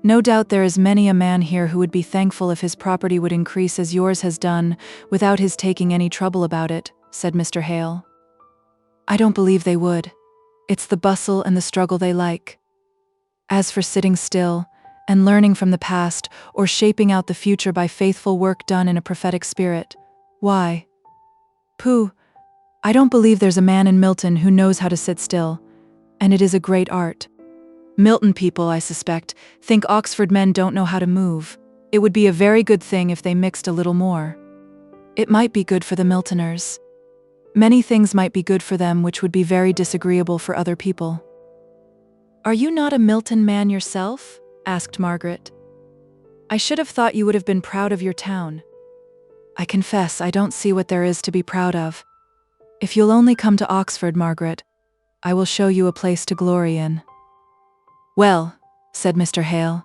No doubt there is many a man here who would be thankful if his property would increase as yours has done, without his taking any trouble about it, said Mr. Hale. I don't believe they would. It's the bustle and the struggle they like. As for sitting still, and learning from the past, or shaping out the future by faithful work done in a prophetic spirit, why? Pooh, I don't believe there's a man in Milton who knows how to sit still, and it is a great art. Milton people, I suspect, think Oxford men don't know how to move. It would be a very good thing if they mixed a little more. It might be good for the Miltoners. Many things might be good for them which would be very disagreeable for other people. Are you not a Milton man yourself? Asked Margaret. I should have thought you would have been proud of your town. I confess I don't see what there is to be proud of. If you'll only come to Oxford, Margaret, I will show you a place to glory in. Well, said Mr. Hale,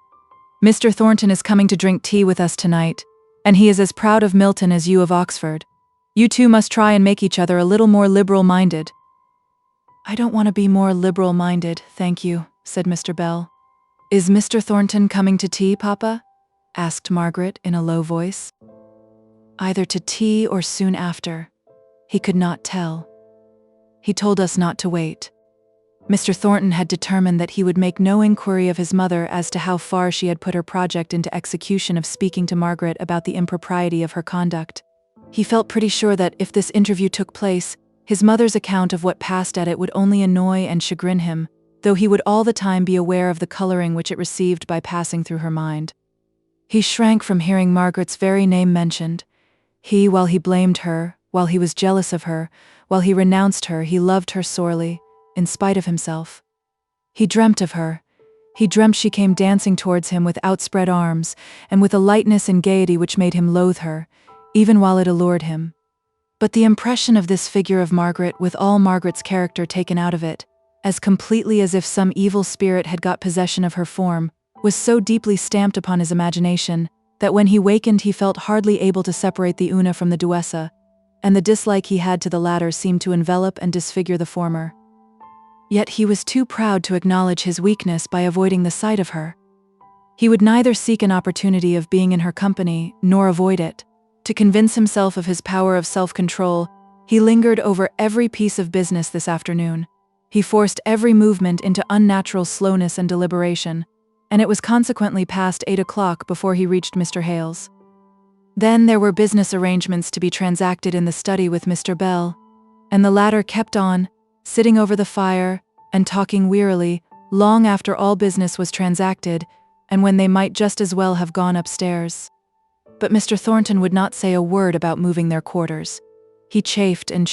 Mr. Thornton is coming to drink tea with us tonight, and he is as proud of Milton as you of Oxford. You two must try and make each other a little more liberal-minded. I don't want to be more liberal-minded, thank you, said Mr. Bell. Is Mr. Thornton coming to tea, Papa? Asked Margaret in a low voice. Either to tea or soon after. He could not tell. He told us not to wait. Mr. Thornton had determined that he would make no inquiry of his mother as to how far she had put her project into execution of speaking to Margaret about the impropriety of her conduct. He felt pretty sure that if this interview took place, his mother's account of what passed at it would only annoy and chagrin him, though he would all the time be aware of the coloring which it received by passing through her mind. He shrank from hearing Margaret's very name mentioned. While he blamed her, while he was jealous of her, while he renounced her, he loved her sorely, in spite of himself. He dreamt of her. He dreamt she came dancing towards him with outspread arms, and with a lightness and gaiety which made him loathe her, even while it allured him. But the impression of this figure of Margaret, with all Margaret's character taken out of it, as completely as if some evil spirit had got possession of her form, was so deeply stamped upon his imagination, that when he wakened he felt hardly able to separate the una from the duessa, and the dislike he had to the latter seemed to envelop and disfigure the former. Yet he was too proud to acknowledge his weakness by avoiding the sight of her. He would neither seek an opportunity of being in her company, nor avoid it. To convince himself of his power of self-control, he lingered over every piece of business this afternoon. He forced every movement into unnatural slowness and deliberation, and it was consequently past 8 o'clock before he reached Mr. Hale's. Then there were business arrangements to be transacted in the study with Mr. Bell, and the latter kept on, sitting over the fire, and talking wearily, long after all business was transacted, and when they might just as well have gone upstairs. But Mr. Thornton would not say a word about moving their quarters. He chafed, and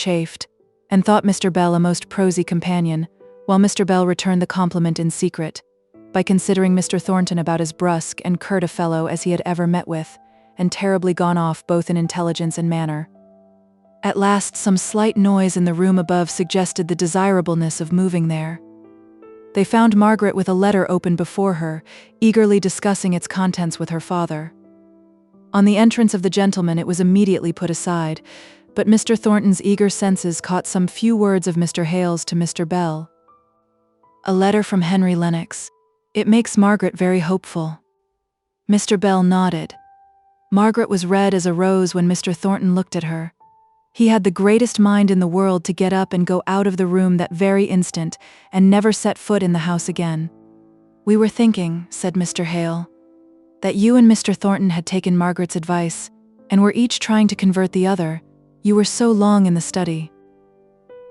thought Mr. Bell a most prosy companion, while Mr. Bell returned the compliment in secret, by considering Mr. Thornton about as brusque and curt a fellow as he had ever met with, and terribly gone off both in intelligence and manner. At last some slight noise in the room above suggested the desirableness of moving there. They found Margaret with a letter open before her, eagerly discussing its contents with her father. On the entrance of the gentleman it was immediately put aside, but Mr. Thornton's eager senses caught some few words of Mr. Hale's to Mr. Bell. A letter from Henry Lennox. It makes Margaret very hopeful. Mr. Bell nodded. Margaret was red as a rose when Mr. Thornton looked at her. He had the greatest mind in the world to get up and go out of the room that very instant, and never set foot in the house again. We were thinking, said Mr. Hale, that you and Mr. Thornton had taken Margaret's advice, and were each trying to convert the other. You were so long in the study.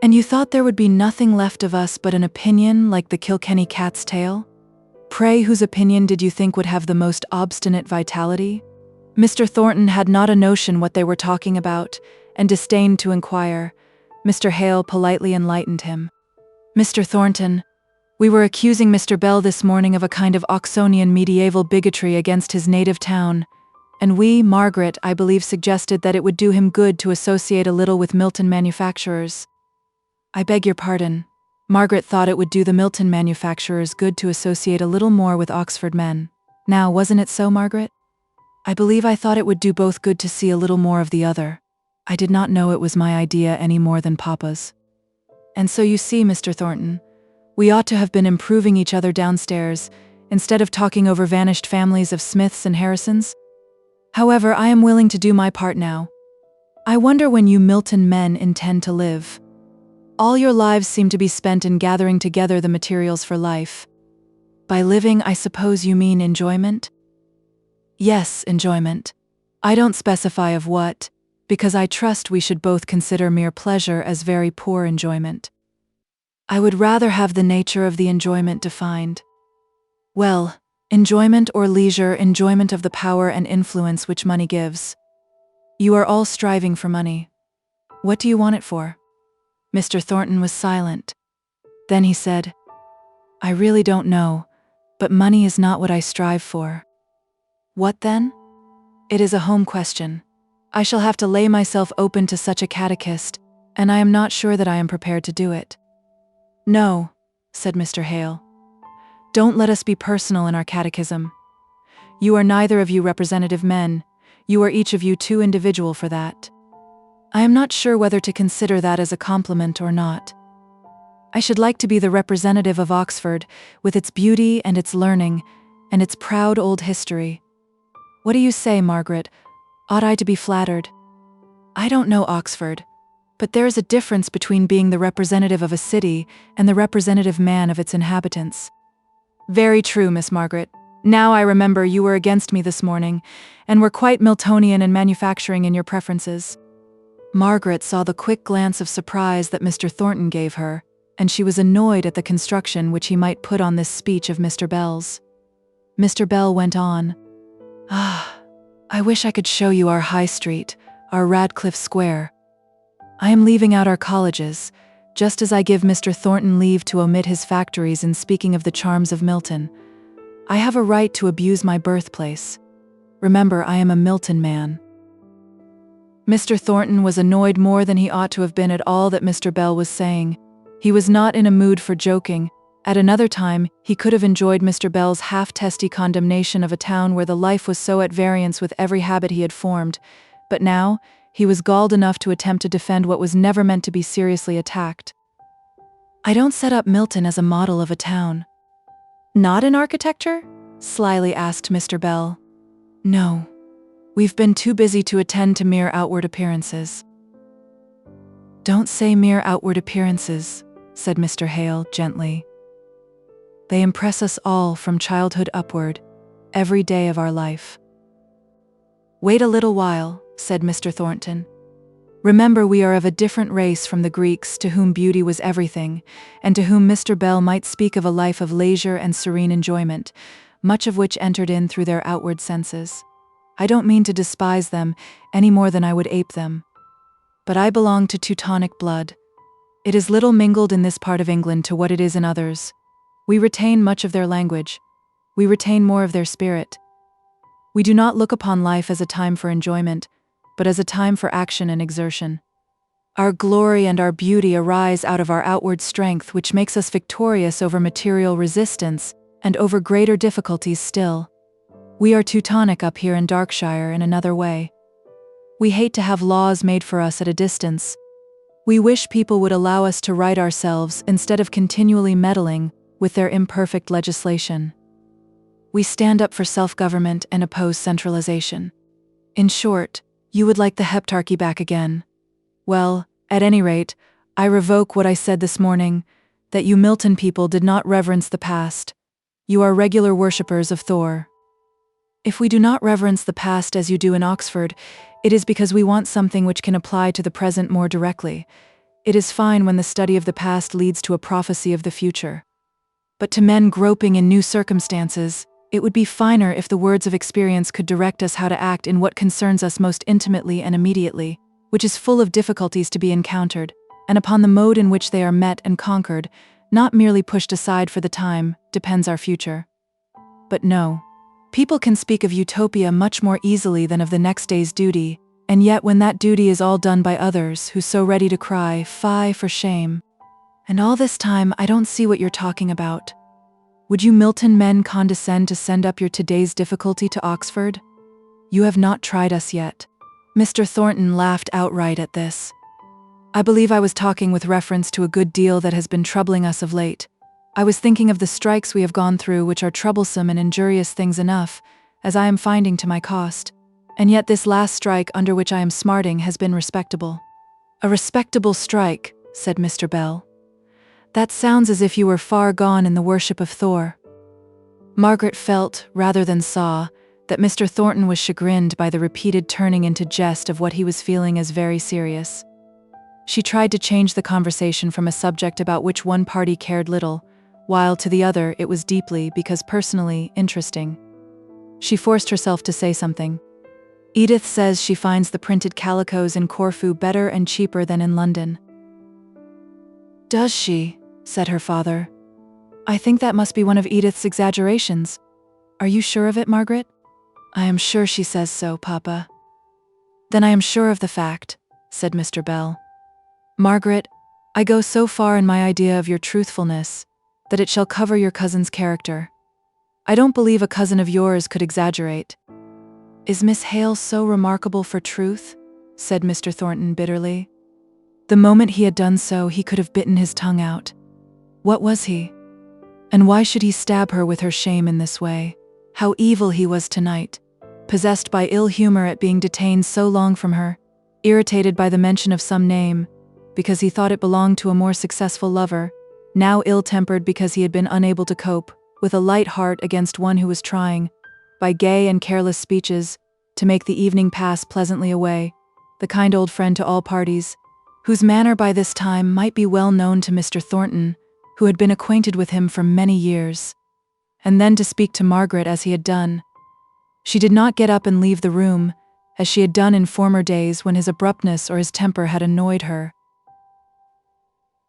And you thought there would be nothing left of us but an opinion like the Kilkenny cat's tail? Pray, whose opinion did you think would have the most obstinate vitality? Mr. Thornton had not a notion what they were talking about, and disdained to inquire. Mr. Hale politely enlightened him. "Mr. Thornton, we were accusing Mr. Bell this morning of a kind of Oxonian medieval bigotry against his native town, and we, Margaret, I believe, suggested that it would do him good to associate a little with Milton manufacturers." "I beg your pardon. Margaret thought it would do the Milton manufacturers good to associate a little more with Oxford men. Now, wasn't it so, Margaret?" "I believe I thought it would do both good to see a little more of the other. I did not know it was my idea any more than Papa's. And so you see, Mr. Thornton, we ought to have been improving each other downstairs, instead of talking over vanished families of Smiths and Harrisons. However, I am willing to do my part now. I wonder when you Milton men intend to live. All your lives seem to be spent in gathering together the materials for life. By living, I suppose you mean enjoyment?" "Yes, enjoyment. I don't specify of what, because I trust we should both consider mere pleasure as very poor enjoyment. I would rather have the nature of the enjoyment defined. Well, enjoyment or leisure, enjoyment of the power and influence which money gives. You are all striving for money. What do you want it for?" Mr. Thornton was silent. Then he said, "I really don't know, but money is not what I strive for." "What then?" "It is a home question. I shall have to lay myself open to such a catechist, and I am not sure that I am prepared to do it." "No," said Mr. Hale. "Don't let us be personal in our catechism. You are neither of you representative men. You are each of you too individual for that. I am not sure whether to consider that as a compliment or not. I should like to be the representative of Oxford, with its beauty and its learning, and its proud old history. What do you say, Margaret? Ought I to be flattered? I don't know Oxford, but there is a difference between being the representative of a city and the representative man of its inhabitants." "Very true, Miss Margaret. Now I remember you were against me this morning, and were quite Miltonian and manufacturing in your preferences." Margaret saw the quick glance of surprise that Mr. Thornton gave her, and she was annoyed at the construction which he might put on this speech of Mr. Bell's. Mr. Bell went on, I wish I could show you our High Street, our Radcliffe Square. I am leaving out our colleges, just as I give Mr. Thornton leave to omit his factories in speaking of the charms of Milton. I have a right to abuse my birthplace. Remember, I am a Milton man." Mr. Thornton was annoyed more than he ought to have been at all that Mr. Bell was saying. He was not in a mood for joking. At another time, he could have enjoyed Mr. Bell's half-testy condemnation of a town where the life was so at variance with every habit he had formed, but now he was galled enough to attempt to defend what was never meant to be seriously attacked. "I don't set up Milton as a model of a town." "Not in architecture?" slyly asked Mr. Bell. "No. We've been too busy to attend to mere outward appearances." "Don't say mere outward appearances," said Mr. Hale gently. "They impress us all from childhood upward, every day of our life." "Wait a little while," said Mr. Thornton. "Remember, we are of a different race from the Greeks, to whom beauty was everything, and to whom Mr. Bell might speak of a life of leisure and serene enjoyment, much of which entered in through their outward senses. I don't mean to despise them, any more than I would ape them. But I belong to Teutonic blood. It is little mingled in this part of England to what it is in others. We retain much of their language. We retain more of their spirit. We do not look upon life as a time for enjoyment, but as a time for action and exertion. Our glory and our beauty arise out of our outward strength, which makes us victorious over material resistance and over greater difficulties still. We are Teutonic up here in Darkshire in another way. We hate to have laws made for us at a distance. We wish people would allow us to right ourselves instead of continually meddling with their imperfect legislation. We stand up for self-government and oppose centralization. In short, you would like the heptarchy back again. Well, at any rate, I revoke what I said this morning, that you Milton people did not reverence the past. You are regular worshippers of Thor. If we do not reverence the past as you do in Oxford, it is because we want something which can apply to the present more directly. It is fine when the study of the past leads to a prophecy of the future. But to men groping in new circumstances, It would be finer if the words of experience could direct us how to act in what concerns us most intimately and immediately, which is full of difficulties to be encountered, and upon the mode in which they are met and conquered, not merely pushed aside for the time, depends our future. But no. People can speak of utopia much more easily than of the next day's duty, and yet when that duty is all done by others who so ready to cry, "Fie for shame." And all this time I don't see what you're talking about. Would you Milton men condescend to send up your today's difficulty to Oxford? You have not tried us yet. Mr. Thornton laughed outright at this. I believe I was talking with reference to a good deal that has been troubling us of late. I was thinking of the strikes we have gone through, which are troublesome and injurious things enough, as I am finding to my cost. And yet this last strike under which I am smarting has been respectable. A respectable strike, said Mr. Bell. That sounds as if you were far gone in the worship of Thor. Margaret felt, rather than saw, that Mr. Thornton was chagrined by the repeated turning into jest of what he was feeling as very serious. She tried to change the conversation from a subject about which one party cared little, while to the other it was deeply, because personally, interesting. She forced herself to say something. Edith says she finds the printed calicos in Corfu better and cheaper than in London. Does she? Said her father. I think that must be one of Edith's exaggerations. Are you sure of it, Margaret? I am sure she says so, Papa. Then I am sure of the fact, said Mr. Bell. Margaret, I go so far in my idea of your truthfulness that it shall cover your cousin's character. I don't believe a cousin of yours could exaggerate. Is Miss Hale so remarkable for truth? Said Mr. Thornton bitterly. The moment he had done so, he could have bitten his tongue out. What was he? And why should he stab her with her shame in this way? How evil he was tonight, possessed by ill humor at being detained so long from her, irritated by the mention of some name, because he thought it belonged to a more successful lover, now ill-tempered because he had been unable to cope, with a light heart against one who was trying, by gay and careless speeches, to make the evening pass pleasantly away, the kind old friend to all parties, whose manner by this time might be well known to Mr. Thornton, who had been acquainted with him for many years. And then to speak to Margaret as he had done. She did not get up and leave the room, as she had done in former days when his abruptness or his temper had annoyed her.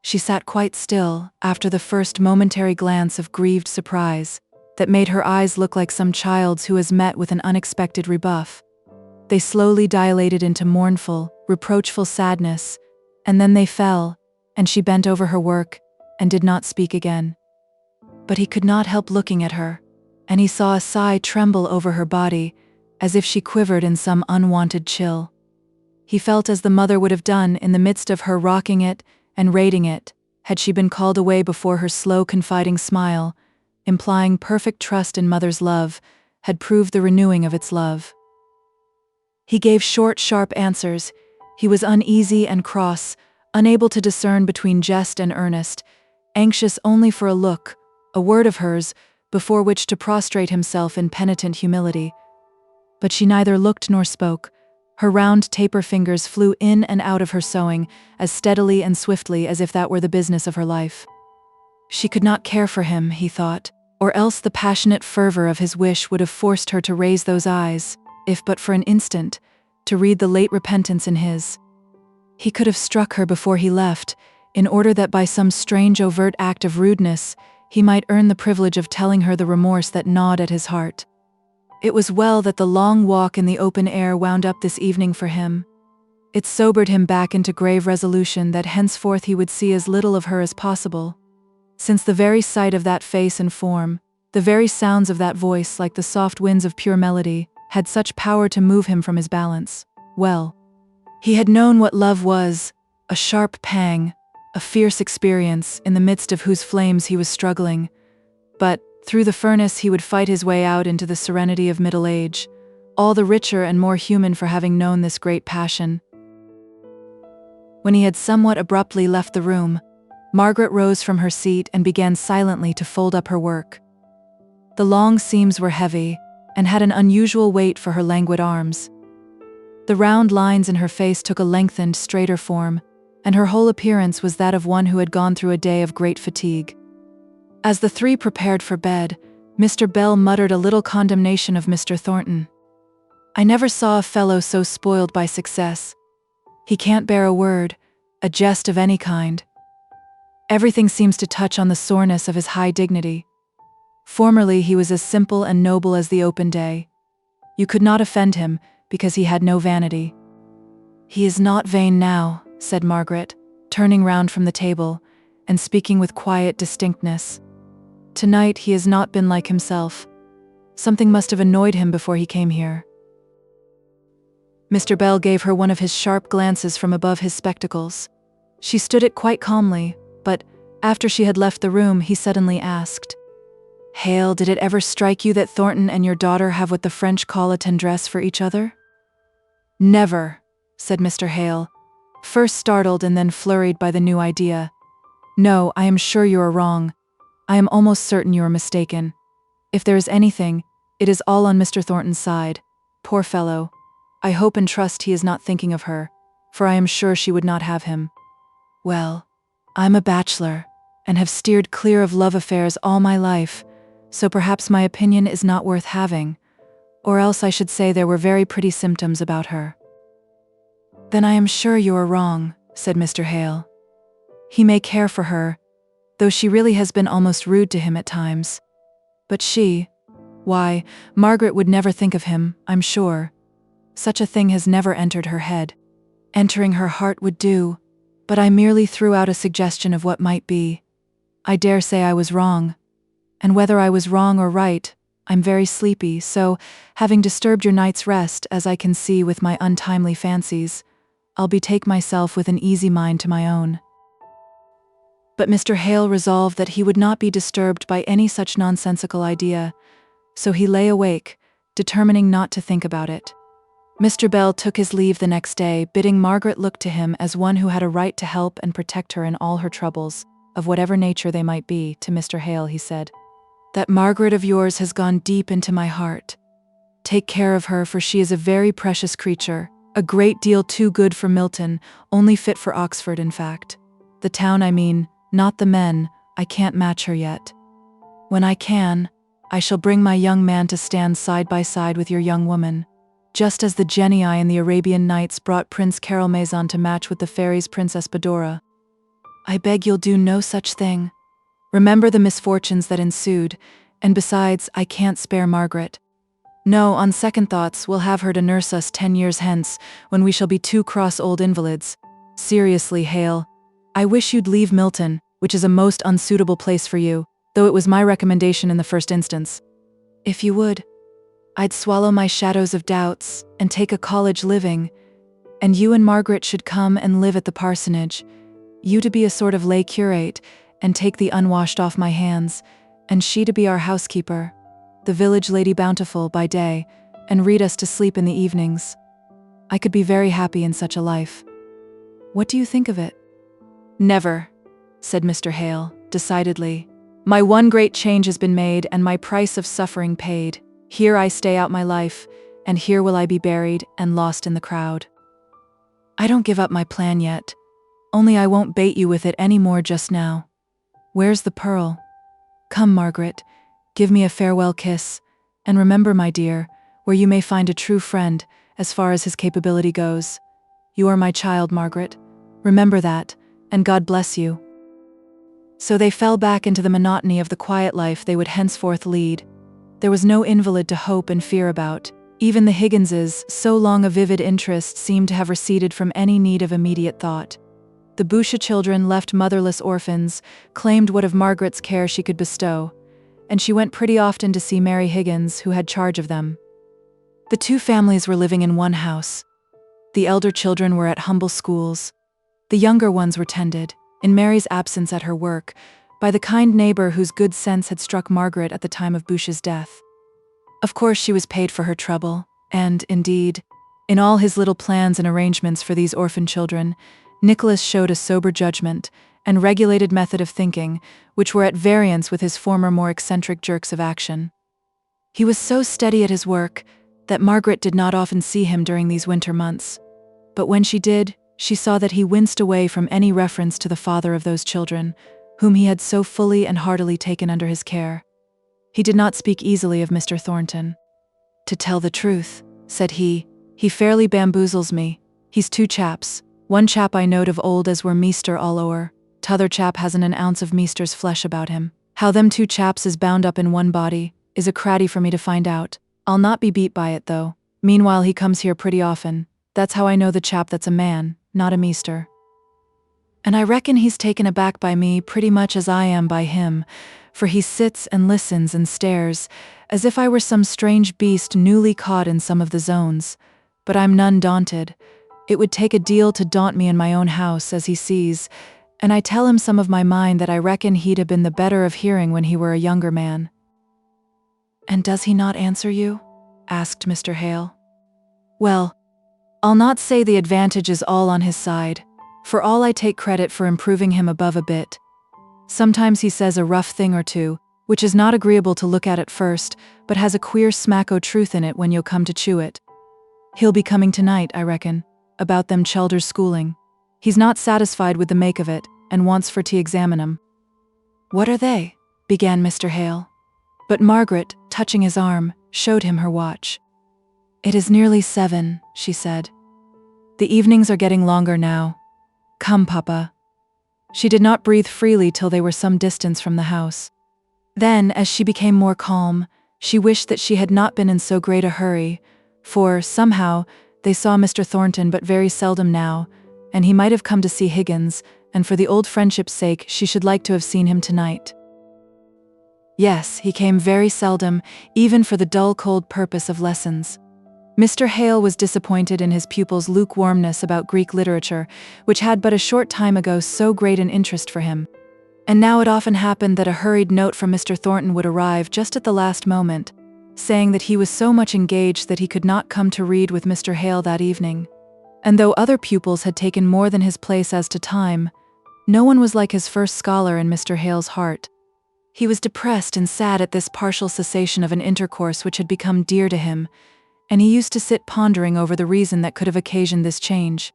She sat quite still after the first momentary glance of grieved surprise that made her eyes look like some child's who has met with an unexpected rebuff. They slowly dilated into mournful, reproachful sadness, and then they fell, and she bent over her work and did not speak again. But he could not help looking at her, and he saw a sigh tremble over her body, as if she quivered in some unwanted chill. He felt as the mother would have done in the midst of her rocking it and rating it, had she been called away before her slow confiding smile, implying perfect trust in mother's love, had proved the renewing of its love. He gave short, sharp answers. He was uneasy and cross, unable to discern between jest and earnest, anxious only for a look, a word of hers, before which to prostrate himself in penitent humility. But she neither looked nor spoke. Her round taper fingers flew in and out of her sewing as steadily and swiftly as if that were the business of her life. She could not care for him, he thought, or else the passionate fervor of his wish would have forced her to raise those eyes, if but for an instant, to read the late repentance in his. He could have struck her before he left, in order that by some strange overt act of rudeness, he might earn the privilege of telling her the remorse that gnawed at his heart. It was well that the long walk in the open air wound up this evening for him. It sobered him back into grave resolution that henceforth he would see as little of her as possible, since the very sight of that face and form, the very sounds of that voice like the soft winds of pure melody, had such power to move him from his balance. Well, he had known what love was, a sharp pang, a fierce experience in the midst of whose flames he was struggling, but through the furnace he would fight his way out into the serenity of middle age, all the richer and more human for having known this great passion. When he had somewhat abruptly left the room, Margaret rose from her seat and began silently to fold up her work. The long seams were heavy and had an unusual weight for her languid arms. The round lines in her face took a lengthened, straighter form, and her whole appearance was that of one who had gone through a day of great fatigue. As the three prepared for bed, Mr. Bell muttered a little condemnation of Mr. Thornton. I never saw a fellow so spoiled by success. He can't bear a word, a jest of any kind. Everything seems to touch on the soreness of his high dignity. Formerly he was as simple and noble as the open day. You could not offend him, because he had no vanity. He is not vain now, said Margaret, turning round from the table, and speaking with quiet distinctness. Tonight he has not been like himself. Something must have annoyed him before he came here. Mr. Bell gave her one of his sharp glances from above his spectacles. She stood it quite calmly, but, after she had left the room, he suddenly asked, Hale, did it ever strike you that Thornton and your daughter have what the French call a tendresse for each other? Never, said Mr. Hale, first startled and then flurried by the new idea. No, I am sure you are wrong. I am almost certain you are mistaken. If there is anything, it is all on Mr. Thornton's side. Poor fellow. I hope and trust he is not thinking of her, for I am sure she would not have him. Well, I'm a bachelor, and have steered clear of love affairs all my life, so perhaps my opinion is not worth having, or else I should say there were very pretty symptoms about her. Then I am sure you are wrong, said Mr. Hale. He may care for her, though she really has been almost rude to him at times. But why, Margaret would never think of him, I'm sure. Such a thing has never entered her head. Entering her heart would do, but I merely threw out a suggestion of what might be. I dare say I was wrong. And whether I was wrong or right, I'm very sleepy, so, having disturbed your night's rest, as I can see with my untimely fancies, I'll betake myself with an easy mind to my own. But Mr. Hale resolved that he would not be disturbed by any such nonsensical idea, so he lay awake, determining not to think about it. Mr. Bell took his leave the next day, bidding Margaret look to him as one who had a right to help and protect her in all her troubles, of whatever nature they might be. To Mr. Hale he said, That Margaret of yours has gone deep into my heart. Take care of her, for she is a very precious creature, a great deal too good for Milton, only fit for Oxford in fact. The town I mean, not the men. I can't match her yet. When I can, I shall bring my young man to stand side by side with your young woman, just as the genii in the Arabian Nights brought Prince Caerlmaison to match with the fairies Princess Bedora. I beg you'll do no such thing. Remember the misfortunes that ensued, and besides, I can't spare Margaret. No, on second thoughts, we'll have her to nurse us 10 years hence, when we shall be 2 cross old invalids. Seriously, Hale, I wish you'd leave Milton, which is a most unsuitable place for you, though it was my recommendation in the first instance. If you would, I'd swallow my shadows of doubts and take a college living, and you and Margaret should come and live at the parsonage, you to be a sort of lay curate and take the unwashed off my hands, and she to be our housekeeper, the village Lady Bountiful by day, and read us to sleep in the evenings. I could be very happy in such a life. What do you think of it? Never, said Mr. Hale, decidedly. My one great change has been made and my price of suffering paid. Here I stay out my life, and here will I be buried and lost in the crowd. I don't give up my plan yet, only I won't bait you with it any more just now. Where's the pearl? Come, Margaret, give me a farewell kiss, and remember, my dear, where you may find a true friend, as far as his capability goes. You are my child, Margaret. Remember that, and God bless you. So they fell back into the monotony of the quiet life they would henceforth lead. There was no invalid to hope and fear about. Even the Higginses, so long a vivid interest, seemed to have receded from any need of immediate thought. The Boucher children, left motherless orphans, claimed what of Margaret's care she could bestow, and she went pretty often to see Mary Higgins, who had charge of them. The 2 families were living in one house. The elder children were at humble schools. The younger ones were tended, in Mary's absence at her work, by the kind neighbor whose good sense had struck Margaret at the time of Boucher's death. Of course she was paid for her trouble, and, indeed, in all his little plans and arrangements for these orphan children, Nicholas showed a sober judgment and regulated method of thinking, which were at variance with his former more eccentric jerks of action. He was so steady at his work that Margaret did not often see him during these winter months, but when she did, she saw that he winced away from any reference to the father of those children, whom he had so fully and heartily taken under his care. He did not speak easily of Mr. Thornton. "To tell the truth," said he fairly bamboozles me. He's two chaps. One chap I knowed of old as were meester all o'er. T'other chap hasn't an ounce of meester's flesh about him. How them two chaps is bound up in one body is a craddy for me to find out. I'll not be beat by it, though. Meanwhile he comes here pretty often. That's how I know the chap that's a man, not a meester. And I reckon he's taken aback by me pretty much as I am by him, for he sits and listens and stares, as if I were some strange beast newly caught in some of the zones. But I'm none daunted. It would take a deal to daunt me in my own house, as he sees, and I tell him some of my mind that I reckon he'd have been the better of hearing when he were a younger man." "And does he not answer you?" asked Mr. Hale. "Well, I'll not say the advantage is all on his side. For all I take credit for improving him above a bit. Sometimes he says a rough thing or two, which is not agreeable to look at first, but has a queer smack o' truth in it when you'll come to chew it. He'll be coming tonight, I reckon, about them childers schooling. He's not satisfied with the make of it, and wants for to examine 'em." "What are they?" began Mr. Hale. But Margaret, touching his arm, showed him her watch. "It is nearly 7, she said. "The evenings are getting longer now. Come, Papa." She did not breathe freely till they were some distance from the house. Then, as she became more calm, she wished that she had not been in so great a hurry, for, somehow, they saw Mr. Thornton but very seldom now, and he might have come to see Higgins, and for the old friendship's sake she should like to have seen him tonight. Yes, he came very seldom, even for the dull cold purpose of lessons. Mr. Hale was disappointed in his pupil's lukewarmness about Greek literature, which had but a short time ago so great an interest for him. And now it often happened that a hurried note from Mr. Thornton would arrive just at the last moment, saying that he was so much engaged that he could not come to read with Mr. Hale that evening. And though other pupils had taken more than his place as to time, no one was like his first scholar in Mr. Hale's heart. He was depressed and sad at this partial cessation of an intercourse which had become dear to him, and he used to sit pondering over the reason that could have occasioned this change.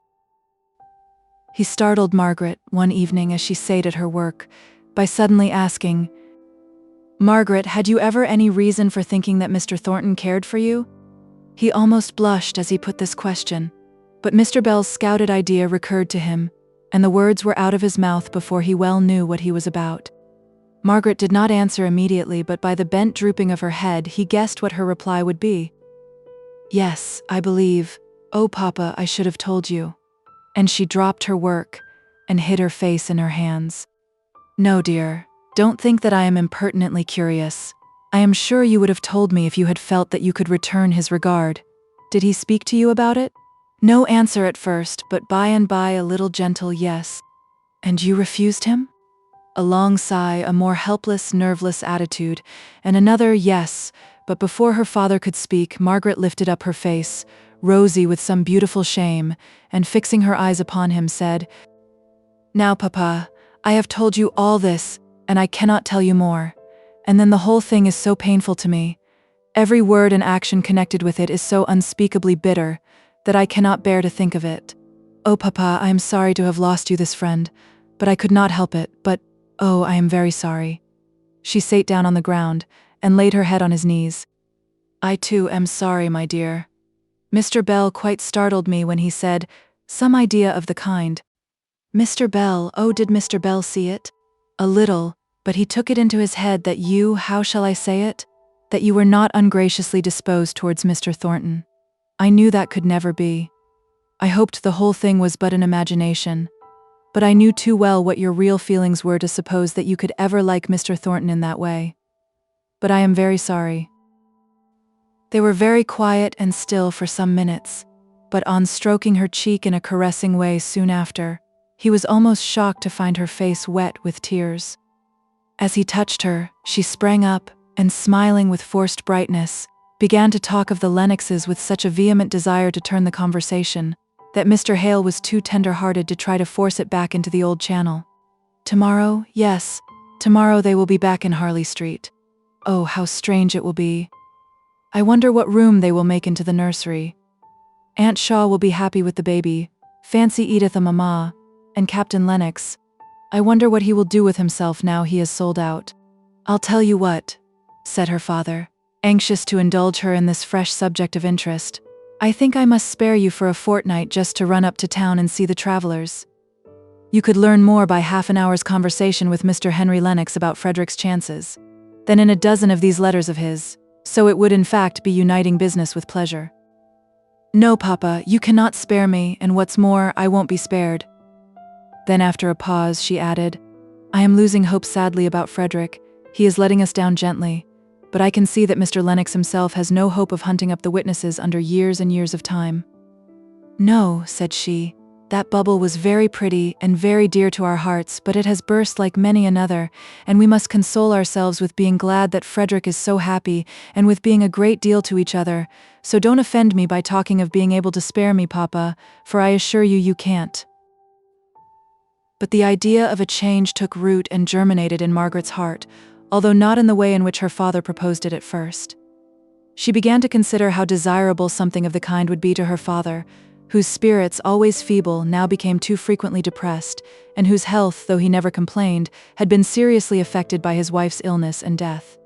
He startled Margaret, one evening as she sat at her work, by suddenly asking, "Margaret, had you ever any reason for thinking that Mr. Thornton cared for you?" He almost blushed as he put this question, but Mr. Bell's scouted idea recurred to him, and the words were out of his mouth before he well knew what he was about. Margaret did not answer immediately, but by the bent drooping of her head he guessed what her reply would be. "Yes, I believe. Oh, Papa, I should have told you." And she dropped her work and hid her face in her hands. "No, dear, don't think that I am impertinently curious. I am sure you would have told me if you had felt that you could return his regard. Did he speak to you about it?" "No answer at first, but by and by a little gentle yes." "And you refused him?" A long sigh, a more helpless, nerveless attitude, and another yes, but before her father could speak, Margaret lifted up her face, rosy with some beautiful shame, and fixing her eyes upon him said, "Now, Papa, I have told you all this, and I cannot tell you more. And then the whole thing is so painful to me. Every word and action connected with it is so unspeakably bitter, that I cannot bear to think of it. Oh, Papa, I am sorry to have lost you this friend, but I could not help it, but, oh, I am very sorry." She sat down on the ground, and laid her head on his knees. "I too am sorry, my dear. Mr. Bell quite startled me when he said, some idea of the kind." "Mr. Bell, oh, did Mr. Bell see it?" "A little, but he took it into his head that you, how shall I say it? That you were not ungraciously disposed towards Mr. Thornton. I knew that could never be. I hoped the whole thing was but an imagination, but I knew too well what your real feelings were to suppose that you could ever like Mr. Thornton in that way. But I am very sorry." They were very quiet and still for some minutes, but on stroking her cheek in a caressing way soon after, he was almost shocked to find her face wet with tears. As he touched her, she sprang up, and smiling with forced brightness, began to talk of the Lennoxes with such a vehement desire to turn the conversation, that Mr. Hale was too tender-hearted to try to force it back into the old channel. "Tomorrow, yes, tomorrow they will be back in Harley Street. Oh, how strange it will be. I wonder what room they will make into the nursery. Aunt Shaw will be happy with the baby, fancy Edith a mamma, and Captain Lennox. I wonder what he will do with himself now he is sold out. I'll tell you what. said her father, anxious to indulge her in this fresh subject of interest. "I think I must spare you for a fortnight just to run up to town and see the travelers. You could learn more by half an hour's conversation with Mr. Henry Lennox about Frederick's chances than in a dozen of these letters of his, so it would in fact be uniting business with pleasure." "No, Papa, you cannot spare me, and what's more, I won't be spared." Then after a pause, she added, "I am losing hope sadly about Frederick. He is letting us down gently, but I can see that Mr. Lennox himself has no hope of hunting up the witnesses under years and years of time." "No," said she, "that bubble was very pretty and very dear to our hearts, but it has burst like many another, and we must console ourselves with being glad that Frederick is so happy and with being a great deal to each other, so don't offend me by talking of being able to spare me, Papa, for I assure you you can't." But the idea of a change took root and germinated in Margaret's heart, although not in the way in which her father proposed it at first. She began to consider how desirable something of the kind would be to her father, whose spirits, always feeble, now became too frequently depressed, and whose health, though he never complained, had been seriously affected by his wife's illness and death.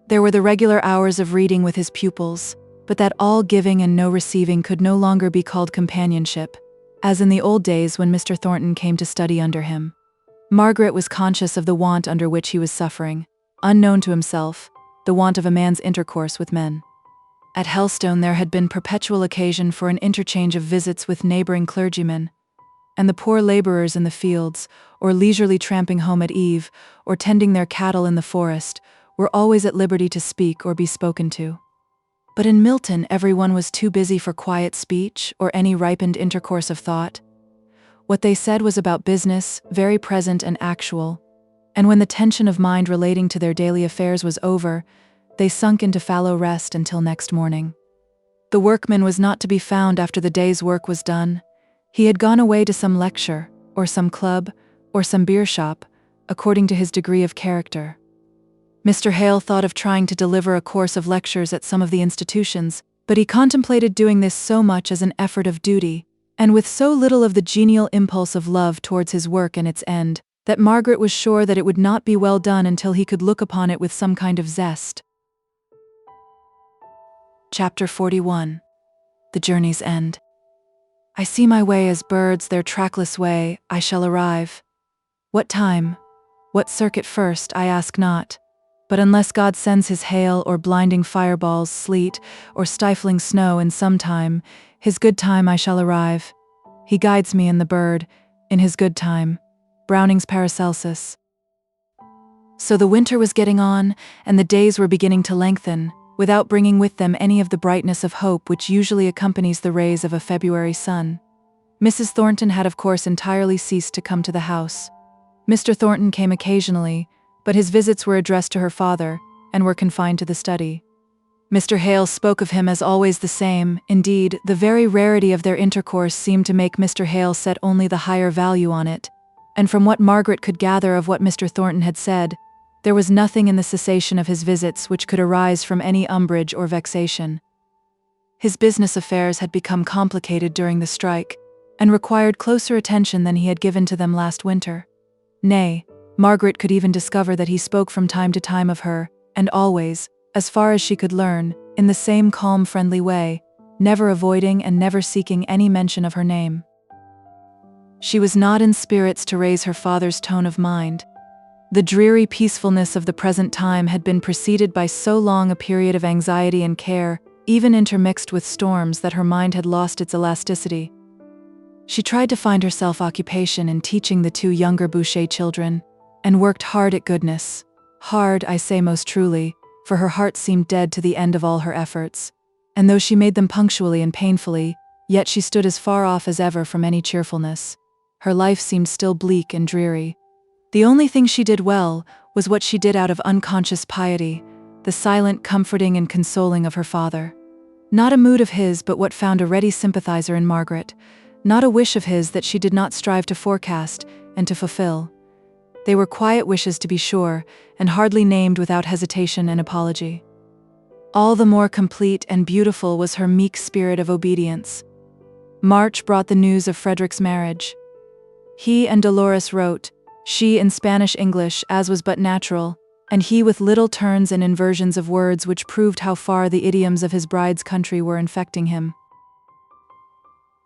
There were the regular hours of reading with his pupils, but that all giving and no receiving could no longer be called companionship, as in the old days when Mr. Thornton came to study under him. Margaret was conscious of the want under which he was suffering, unknown to himself, the want of a man's intercourse with men. At Helstone there had been perpetual occasion for an interchange of visits with neighboring clergymen, and the poor laborers in the fields, or leisurely tramping home at eve, or tending their cattle in the forest, were always at liberty to speak or be spoken to. But in Milton everyone was too busy for quiet speech or any ripened intercourse of thought. What they said was about business, very present and actual, and when the tension of mind relating to their daily affairs was over, they sunk into fallow rest until next morning. The workman was not to be found after the day's work was done. He had gone away to some lecture, or some club, or some beer shop, according to his degree of character. Mr. Hale thought of trying to deliver a course of lectures at some of the institutions, but he contemplated doing this so much as an effort of duty, and with so little of the genial impulse of love towards his work and its end, that Margaret was sure that it would not be well done until he could look upon it with some kind of zest. Chapter 41. The Journey's End. "I see my way as birds their trackless way, I shall arrive. What time, what circuit first, I ask not, but unless God sends his hail or blinding fireballs, sleet, or stifling snow in some time, his good time I shall arrive. He guides me in the bird, in his good time." Browning's Paracelsus. So the winter was getting on, and the days were beginning to lengthen, without bringing with them any of the brightness of hope which usually accompanies the rays of a February sun. Mrs. Thornton had of course entirely ceased to come to the house. Mr. Thornton came occasionally, but his visits were addressed to her father, and were confined to the study. Mr. Hale spoke of him as always the same. Indeed, the very rarity of their intercourse seemed to make Mr. Hale set only the higher value on it, and from what Margaret could gather of what Mr. Thornton had said, there was nothing in the cessation of his visits which could arise from any umbrage or vexation. His business affairs had become complicated during the strike, and required closer attention than he had given to them last winter. Nay, Margaret could even discover that he spoke from time to time of her, and always, as far as she could learn, in the same calm, friendly way, never avoiding and never seeking any mention of her name. She was not in spirits to raise her father's tone of mind. The dreary peacefulness of the present time had been preceded by so long a period of anxiety and care, even intermixed with storms, that her mind had lost its elasticity. She tried to find herself occupation in teaching the two younger Boucher children, and worked hard at goodness. Hard, I say most truly, for her heart seemed dead to the end of all her efforts, and though she made them punctually and painfully, yet she stood as far off as ever from any cheerfulness. Her life seemed still bleak and dreary. The only thing she did well was what she did out of unconscious piety, the silent comforting and consoling of her father. Not a mood of his but what found a ready sympathizer in Margaret, not a wish of his that she did not strive to forecast and to fulfill. They were quiet wishes, to be sure, and hardly named without hesitation and apology. All the more complete and beautiful was her meek spirit of obedience. March brought the news of Frederick's marriage. He and Dolores wrote, she in Spanish English, as was but natural, and he with little turns and inversions of words which proved how far the idioms of his bride's country were infecting him.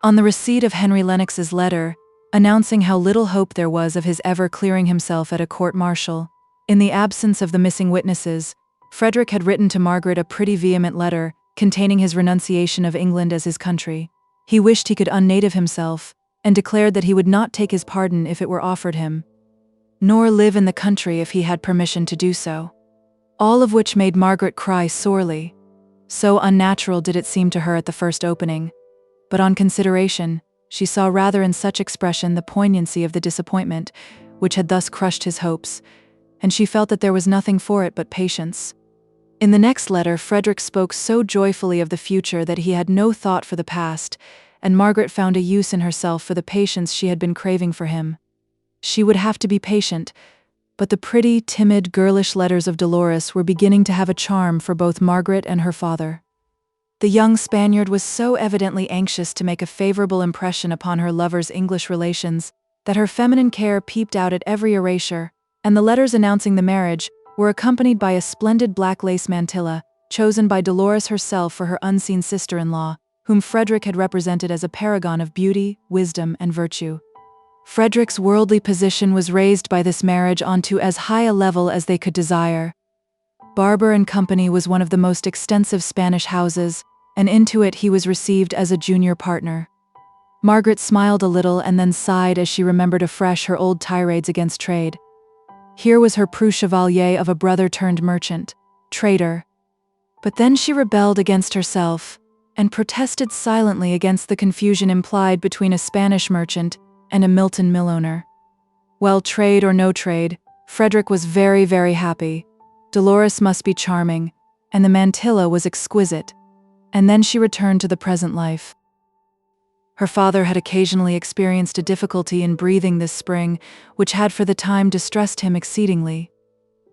On the receipt of Henry Lennox's letter, announcing how little hope there was of his ever clearing himself at a court-martial, in the absence of the missing witnesses, Frederick had written to Margaret a pretty vehement letter containing his renunciation of England as his country. He wished he could unnative himself, and declared that he would not take his pardon if it were offered him, nor live in the country if he had permission to do so. All of which made Margaret cry sorely. So unnatural did it seem to her at the first opening. But on consideration, she saw rather in such expression the poignancy of the disappointment which had thus crushed his hopes, and she felt that there was nothing for it but patience. In the next letter, Frederick spoke so joyfully of the future that he had no thought for the past, and Margaret found a use in herself for the patience she had been craving for him. She would have to be patient, but the pretty, timid, girlish letters of Dolores were beginning to have a charm for both Margaret and her father. The young Spaniard was so evidently anxious to make a favorable impression upon her lover's English relations that her feminine care peeped out at every erasure, and the letters announcing the marriage were accompanied by a splendid black lace mantilla, chosen by Dolores herself for her unseen sister-in-law, whom Frederick had represented as a paragon of beauty, wisdom, and virtue. Frederick's worldly position was raised by this marriage onto as high a level as they could desire. Barber and Company was one of the most extensive Spanish houses, and into it he was received as a junior partner. Margaret smiled a little and then sighed as she remembered afresh her old tirades against trade. Here was her preux chevalier of a brother-turned-merchant, traitor. But then she rebelled against herself, and protested silently against the confusion implied between a Spanish merchant and a Milton mill owner. Well, trade or no trade, Frederick was very, very happy. Dolores must be charming, and the mantilla was exquisite. And then she returned to the present life. Her father had occasionally experienced a difficulty in breathing this spring, which had for the time distressed him exceedingly.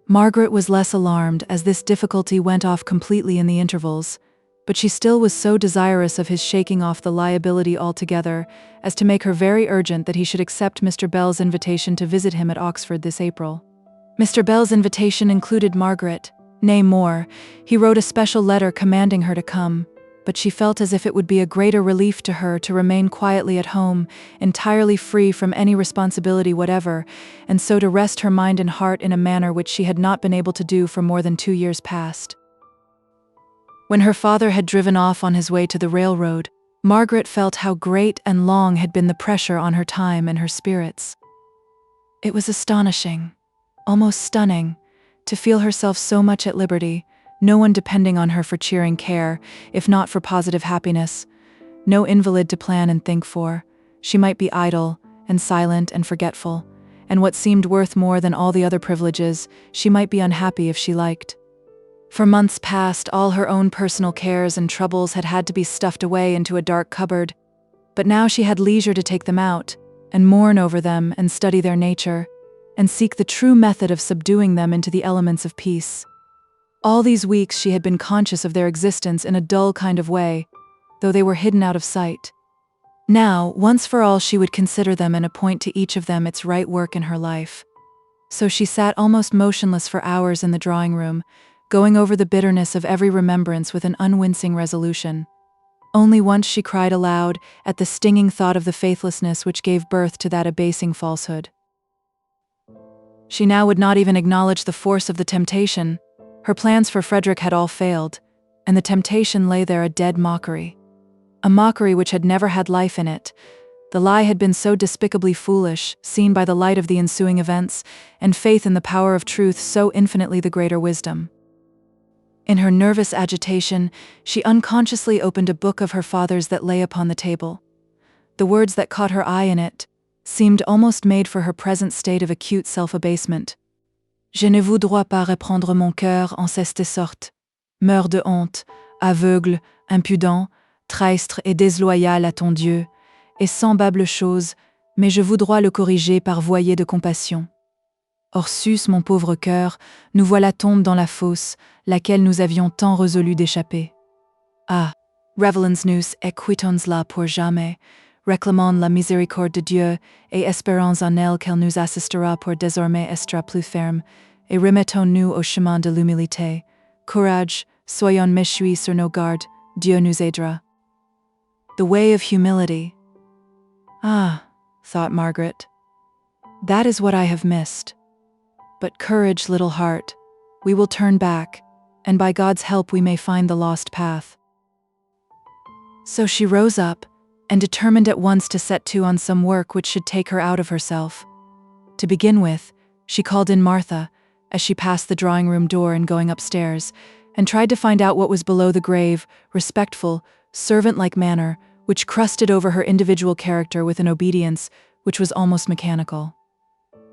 Margaret was less alarmed, as this difficulty went off completely in the intervals, but she still was so desirous of his shaking off the liability altogether as to make her very urgent that he should accept Mr. Bell's invitation to visit him at Oxford this April. Mr. Bell's invitation included Margaret. Nay, more, he wrote a special letter commanding her to come, but she felt as if it would be a greater relief to her to remain quietly at home, entirely free from any responsibility whatever, and so to rest her mind and heart in a manner which she had not been able to do for more than 2 years past. When her father had driven off on his way to the railroad, Margaret felt how great and long had been the pressure on her time and her spirits. It was astonishing, almost stunning, to feel herself so much at liberty, no one depending on her for cheering care, if not for positive happiness, no invalid to plan and think for. She might be idle, and silent and forgetful, and what seemed worth more than all the other privileges, she might be unhappy if she liked. For months past, all her own personal cares and troubles had to be stuffed away into a dark cupboard, but now she had leisure to take them out, and mourn over them, and study their nature, and seek the true method of subduing them into the elements of peace. All these weeks she had been conscious of their existence in a dull kind of way, though they were hidden out of sight. Now, once for all, she would consider them and appoint to each of them its right work in her life. So she sat almost motionless for hours in the drawing-room, going over the bitterness of every remembrance with an unwincing resolution. Only once she cried aloud at the stinging thought of the faithlessness which gave birth to that abasing falsehood. She now would not even acknowledge the force of the temptation. Her plans for Frederick had all failed, and the temptation lay there a dead mockery. A mockery which had never had life in it. The lie had been so despicably foolish, seen by the light of the ensuing events, and faith in the power of truth so infinitely the greater wisdom. In her nervous agitation, she unconsciously opened a book of her father's that lay upon the table. The words that caught her eye in it seemed almost made for her present state of acute self-abasement. Je ne voudrais pas reprendre mon cœur en cette sorte. Meurs de honte, aveugle, impudent, traître et déloyal à ton Dieu, et semblable chose, mais je voudrais le corriger par voyer de compassion. Or sus, mon pauvre cœur, nous voilà tombe dans la fosse, laquelle nous avions tant résolu d'échapper. Ah, revelons nous et quittons-la pour jamais, réclamant la miséricorde de Dieu et espérons en elle qu'elle nous assistera pour désormais être plus ferme et remettons-nous au chemin de l'humilité. Courage, soyons méchouis sur nos gardes, Dieu nous aidera. The way of humility. Ah, thought Margaret. That is what I have missed. But courage, little heart. We will turn back, and by God's help we may find the lost path. So she rose up, and determined at once to set to on some work which should take her out of herself. To begin with, she called in Martha, as she passed the drawing-room door and going upstairs, and tried to find out what was below the grave, respectful, servant-like manner, which crusted over her individual character with an obedience which was almost mechanical.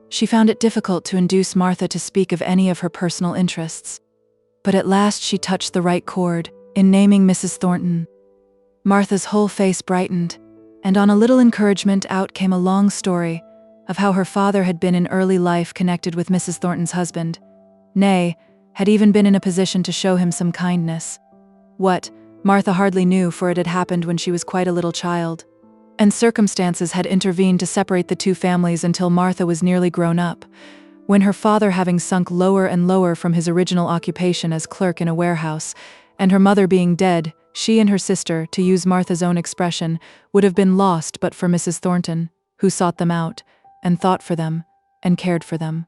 She found it difficult to induce Martha to speak of any of her personal interests. But at last she touched the right chord, in naming Mrs. Thornton. Martha's whole face brightened, and on a little encouragement out came a long story of how her father had been in early life connected with Mrs. Thornton's husband, nay, had even been in a position to show him some kindness. What, Martha hardly knew, for it had happened when she was quite a little child, and circumstances had intervened to separate the two families until Martha was nearly grown up, when her father, having sunk lower and lower from his original occupation as clerk in a warehouse, and her mother being dead, she and her sister, to use Martha's own expression, would have been lost but for Mrs. Thornton, who sought them out, and thought for them, and cared for them.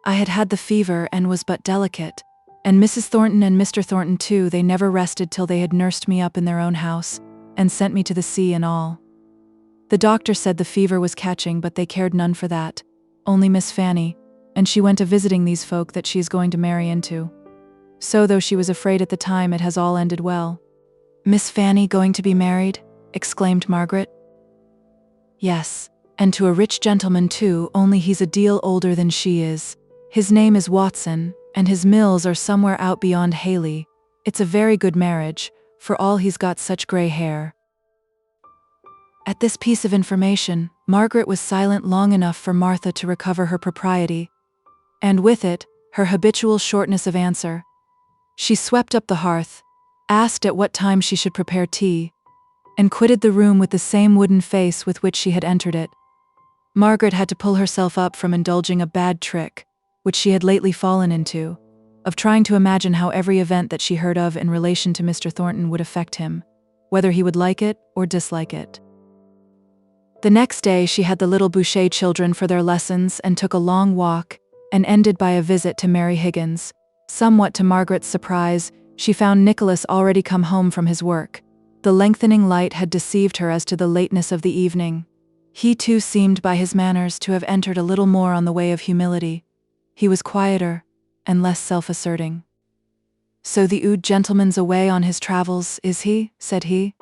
I had had the fever and was but delicate, and Mrs. Thornton and Mr. Thornton too, they never rested till they had nursed me up in their own house, and sent me to the sea and all. The doctor said the fever was catching, but they cared none for that, only Miss Fanny, and she went a-visiting these folk that she is going to marry into. So though she was afraid at the time, it has all ended well. Miss Fanny going to be married? Exclaimed Margaret. Yes, and to a rich gentleman too, only he's a deal older than she is. His name is Watson, and his mills are somewhere out beyond Haley. It's a very good marriage, for all he's got such grey hair. At this piece of information, Margaret was silent long enough for Martha to recover her propriety, and with it, her habitual shortness of answer. She swept up the hearth, asked at what time she should prepare tea, and quitted the room with the same wooden face with which she had entered it. Margaret had to pull herself up from indulging a bad trick, which she had lately fallen into, of trying to imagine how every event that she heard of in relation to Mr. Thornton would affect him, whether he would like it or dislike it. The next day she had the little Boucher children for their lessons and took a long walk, and ended by a visit to Mary Higgins. Somewhat to Margaret's surprise, she found Nicholas already come home from his work. The lengthening light had deceived her as to the lateness of the evening. He too seemed by his manners to have entered a little more on the way of humility. He was quieter, and less self-asserting. "So the oud gentleman's away on his travels, is he?" said he.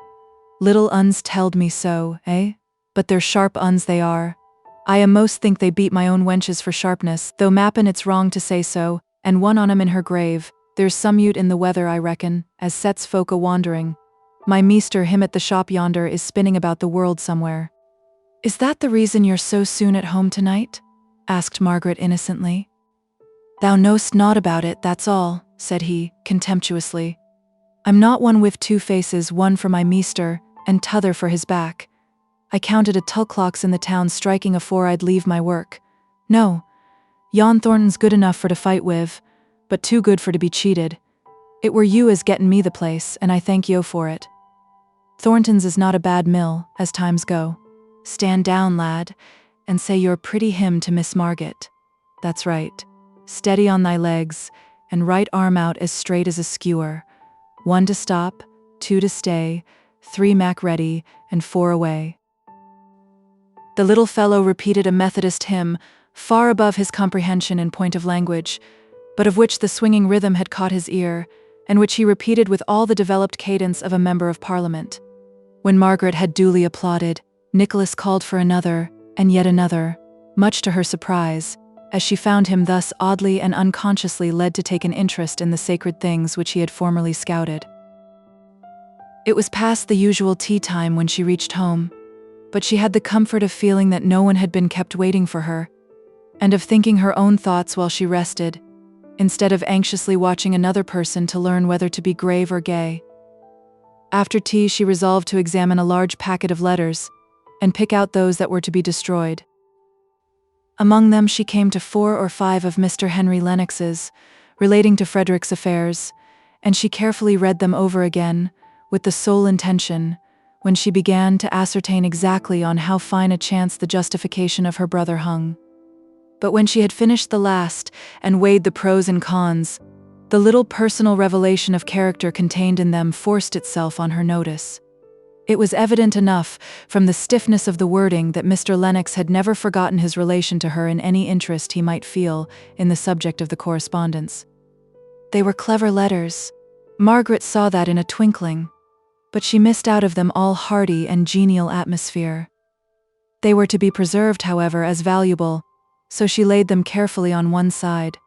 "Little uns telled me so, eh? But they're sharp uns they are. I a'most think they beat my own wenches for sharpness, though mappen it's wrong to say so, and one on 'em in her grave. There's some ute in the weather, I reckon, as sets folk a-wandering. My meester, him at the shop yonder, is spinning about the world somewhere." "Is that the reason you're so soon at home tonight?" asked Margaret innocently. "Thou know'st naught about it, that's all," said he, contemptuously. "I'm not one with two faces, one for my meester, and t'other for his back. I counted a tull clocks in the town striking afore I'd leave my work. No, yon Thornton's good enough for to fight with, but too good for to be cheated. It were you as getten me the place, and I thank yo for it. Thornton's is not a bad mill, as times go. Stand down, lad, and say your pretty hymn to Miss Margaret. That's right. Steady on thy legs, and right arm out as straight as a skewer. 1 to stop, 2 to stay, 3 mac ready, and 4 away." The little fellow repeated a Methodist hymn, far above his comprehension in point of language, but of which the swinging rhythm had caught his ear, and which he repeated with all the developed cadence of a member of Parliament. When Margaret had duly applauded, Nicholas called for another, and yet another, much to her surprise, as she found him thus oddly and unconsciously led to take an interest in the sacred things which he had formerly scouted. It was past the usual tea time when she reached home, but she had the comfort of feeling that no one had been kept waiting for her, and of thinking her own thoughts while she rested, instead of anxiously watching another person to learn whether to be grave or gay. After tea she resolved to examine a large packet of letters, and pick out those that were to be destroyed. Among them she came to 4 or 5 of Mr. Henry Lennox's, relating to Frederick's affairs, and she carefully read them over again, with the sole intention, when she began to ascertain exactly on how fine a chance the justification of her brother hung. But when she had finished the last, and weighed the pros and cons, the little personal revelation of character contained in them forced itself on her notice. It was evident enough, from the stiffness of the wording, that Mr. Lennox had never forgotten his relation to her in any interest he might feel in the subject of the correspondence. They were clever letters. Margaret saw that in a twinkling, but she missed out of them all hearty and genial atmosphere. They were to be preserved, however, as valuable, so she laid them carefully on one side.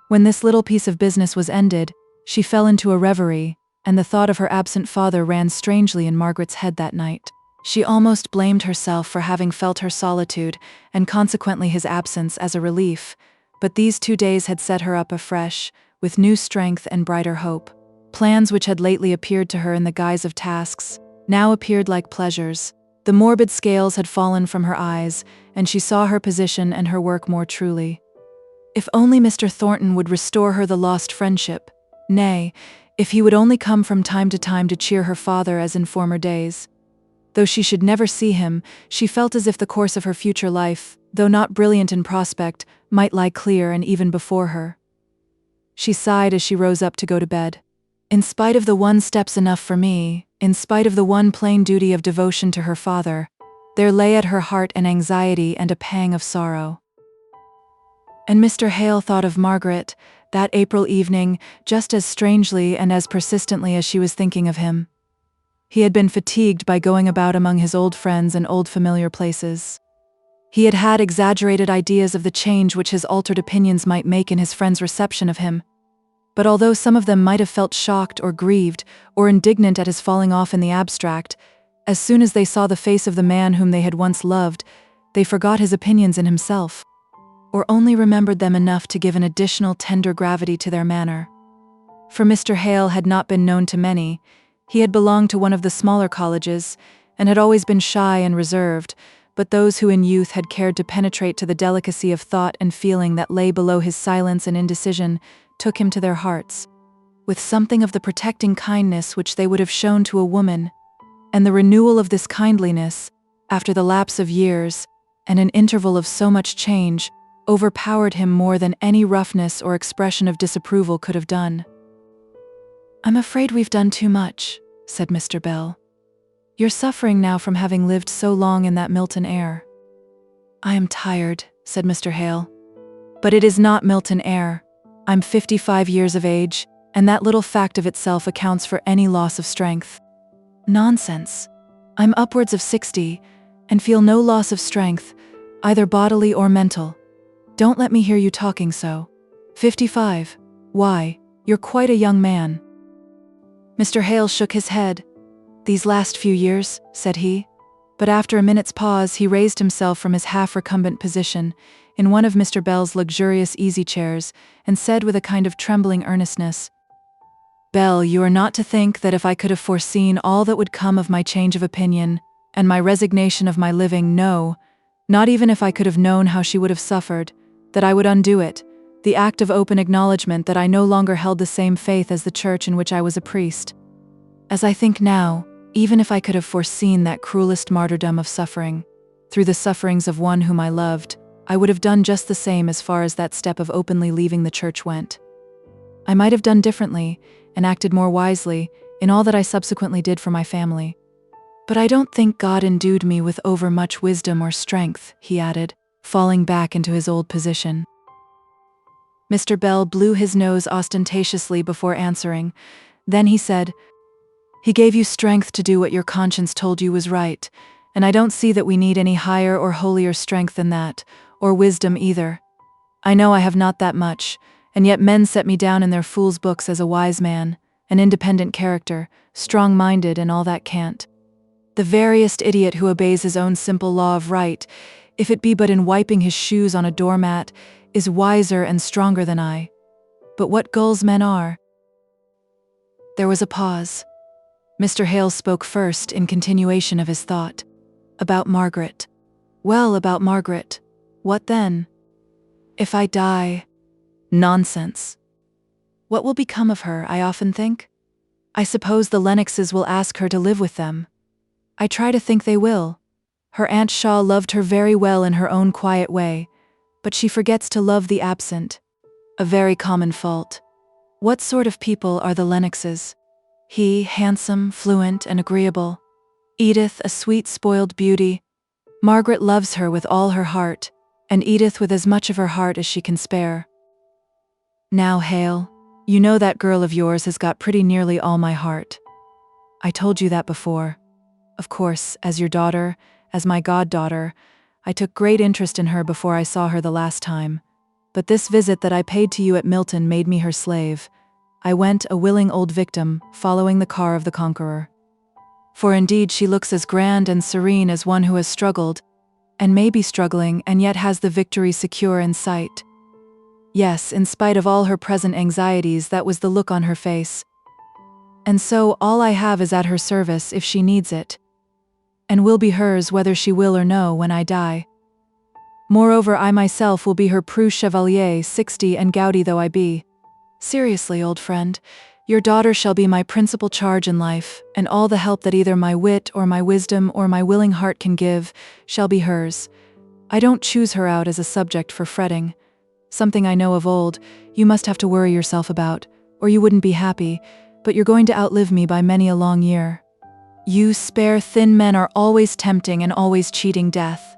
When this little piece of business was ended, she fell into a reverie, and the thought of her absent father ran strangely in Margaret's head that night. She almost blamed herself for having felt her solitude, and consequently his absence, as a relief, but these 2 days had set her up afresh, with new strength and brighter hope. Plans which had lately appeared to her in the guise of tasks, now appeared like pleasures. The morbid scales had fallen from her eyes, and she saw her position and her work more truly. If only Mr. Thornton would restore her the lost friendship, nay, if he would only come from time to time to cheer her father as in former days. Though she should never see him, she felt as if the course of her future life, though not brilliant in prospect, might lie clear and even before her. She sighed as she rose up to go to bed. In spite of the one step's enough for me, in spite of the one plain duty of devotion to her father, there lay at her heart an anxiety and a pang of sorrow. And Mr. Hale thought of Margaret, that April evening, just as strangely and as persistently as she was thinking of him. He had been fatigued by going about among his old friends and old familiar places. He had had exaggerated ideas of the change which his altered opinions might make in his friends' reception of him. But although some of them might have felt shocked or grieved or indignant at his falling off in the abstract, as soon as they saw the face of the man whom they had once loved, they forgot his opinions in himself, or only remembered them enough to give an additional tender gravity to their manner. For Mr. Hale had not been known to many. He had belonged to one of the smaller colleges, and had always been shy and reserved, but those who in youth had cared to penetrate to the delicacy of thought and feeling that lay below his silence and indecision took him to their hearts, with something of the protecting kindness which they would have shown to a woman, and the renewal of this kindliness, after the lapse of years, and an interval of so much change, overpowered him more than any roughness or expression of disapproval could have done. "I'm afraid we've done too much," said Mr. Bell. "You're suffering now from having lived so long in that Milton air." "I am tired," said Mr. Hale. "But it is not Milton air. I'm 55 years of age, and that little fact of itself accounts for any loss of strength." "Nonsense. I'm upwards of 60, and feel no loss of strength, either bodily or mental. Don't let me hear you talking so. 55? Why, you're quite a young man." Mr. Hale shook his head. "These last few years," said he. But after a minute's pause, he raised himself from his half-recumbent position in one of Mr. Bell's luxurious easy-chairs, and said with a kind of trembling earnestness, "Bell, you are not to think that if I could have foreseen all that would come of my change of opinion, and my resignation of my living, no, not even if I could have known how she would have suffered, that I would undo it, the act of open acknowledgement that I no longer held the same faith as the church in which I was a priest. As I think now, even if I could have foreseen that cruelest martyrdom of suffering, through the sufferings of one whom I loved, I would have done just the same as far as that step of openly leaving the church went. I might have done differently, and acted more wisely, in all that I subsequently did for my family. But I don't think God endued me with overmuch wisdom or strength," he added, falling back into his old position. Mr. Bell blew his nose ostentatiously before answering. Then he said, "He gave you strength to do what your conscience told you was right, and I don't see that we need any higher or holier strength than that, or wisdom either. I know I have not that much, and yet men set me down in their fools' books as a wise man, an independent character, strong-minded and all that cant. The veriest idiot who obeys his own simple law of right, if it be but in wiping his shoes on a doormat, is wiser and stronger than I. But what gulls men are." There was a pause. Mr. Hale spoke first in continuation of his thought. "About Margaret." "Well, about Margaret. What then?" If I die... Nonsense. What will become of her, I often think? I suppose the Lennoxes will ask her to live with them. I try to think they will. Her Aunt Shaw loved her very well in her own quiet way, but she forgets to love the absent. A very common fault. What sort of people are the Lennoxes? He, handsome, fluent, and agreeable. Edith, a sweet, spoiled beauty. Margaret loves her with all her heart, and Edith with as much of her heart as she can spare. Now, Hale, you know that girl of yours has got pretty nearly all my heart. I told you that before. Of course, as your daughter, as my goddaughter, I took great interest in her before I saw her the last time. But this visit that I paid to you at Milton made me her slave. I went, a willing old victim, following the car of the conqueror. For indeed she looks as grand and serene as one who has struggled, and may be struggling and yet has the victory secure in sight. Yes, in spite of all her present anxieties, that was the look on her face. And so all I have is at her service if she needs it, and will be hers whether she will or no when I die. Moreover, I myself will be her preux chevalier, 60 and gouty though I be. Seriously, old friend, your daughter shall be my principal charge in life, and all the help that either my wit or my wisdom or my willing heart can give shall be hers. I don't choose her out as a subject for fretting. Something I know of old, you must have to worry yourself about, or you wouldn't be happy, but you're going to outlive me by many a long year. You spare, thin men are always tempting and always cheating death.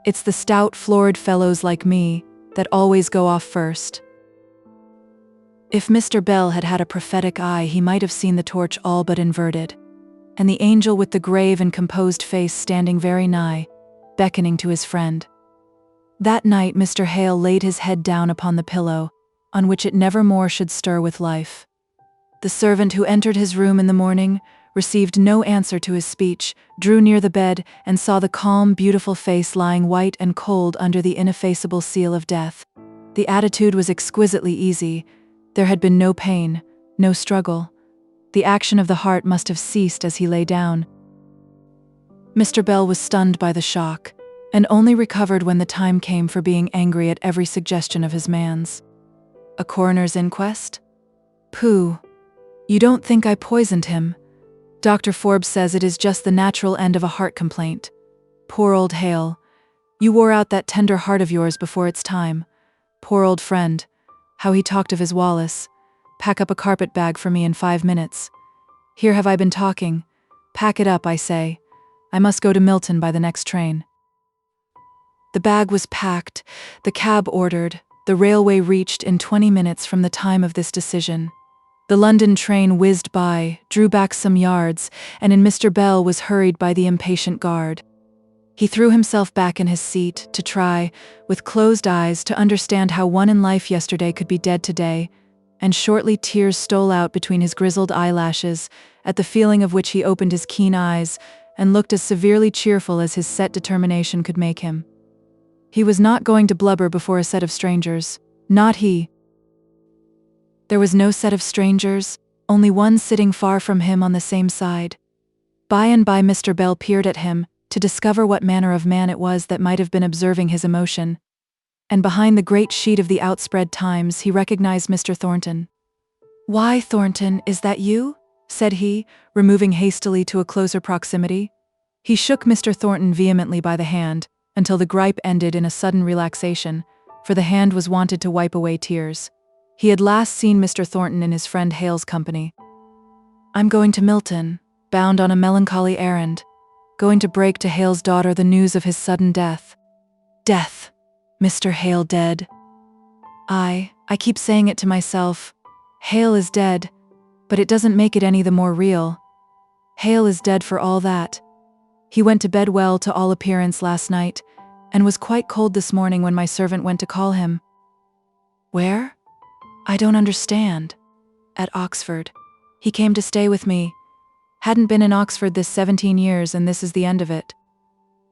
It's the stout, florid fellows like me that always go off first. If Mr. Bell had had a prophetic eye, he might have seen the torch all but inverted, and the angel with the grave and composed face standing very nigh, beckoning to his friend. That night Mr. Hale laid his head down upon the pillow, on which it never more should stir with life. The servant who entered his room in the morning received no answer to his speech, drew near the bed, and saw the calm, beautiful face lying white and cold under the ineffaceable seal of death. The attitude was exquisitely easy. There had been no pain, no struggle. The action of the heart must have ceased as he lay down. Mr. Bell was stunned by the shock, and only recovered when the time came for being angry at every suggestion of his man's. A coroner's inquest? Pooh! You don't think I poisoned him? Dr. Forbes says it is just the natural end of a heart complaint. Poor old Hale. You wore out that tender heart of yours before its time. Poor old friend. How he talked of his Wallace. Pack up a carpet bag for me in 5 minutes. Here have I been talking. Pack it up, I say. I must go to Milton by the next train. The bag was packed, the cab ordered, the railway reached in 20 minutes from the time of this decision. The London train whizzed by, drew back some yards, and in Mr. Bell was hurried by the impatient guard. He threw himself back in his seat to try, with closed eyes, to understand how one in life yesterday could be dead today, and shortly tears stole out between his grizzled eyelashes, at the feeling of which he opened his keen eyes, and looked as severely cheerful as his set determination could make him. He was not going to blubber before a set of strangers. Not he. There was no set of strangers, only one sitting far from him on the same side. By and by Mr. Bell peered at him, to discover what manner of man it was that might have been observing his emotion. And behind the great sheet of the outspread Times he recognized Mr. Thornton. "Why, Thornton, is that you?" said he, removing hastily to a closer proximity. He shook Mr. Thornton vehemently by the hand, until the gripe ended in a sudden relaxation, for the hand was wanted to wipe away tears. He had last seen Mr. Thornton in his friend Hale's company. "I'm going to Milton, bound on a melancholy errand, going to break to Hale's daughter the news of his sudden death." Death! Mr. Hale dead. I keep saying it to myself. Hale is dead, but it doesn't make it any the more real. Hale is dead for all that. He went to bed well to all appearance last night, and was quite cold this morning when my servant went to call him. Where? I don't understand. At Oxford. He came to stay with me. Hadn't been in Oxford this 17 years, and this is the end of it.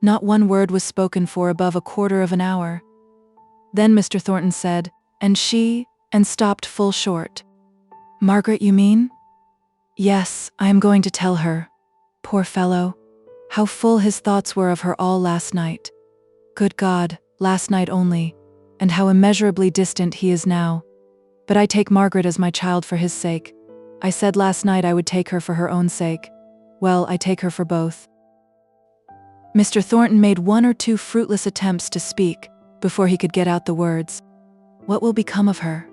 Not one word was spoken for above a quarter of an hour. Then Mr. Thornton said, "And she," and stopped full short. "Margaret, you mean?" "Yes, I am going to tell her. Poor fellow. How full his thoughts were of her all last night. Good God, last night only. and how immeasurably distant he is now. But I take Margaret as my child for his sake. I said last night I would take her for her own sake. Well, I take her for both." Mr. Thornton made one or two fruitless attempts to speak before he could get out the words. "What will become of her?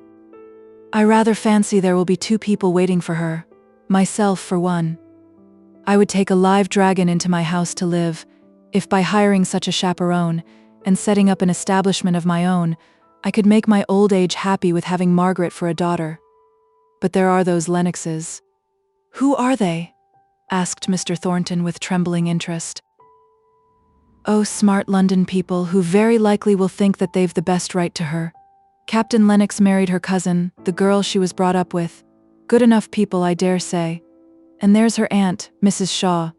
I rather fancy there will be two people waiting for her, myself for one. I would take a live dragon into my house to live, if by hiring such a chaperone and setting up an establishment of my own, I could make my old age happy with having Margaret for a daughter. But there are those Lennoxes." "Who are they?" asked Mr. Thornton with trembling interest. "Oh, smart London people who very likely will think that they've the best right to her. Captain Lennox married her cousin, the girl she was brought up with. Good enough people, I dare say. And there's her aunt, Mrs. Shaw.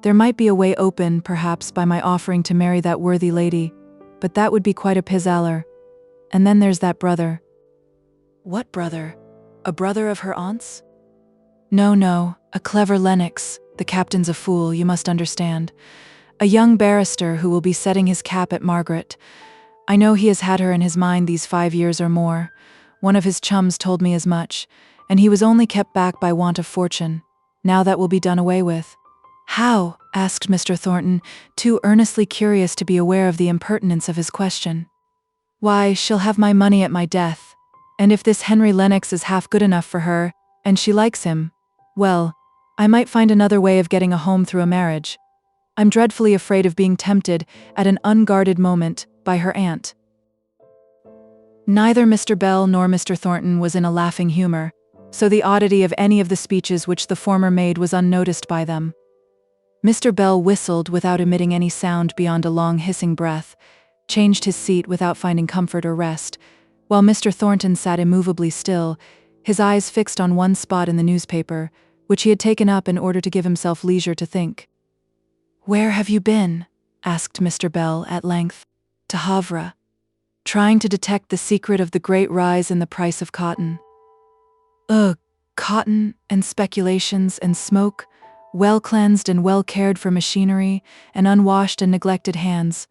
There might be a way open, perhaps, by my offering to marry that worthy lady, but that would be quite a pis-aller. And then there's that brother." "What brother? A brother of her aunt's?" No, a clever Lennox. The captain's a fool, you must understand. A young barrister who will be setting his cap at Margaret. I know he has had her in his mind these 5 years or more. One of his chums told me as much, and he was only kept back by want of fortune. Now that will be done away with." "How?" asked Mr. Thornton, too earnestly curious to be aware of the impertinence of his question. "Why, she'll have my money at my death. And if this Henry Lennox is half good enough for her, and she likes him, well, I might find another way of getting a home through a marriage. I'm dreadfully afraid of being tempted, at an unguarded moment, by her aunt." Neither Mr. Bell nor Mr. Thornton was in a laughing humor, so the oddity of any of the speeches which the former made was unnoticed by them. Mr. Bell whistled without emitting any sound beyond a long hissing breath, changed his seat without finding comfort or rest, while Mr. Thornton sat immovably still, his eyes fixed on one spot in the newspaper, which he had taken up in order to give himself leisure to think. "Where have you been?" asked Mr. Bell at length. "To Havre. Trying to detect the secret of the great rise in the price of cotton." "Ugh, cotton, and speculations, and smoke, well-cleansed and well-cared for machinery, and unwashed and neglected hands.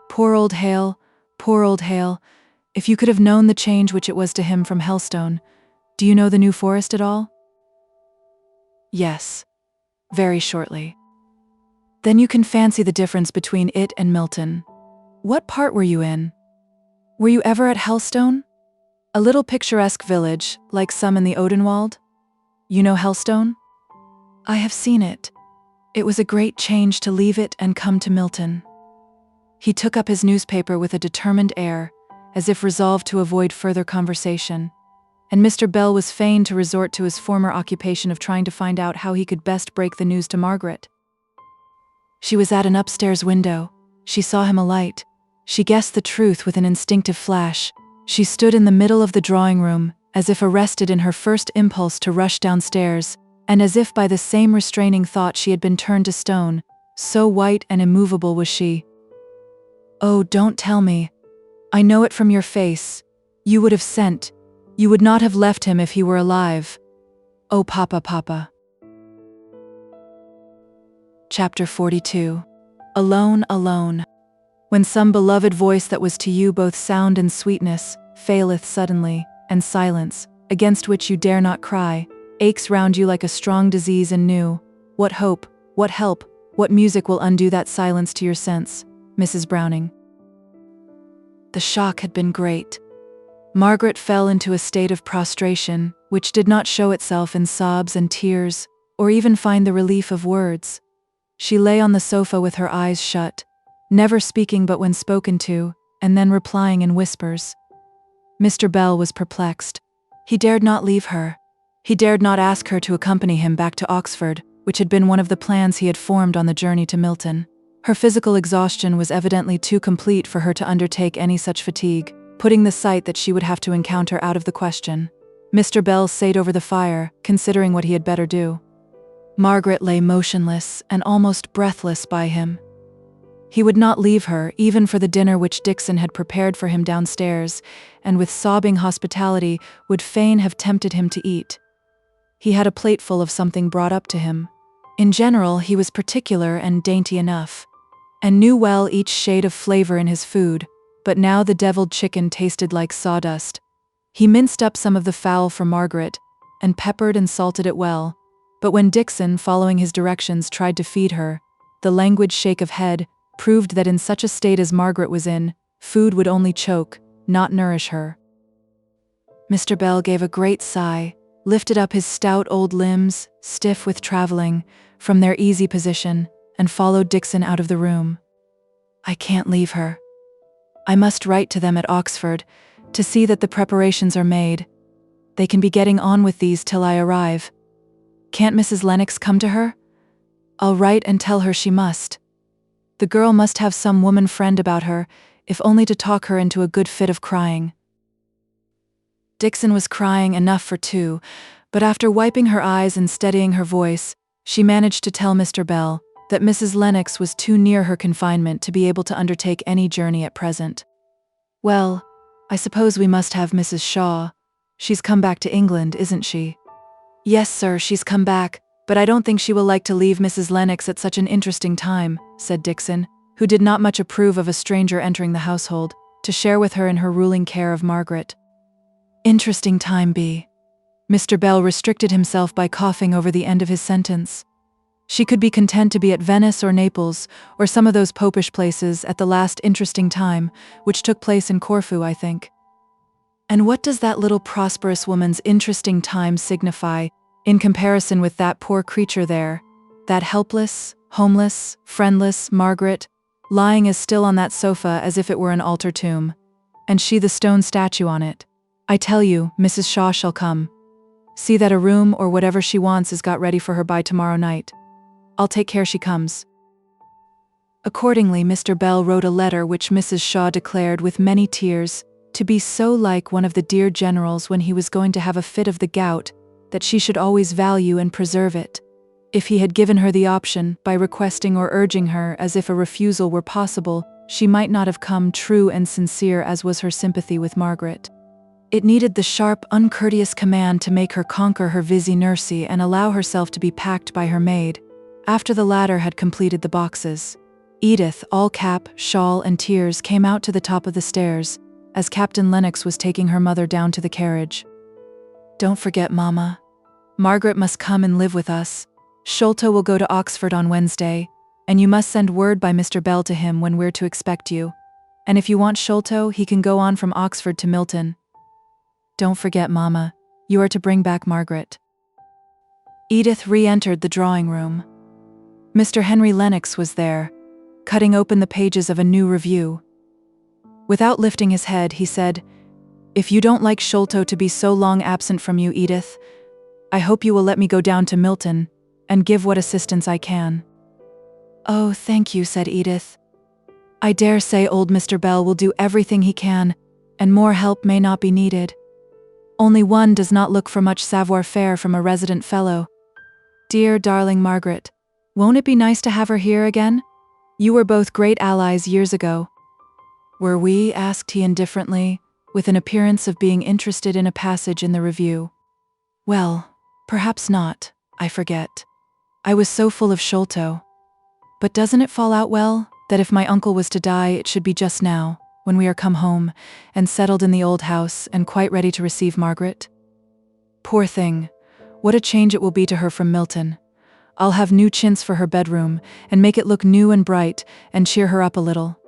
Poor old Hale, poor old Hale. If you could have known the change which it was to him from Helstone. Do you know the New Forest at all?" "Yes, very shortly." "Then you can fancy the difference between it and Milton. What part were you in? Were you ever at Helstone? A little picturesque village, like some in the Odenwald? You know Helstone?" "I have seen it. It was a great change to leave it and come to Milton." He took up his newspaper with a determined air, as if resolved to avoid further conversation, and Mr. Bell was fain to resort to his former occupation of trying to find out how he could best break the news to Margaret. She was at an upstairs window. She saw him alight. She guessed the truth with an instinctive flash. She stood in the middle of the drawing room, as if arrested in her first impulse to rush downstairs, and as if by the same restraining thought she had been turned to stone, so white and immovable was she. "Oh, don't tell me. I know it from your face. You would have sent. You would not have left him if he were alive. Oh, Papa, Papa." Chapter 42. Alone, alone. When some beloved voice that was to you both sound and sweetness, faileth suddenly, and silence, against which you dare not cry, aches round you like a strong disease and new, what hope, what help, what music will undo that silence to your sense? Mrs. Browning. The shock had been great. Margaret fell into a state of prostration, which did not show itself in sobs and tears, or even find the relief of words. She lay on the sofa with her eyes shut, never speaking but when spoken to, and then replying in whispers. Mr. Bell was perplexed. He dared not leave her. He dared not ask her to accompany him back to Oxford, which had been one of the plans he had formed on the journey to Milton. Her physical exhaustion was evidently too complete for her to undertake any such fatigue, putting the sight that she would have to encounter out of the question. Mr. Bell sate over the fire, considering what he had better do. Margaret lay motionless and almost breathless by him. He would not leave her, even for the dinner which Dixon had prepared for him downstairs, and with sobbing hospitality would fain have tempted him to eat. He had a plateful of something brought up to him. In general, he was particular and dainty enough, and knew well each shade of flavor in his food, but now the deviled chicken tasted like sawdust. He minced up some of the fowl for Margaret, and peppered and salted it well, but when Dixon, following his directions, tried to feed her, the languid shake of head proved that in such a state as Margaret was in, food would only choke, not nourish her. Mr. Bell gave a great sigh, lifted up his stout old limbs, stiff with traveling, from their easy position, and followed Dixon out of the room. I can't leave her. I must write to them at Oxford, to see that the preparations are made. They can be getting on with these till I arrive. Can't Mrs. Lennox come to her? I'll write and tell her she must. The girl must have some woman friend about her, if only to talk her into a good fit of crying. Dixon was crying enough for two, but after wiping her eyes and steadying her voice, she managed to tell Mr. Bell that Mrs. Lennox was too near her confinement to be able to undertake any journey at present. Well, I suppose we must have Mrs. Shaw. She's come back to England, isn't she? Yes, sir, she's come back, but I don't think she will like to leave Mrs. Lennox at such an interesting time, said Dixon, who did not much approve of a stranger entering the household, to share with her in her ruling care of Margaret. Interesting time be. Mr. Bell restricted himself by coughing over the end of his sentence. She could be content to be at Venice or Naples, or some of those popish places at the last interesting time, which took place in Corfu, I think. And what does that little prosperous woman's interesting time signify, in comparison with that poor creature there, that helpless, homeless, friendless Margaret, lying as still on that sofa as if it were an altar tomb, and she the stone statue on it? I tell you, Mrs. Shaw shall come. See that a room or whatever she wants is got ready for her by tomorrow night. I'll take care she comes. Accordingly, Mr. Bell wrote a letter which Mrs. Shaw declared with many tears to be so like one of the dear generals when he was going to have a fit of the gout that she should always value and preserve it. If he had given her the option, by requesting or urging her as if a refusal were possible, she might not have come, true and sincere as was her sympathy with Margaret. It needed the sharp, uncourteous command to make her conquer her busy nursery and allow herself to be packed by her maid, after the latter had completed the boxes. Edith, all cap, shawl, and tears, came out to the top of the stairs, as Captain Lennox was taking her mother down to the carriage. Don't forget, Mama. Margaret must come and live with us. Sholto will go to Oxford on Wednesday, and you must send word by Mr. Bell to him when we're to expect you. And if you want Sholto, he can go on from Oxford to Milton. Don't forget, Mama, you are to bring back Margaret. Edith re-entered the drawing room. Mr. Henry Lennox was there, cutting open the pages of a new review. Without lifting his head, he said, "If you don't like Sholto to be so long absent from you, Edith, I hope you will let me go down to Milton and give what assistance I can." "Oh, thank you," said Edith. "I dare say old Mr. Bell will do everything he can, and more help may not be needed. Only one does not look for much savoir-faire from a resident fellow. Dear, darling Margaret, won't it be nice to have her here again? You were both great allies years ago." "Were we?" asked he indifferently, with an appearance of being interested in a passage in the review. "Well, perhaps not, I forget. I was so full of Sholto. But doesn't it fall out well, that if my uncle was to die, it should be just now, when we are come home, and settled in the old house, and quite ready to receive Margaret? Poor thing, what a change it will be to her from Milton. I'll have new chintz for her bedroom, and make it look new and bright, and cheer her up a little."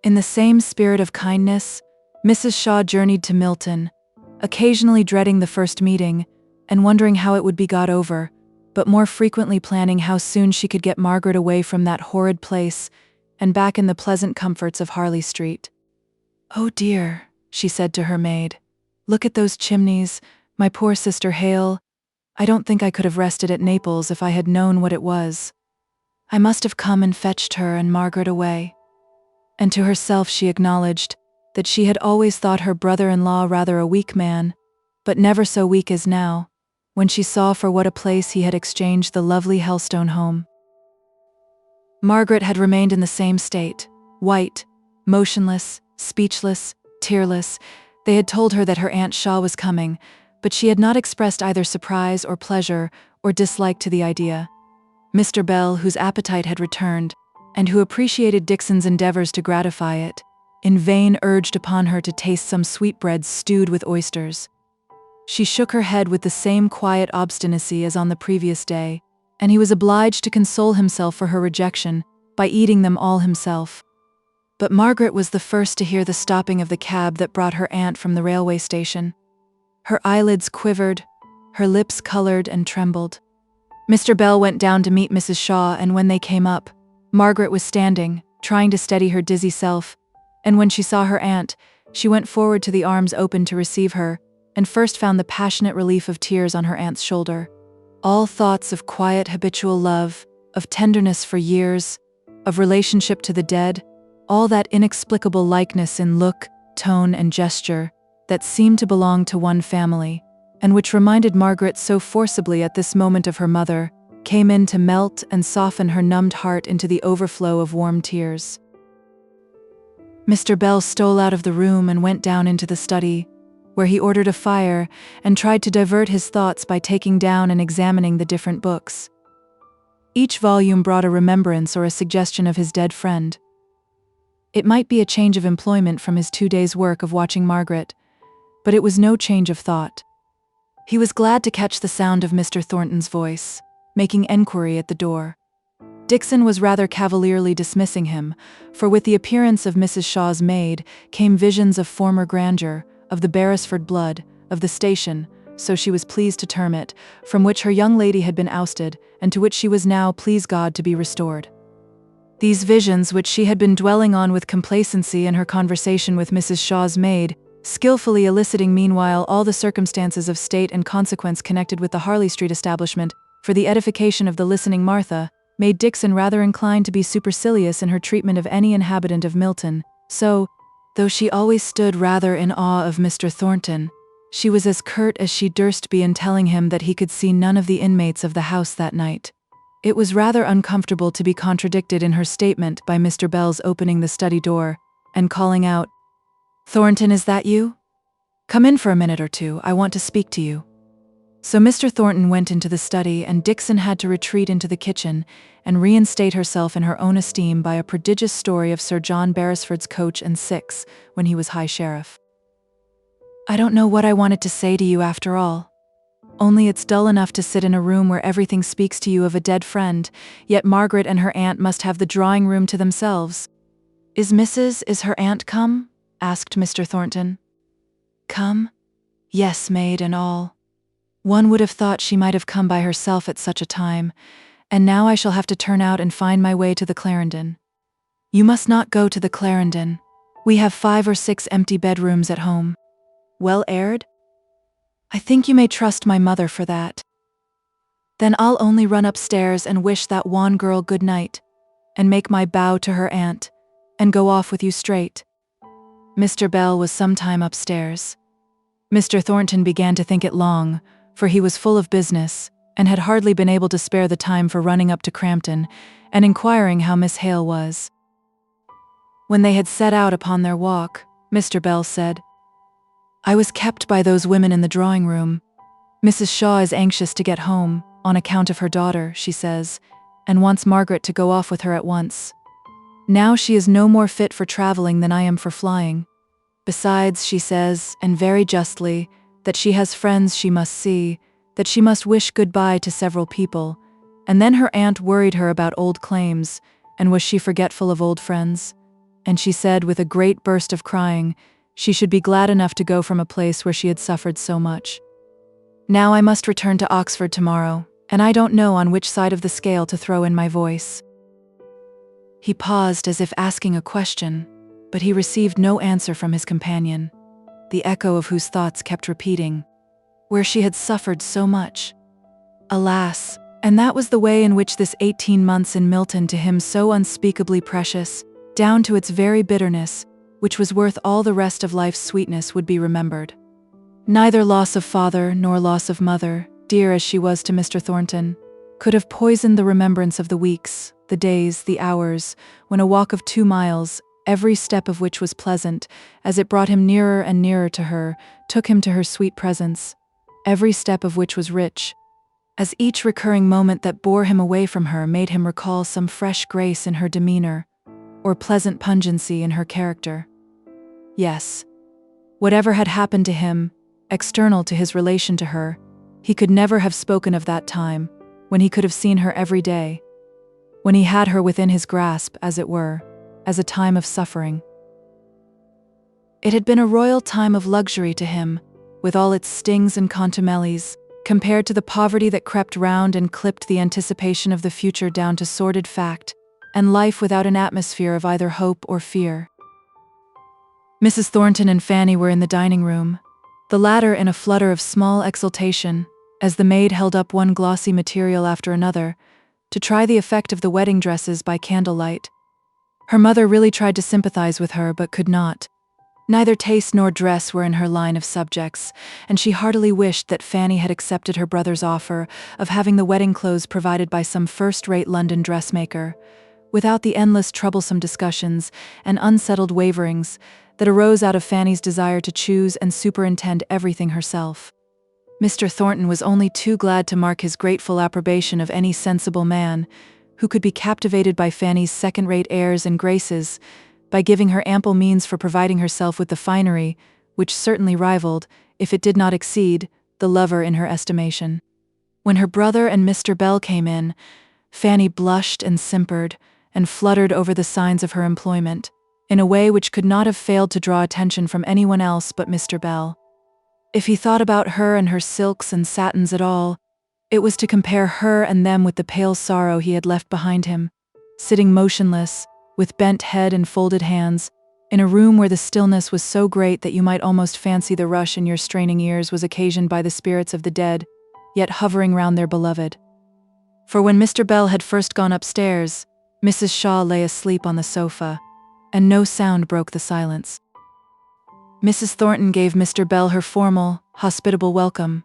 In the same spirit of kindness, Mrs. Shaw journeyed to Milton, occasionally dreading the first meeting, and wondering how it would be got over, but more frequently planning how soon she could get Margaret away from that horrid place, and back in the pleasant comforts of Harley Street. "Oh dear," she said to her maid, "look at those chimneys, my poor sister Hale. I don't think I could have rested at Naples if I had known what it was. I must have come and fetched her and Margaret away." And to herself she acknowledged that she had always thought her brother-in-law rather a weak man, but never so weak as now, when she saw for what a place he had exchanged the lovely Helstone home. Margaret had remained in the same state, white, motionless, speechless, tearless. They had told her that her Aunt Shaw was coming, but she had not expressed either surprise or pleasure or dislike to the idea. Mr. Bell, whose appetite had returned, and who appreciated Dixon's endeavors to gratify it, in vain urged upon her to taste some sweetbreads stewed with oysters. She shook her head with the same quiet obstinacy as on the previous day, and he was obliged to console himself for her rejection by eating them all himself. But Margaret was the first to hear the stopping of the cab that brought her aunt from the railway station. Her eyelids quivered, her lips colored and trembled. Mr. Bell went down to meet Mrs. Shaw, and when they came up, Margaret was standing, trying to steady her dizzy self, and when she saw her aunt, she went forward to the arms open to receive her, and first found the passionate relief of tears on her aunt's shoulder. All thoughts of quiet habitual love, of tenderness for years, of relationship to the dead, all that inexplicable likeness in look, tone, and gesture that seemed to belong to one family, and which reminded Margaret so forcibly at this moment of her mother, came in to melt and soften her numbed heart into the overflow of warm tears. Mr. Bell stole out of the room and went down into the study, where he ordered a fire and tried to divert his thoughts by taking down and examining the different books. Each volume brought a remembrance or a suggestion of his dead friend. It might be a change of employment from his 2 days' work of watching Margaret, but it was no change of thought. He was glad to catch the sound of Mr. Thornton's voice, making enquiry at the door. Dixon was rather cavalierly dismissing him, for with the appearance of Mrs. Shaw's maid came visions of former grandeur, of the Beresford blood, of the station, so she was pleased to term it, from which her young lady had been ousted, and to which she was now, please God, to be restored. These visions, which she had been dwelling on with complacency in her conversation with Mrs. Shaw's maid, skillfully eliciting meanwhile all the circumstances of state and consequence connected with the Harley Street establishment, for the edification of the listening Martha, made Dixon rather inclined to be supercilious in her treatment of any inhabitant of Milton, so, though she always stood rather in awe of Mr. Thornton, she was as curt as she durst be in telling him that he could see none of the inmates of the house that night. It was rather uncomfortable to be contradicted in her statement by Mr. Bell's opening the study door, and calling out, "Thornton, is that you? Come in for a minute or two, I want to speak to you." So Mr. Thornton went into the study, and Dixon had to retreat into the kitchen and reinstate herself in her own esteem by a prodigious story of Sir John Beresford's coach and six when he was High Sheriff. "I don't know what I wanted to say to you after all. Only it's dull enough to sit in a room where everything speaks to you of a dead friend, yet Margaret and her aunt must have the drawing room to themselves." Is her aunt come?" asked Mr. Thornton. "Come? Yes, maid and all. One would have thought she might have come by herself at such a time, and now I shall have to turn out and find my way to the Clarendon." "You must not go to the Clarendon. We have 5 or 6 empty bedrooms at home." "Well aired?" "I think you may trust my mother for that." "Then I'll only run upstairs and wish that wan girl good night, and make my bow to her aunt, and go off with you straight." Mr. Bell was some time upstairs. Mr. Thornton began to think it long, for he was full of business, and had hardly been able to spare the time for running up to Crampton and inquiring how Miss Hale was. When they had set out upon their walk, Mr. Bell said, "I was kept by those women in the drawing-room. Mrs. Shaw is anxious to get home, on account of her daughter, she says, and wants Margaret to go off with her at once. Now she is no more fit for traveling than I am for flying. Besides, she says, and very justly, that she has friends she must see, that she must wish good-bye to several people, and then her aunt worried her about old claims, and was she forgetful of old friends? And she said, with a great burst of crying, she should be glad enough to go from a place where she had suffered so much. Now I must return to Oxford tomorrow, and I don't know on which side of the scale to throw in my voice." He paused as if asking a question, but he received no answer from his companion, the echo of whose thoughts kept repeating, "Where she had suffered so much." Alas, and that was the way in which this 18 months in Milton to him so unspeakably precious, down to its very bitterness, which was worth all the rest of life's sweetness, would be remembered. Neither loss of father nor loss of mother, dear as she was to Mr. Thornton, could have poisoned the remembrance of the weeks, the days, the hours, when a walk of 2 miles, every step of which was pleasant, as it brought him nearer and nearer to her, took him to her sweet presence, every step of which was rich, as each recurring moment that bore him away from her made him recall some fresh grace in her demeanor, or pleasant pungency in her character. Yes. Whatever had happened to him, external to his relation to her, he could never have spoken of that time, when he could have seen her every day, when he had her within his grasp, as it were, as a time of suffering. It had been a royal time of luxury to him, with all its stings and contumelies, compared to the poverty that crept round and clipped the anticipation of the future down to sordid fact, and life without an atmosphere of either hope or fear. Mrs. Thornton and Fanny were in the dining room, the latter in a flutter of small exultation, as the maid held up one glossy material after another, to try the effect of the wedding dresses by candlelight. Her mother really tried to sympathize with her, but could not. Neither taste nor dress were in her line of subjects, and she heartily wished that Fanny had accepted her brother's offer of having the wedding clothes provided by some first-rate London dressmaker, without the endless troublesome discussions and unsettled waverings that arose out of Fanny's desire to choose and superintend everything herself. Mr. Thornton was only too glad to mark his grateful approbation of any sensible man who could be captivated by Fanny's second-rate airs and graces, by giving her ample means for providing herself with the finery, which certainly rivaled, if it did not exceed, the lover in her estimation. When her brother and Mr. Bell came in, Fanny blushed and simpered, and fluttered over the signs of her employment, in a way which could not have failed to draw attention from anyone else but Mr. Bell. If he thought about her and her silks and satins at all, it was to compare her and them with the pale sorrow he had left behind him, sitting motionless, with bent head and folded hands, in a room where the stillness was so great that you might almost fancy the rush in your straining ears was occasioned by the spirits of the dead, yet hovering round their beloved. For when Mr. Bell had first gone upstairs, Mrs. Shaw lay asleep on the sofa, and no sound broke the silence. Mrs. Thornton gave Mr. Bell her formal, hospitable welcome.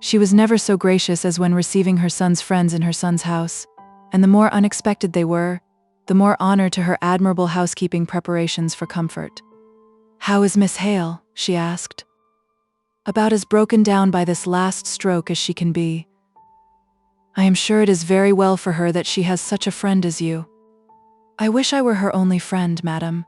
She was never so gracious as when receiving her son's friends in her son's house, and the more unexpected they were, the more honor to her admirable housekeeping preparations for comfort. "How is Miss Hale?" she asked. "About as broken down by this last stroke as she can be. I am sure it is very well for her that she has such a friend as you." "I wish I were her only friend, madam.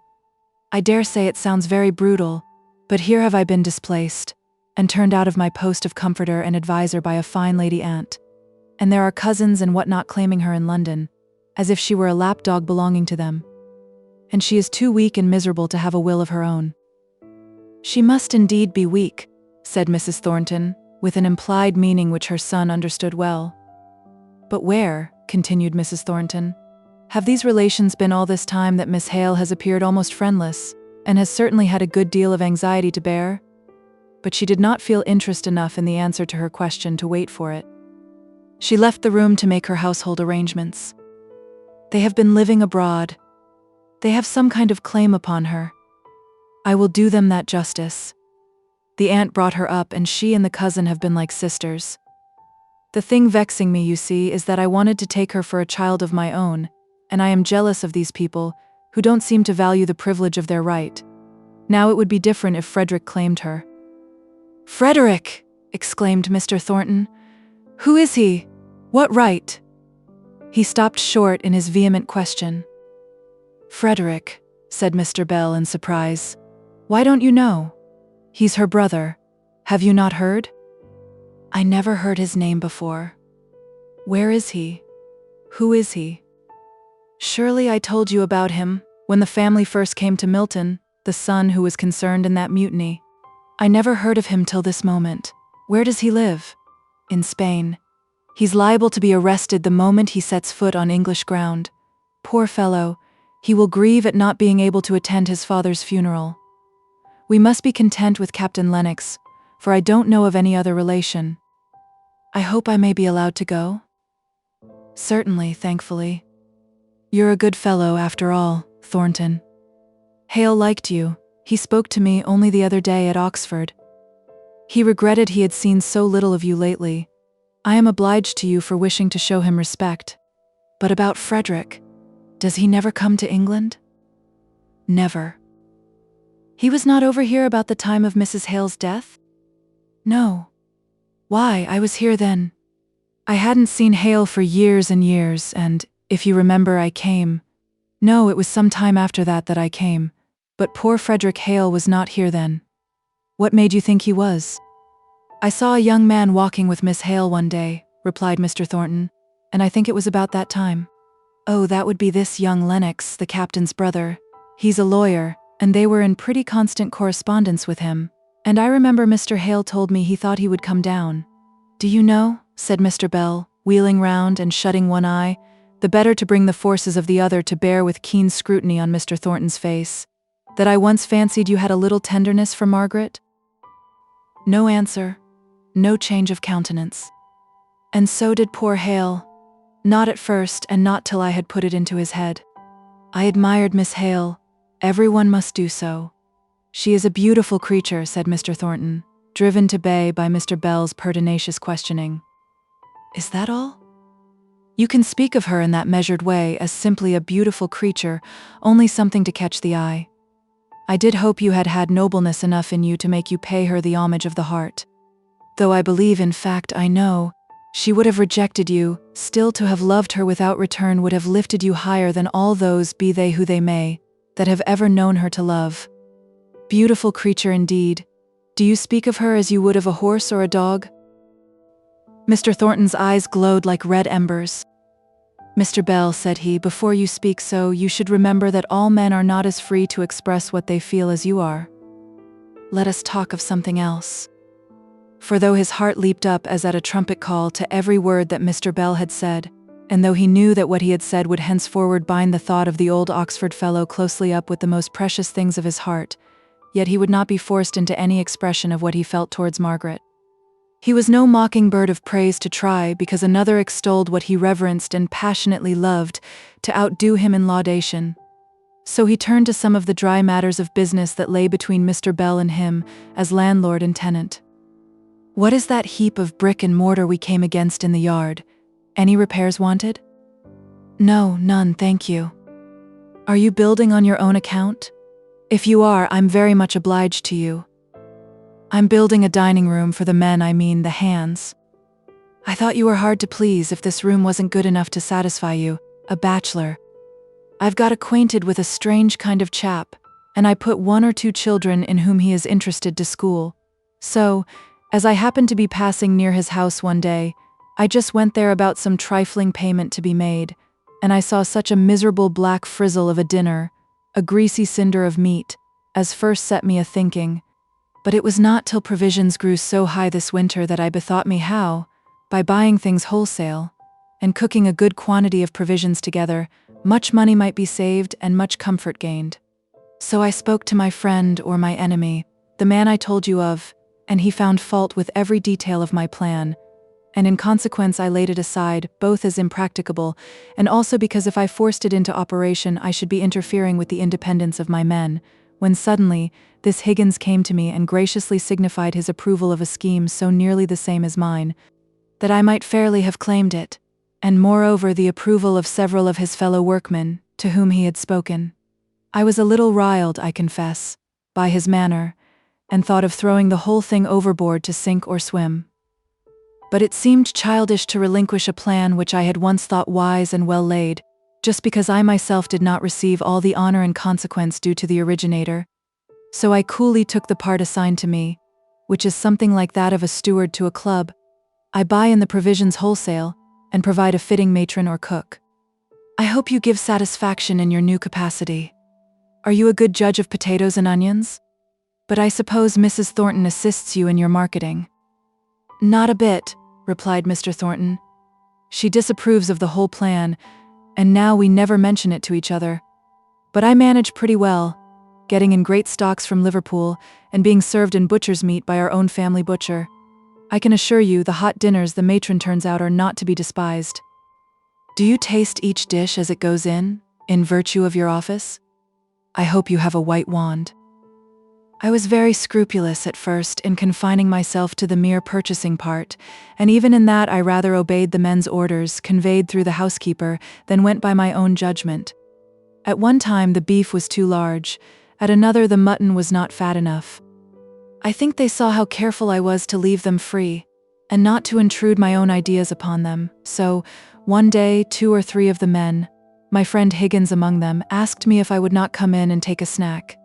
I dare say it sounds very brutal, but here have I been displaced, and turned out of my post of comforter and adviser by a fine lady aunt, and there are cousins and what not claiming her in London, as if she were a lapdog belonging to them. And she is too weak and miserable to have a will of her own." "She must indeed be weak," said Mrs. Thornton, with an implied meaning which her son understood well. "But where," continued Mrs. Thornton, "have these relations been all this time that Miss Hale has appeared almost friendless, and has certainly had a good deal of anxiety to bear?" But she did not feel interest enough in the answer to her question to wait for it. She left the room to make her household arrangements. "They have been living abroad. They have some kind of claim upon her. I will do them that justice. The aunt brought her up, and she and the cousin have been like sisters. The thing vexing me, you see, is that I wanted to take her for a child of my own, and I am jealous of these people, who don't seem to value the privilege of their right. Now it would be different if Frederick claimed her." "Frederick!" exclaimed Mr. Thornton. "Who is he? What right?" He stopped short in his vehement question. "Frederick," said Mr. Bell in surprise. "Why don't you know? He's her brother. Have you not heard?" "I never heard his name before. Where is he? Who is he?" "Surely I told you about him, when the family first came to Milton, the son who was concerned in that mutiny. I never heard of him till this moment. Where does he live?" "In Spain. He's liable to be arrested the moment he sets foot on English ground. Poor fellow, he will grieve at not being able to attend his father's funeral. We must be content with Captain Lennox, for I don't know of any other relation. I hope I may be allowed to go?" "Certainly, thankfully. You're a good fellow, after all, Thornton. Hale liked you. He spoke to me only the other day at Oxford. He regretted he had seen so little of you lately. I am obliged to you for wishing to show him respect. But about Frederick, does he never come to England?" "Never." "He was not over here about the time of Mrs. Hale's death?" "No." "Why, I was here then. I hadn't seen Hale for years and years, and, if you remember, I came. No, it was some time after that I came. But poor Frederick Hale was not here then. What made you think he was? I saw a young man walking with Miss Hale one day, replied Mr. Thornton, and I think it was about that time. Oh, that would be this young Lennox, the captain's brother. He's a lawyer, and they were in pretty constant correspondence with him. And I remember Mr. Hale told me he thought he would come down. Do you know, said Mr. Bell, wheeling round and shutting one eye, the better to bring the forces of the other to bear with keen scrutiny on Mr. Thornton's face, that I once fancied you had a little tenderness for Margaret? No answer, no change of countenance. And so did poor Hale. Not at first, and not till I had put it into his head. I admired Miss Hale. Everyone must do so. She is a beautiful creature, said Mr. Thornton, driven to bay by Mr. Bell's pertinacious questioning. Is that all? You can speak of her in that measured way as simply a beautiful creature, only something to catch the eye. I did hope you had had nobleness enough in you to make you pay her the homage of the heart. Though I believe, in fact, I know, she would have rejected you, still to have loved her without return would have lifted you higher than all those, be they who they may, that have ever known her to love. Beautiful creature indeed. Do you speak of her as you would of a horse or a dog? Mr. Thornton's eyes glowed like red embers. Mr. Bell, said he, before you speak so, you should remember that all men are not as free to express what they feel as you are. Let us talk of something else. For though his heart leaped up as at a trumpet call to every word that Mr. Bell had said, and though he knew that what he had said would henceforward bind the thought of the old Oxford fellow closely up with the most precious things of his heart, yet he would not be forced into any expression of what he felt towards Margaret. He was no mockingbird of praise to try, because another extolled what he reverenced and passionately loved, to outdo him in laudation. So he turned to some of the dry matters of business that lay between Mr. Bell and him, as landlord and tenant. What is that heap of brick and mortar we came against in the yard? Any repairs wanted? No, none, thank you. Are you building on your own account? If you are, I'm very much obliged to you. I'm building a dining room for the men, I mean the hands. I thought you were hard to please if this room wasn't good enough to satisfy you, a bachelor. I've got acquainted with a strange kind of chap, and I put 1 or 2 children in whom he is interested to school. So, as I happened to be passing near his house one day, I just went there about some trifling payment to be made, and I saw such a miserable black frizzle of a dinner, a greasy cinder of meat, as first set me a-thinking. But it was not till provisions grew so high this winter that I bethought me how, by buying things wholesale, and cooking a good quantity of provisions together, much money might be saved and much comfort gained. So I spoke to my friend or my enemy, the man I told you of, and he found fault with every detail of my plan, and in consequence I laid it aside, both as impracticable, and also because if I forced it into operation I should be interfering with the independence of my men, when suddenly this Higgins came to me and graciously signified his approval of a scheme so nearly the same as mine, that I might fairly have claimed it, and moreover the approval of several of his fellow workmen, to whom he had spoken. I was a little riled, I confess, by his manner, and thought of throwing the whole thing overboard to sink or swim. But it seemed childish to relinquish a plan which I had once thought wise and well laid, just because I myself did not receive all the honor and consequence due to the originator. So I coolly took the part assigned to me, which is something like that of a steward to a club. I buy in the provisions wholesale, and provide a fitting matron or cook. I hope you give satisfaction in your new capacity. Are you a good judge of potatoes and onions? But I suppose Mrs. Thornton assists you in your marketing. Not a bit, replied Mr. Thornton. She disapproves of the whole plan, and now we never mention it to each other. But I manage pretty well, getting in great stocks from Liverpool, and being served in butcher's meat by our own family butcher. I can assure you the hot dinners the matron turns out are not to be despised. Do you taste each dish as it goes in virtue of your office? I hope you have a white wand. I was very scrupulous at first in confining myself to the mere purchasing part, and even in that I rather obeyed the men's orders conveyed through the housekeeper than went by my own judgment. At one time the beef was too large, at another the mutton was not fat enough. I think they saw how careful I was to leave them free, and not to intrude my own ideas upon them, so, one day 2 or 3 of the men, my friend Higgins among them, asked me if I would not come in and take a snack.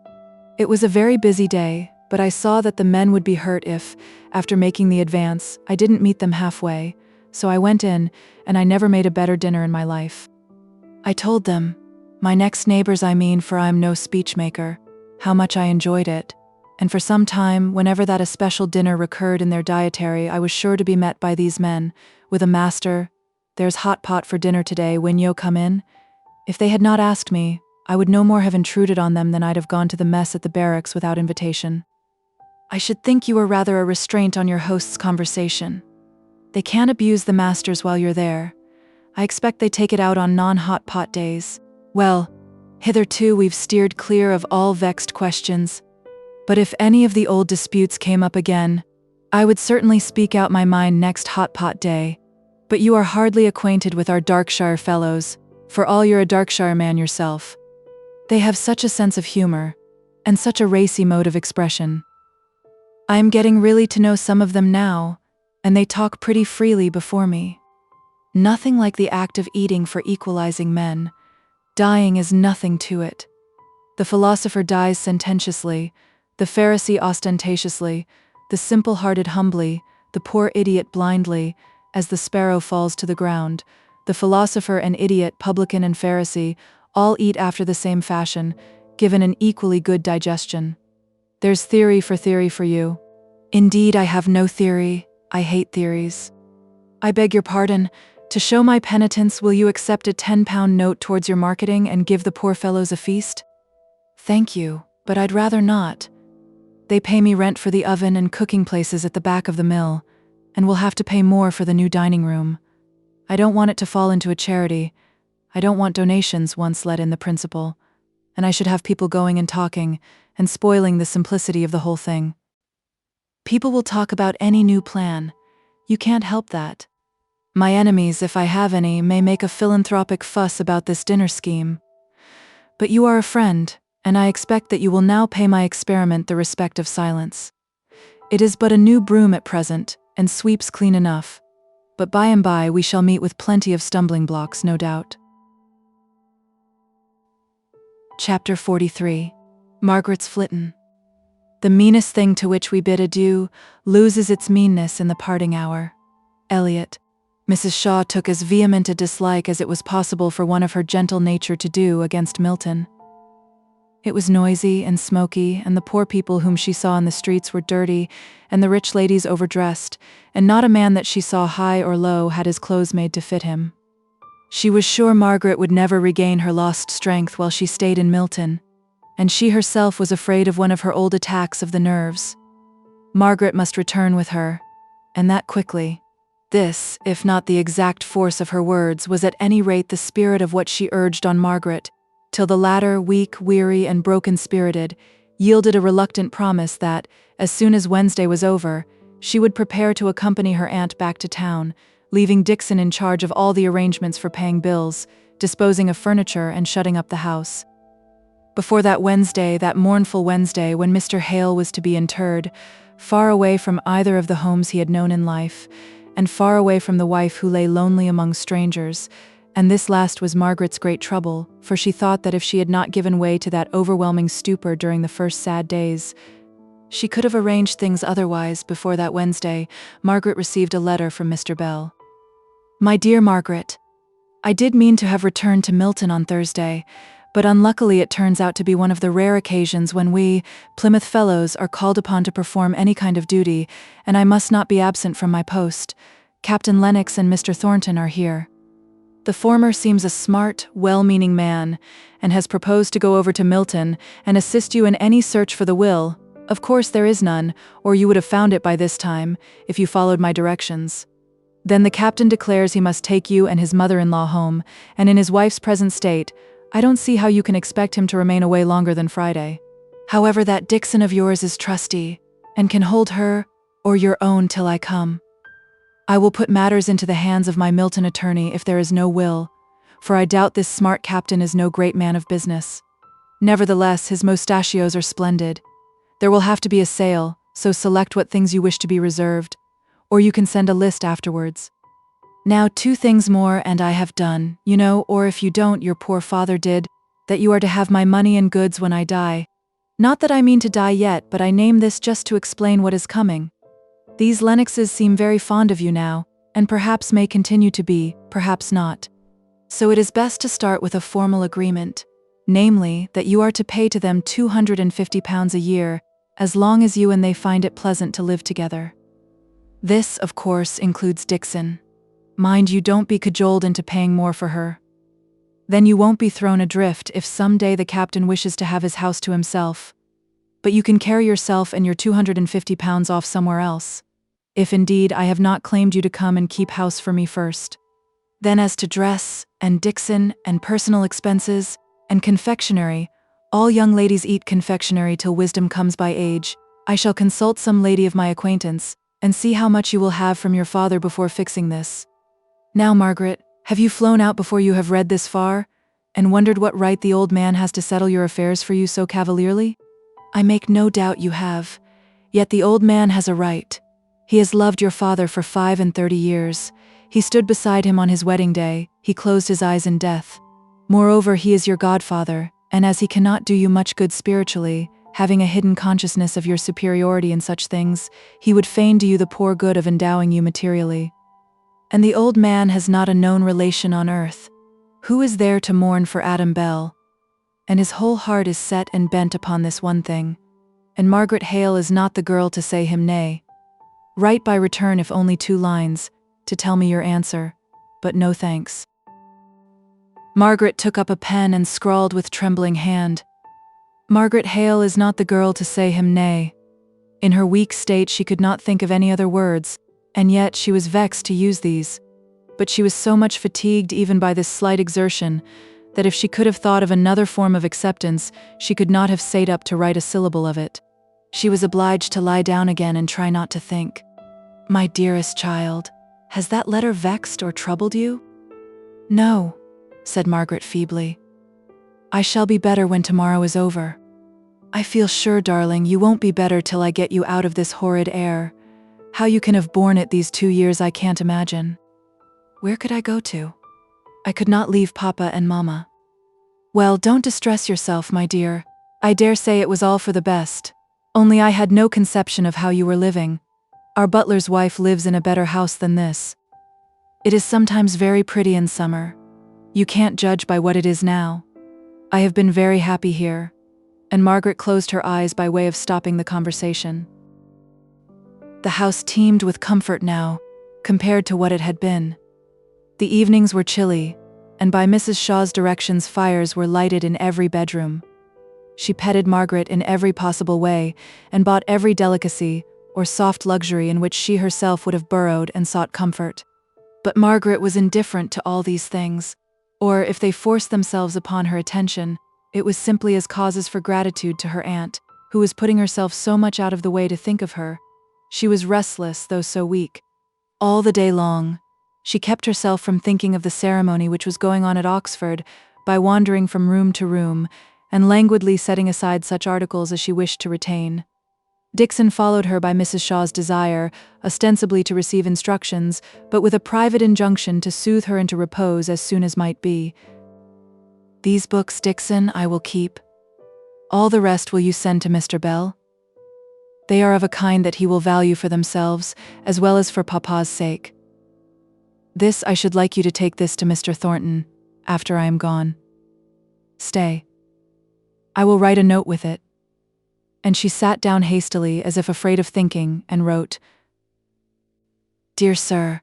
It was a very busy day, but I saw that the men would be hurt if, after making the advance, I didn't meet them halfway, so I went in, and I never made a better dinner in my life. I told them, my next neighbors I mean, for I'm no speechmaker, how much I enjoyed it, and for some time, whenever that a special dinner recurred in their dietary, I was sure to be met by these men, with a master, "There's hot pot for dinner today, when yo come in?" If they had not asked me, I would no more have intruded on them than I'd have gone to the mess at the barracks without invitation. I should think you were rather a restraint on your host's conversation. They can't abuse the masters while you're there. I expect they take it out on non-hot pot days. Well, hitherto we've steered clear of all vexed questions. But if any of the old disputes came up again, I would certainly speak out my mind next hot pot day. But you are hardly acquainted with our Darkshire fellows, for all you're a Darkshire man yourself. They have such a sense of humor, and such a racy mode of expression. I am getting really to know some of them now, and they talk pretty freely before me. Nothing like the act of eating for equalizing men. Dying is nothing to it. The philosopher dies sententiously, the Pharisee ostentatiously, the simple-hearted humbly, the poor idiot blindly, as the sparrow falls to the ground. The philosopher and idiot, publican and Pharisee, all eat after the same fashion, given an equally good digestion. There's theory for you. Indeed, I have no theory. I hate theories. I beg your pardon. To show my penitence, will you accept a £10 note towards your marketing and give the poor fellows a feast? Thank you, but I'd rather not. They pay me rent for the oven and cooking places at the back of the mill, and will have to pay more for the new dining room. I don't want it to fall into a charity. I don't want donations once let in the principle, and I should have people going and talking, and spoiling the simplicity of the whole thing. People will talk about any new plan. You can't help that. My enemies, if I have any, may make a philanthropic fuss about this dinner scheme. But you are a friend, and I expect that you will now pay my experiment the respect of silence. It is but a new broom at present, and sweeps clean enough. But by and by we shall meet with plenty of stumbling blocks, no doubt. Chapter 43. Margaret's Flittin. The meanest thing to which we bid adieu loses its meanness in the parting hour. Eliot. Mrs. Shaw took as vehement a dislike as it was possible for one of her gentle nature to do against Milton. It was noisy and smoky, and the poor people whom she saw in the streets were dirty, and the rich ladies overdressed, and not a man that she saw high or low had his clothes made to fit him. She was sure Margaret would never regain her lost strength while she stayed in Milton, and she herself was afraid of one of her old attacks of the nerves. Margaret must return with her, and that quickly. This, if not the exact force of her words, was at any rate the spirit of what she urged on Margaret, till the latter, weak, weary, and broken-spirited, yielded a reluctant promise that, as soon as Wednesday was over, she would prepare to accompany her aunt back to town, leaving Dixon in charge of all the arrangements for paying bills, disposing of furniture, and shutting up the house. Before that Wednesday, that mournful Wednesday when Mr. Hale was to be interred, far away from either of the homes he had known in life, and far away from the wife who lay lonely among strangers, and this last was Margaret's great trouble, for she thought that if she had not given way to that overwhelming stupor during the first sad days, she could have arranged things otherwise. Before that Wednesday, Margaret received a letter from Mr. Bell. My dear Margaret, I did mean to have returned to Milton on Thursday, but unluckily it turns out to be one of the rare occasions when we, Plymouth Fellows, are called upon to perform any kind of duty, and I must not be absent from my post. Captain Lennox and Mr. Thornton are here. The former seems a smart, well-meaning man, and has proposed to go over to Milton and assist you in any search for the will. Of course there is none, or you would have found it by this time, if you followed my directions. Then the captain declares he must take you and his mother-in-law home, and in his wife's present state, I don't see how you can expect him to remain away longer than Friday. However, that Dixon of yours is trusty, and can hold her, or your own, till I come. I will put matters into the hands of my Milton attorney if there is no will, for I doubt this smart captain is no great man of business. Nevertheless, his mustachios are splendid. There will have to be a sale, so select what things you wish to be reserved, or you can send a list afterwards. Now 2 things more and I have done, you know, or if you don't, your poor father did, that you are to have my money and goods when I die. Not that I mean to die yet, but I name this just to explain what is coming. These Lennoxes seem very fond of you now, and perhaps may continue to be, perhaps not. So it is best to start with a formal agreement, namely, that you are to pay to them £250 a year, as long as you and they find it pleasant to live together. This, of course, includes Dixon. Mind you, don't be cajoled into paying more for her. Then you won't be thrown adrift if someday the captain wishes to have his house to himself. But you can carry yourself and your £250 off somewhere else, if indeed I have not claimed you to come and keep house for me first. Then as to dress, and Dixon, and personal expenses, and confectionery, all young ladies eat confectionery till wisdom comes by age. I shall consult some lady of my acquaintance, and see how much you will have from your father before fixing this. Now, Margaret, have you flown out before you have read this far, and wondered what right the old man has to settle your affairs for you so cavalierly? I make no doubt you have, yet the old man has a right. He has loved your father for 35 years. He stood beside him on his wedding day, he closed his eyes in death. Moreover, he is your godfather, and as he cannot do you much good spiritually, having a hidden consciousness of your superiority in such things, he would fain do you the poor good of endowing you materially. And the old man has not a known relation on earth. Who is there to mourn for Adam Bell? And his whole heart is set and bent upon this one thing. And Margaret Hale is not the girl to say him nay. Write by return if only 2 lines, to tell me your answer, but no thanks. Margaret took up a pen and scrawled with trembling hand. Margaret Hale is not the girl to say him nay. In her weak state she could not think of any other words, and yet she was vexed to use these. But she was so much fatigued even by this slight exertion, that if she could have thought of another form of acceptance, she could not have sate up to write a syllable of it. She was obliged to lie down again and try not to think. My dearest child, has that letter vexed or troubled you? No, said Margaret feebly. I shall be better when tomorrow is over. I feel sure, darling, you won't be better till I get you out of this horrid air. How you can have borne it these 2 years I can't imagine. Where could I go to? I could not leave Papa and Mama. Well, don't distress yourself, my dear. I dare say it was all for the best. Only I had no conception of how you were living. Our butler's wife lives in a better house than this. It is sometimes very pretty in summer. You can't judge by what it is now. I have been very happy here. And Margaret closed her eyes by way of stopping the conversation. The house teemed with comfort now, compared to what it had been. The evenings were chilly, and by Mrs. Shaw's directions fires were lighted in every bedroom. She petted Margaret in every possible way, and bought every delicacy, or soft luxury in which she herself would have burrowed and sought comfort. But Margaret was indifferent to all these things, or if they forced themselves upon her attention, it was simply as causes for gratitude to her aunt, who was putting herself so much out of the way to think of her. She was restless, though so weak. All the day long, she kept herself from thinking of the ceremony which was going on at Oxford by wandering from room to room, and languidly setting aside such articles as she wished to retain. Dixon followed her by Mrs. Shaw's desire, ostensibly to receive instructions, but with a private injunction to soothe her into repose as soon as might be. These books, Dixon, I will keep. All the rest will you send to Mr. Bell? They are of a kind that he will value for themselves, as well as for Papa's sake. This, I should like you to take this to Mr. Thornton, after I am gone. Stay. I will write a note with it. And she sat down hastily, as if afraid of thinking, and wrote, Dear Sir,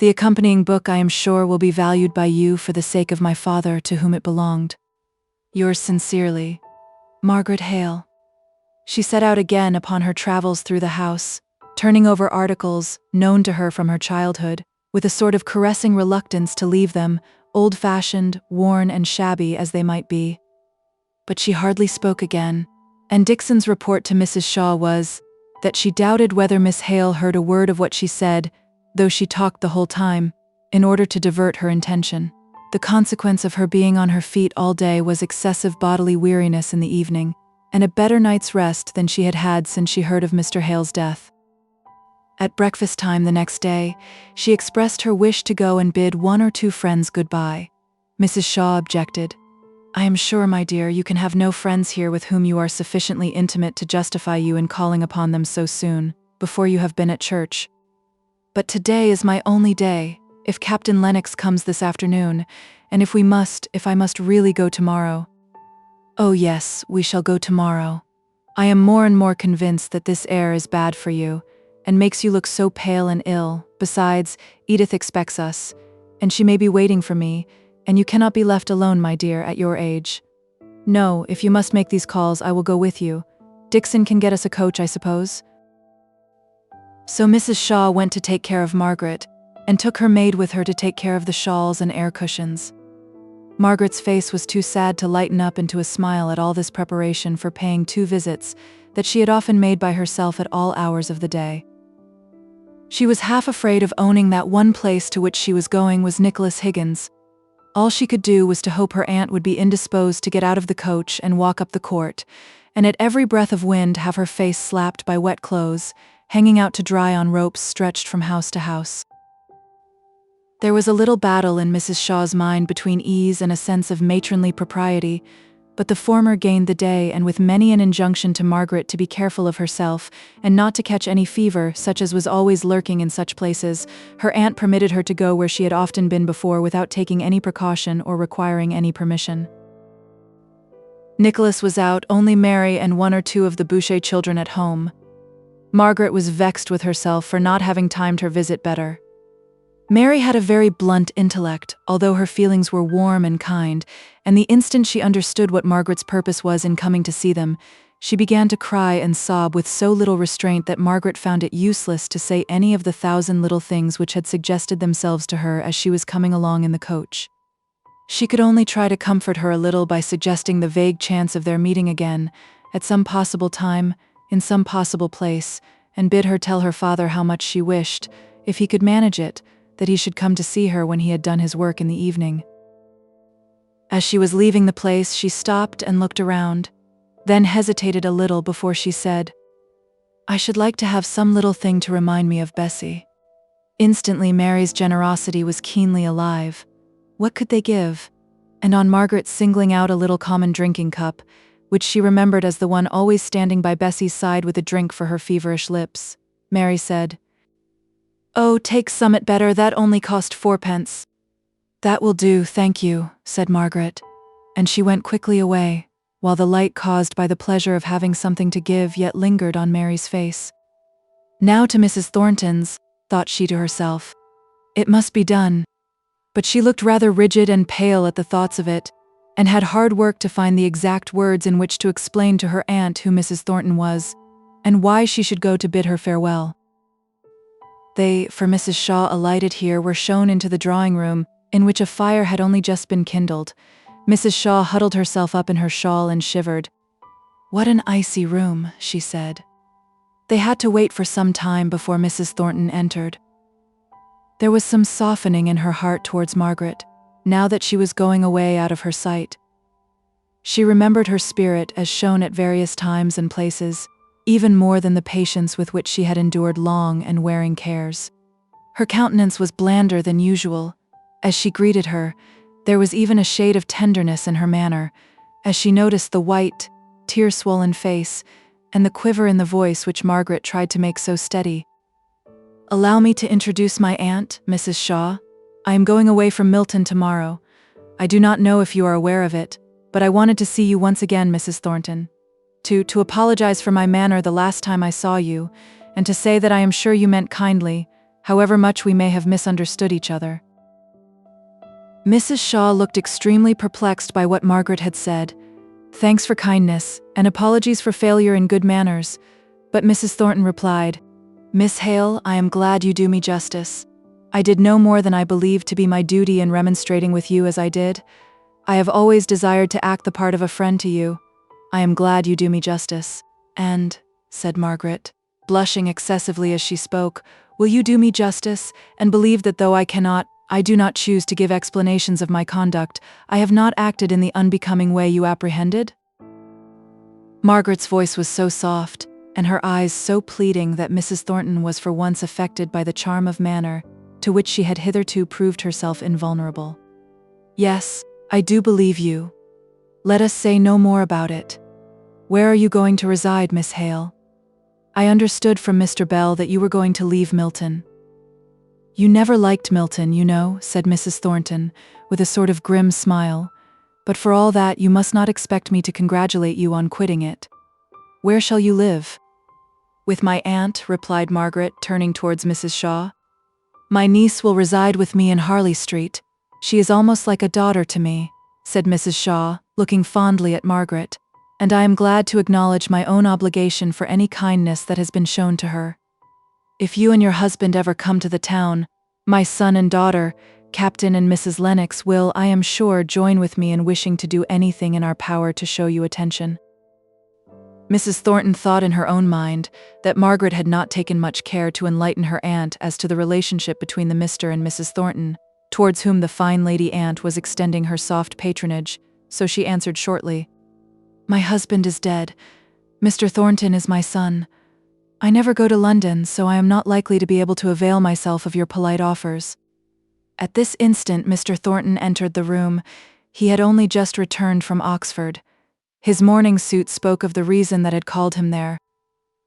the accompanying book I am sure will be valued by you for the sake of my father to whom it belonged. Yours sincerely, Margaret Hale. She set out again upon her travels through the house, turning over articles, known to her from her childhood, with a sort of caressing reluctance to leave them, old-fashioned, worn and shabby as they might be. But she hardly spoke again, and Dixon's report to Mrs. Shaw was that she doubted whether Miss Hale heard a word of what she said, though she talked the whole time, in order to divert her intention. The consequence of her being on her feet all day was excessive bodily weariness in the evening, and a better night's rest than she had had since she heard of Mr. Hale's death. At breakfast time the next day, she expressed her wish to go and bid 1 or 2 friends goodbye. Mrs. Shaw objected. I am sure, my dear, you can have no friends here with whom you are sufficiently intimate to justify you in calling upon them so soon, before you have been at church. But today is my only day, if Captain Lennox comes this afternoon, and if I must really go tomorrow. Oh yes, we shall go tomorrow. I am more and more convinced that this air is bad for you, and makes you look so pale and ill. Besides, Edith expects us, and she may be waiting for me, and you cannot be left alone, my dear, at your age. No, if you must make these calls, I will go with you. Dixon can get us a coach, I suppose. So Mrs. Shaw went to take care of Margaret, and took her maid with her to take care of the shawls and air cushions. Margaret's face was too sad to lighten up into a smile at all this preparation for paying 2 visits that she had often made by herself at all hours of the day. She was half afraid of owning that one place to which she was going was Nicholas Higgins. All she could do was to hope her aunt would be indisposed to get out of the coach and walk up the court, and at every breath of wind have her face slapped by wet clothes, hanging out to dry on ropes stretched from house to house. There was a little battle in Mrs. Shaw's mind between ease and a sense of matronly propriety, but the former gained the day, and with many an injunction to Margaret to be careful of herself, and not to catch any fever, such as was always lurking in such places, her aunt permitted her to go where she had often been before without taking any precaution or requiring any permission. Nicholas was out, only Mary and 1 or 2 of the Boucher children at home. Margaret was vexed with herself for not having timed her visit better. Mary had a very blunt intellect, although her feelings were warm and kind, and the instant she understood what Margaret's purpose was in coming to see them, she began to cry and sob with so little restraint that Margaret found it useless to say any of the 1,000 little things which had suggested themselves to her as she was coming along in the coach. She could only try to comfort her a little by suggesting the vague chance of their meeting again, at some possible time, in some possible place, and bid her tell her father how much she wished, if he could manage it, that he should come to see her when he had done his work in the evening. As she was leaving the place, she stopped and looked around, then hesitated a little before she said, "I should like to have some little thing to remind me of Bessie." Instantly Mary's generosity was keenly alive. What could they give? And on Margaret singling out a little common drinking cup, which she remembered as the one always standing by Bessie's side with a drink for her feverish lips, Mary said, "Oh, take somewhat better, that only cost 4d." "That will do, thank you," said Margaret, and she went quickly away, while the light caused by the pleasure of having something to give yet lingered on Mary's face. Now to Mrs. Thornton's, thought she to herself. It must be done. But she looked rather rigid and pale at the thoughts of it, and had hard work to find the exact words in which to explain to her aunt who Mrs. Thornton was, and why she should go to bid her farewell. They, for Mrs. Shaw alighted here, were shown into the drawing-room, in which a fire had only just been kindled. Mrs. Shaw huddled herself up in her shawl and shivered. "What an icy room," she said. They had to wait for some time before Mrs. Thornton entered. There was some softening in her heart towards Margaret, now that she was going away out of her sight. She remembered her spirit as shown at various times and places, even more than the patience with which she had endured long and wearing cares. Her countenance was blander than usual. As she greeted her, there was even a shade of tenderness in her manner, as she noticed the white, tear-swollen face, and the quiver in the voice which Margaret tried to make so steady. "Allow me to introduce my aunt, Mrs. Shaw. I am going away from Milton tomorrow. I do not know if you are aware of it, but I wanted to see you once again, Mrs. Thornton. To apologize for my manner the last time I saw you, and to say that I am sure you meant kindly, however much we may have misunderstood each other." Mrs. Shaw looked extremely perplexed by what Margaret had said. Thanks for kindness, and apologies for failure in good manners, but Mrs. Thornton replied, "Miss Hale, I am glad you do me justice. I did no more than I believed to be my duty in remonstrating with you as I did. I have always desired to act the part of a friend to you. I am glad you do me justice. And," said Margaret, blushing excessively as she spoke, "will you do me justice, and believe that though I do not choose to give explanations of my conduct, I have not acted in the unbecoming way you apprehended?" Margaret's voice was so soft, and her eyes so pleading that Mrs. Thornton was for once affected by the charm of manner to which she had hitherto proved herself invulnerable. "Yes, I do believe you. Let us say no more about it. Where are you going to reside, Miss Hale? I understood from Mr. Bell that you were going to leave Milton. You never liked Milton, you know, said Mrs. Thornton, with a sort of grim smile. But for all that, you must not expect me to congratulate you on quitting it. Where shall you live? With my aunt, replied Margaret, turning towards Mrs. Shaw. My niece will reside with me in Harley Street. She is almost like a daughter to me, said Mrs. Shaw, looking fondly at Margaret, and I am glad to acknowledge my own obligation for any kindness that has been shown to her. If you and your husband ever come to the town, my son and daughter, Captain and Mrs. Lennox, will, I am sure, join with me in wishing to do anything in our power to show you attention. Mrs. Thornton thought in her own mind that Margaret had not taken much care to enlighten her aunt as to the relationship between the Mr. and Mrs. Thornton, towards whom the fine lady aunt was extending her soft patronage, so she answered shortly, My husband is dead. Mr. Thornton is my son. I never go to London, so I am not likely to be able to avail myself of your polite offers. At this instant Mr. Thornton entered the room. He had only just returned from Oxford. His morning suit spoke of the reason that had called him there.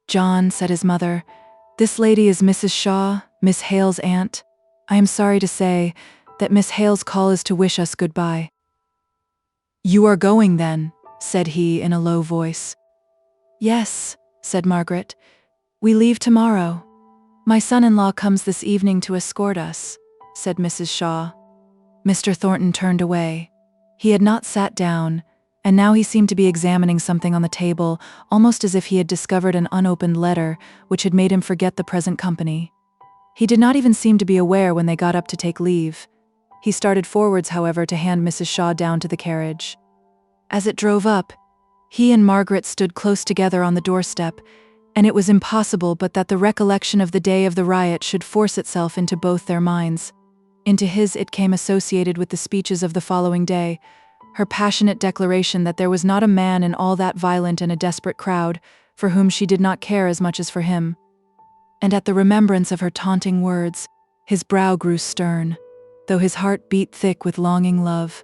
John, said his mother, this lady is Mrs. Shaw, Miss Hale's aunt. I am sorry to say that Miss Hale's call is to wish us goodbye. You are going then, said he in a low voice. Yes, said Margaret. We leave tomorrow. My son-in-law comes this evening to escort us, said Mrs. Shaw. Mr. Thornton turned away. He had not sat down, and now he seemed to be examining something on the table, almost as if he had discovered an unopened letter which had made him forget the present company. He did not even seem to be aware when they got up to take leave. He started forwards, however, to hand Mrs. Shaw down to the carriage. As it drove up, he and Margaret stood close together on the doorstep, and it was impossible but that the recollection of the day of the riot should force itself into both their minds. Into his it came associated with the speeches of the following day, her passionate declaration that there was not a man in all that violent and a desperate crowd for whom she did not care as much as for him. And at the remembrance of her taunting words, his brow grew stern, though his heart beat thick with longing love.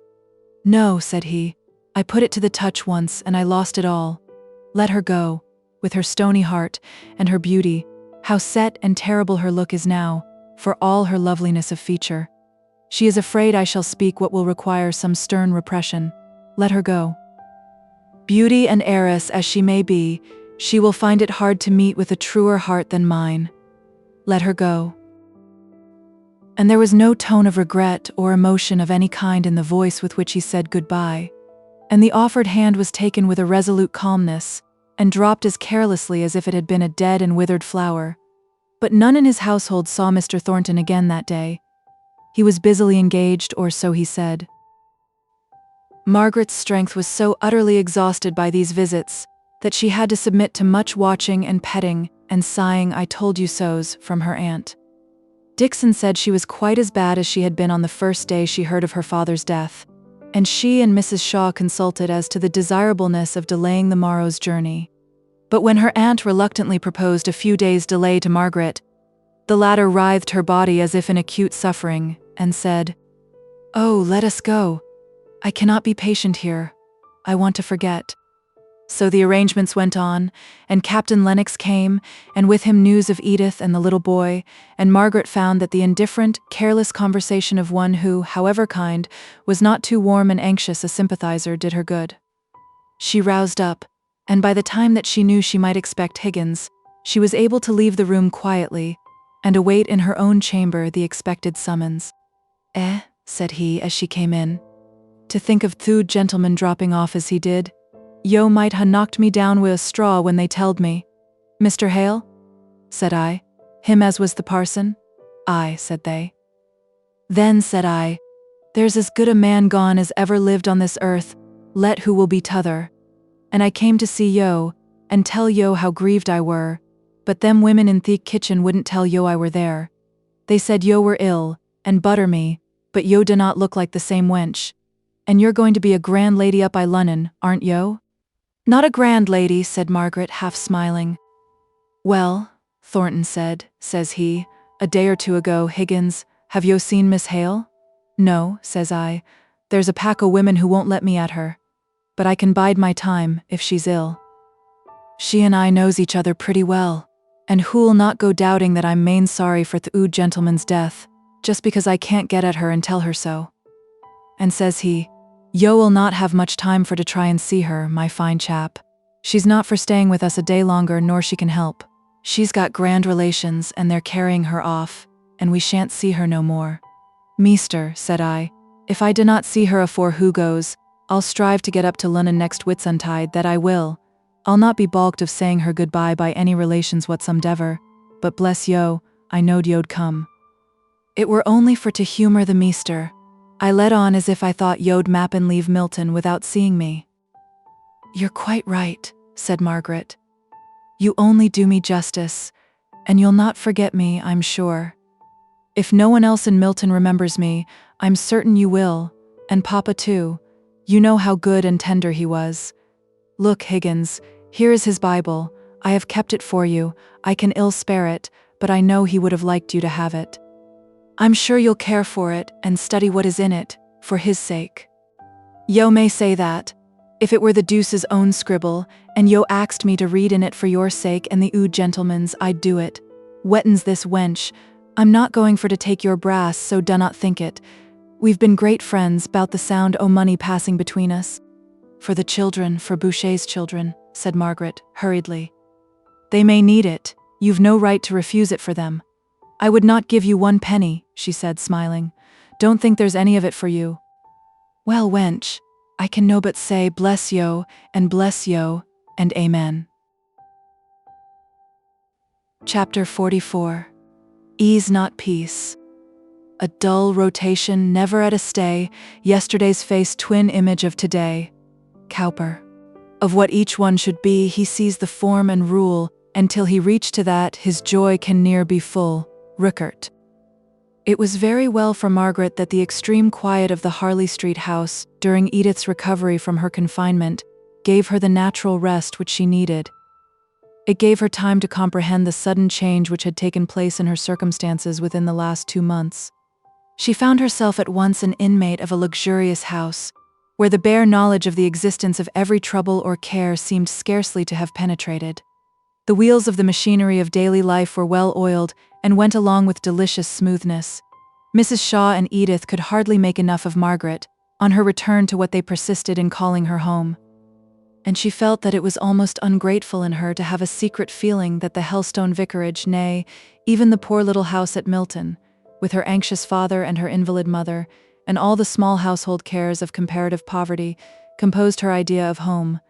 No, said he, I put it to the touch once, and I lost it all. Let her go, with her stony heart and her beauty, how set and terrible her look is now, for all her loveliness of feature. She is afraid I shall speak what will require some stern repression. Let her go. Beauty and heiress as she may be, she will find it hard to meet with a truer heart than mine. Let her go. And there was no tone of regret or emotion of any kind in the voice with which he said goodbye, and the offered hand was taken with a resolute calmness, and dropped as carelessly as if it had been a dead and withered flower. But none in his household saw Mr. Thornton again that day. He was busily engaged, or so he said. Margaret's strength was so utterly exhausted by these visits that she had to submit to much watching and petting and sighing "I told you so's" from her aunt. Dixon said she was quite as bad as she had been on the first day she heard of her father's death, and she and Mrs. Shaw consulted as to the desirableness of delaying the morrow's journey. But when her aunt reluctantly proposed a few days' delay to Margaret, the latter writhed her body as if in acute suffering, and said, "Oh, let us go. I cannot be patient here. I want to forget." So the arrangements went on, and Captain Lennox came, and with him news of Edith and the little boy, and Margaret found that the indifferent, careless conversation of one who, however kind, was not too warm and anxious a sympathizer did her good. She roused up, and by the time that she knew she might expect Higgins, she was able to leave the room quietly, and await in her own chamber the expected summons. Said he as she came in. "To think of th'ood gentleman dropping off as he did. Yo might ha' knocked me down wi' a straw when they telled me." "Mr. Hale?" said I. "Him as was the parson?" "Aye," said they. "Then," said I, "there's as good a man gone as ever lived on this earth, let who will be t'other. And I came to see yo, and tell yo how grieved I were, but them women in the kitchen wouldn't tell yo I were there. They said yo were ill, and butter me, but yo do not look like the same wench. And you're going to be a grand lady up I Lunnon, aren't yo?" "Not a grand lady," said Margaret, half smiling. "Well," Thornton said, says he, "a day or two ago, Higgins, have yo seen Miss Hale?" "No," says I, "there's a pack o' women who won't let me at her." but I can bide my time if she's ill. She and I knows each other pretty well, and who'll not go doubting that I'm main sorry for th' ood gentleman's death, just because I can't get at her and tell her so. And says he, yo will not have much time for to try and see her, my fine chap. She's not for staying with us a day longer nor she can help. She's got grand relations and they're carrying her off, and we shan't see her no more. Meester, said I, if I do not see her afore who goes, I'll strive to get up to Lunnon next Whitsuntide, that I will. I'll not be balked of saying her goodbye by any relations whatsomdever, but bless yo, I knowed yo'd come. It were only for to humour the meester. I led on as if I thought yo'd map and leave Milton without seeing me. You're quite right, said Margaret. You only do me justice, and you'll not forget me, I'm sure. If no one else in Milton remembers me, I'm certain you will, and Papa too. You know how good and tender he was. Look, Higgins, here is his Bible. I have kept it for you. I can ill spare it, but I know he would have liked you to have it. I'm sure you'll care for it and study what is in it, for his sake. Yo may say that, if it were the deuce's own scribble, and yo axed me to read in it for your sake and the ood gentleman's, I'd do it. Wettens this wench. I'm not going for to take your brass, so do not think it. We've been great friends, 'bout the sound o' money passing between us. For the children, for Boucher's children, said Margaret, hurriedly. They may need it. You've no right to refuse it for them. I would not give you 1 penny, she said, smiling. Don't think there's any of it for you. Well, wench, I can no but say bless yo, and amen. Chapter 44. Ease not peace. A dull rotation, never at a stay, yesterday's face twin image of today. Cowper. Of what each one should be, he sees the form and rule, and till he reach to that, his joy can ne'er be full. Rickert. It was very well for Margaret that the extreme quiet of the Harley Street house, during Edith's recovery from her confinement, gave her the natural rest which she needed. It gave her time to comprehend the sudden change which had taken place in her circumstances within the last 2 months. She found herself at once an inmate of a luxurious house, where the bare knowledge of the existence of every trouble or care seemed scarcely to have penetrated. The wheels of the machinery of daily life were well oiled and went along with delicious smoothness. Mrs. Shaw and Edith could hardly make enough of Margaret, on her return to what they persisted in calling her home. And she felt that it was almost ungrateful in her to have a secret feeling that the Helstone vicarage, nay, even the poor little house at Milton, with her anxious father and her invalid mother, and all the small household cares of comparative poverty, composed her idea of home.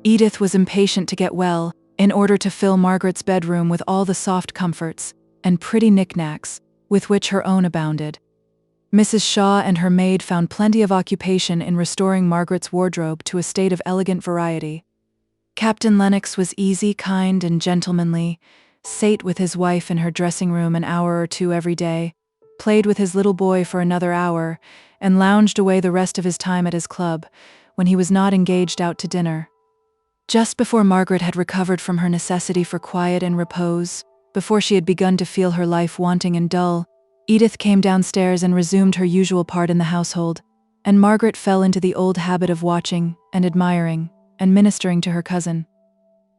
Edith was impatient to get well, in order to fill Margaret's bedroom with all the soft comforts and pretty knickknacks with which her own abounded. Mrs. Shaw and her maid found plenty of occupation in restoring Margaret's wardrobe to a state of elegant variety. Captain Lennox was easy, kind, and gentlemanly, sate with his wife in her dressing room an hour or 2 every day, played with his little boy for another hour, and lounged away the rest of his time at his club, when he was not engaged out to dinner. Just before Margaret had recovered from her necessity for quiet and repose, before she had begun to feel her life wanting and dull, Edith came downstairs and resumed her usual part in the household, and Margaret fell into the old habit of watching and admiring and ministering to her cousin.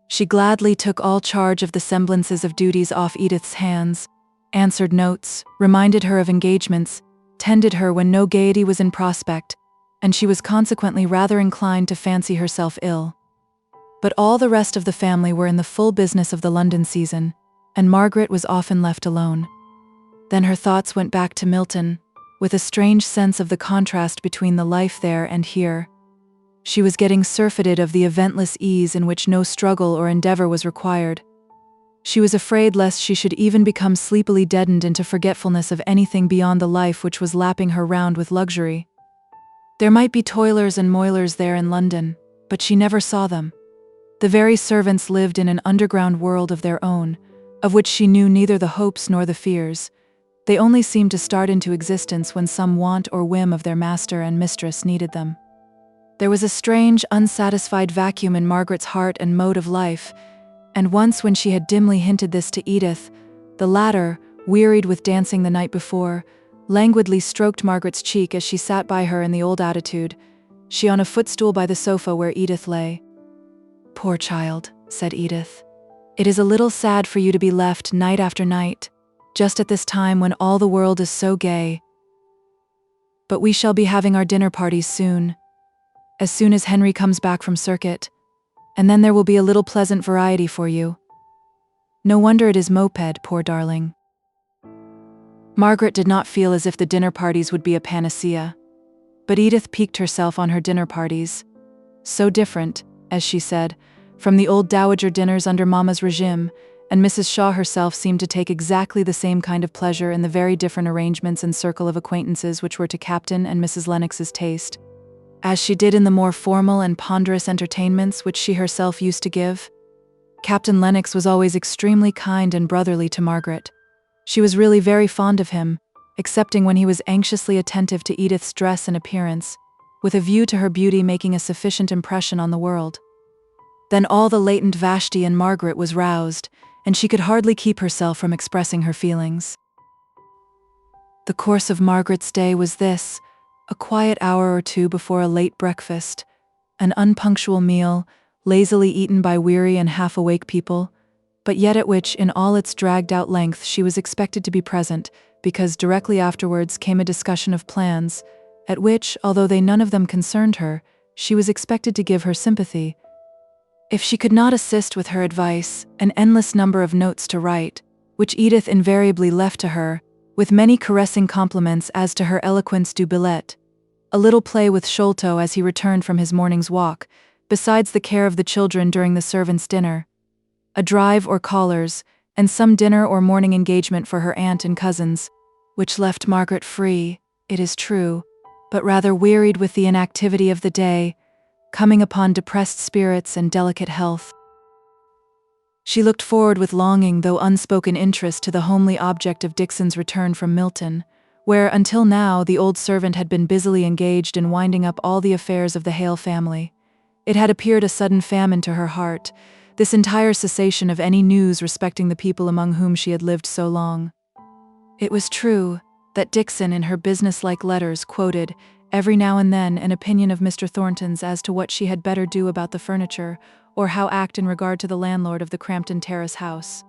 She gladly took all charge of the semblances of duties off Edith's hands, answered notes, reminded her of engagements, tended her when no gaiety was in prospect, and she was consequently rather inclined to fancy herself ill. But all the rest of the family were in the full business of the London season, and Margaret was often left alone. Then her thoughts went back to Milton, with a strange sense of the contrast between the life there and here. She was getting surfeited of the eventless ease in which no struggle or endeavor was required. She was afraid lest she should even become sleepily deadened into forgetfulness of anything beyond the life which was lapping her round with luxury. There might be toilers and moilers there in London, but she never saw them. The very servants lived in an underground world of their own, of which she knew neither the hopes nor the fears. They only seemed to start into existence when some want or whim of their master and mistress needed them. There was a strange, unsatisfied vacuum in Margaret's heart and mode of life, and once when she had dimly hinted this to Edith, the latter, wearied with dancing the night before, languidly stroked Margaret's cheek as she sat by her in the old attitude, she on a footstool by the sofa where Edith lay. "Poor child," said Edith. "It is a little sad for you to be left night after night, just at this time when all the world is so gay. But we shall be having our dinner parties soon as Henry comes back from circuit, and then there will be a little pleasant variety for you. No wonder it is moped, poor darling." Margaret did not feel as if the dinner parties would be a panacea, but Edith piqued herself on her dinner parties. So different, as she said, from the old dowager dinners under Mamma's regime, and Mrs. Shaw herself seemed to take exactly the same kind of pleasure in the very different arrangements and circle of acquaintances which were to Captain and Mrs. Lennox's taste, as she did in the more formal and ponderous entertainments which she herself used to give. Captain Lennox was always extremely kind and brotherly to Margaret. She was really very fond of him, excepting when he was anxiously attentive to Edith's dress and appearance, with a view to her beauty making a sufficient impression on the world. Then all the latent Vashti in Margaret was roused, and she could hardly keep herself from expressing her feelings. The course of Margaret's day was this: a quiet hour or two before a late breakfast, an unpunctual meal, lazily eaten by weary and half-awake people, but yet at which, in all its dragged-out length, she was expected to be present, because directly afterwards came a discussion of plans, at which, although they none of them concerned her, she was expected to give her sympathy. If she could not assist with her advice, an endless number of notes to write, which Edith invariably left to her, with many caressing compliments as to her eloquence du billet, a little play with Sholto as he returned from his morning's walk, besides the care of the children during the servants' dinner, a drive or callers, and some dinner or morning engagement for her aunt and cousins, which left Margaret free, it is true, but rather wearied with the inactivity of the day, coming upon depressed spirits and delicate health. She looked forward with longing though unspoken interest to the homely object of Dixon's return from Milton, where until now the old servant had been busily engaged in winding up all the affairs of the Hale family. It had appeared a sudden famine to her heart, this entire cessation of any news respecting the people among whom she had lived so long. It was true that Dixon in her business-like letters quoted, every now and then, an opinion of Mr. Thornton's as to what she had better do about the furniture, or how act in regard to the landlord of the Crampton Terrace house.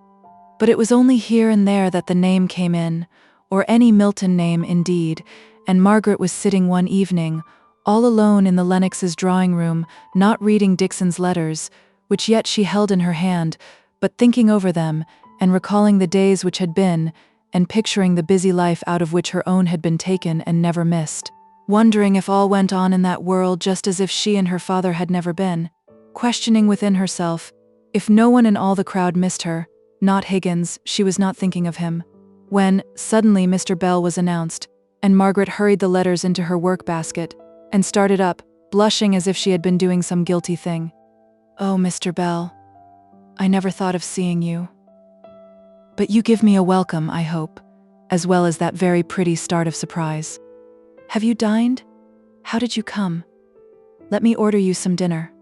But it was only here and there that the name came in, or any Milton name indeed, and Margaret was sitting one evening, all alone in the Lennox's drawing-room, not reading Dixon's letters, which yet she held in her hand, but thinking over them, and recalling the days which had been, and picturing the busy life out of which her own had been taken and never missed, wondering if all went on in that world just as if she and her father had never been, questioning within herself, if no one in all the crowd missed her, not Higgins, she was not thinking of him, when, suddenly Mr. Bell was announced, and Margaret hurried the letters into her work-basket, and started up, blushing as if she had been doing some guilty thing. "Oh, Mr. Bell, I never thought of seeing you. But you give me a welcome, I hope, as well as that very pretty start of surprise. Have you dined? How did you come? Let me order you some dinner.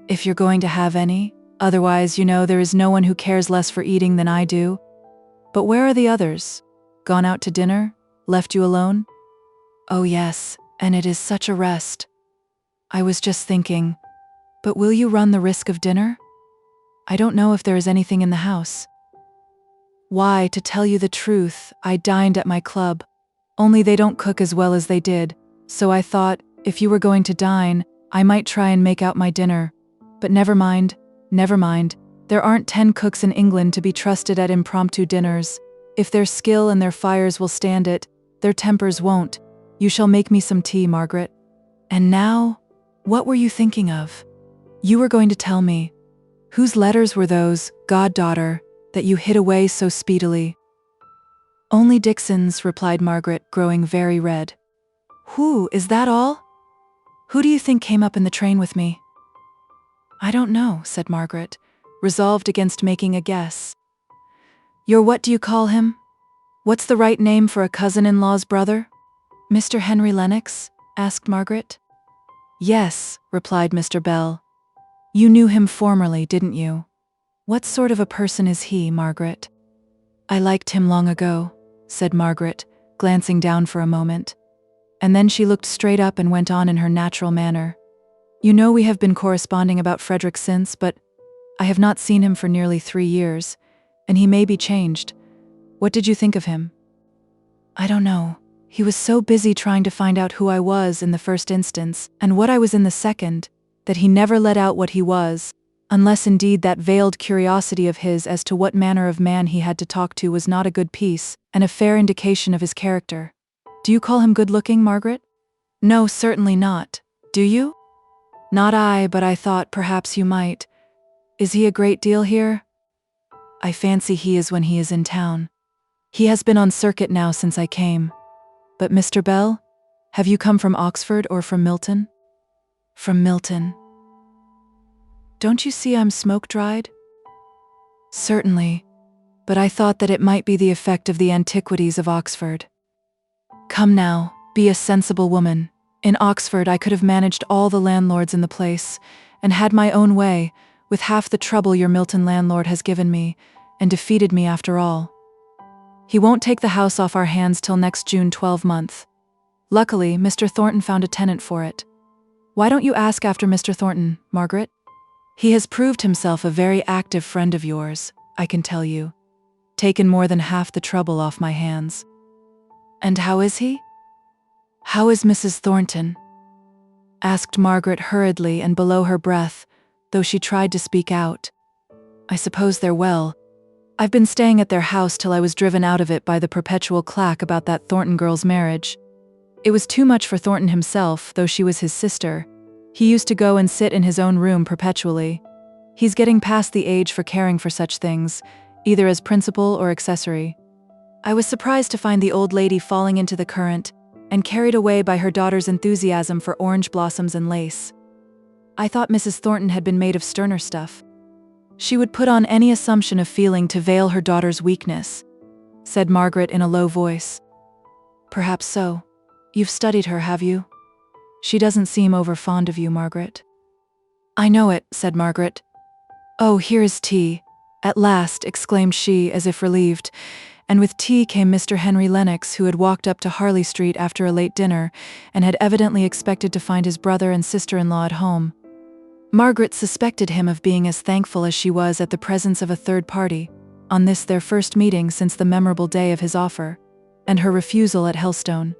If you're going to have any, otherwise, you know, there is no one who cares less for eating than I do. But where are the others? Gone out to dinner? Left you alone?" "Oh yes, and it is such a rest. I was just thinking, but will you run the risk of dinner? I don't know if there is anything in the house." "Why, to tell you the truth, I dined at my club, only they don't cook as well as they did, so I thought, if you were going to dine, I might try and make out my dinner. But never mind, there aren't 10 cooks in England to be trusted at impromptu dinners. If their skill and their fires will stand it, their tempers won't. You shall make me some tea, Margaret. And now, what were you thinking of? You were going to tell me. Whose letters were those, goddaughter, that you hid away so speedily?" "Only Dixon's," replied Margaret, growing very red. "Who, is that all? Who do you think came up in the train with me?" "I don't know," said Margaret, resolved against making a guess. "Your what do you call him? What's the right name for a cousin-in-law's brother?" "Mr. Henry Lennox?" asked Margaret. "Yes," replied Mr. Bell. "You knew him formerly, didn't you? What sort of a person is he, Margaret?" "I liked him long ago," said Margaret, glancing down for a moment. and then she looked straight up and went on in her natural manner. "You know we have been corresponding about Frederick since, but I have not seen him for nearly 3 years, and he may be changed. What did you think of him?" "I don't know. He was so busy trying to find out who I was in the first instance, and what I was in the second, that he never let out what he was, unless indeed that veiled curiosity of his as to what manner of man he had to talk to was not a good piece, and a fair indication of his character. Do you call him good-looking, Margaret?" "No, certainly not. Do you?" "Not I, but I thought perhaps you might. Is he a great deal here?" "I fancy he is when he is in town. He has been on circuit now since I came. But Mr. Bell, have you come from Oxford or from Milton?" "From Milton." "Don't you see I'm smoke-dried?" "Certainly, but I thought that it might be the effect of the antiquities of Oxford." "Come now, be a sensible woman. In Oxford I could have managed all the landlords in the place, and had my own way, with half the trouble your Milton landlord has given me, and defeated me after all. He won't take the house off our hands till next June 12th. Luckily, Mr. Thornton found a tenant for it. Why don't you ask after Mr. Thornton, Margaret? He has proved himself a very active friend of yours, I can tell you. Taken more than half the trouble off my hands." "And how is he?" "How is Mrs. Thornton?" asked Margaret hurriedly and below her breath, though she tried to speak out. "I suppose they're well. I've been staying at their house till I was driven out of it by the perpetual clack about that Thornton girl's marriage. It was too much for Thornton himself, though she was his sister. He used to go and sit in his own room perpetually. He's getting past the age for caring for such things, either as principal or accessory. I was surprised to find the old lady falling into the current, and carried away by her daughter's enthusiasm for orange blossoms and lace. I thought Mrs. Thornton had been made of sterner stuff. She would put on any assumption of feeling to veil her daughter's weakness," said Margaret in a low voice. "Perhaps so. You've studied her, have you? She doesn't seem over fond of you, Margaret." "I know it," said Margaret. "Oh, here is tea," at last exclaimed she as if relieved, and with tea came Mr. Henry Lennox, who had walked up to Harley Street after a late dinner, and had evidently expected to find his brother and sister-in-law at home. Margaret suspected him of being as thankful as she was at the presence of a third party, on this their first meeting since the memorable day of his offer, and her refusal at Helstone.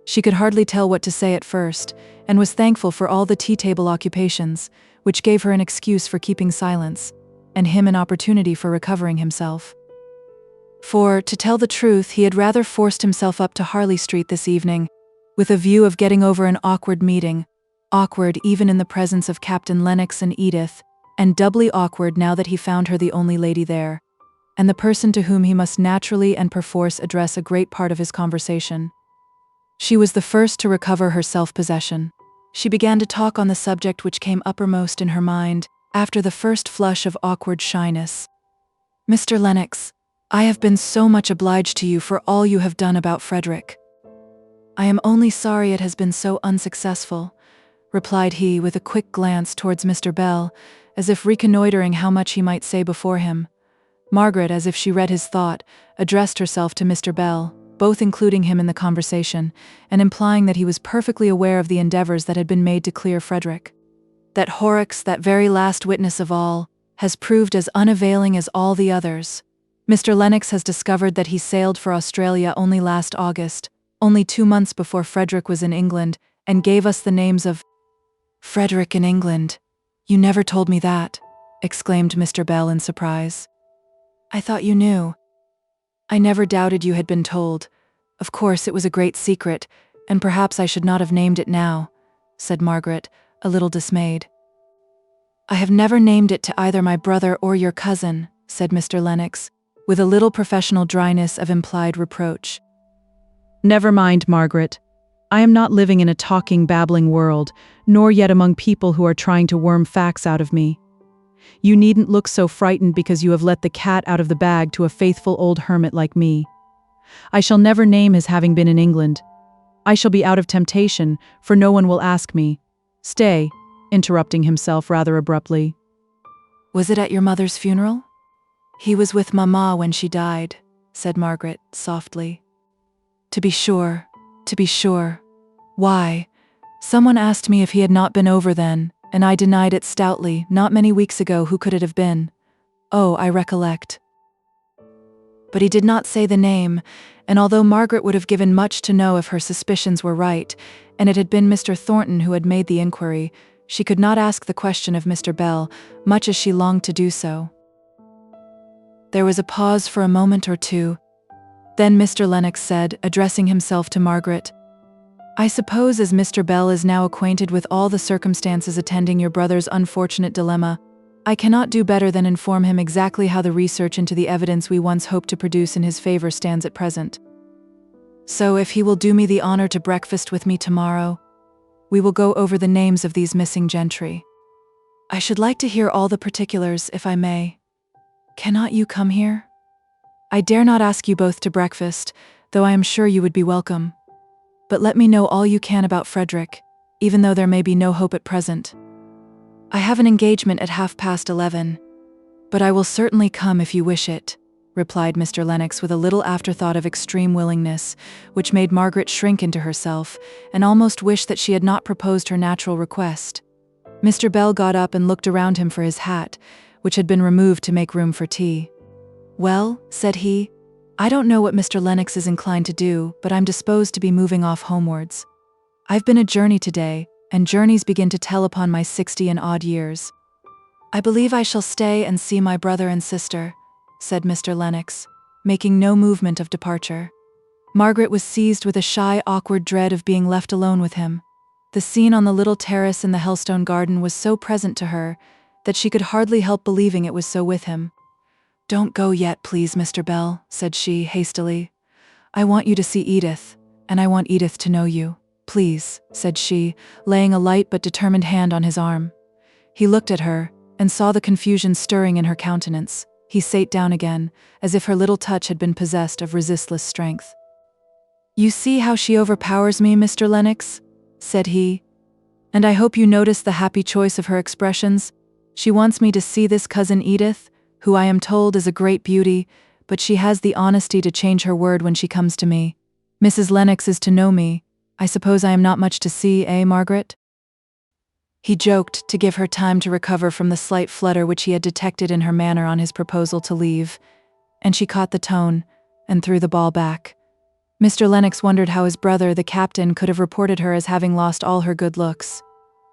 She could hardly tell what to say at first, and was thankful for all the tea-table occupations, which gave her an excuse for keeping silence, and him an opportunity for recovering himself. For, to tell the truth, he had rather forced himself up to Harley Street this evening, with a view of getting over an awkward meeting, awkward even in the presence of Captain Lennox and Edith, and doubly awkward now that he found her the only lady there, and the person to whom he must naturally and perforce address a great part of his conversation. She was the first to recover her self-possession. She began to talk on the subject which came uppermost in her mind, after the first flush of awkward shyness. "Mr. Lennox, I have been so much obliged to you for all you have done about Frederick. I am only sorry it has been so unsuccessful," replied he with a quick glance towards Mr. Bell, as if reconnoitering how much he might say before him. Margaret, as if she read his thought, addressed herself to Mr. Bell, both including him in the conversation, and implying that he was perfectly aware of the endeavors that had been made to clear Frederick. That Horrocks, that very last witness of all, has proved as unavailing as all the others. Mr. Lennox has discovered that he sailed for Australia only last August, only 2 months before Frederick was in England, and gave us the names of— "Frederick in England? You never told me that," exclaimed Mr. Bell in surprise. "I thought you knew." "I never doubted you had been told. Of course it was a great secret, and perhaps I should not have named it now," said Margaret, a little dismayed. "I have never named it to either my brother or your cousin," said Mr. Lennox, with a little professional dryness of implied reproach. "Never mind, Margaret. I am not living in a talking, babbling world, nor yet among people who are trying to worm facts out of me. You needn't look so frightened because you have let the cat out of the bag to a faithful old hermit like me. I shall never name his having been in England. I shall be out of temptation, for no one will ask me. Stay," interrupting himself rather abruptly. "Was it at your mother's funeral?" "He was with Mamma when she died," said Margaret softly. To be sure. Why? Someone asked me if he had not been over then, and I denied it stoutly. Not many weeks ago. Who could it have been? Oh, I recollect. But he did not say the name, and although Margaret would have given much to know if her suspicions were right, and it had been Mr. Thornton who had made the inquiry, she could not ask the question of Mr. Bell, much as she longed to do so. There was a pause for a moment or two. Then Mr. Lennox said, addressing himself to Margaret, "I suppose as Mr. Bell is now acquainted with all the circumstances attending your brother's unfortunate dilemma, I cannot do better than inform him exactly how the research into the evidence we once hoped to produce in his favor stands at present. So if he will do me the honor to breakfast with me tomorrow, we will go over the names of these missing gentry. I should like to hear all the particulars, if I may. Cannot you come here? I dare not ask you both to breakfast, though I am sure you would be welcome. But let me know all you can about Frederick, even though there may be no hope at present. I have an engagement at 11:30, but I will certainly come if you wish it," replied Mr. Lennox with a little afterthought of extreme willingness, which made Margaret shrink into herself, and almost wish that she had not proposed her natural request. Mr. Bell got up and looked around him for his hat, which had been removed to make room for tea. "Well," said he, "I don't know what Mr. Lennox is inclined to do, but I'm disposed to be moving off homewards. I've been a journey today, and journeys begin to tell upon my 60 and odd years. I believe I shall stay and see my brother and sister," said Mr. Lennox, making no movement of departure. Margaret was seized with a shy, awkward dread of being left alone with him. The scene on the little terrace in the Helstone garden was so present to her that she could hardly help believing it was so with him. "Don't go yet, please, Mr. Bell," said she, hastily. "I want you to see Edith, and I want Edith to know you. Please," said she, laying a light but determined hand on his arm. He looked at her, and saw the confusion stirring in her countenance. He sate down again, as if her little touch had been possessed of resistless strength. "You see how she overpowers me, Mr. Lennox," said he. "And I hope you notice the happy choice of her expressions. She wants me to see this cousin Edith, who I am told is a great beauty, but she has the honesty to change her word when she comes to me. Mrs. Lennox is to know me. I suppose I am not much to see, eh, Margaret?" He joked, to give her time to recover from the slight flutter which he had detected in her manner on his proposal to leave, and she caught the tone, and threw the ball back. Mr. Lennox wondered how his brother, the captain, could have reported her as having lost all her good looks.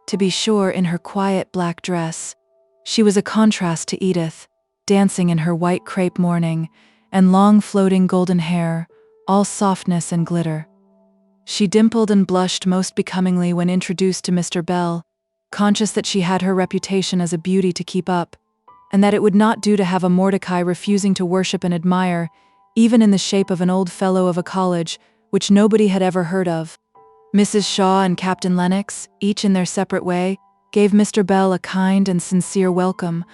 To be sure, in her quiet black dress, she was a contrast to Edith, dancing in her white crepe mourning, and long floating golden hair, all softness and glitter. She dimpled and blushed most becomingly when introduced to Mr. Bell, conscious that she had her reputation as a beauty to keep up, and that it would not do to have a Mordecai refusing to worship and admire, even in the shape of an old fellow of a college, which nobody had ever heard of. Mrs. Shaw and Captain Lennox, each in their separate way, gave Mr. Bell a kind and sincere welcome,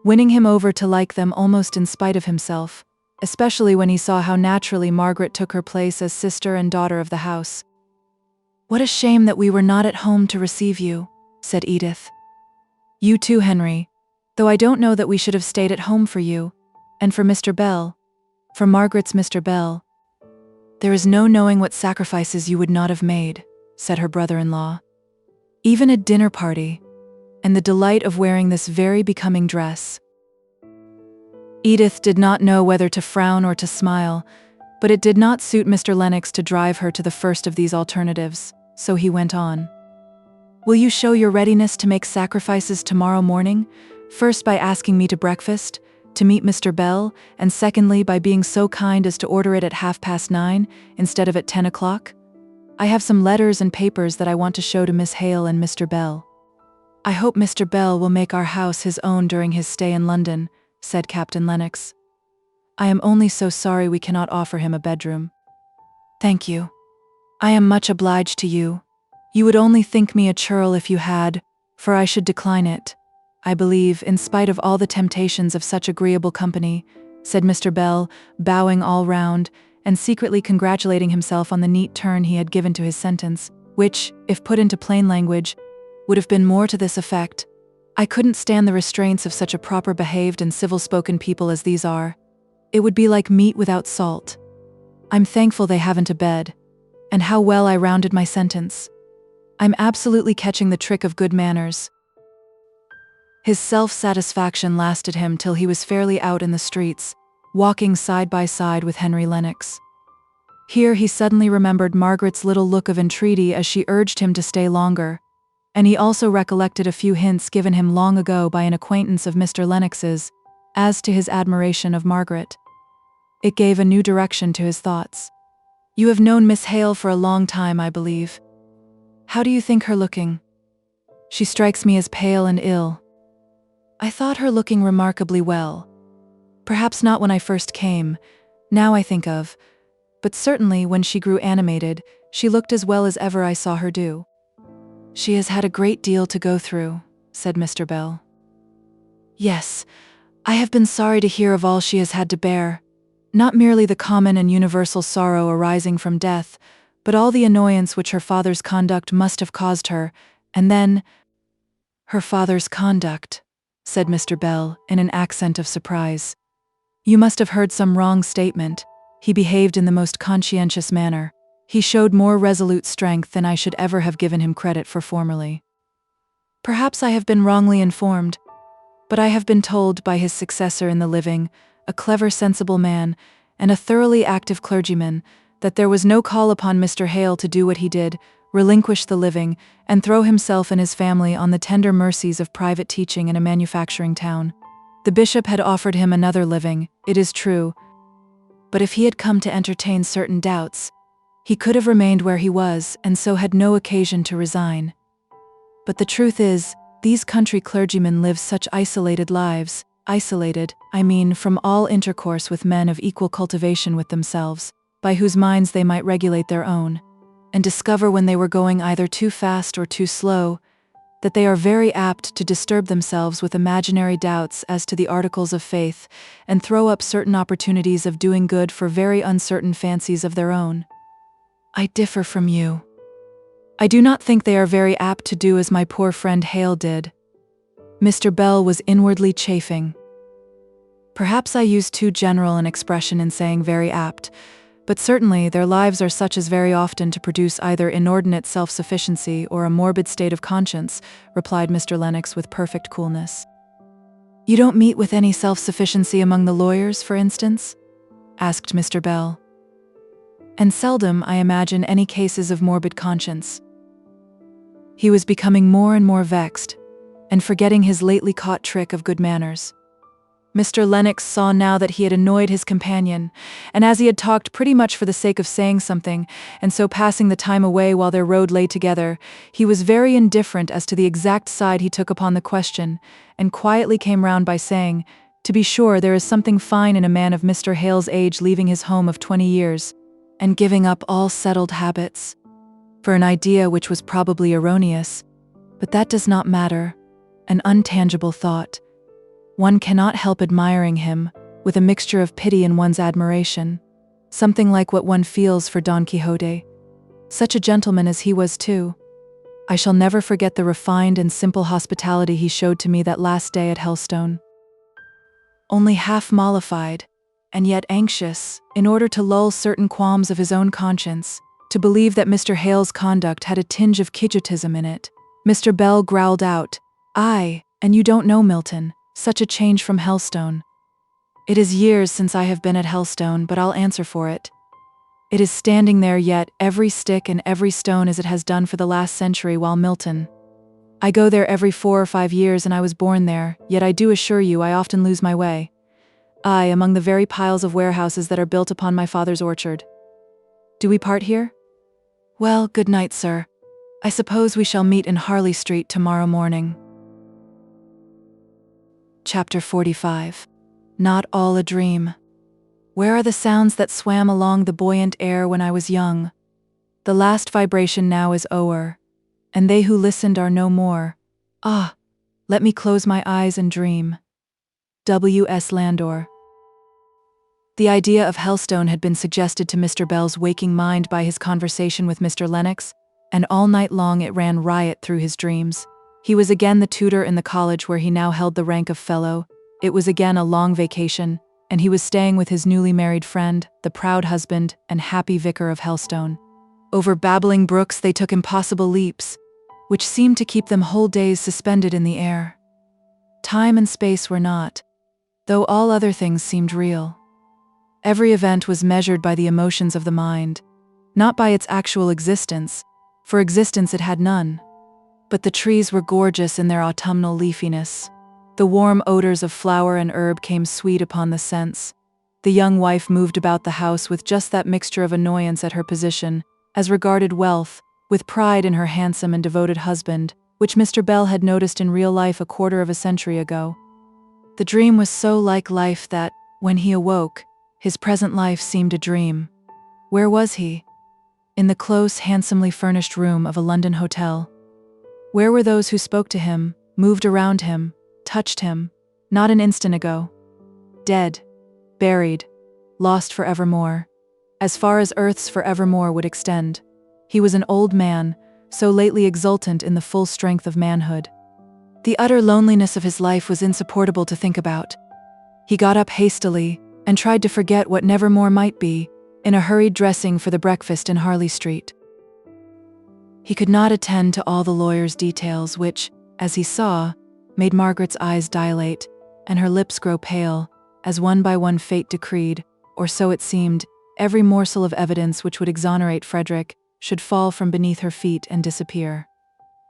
winning him over to like them almost in spite of himself, especially when he saw how naturally Margaret took her place as sister and daughter of the house. "What a shame that we were not at home to receive you," said Edith. "You too, Henry, though I don't know that we should have stayed at home for you, and for Mr. Bell, for Margaret's Mr. Bell. There is no knowing what sacrifices you would not have made," said her brother-in-law. "Even a dinner party, and the delight of wearing this very becoming dress." Edith did not know whether to frown or to smile, but it did not suit Mr. Lennox to drive her to the first of these alternatives, so he went on. "Will you show your readiness to make sacrifices tomorrow morning, first by asking me to breakfast, to meet Mr. Bell, and secondly by being so kind as to order it at 9:30 instead of at 10 o'clock? I have some letters and papers that I want to show to Miss Hale and Mr. Bell." "I hope Mr. Bell will make our house his own during his stay in London," said Captain Lennox. "I am only so sorry we cannot offer him a bedroom." "Thank you. I am much obliged to you. You would only think me a churl if you had, for I should decline it, I believe, in spite of all the temptations of such agreeable company," said Mr. Bell, bowing all round, and secretly congratulating himself on the neat turn he had given to his sentence, which, if put into plain language, would have been more to this effect: "I couldn't stand the restraints of such a proper-behaved and civil-spoken people as these are. It would be like meat without salt. I'm thankful they haven't a bed. And how well I rounded my sentence. I'm absolutely catching the trick of good manners." His self-satisfaction lasted him till he was fairly out in the streets, walking side by side with Henry Lennox. Here he suddenly remembered Margaret's little look of entreaty as she urged him to stay longer, and he also recollected a few hints given him long ago by an acquaintance of Mr. Lennox's as to his admiration of Margaret. It gave a new direction to his thoughts. "You have known Miss Hale for a long time, I believe. How do you think her looking?" "She strikes me as pale and ill." "I thought her looking remarkably well. Perhaps not when I first came, now I think of, but certainly when she grew animated, she looked as well as ever I saw her do." "She has had a great deal to go through," said Mr. Bell. "Yes, I have been sorry to hear of all she has had to bear. Not merely the common and universal sorrow arising from death, but all the annoyance which her father's conduct must have caused her, and then—" "Her father's conduct," said Mr. Bell in an accent of surprise. "You must have heard some wrong statement. He behaved in the most conscientious manner. He showed more resolute strength than I should ever have given him credit for formerly. Perhaps I have been wrongly informed, but I have been told by his successor in the living, a clever, sensible man, and a thoroughly active clergyman, that there was no call upon Mr. Hale to do what he did, relinquish the living, and throw himself and his family on the tender mercies of private teaching in a manufacturing town. The bishop had offered him another living, it is true, but if he had come to entertain certain doubts, he could have remained where he was, and so had no occasion to resign. But the truth is, these country clergymen live such isolated lives, isolated, I mean, from all intercourse with men of equal cultivation with themselves, by whose minds they might regulate their own, and discover when they were going either too fast or too slow, that they are very apt to disturb themselves with imaginary doubts as to the articles of faith, and throw up certain opportunities of doing good for very uncertain fancies of their own. I differ from you. I do not think they are very apt to do as my poor friend Hale did." Mr. Bell was inwardly chafing. "Perhaps I use too general an expression in saying very apt, but certainly their lives are such as very often to produce either inordinate self-sufficiency or a morbid state of conscience," replied Mr. Lennox with perfect coolness. "You don't meet with any self-sufficiency among the lawyers, for instance?" asked Mr. Bell. "And seldom, I imagine, any cases of morbid conscience." He was becoming more and more vexed, and forgetting his lately caught trick of good manners. Mr. Lennox saw now that he had annoyed his companion, and as he had talked pretty much for the sake of saying something, and so passing the time away while their road lay together, he was very indifferent as to the exact side he took upon the question, and quietly came round by saying, "To be sure, there is something fine in a man of Mr. Hale's age leaving his home of 20 years, and giving up all settled habits, for an idea which was probably erroneous, but that does not matter, an untangible thought. One cannot help admiring him, with a mixture of pity in one's admiration, something like what one feels for Don Quixote. Such a gentleman as he was too. I shall never forget the refined and simple hospitality he showed to me that last day at Helstone. Only half mollified, and yet anxious, in order to lull certain qualms of his own conscience, to believe that Mr. Hale's conduct had a tinge of Quixotism in it, Mr. Bell growled out, "Aye, and you don't know Milton. Such a change from Helstone. It is years since I have been at Helstone, but I'll answer for it. It is standing there yet, every stick and every stone as it has done for the last century, while Milton. I go there every 4 or 5 years, and I was born there, yet I do assure you I often lose my way. Aye, among the very piles of warehouses that are built upon my father's orchard. Do we part here? Well, good night, sir. I suppose we shall meet in Harley Street tomorrow morning." Chapter 45. Not all a dream. Where are the sounds that swam along the buoyant air when I was young? The last vibration now is o'er, and they who listened are no more. Ah, let me close my eyes and dream. W. S. Landor. The idea of Helstone had been suggested to Mr. Bell's waking mind by his conversation with Mr. Lennox, and all night long it ran riot through his dreams. He was again the tutor in the college where he now held the rank of fellow. It was again a long vacation, and he was staying with his newly married friend, the proud husband and happy vicar of Helstone. Over babbling brooks they took impossible leaps, which seemed to keep them whole days suspended in the air. Time and space were not, though all other things seemed real. Every event was measured by the emotions of the mind, not by its actual existence, for existence it had none. But the trees were gorgeous in their autumnal leafiness. The warm odors of flower and herb came sweet upon the sense. The young wife moved about the house with just that mixture of annoyance at her position, as regarded wealth, with pride in her handsome and devoted husband, which Mr. Bell had noticed in real life a quarter of a century ago. The dream was so like life that, when he awoke, his present life seemed a dream. Where was he? In the close, handsomely furnished room of a London hotel. Where were those who spoke to him, moved around him, touched him, not an instant ago? Dead, buried, lost forevermore, as far as earth's forevermore would extend. He was an old man, so lately exultant in the full strength of manhood. The utter loneliness of his life was insupportable to think about. He got up hastily and tried to forget what nevermore might be, in a hurried dressing for the breakfast in Harley Street. He could not attend to all the lawyer's details which, as he saw, made Margaret's eyes dilate and her lips grow pale, as one by one fate decreed, or so it seemed, every morsel of evidence which would exonerate Frederick should fall from beneath her feet and disappear.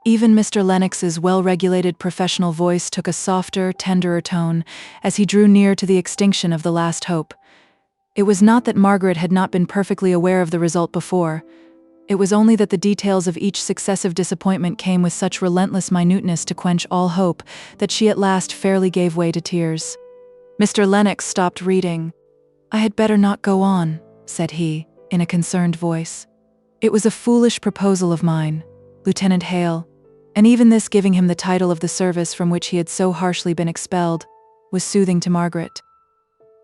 Even Mr. Lennox's well-regulated professional voice took a softer, tenderer tone as he drew near to the extinction of the last hope. It was not that Margaret had not been perfectly aware of the result before. It was only that the details of each successive disappointment came with such relentless minuteness to quench all hope that she at last fairly gave way to tears. Mr. Lennox stopped reading. "I had better not go on," said he, in a concerned voice. "It was a foolish proposal of mine, Lieutenant Hale," and even this giving him the title of the service from which he had so harshly been expelled, was soothing to Margaret.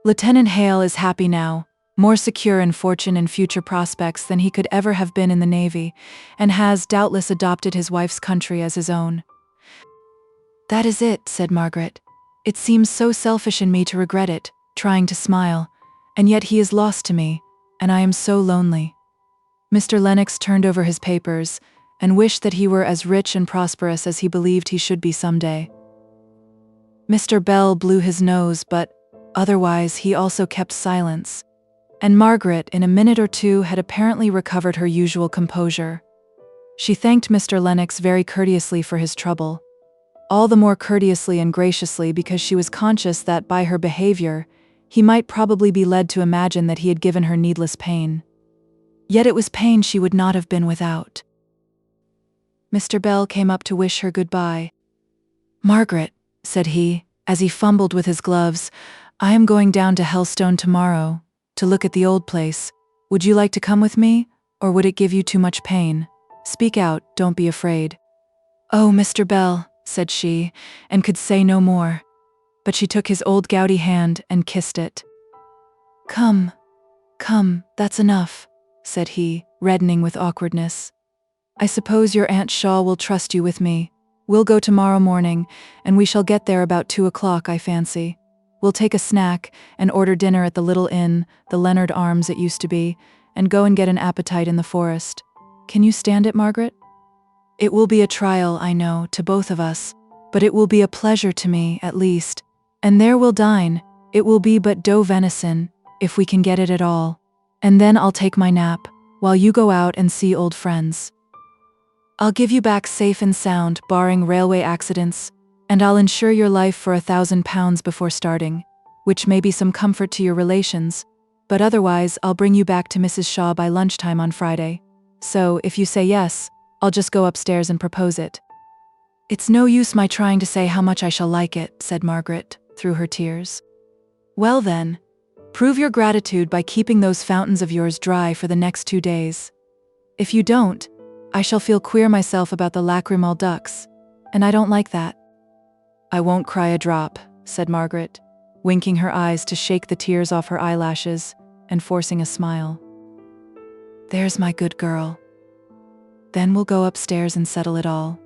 "Lieutenant Hale is happy now, more secure in fortune and future prospects than he could ever have been in the Navy, and has doubtless adopted his wife's country as his own." "That is it," said Margaret. "It seems so selfish in me to regret it," trying to smile, "and yet he is lost to me, and I am so lonely." Mr. Lennox turned over his papers, and wished that he were as rich and prosperous as he believed he should be someday. Mr. Bell blew his nose, but otherwise he also kept silence, and Margaret, in a minute or two, had apparently recovered her usual composure. She thanked Mr. Lennox very courteously for his trouble, all the more courteously and graciously because she was conscious that, by her behavior, he might probably be led to imagine that he had given her needless pain. Yet it was pain she would not have been without. Mr. Bell came up to wish her goodbye. "Margaret," said he, as he fumbled with his gloves, "I am going down to Helstone tomorrow, to look at the old place. Would you like to come with me, or would it give you too much pain? Speak out, don't be afraid." "Oh, Mr. Bell," said she, and could say no more. But she took his old gouty hand and kissed it. "Come, come, that's enough," said he, reddening with awkwardness. "I suppose your Aunt Shaw will trust you with me. We'll go tomorrow morning, and we shall get there about 2 o'clock, I fancy. We'll take a snack and order dinner at the little inn, the Leonard Arms it used to be, and go and get an appetite in the forest. Can you stand it, Margaret? It will be a trial, I know, to both of us, but it will be a pleasure to me, at least. And there we'll dine. It will be but doe venison, if we can get it at all. And then I'll take my nap, while you go out and see old friends. I'll give you back safe and sound, barring railway accidents, and I'll insure your life for £1,000 before starting, which may be some comfort to your relations, but otherwise I'll bring you back to Mrs. Shaw by lunchtime on Friday. So, if you say yes, I'll just go upstairs and propose it." "It's no use my trying to say how much I shall like it," said Margaret, through her tears. "Well then, prove your gratitude by keeping those fountains of yours dry for the next 2 days. If you don't, I shall feel queer myself about the lacrymal ducts, and I don't like that." "I won't cry a drop," said Margaret, winking her eyes to shake the tears off her eyelashes and forcing a smile. "There's my good girl. Then we'll go upstairs and settle it all."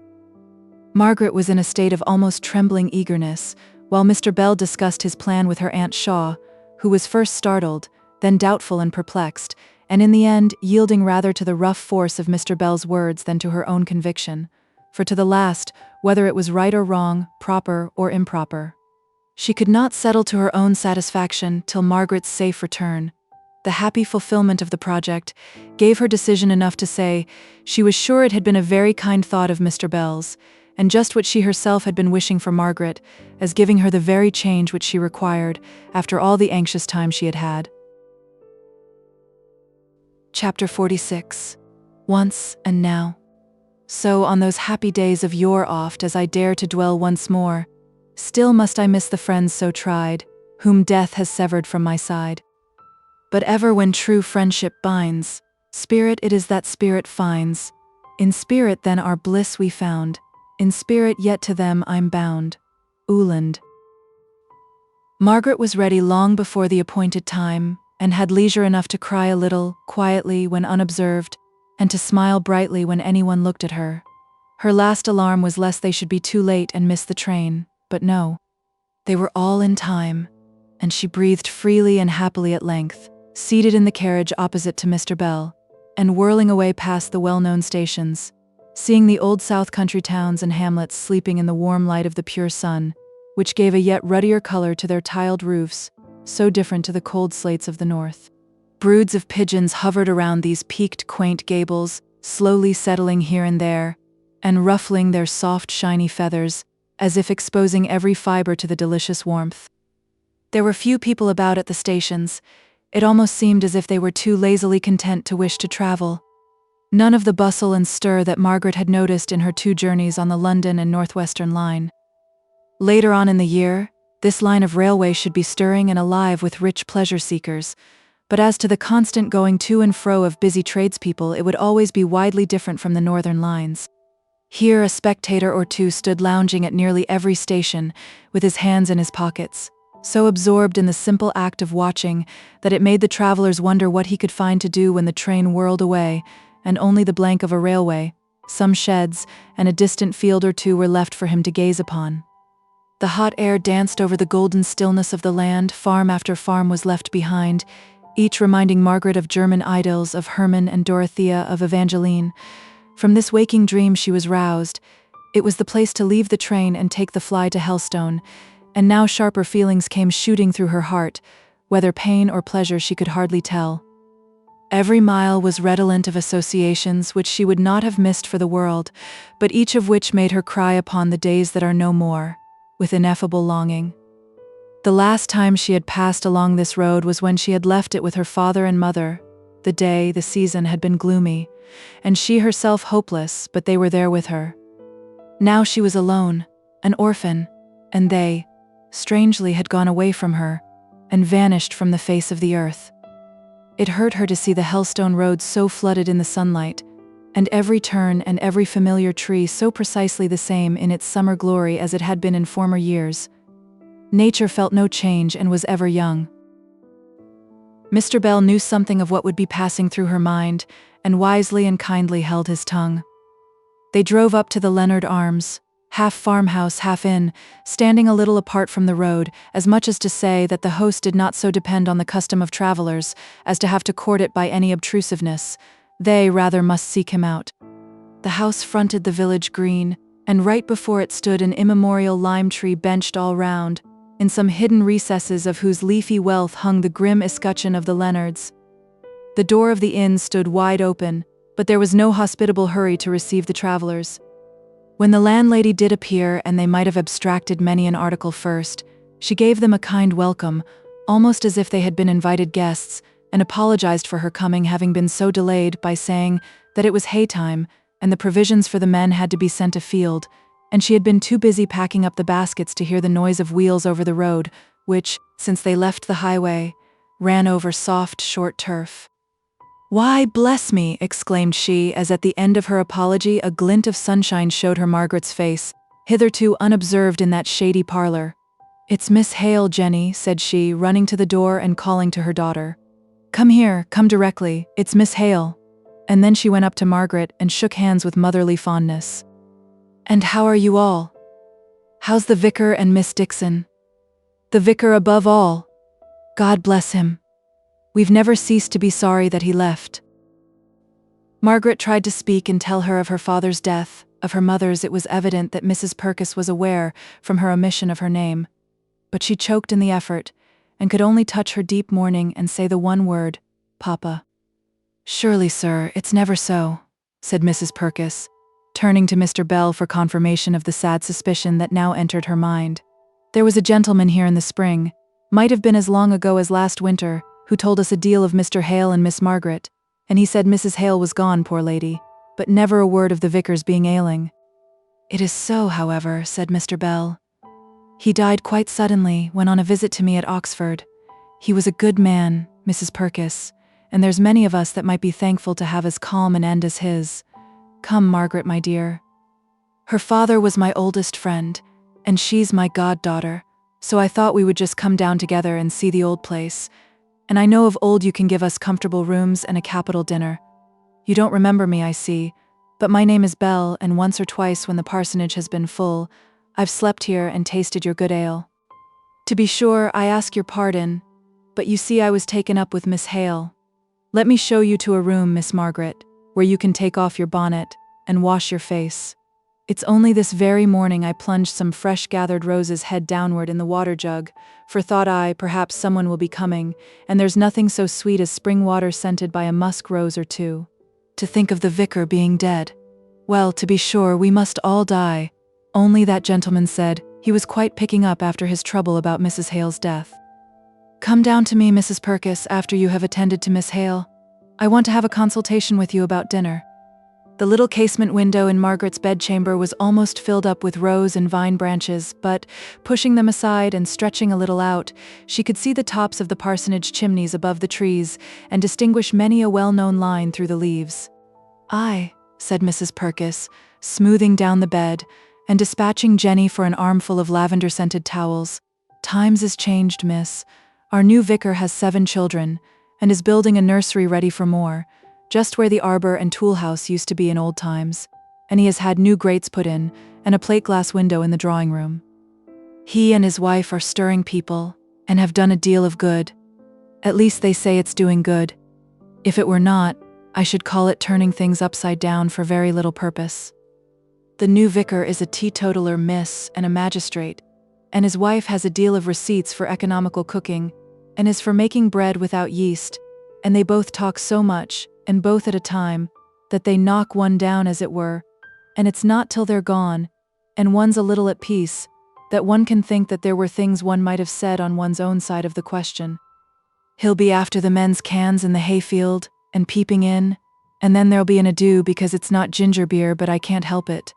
Margaret was in a state of almost trembling eagerness, while Mr. Bell discussed his plan with her Aunt Shaw, who was first startled, then doubtful and perplexed, and in the end yielding rather to the rough force of Mr. Bell's words than to her own conviction, for to the last, whether it was right or wrong, proper or improper, she could not settle to her own satisfaction till Margaret's safe return. The happy fulfillment of the project gave her decision enough to say she was sure it had been a very kind thought of Mr. Bell's, and just what she herself had been wishing for Margaret, as giving her the very change which she required after all the anxious time she had had. Chapter 46. Once and Now. So on those happy days of yore oft as I dare to dwell once more, still must I miss the friends so tried, whom death has severed from my side. But ever when true friendship binds, spirit it is that spirit finds. In spirit then our bliss we found, in spirit yet to them I'm bound. AULD. Margaret was ready long before the appointed time, and had leisure enough to cry a little, quietly when unobserved, and to smile brightly when anyone looked at her. Her last alarm was lest they should be too late and miss the train, but no. They were all in time, and she breathed freely and happily at length, seated in the carriage opposite to Mr. Bell, and whirling away past the well-known stations, seeing the old south country towns and hamlets sleeping in the warm light of the pure sun, which gave a yet ruddier color to their tiled roofs, so different to the cold slates of the north. Broods of pigeons hovered around these peaked, quaint gables, slowly settling here and there, and ruffling their soft, shiny feathers, as if exposing every fiber to the delicious warmth. There were few people about at the stations. It almost seemed as if they were too lazily content to wish to travel. None of the bustle and stir that Margaret had noticed in her 2 journeys on the London and Northwestern line. Later on in the year, this line of railway should be stirring and alive with rich pleasure-seekers, but as to the constant going to and fro of busy tradespeople, it would always be widely different from the northern lines. Here a spectator or two stood lounging at nearly every station, with his hands in his pockets, so absorbed in the simple act of watching that it made the travelers wonder what he could find to do when the train whirled away, and only the blank of a railway, some sheds, and a distant field or two were left for him to gaze upon. The hot air danced over the golden stillness of the land, farm after farm was left behind, each reminding Margaret of German idyls, of Hermann and Dorothea, of Evangeline. From this waking dream she was roused. It was the place to leave the train and take the fly to Helstone, and now sharper feelings came shooting through her heart, whether pain or pleasure she could hardly tell. Every mile was redolent of associations which she would not have missed for the world, but each of which made her cry upon the days that are no more, with ineffable longing. The last time she had passed along this road was when she had left it with her father and mother. The day, the season had been gloomy, and she herself hopeless, but they were there with her. Now she was alone, an orphan, and they, strangely, had gone away from her, and vanished from the face of the earth. It hurt her to see the Helstone road so flooded in the sunlight, and every turn and every familiar tree so precisely the same in its summer glory as it had been in former years. Nature felt no change and was ever young. Mr. Bell knew something of what would be passing through her mind, and wisely and kindly held his tongue. They drove up to the Leonard Arms, half farmhouse, half inn, standing a little apart from the road, as much as to say that the host did not so depend on the custom of travelers as to have to court it by any obtrusiveness. They rather must seek him out. The house fronted the village green, and right before it stood an immemorial lime tree benched all round, in some hidden recesses of whose leafy wealth hung the grim escutcheon of the Leonards. The door of the inn stood wide open, but there was no hospitable hurry to receive the travelers. When the landlady did appear, and they might have abstracted many an article first, she gave them a kind welcome, almost as if they had been invited guests, and apologized for her coming having been so delayed by saying that it was hay-time, and the provisions for the men had to be sent afield, and she had been too busy packing up the baskets to hear the noise of wheels over the road, which, since they left the highway, ran over soft, short turf. "Why, bless me!" exclaimed she, as at the end of her apology a glint of sunshine showed her Margaret's face, hitherto unobserved in that shady parlor. "It's Miss Hale, Jenny," said she, running to the door and calling to her daughter. "Come here, come directly, it's Miss Hale." And then she went up to Margaret and shook hands with motherly fondness. "And how are you all? How's the vicar and Miss Dixon? The vicar above all. God bless him. We've never ceased to be sorry that he left." Margaret tried to speak and tell her of her father's death, Of her mother's, it was evident that Mrs. Purkis was aware from her omission of her name. But she choked in the effort, and could only touch her deep mourning and say the one word, "Papa." "Surely, sir, it's never so," said Mrs. Purkis, turning to Mr. Bell for confirmation of the sad suspicion that now entered her mind. "There was a gentleman here in the spring, might have been as long ago as last winter, who told us a deal of Mr. Hale and Miss Margaret, and he said Mrs. Hale was gone, poor lady, but never a word of the vicar's being ailing." "It is so, however," said Mr. Bell. "He died quite suddenly when on a visit to me at Oxford. He was a good man, Mrs. Purkis, and there's many of us that might be thankful to have as calm an end as his. Come, Margaret, my dear. Her father was my oldest friend, and she's my goddaughter, so I thought we would just come down together and see the old place. And I know of old you can give us comfortable rooms and a capital dinner. You don't remember me, I see, but my name is Bell, and once or twice when the parsonage has been full, I've slept here and tasted your good ale. To be sure, I ask your pardon, but you see I was taken up with Miss Hale. Let me show you to a room, Miss Margaret, where you can take off your bonnet and wash your face. It's only this very morning I plunged some fresh-gathered roses head downward in the water jug, for thought I, perhaps someone will be coming, and there's nothing so sweet as spring water scented by a musk rose or two. To think of the vicar being dead. Well, to be sure, we must all die. Only that gentleman said he was quite picking up after his trouble about Mrs. Hale's death. Come down to me, Mrs. Purkis, after you have attended to Miss Hale. I want to have a consultation with you about dinner." The little casement window in Margaret's bedchamber was almost filled up with rose and vine branches, but, pushing them aside and stretching a little out, she could see the tops of the parsonage chimneys above the trees and distinguish many a well-known line through the leaves. "Aye," said Mrs. Purkis, smoothing down the bed and dispatching Jenny for an armful of lavender-scented towels. "Times is changed, miss. Our new vicar has 7 children, and is building a nursery ready for more, just where the arbor and tool house used to be in old times, and he has had new grates put in, and a plate-glass window in the drawing-room. He and his wife are stirring people, and have done a deal of good. At least they say it's doing good. If it were not, I should call it turning things upside down for very little purpose. The new vicar is a teetotaler, miss, and a magistrate, and his wife has a deal of receipts for economical cooking, and is for making bread without yeast, and they both talk so much, and both at a time, that they knock one down as it were, and it's not till they're gone, and one's a little at peace, that one can think that there were things one might have said on one's own side of the question. He'll be after the men's cans in the hayfield, and peeping in, and then there'll be an ado because it's not ginger beer, but I can't help it.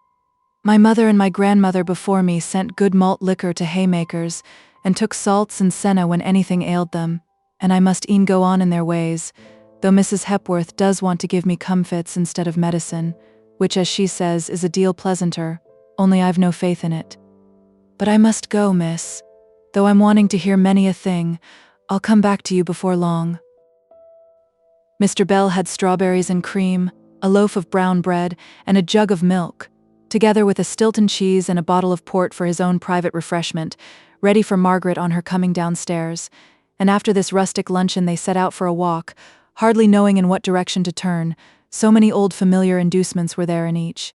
My mother and my grandmother before me sent good malt liquor to haymakers, and took salts and senna when anything ailed them, and I must e'en go on in their ways, though Mrs. Hepworth does want to give me comfits instead of medicine, which, as she says, is a deal pleasanter, only I've no faith in it. But I must go, miss. Though I'm wanting to hear many a thing, I'll come back to you before long." Mr. Bell had strawberries and cream, a loaf of brown bread, and a jug of milk, together with a Stilton cheese and a bottle of port for his own private refreshment, ready for Margaret on her coming downstairs, and after this rustic luncheon they set out for a walk, hardly knowing in what direction to turn, so many old familiar inducements were there in each.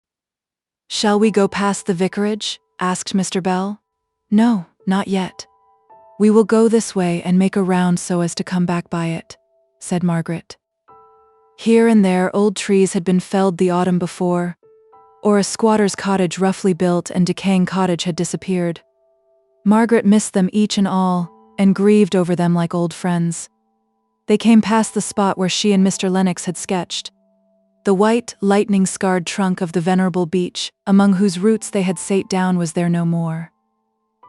"Shall we go past the vicarage?" asked Mr. Bell. "No, not yet. We will go this way and make a round so as to come back by it," said Margaret. Here and there old trees had been felled the autumn before, or a squatter's cottage roughly built and decaying cottage had disappeared. Margaret missed them each and all, and grieved over them like old friends. They came past the spot where she and Mr. Lennox had sketched. The white, lightning-scarred trunk of the venerable beech, among whose roots they had sate down, was there no more.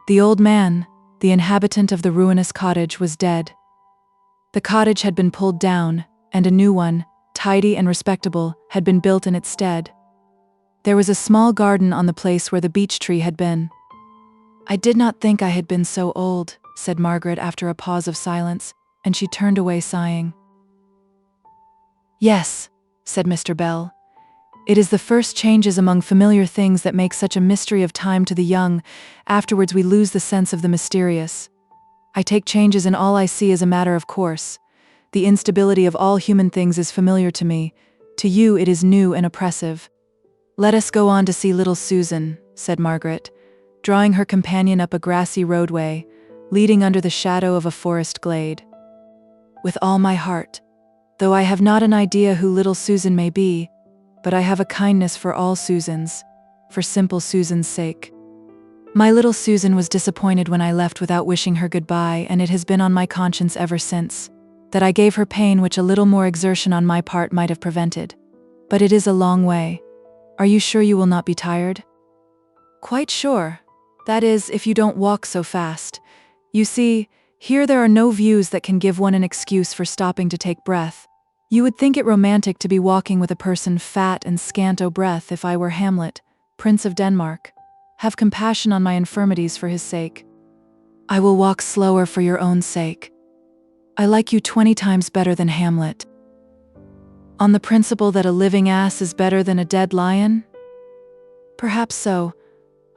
The old man, the inhabitant of the ruinous cottage, was dead. The cottage had been pulled down, and a new one, tidy and respectable, had been built in its stead. There was a small garden on the place where the beech tree had been. "I did not think I had been so old," said Margaret after a pause of silence, and she turned away sighing. "Yes," said Mr. Bell. "It is the first changes among familiar things that make such a mystery of time to the young. Afterwards we lose the sense of the mysterious. I take changes in all I see as a matter of course. The instability of all human things is familiar to me. To you it is new and oppressive. "Let us go on to see little Susan," said Margaret, drawing her companion up a grassy roadway, leading under the shadow of a forest glade. "With all my heart, though I have not an idea who little Susan may be, but I have a kindness for all Susans, for simple Susan's sake. My little Susan was disappointed when I left without wishing her goodbye, and it has been on my conscience ever since, that I gave her pain which a little more exertion on my part might have prevented. But it is a long way. Are you sure you will not be tired?" "Quite sure. That is, if you don't walk so fast. You see, here there are no views that can give one an excuse for stopping to take breath. You would think it romantic to be walking with a person fat and scant o' breath if I were Hamlet, Prince of Denmark. Have compassion on my infirmities for his sake." "I will walk slower for your own sake. I like you 20 times better than Hamlet." "On the principle that a living ass is better than a dead lion?" "Perhaps so.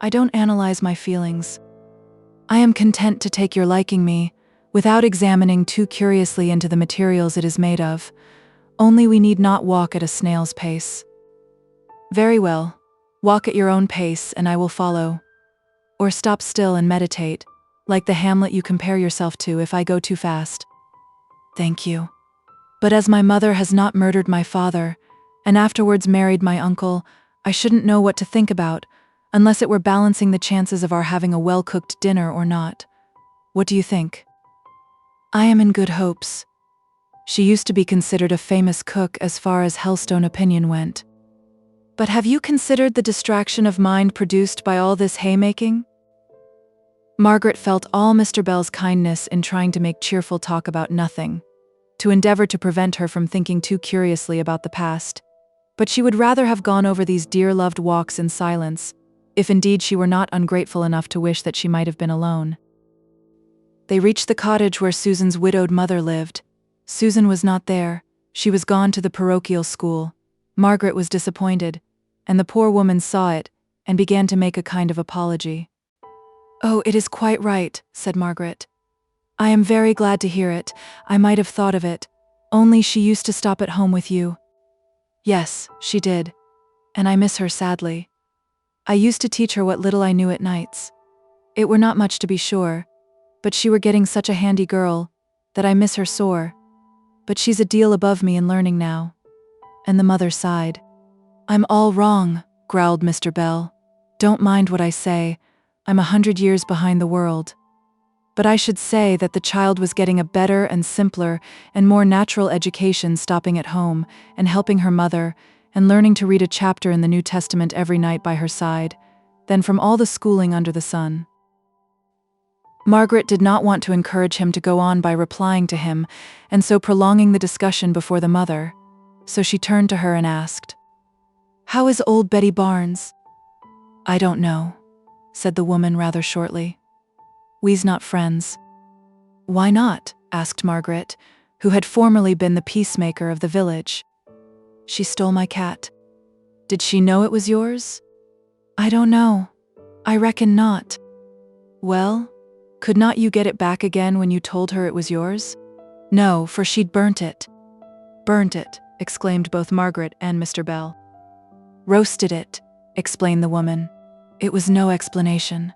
I don't analyze my feelings. I am content to take your liking me, without examining too curiously into the materials it is made of. Only we need not walk at a snail's pace." "Very well. Walk at your own pace, and I will follow. Or stop still and meditate, like the Hamlet you compare yourself to, if I go too fast." "Thank you. But as my mother has not murdered my father, and afterwards married my uncle, I shouldn't know what to think about, unless it were balancing the chances of our having a well-cooked dinner or not. What do you think?" "I am in good hopes. She used to be considered a famous cook as far as Helstone opinion went. But have you considered the distraction of mind produced by all this haymaking?" Margaret felt all Mr. Bell's kindness in trying to make cheerful talk about nothing, to endeavor to prevent her from thinking too curiously about the past. But she would rather have gone over these dear-loved walks in silence, if indeed she were not ungrateful enough to wish that she might have been alone. They reached the cottage where Susan's widowed mother lived. Susan was not there. She was gone to the parochial school. Margaret was disappointed, and the poor woman saw it, and began to make a kind of apology. "Oh, it is quite right," said Margaret. "I am very glad to hear it. I might have thought of it. Only she used to stop at home with you." "Yes, she did. And I miss her sadly. I used to teach her what little I knew at nights. It were not much to be sure, but she were getting such a handy girl, that I miss her sore. But she's a deal above me in learning now." And the mother sighed. "I'm all wrong," growled Mr. Bell. "Don't mind what I say. I'm 100 years behind the world. But I should say that the child was getting a better and simpler and more natural education stopping at home and helping her mother and learning to read a chapter in the New Testament every night by her side, than from all the schooling under the sun." Margaret did not want to encourage him to go on by replying to him, and so prolonging the discussion before the mother, so she turned to her and asked, "How is old Betty Barnes?" "I don't know," said the woman rather shortly. "We's not friends." "Why not?" asked Margaret, who had formerly been the peacemaker of the village. "She stole my cat." "Did she know it was yours?" "I don't know. I reckon not." "Well, could not you get it back again when you told her it was yours?" "No, for she'd burnt it." "Burnt it," exclaimed both Margaret and Mr. Bell. "Roasted it," explained the woman. It was no explanation.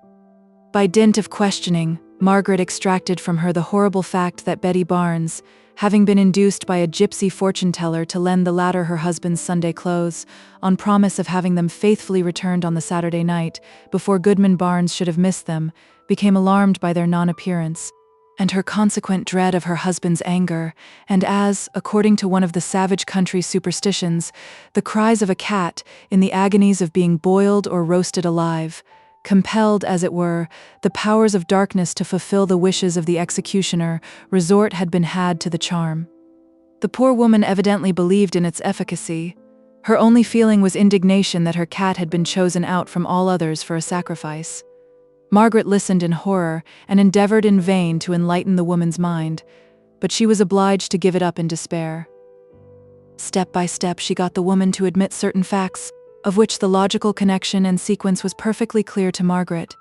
By dint of questioning, Margaret extracted from her the horrible fact that Betty Barnes, having been induced by a gypsy fortune-teller to lend the latter her husband's Sunday clothes, on promise of having them faithfully returned on the Saturday night, before Goodman Barnes should have missed them, became alarmed by their non-appearance, and her consequent dread of her husband's anger, and as, according to one of the savage country superstitions, the cries of a cat, in the agonies of being boiled or roasted alive, compelled, as it were, the powers of darkness to fulfill the wishes of the executioner, resort had been had to the charm. The poor woman evidently believed in its efficacy. Her only feeling was indignation that her cat had been chosen out from all others for a sacrifice. Margaret listened in horror and endeavored in vain to enlighten the woman's mind, but she was obliged to give it up in despair. Step by step she got the woman to admit certain facts, of which the logical connection and sequence was perfectly clear to Margaret.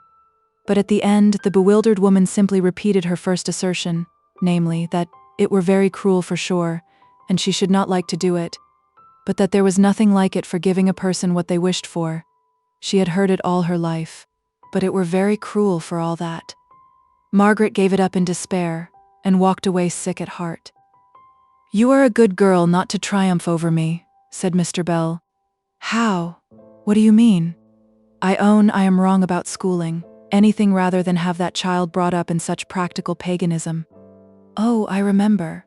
But at the end, the bewildered woman simply repeated her first assertion, namely, that it were very cruel for sure, and she should not like to do it, but that there was nothing like it for giving a person what they wished for. She had heard it all her life, but it were very cruel for all that. Margaret gave it up in despair, and walked away sick at heart. "You are a good girl not to triumph over me," said Mr. Bell. "How? What do you mean?" "I own I am wrong about schooling, anything rather than have that child brought up in such practical paganism." "Oh, I remember.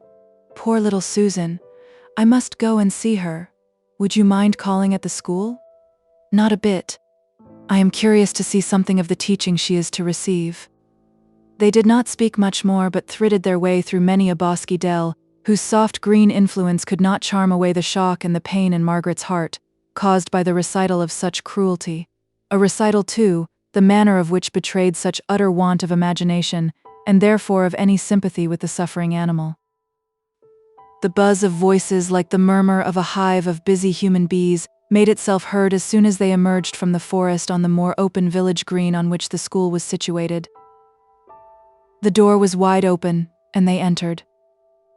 Poor little Susan. I must go and see her. Would you mind calling at the school?" "Not a bit. I am curious to see something of the teaching she is to receive." They did not speak much more, but thridded their way through many a bosky dell, whose soft green influence could not charm away the shock and the pain in Margaret's heart, caused by the recital of such cruelty. A recital, too, the manner of which betrayed such utter want of imagination, and therefore of any sympathy with the suffering animal. The buzz of voices, like the murmur of a hive of busy human bees, made itself heard as soon as they emerged from the forest on the more open village green on which the school was situated. The door was wide open, and they entered.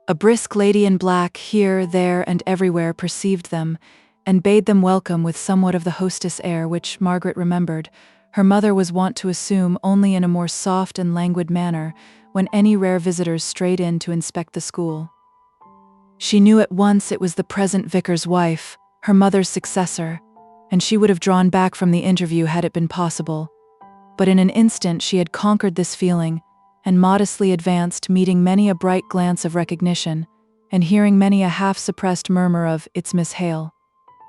A brisk lady in black here, there, and everywhere perceived them, and bade them welcome with somewhat of the hostess air which, Margaret remembered, her mother was wont to assume only in a more soft and languid manner when any rare visitors strayed in to inspect the school. She knew at once it was the present vicar's wife, her mother's successor, and she would have drawn back from the interview had it been possible. But in an instant she had conquered this feeling, and modestly advanced, meeting many a bright glance of recognition, and hearing many a half-suppressed murmur of, "It's Miss Hale."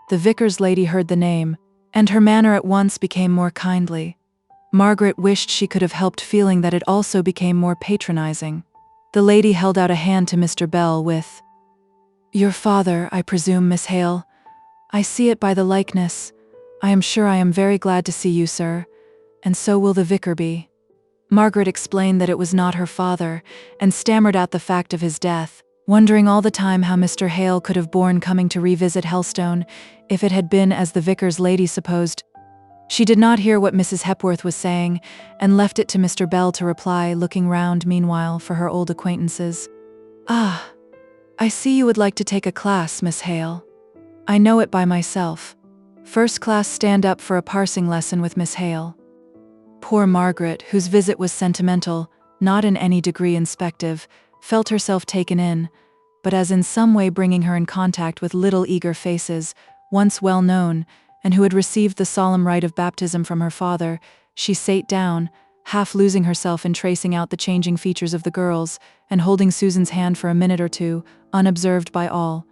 The vicar's lady heard the name, and her manner at once became more kindly. Margaret wished she could have helped feeling that it also became more patronizing. The lady held out a hand to Mr. Bell with, "Your father, I presume, Miss Hale. I see it by the likeness. I am sure I am very glad to see you, sir, and so will the vicar be." Margaret explained that it was not her father, and stammered out the fact of his death, wondering all the time how Mr. Hale could have borne coming to revisit Helstone, if it had been as the vicar's lady supposed. She did not hear what Mrs. Hepworth was saying, and left it to Mr. Bell to reply, looking round meanwhile for her old acquaintances. "Ah, I see you would like to take a class, Miss Hale. I know it by myself. First class stand up for a parsing lesson with Miss Hale." Poor Margaret, whose visit was sentimental, not in any degree inspective, felt herself taken in, but as in some way bringing her in contact with little eager faces, once well known, and who had received the solemn rite of baptism from her father, she sate down, half losing herself in tracing out the changing features of the girls, and holding Susan's hand for a minute or two, unobserved by all,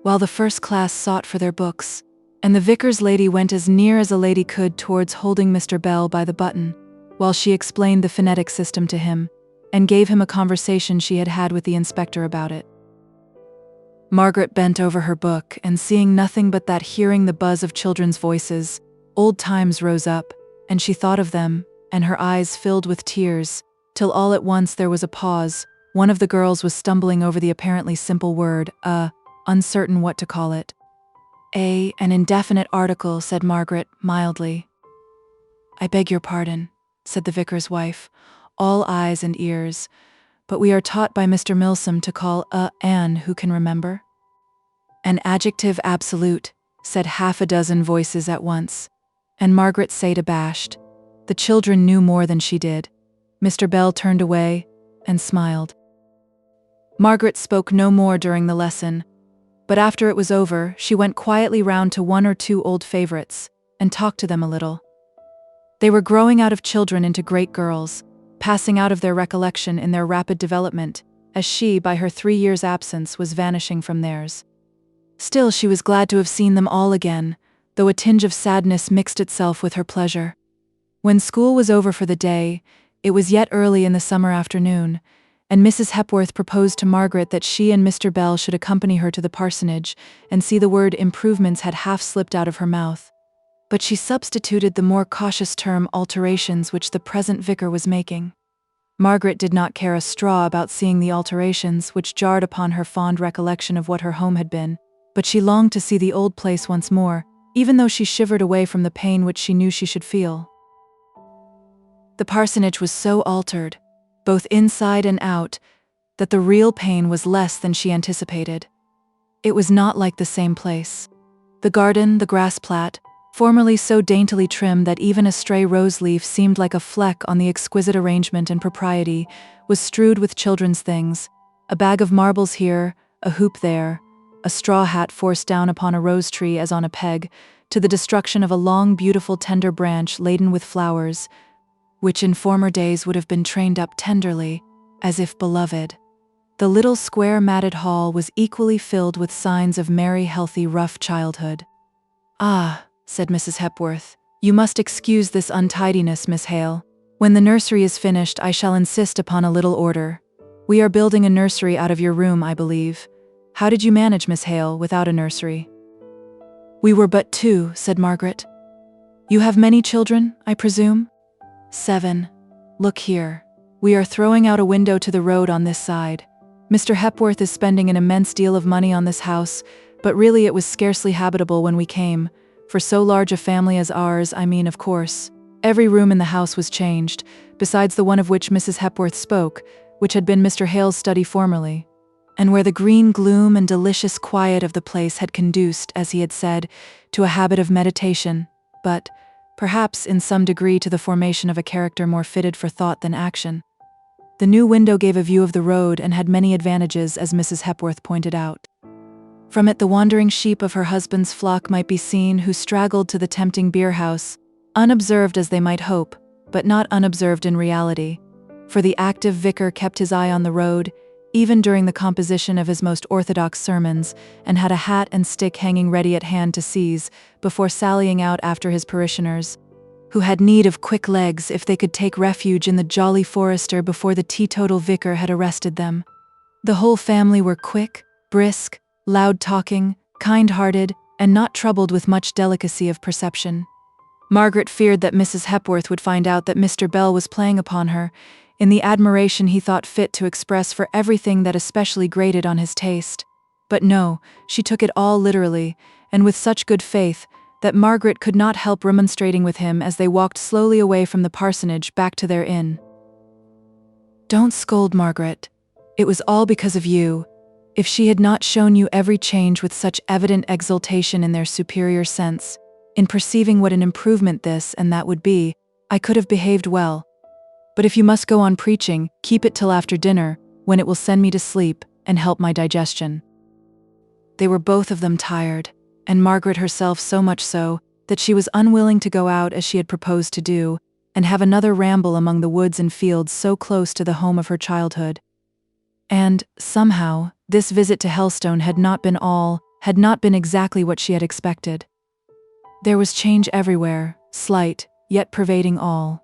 while the first class sought for their books, and the vicar's lady went as near as a lady could towards holding Mr. Bell by the button, while she explained the phonetic system to him, and gave him a conversation she had had with the inspector about it. Margaret bent over her book, and seeing nothing but that, hearing the buzz of children's voices, old times rose up, and she thought of them, and her eyes filled with tears, till all at once there was a pause. One of the girls was stumbling over the apparently simple word, uncertain what to call it. An indefinite article," said Margaret, mildly. "I beg your pardon," said the vicar's wife, all eyes and ears, "but we are taught by Mr. Milsom to call an, who can remember?" "An adjective absolute," said half a dozen voices at once, and Margaret sate abashed. The children knew more than she did. Mr. Bell turned away and smiled. Margaret spoke no more during the lesson, but after it was over, she went quietly round to one or two old favorites, and talked to them a little. They were growing out of children into great girls, passing out of their recollection in their rapid development, as she, by her 3 years' absence, was vanishing from theirs. Still, she was glad to have seen them all again, though a tinge of sadness mixed itself with her pleasure. When school was over for the day, it was yet early in the summer afternoon, and Mrs. Hepworth proposed to Margaret that she and Mr. Bell should accompany her to the parsonage, and see the word improvements had half slipped out of her mouth. But she substituted the more cautious term alterations which the present vicar was making. Margaret did not care a straw about seeing the alterations which jarred upon her fond recollection of what her home had been, but she longed to see the old place once more, even though she shivered away from the pain which she knew she should feel. The parsonage was so altered, both inside and out, that the real pain was less than she anticipated. It was not like the same place. The garden, the grass plat, formerly so daintily trimmed that even a stray rose leaf seemed like a fleck on the exquisite arrangement and propriety, was strewed with children's things. A bag of marbles here, a hoop there, a straw hat forced down upon a rose tree as on a peg, to the destruction of a long, beautiful, tender branch laden with flowers, which in former days would have been trained up tenderly, as if beloved. The little square matted hall was equally filled with signs of merry, healthy, rough childhood. "Ah," said Mrs. Hepworth, "you must excuse this untidiness, Miss Hale. When the nursery is finished, I shall insist upon a little order. We are building a nursery out of your room, I believe. How did you manage, Miss Hale, without a nursery?" "We were but two," said Margaret. "You have many children, I presume?" "7. Look here. We are throwing out a window to the road on this side. Mr. Hepworth is spending an immense deal of money on this house, but really it was scarcely habitable when we came. For so large a family as ours, I mean, of course. Every room in the house was changed, besides the one of which Mrs. Hepworth spoke, which had been Mr. Hale's study formerly, and where the green gloom and delicious quiet of the place had conduced, as he had said, to a habit of meditation, but, perhaps in some degree, to the formation of a character more fitted for thought than action. The new window gave a view of the road and had many advantages, as Mrs. Hepworth pointed out. From it the wandering sheep of her husband's flock might be seen, who straggled to the tempting beer-house, unobserved as they might hope, but not unobserved in reality, for the active vicar kept his eye on the road, even during the composition of his most orthodox sermons, and had a hat and stick hanging ready at hand to seize, before sallying out after his parishioners, who had need of quick legs if they could take refuge in the Jolly Forester before the teetotal vicar had arrested them. The whole family were quick, brisk, loud-talking, kind-hearted, and not troubled with much delicacy of perception. Margaret feared that Mrs. Hepworth would find out that Mr. Bell was playing upon her, in the admiration he thought fit to express for everything that especially grated on his taste. But no, she took it all literally, and with such good faith, that Margaret could not help remonstrating with him as they walked slowly away from the parsonage back to their inn. "Don't scold, Margaret. It was all because of you. If she had not shown you every change with such evident exultation in their superior sense, in perceiving what an improvement this and that would be, I could have behaved well. But if you must go on preaching, keep it till after dinner, when it will send me to sleep and help my digestion." They were both of them tired, and Margaret herself so much so, that she was unwilling to go out as she had proposed to do, and have another ramble among the woods and fields so close to the home of her childhood. And, somehow, this visit to Helstone had not been exactly what she had expected. There was change everywhere, slight, yet pervading all.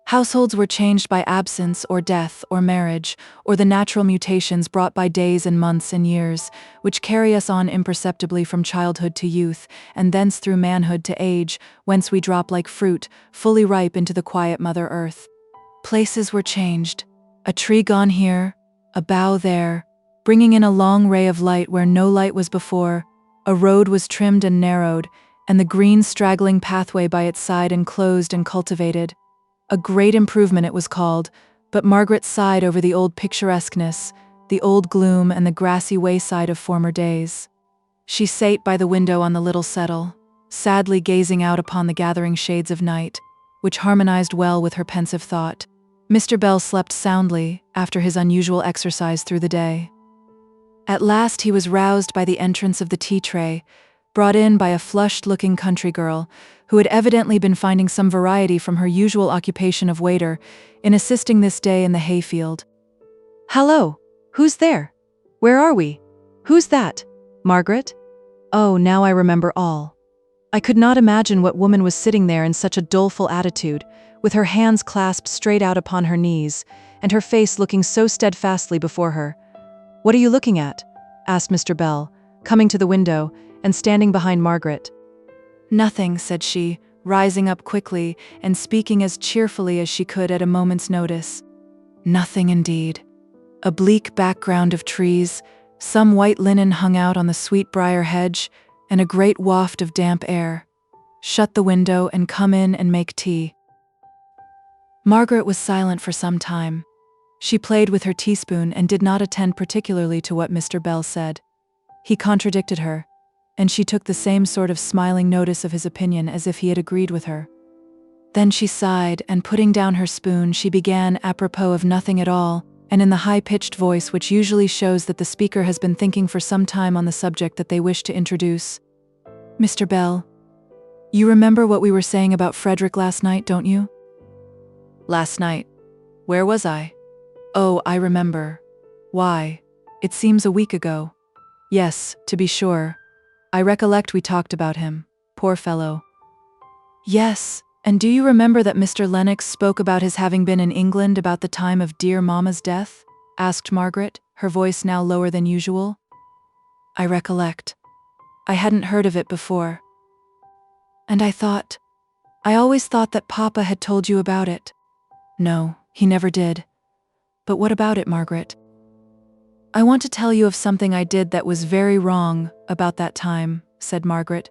Households were changed by absence or death or marriage, or the natural mutations brought by days and months and years, which carry us on imperceptibly from childhood to youth, and thence through manhood to age, whence we drop like fruit, fully ripe into the quiet Mother Earth. Places were changed, a tree gone here, a bough there, bringing in a long ray of light where no light was before, a road was trimmed and narrowed, and the green straggling pathway by its side enclosed and cultivated. A great improvement it was called, but Margaret sighed over the old picturesqueness, the old gloom and the grassy wayside of former days. She sate by the window on the little settle, sadly gazing out upon the gathering shades of night, which harmonized well with her pensive thought. Mr. Bell slept soundly after his unusual exercise through the day. At last he was roused by the entrance of the tea-tray, brought in by a flushed-looking country girl, who had evidently been finding some variety from her usual occupation of waiter in assisting this day in the hayfield. "Hello! Who's there? Where are we? Who's that? Margaret? Oh, now I remember all. I could not imagine what woman was sitting there in such a doleful attitude, with her hands clasped straight out upon her knees, and her face looking so steadfastly before her. What are you looking at?" asked Mr. Bell, coming to the window and standing behind Margaret. "Nothing," said she, rising up quickly and speaking as cheerfully as she could at a moment's notice. "Nothing indeed. A bleak background of trees, some white linen hung out on the sweet-briar hedge, and a great waft of damp air. Shut the window and come in and make tea." Margaret was silent for some time. She played with her teaspoon and did not attend particularly to what Mr. Bell said. He contradicted her. and she took the same sort of smiling notice of his opinion as if he had agreed with her. Then she sighed, and putting down her spoon, she began apropos of nothing at all, and in the high-pitched voice which usually shows that the speaker has been thinking for some time on the subject that they wish to introduce. "Mr. Bell, you remember what we were saying about Frederick last night, don't you?" "Last night? Where was I?" "Oh, I remember. Why, it seems a week ago." "Yes, to be sure. I recollect we talked about him. Poor fellow." "Yes, and do you remember that Mr. Lennox spoke about his having been in England about the time of dear Mamma's death?" asked Margaret, her voice now lower than usual. "I recollect. I hadn't heard of it before. And I always thought that Papa had told you about it." "No, he never did. But what about it, Margaret?" "I want to tell you of something I did that was very wrong about that time," said Margaret,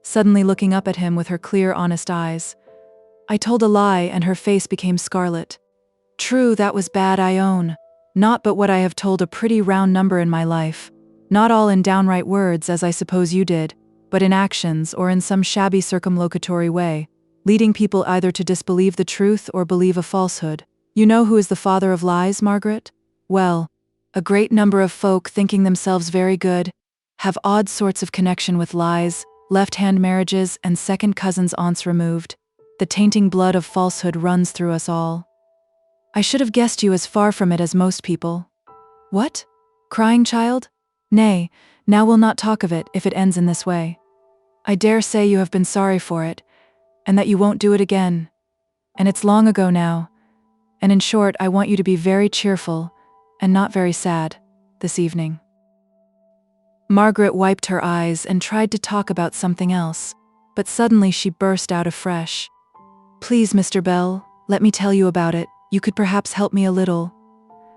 suddenly looking up at him with her clear, honest eyes. "I told a lie, and her face became scarlet. True, that was bad, I own. Not but what I have told a pretty round number in my life, not all in downright words, as I suppose you did, but in actions or in some shabby circumlocutory way, leading people either to disbelieve the truth or believe a falsehood. You know who is the father of lies, Margaret? Well, a great number of folk, thinking themselves very good, have odd sorts of connection with lies, left-hand marriages, and second cousins' aunts removed. The tainting blood of falsehood runs through us all. I should have guessed you as far from it as most people." "What? Crying, child? Nay, now we'll not talk of it if it ends in this way. I dare say you have been sorry for it, and that you won't do it again. And it's long ago now, and in short, I want you to be very cheerful, and not very sad, this evening." Margaret wiped her eyes and tried to talk about something else, but suddenly she burst out afresh. "Please, Mr. Bell, let me tell you about it. You could perhaps help me a little."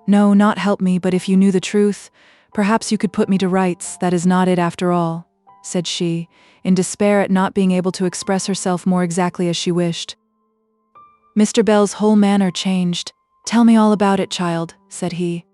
"No, not help me, but if you knew the truth, perhaps you could put me to rights. That is not it after all," said she, in despair at not being able to express herself more exactly as she wished. Mr. Bell's whole manner changed. "Tell me all about it, child," said he.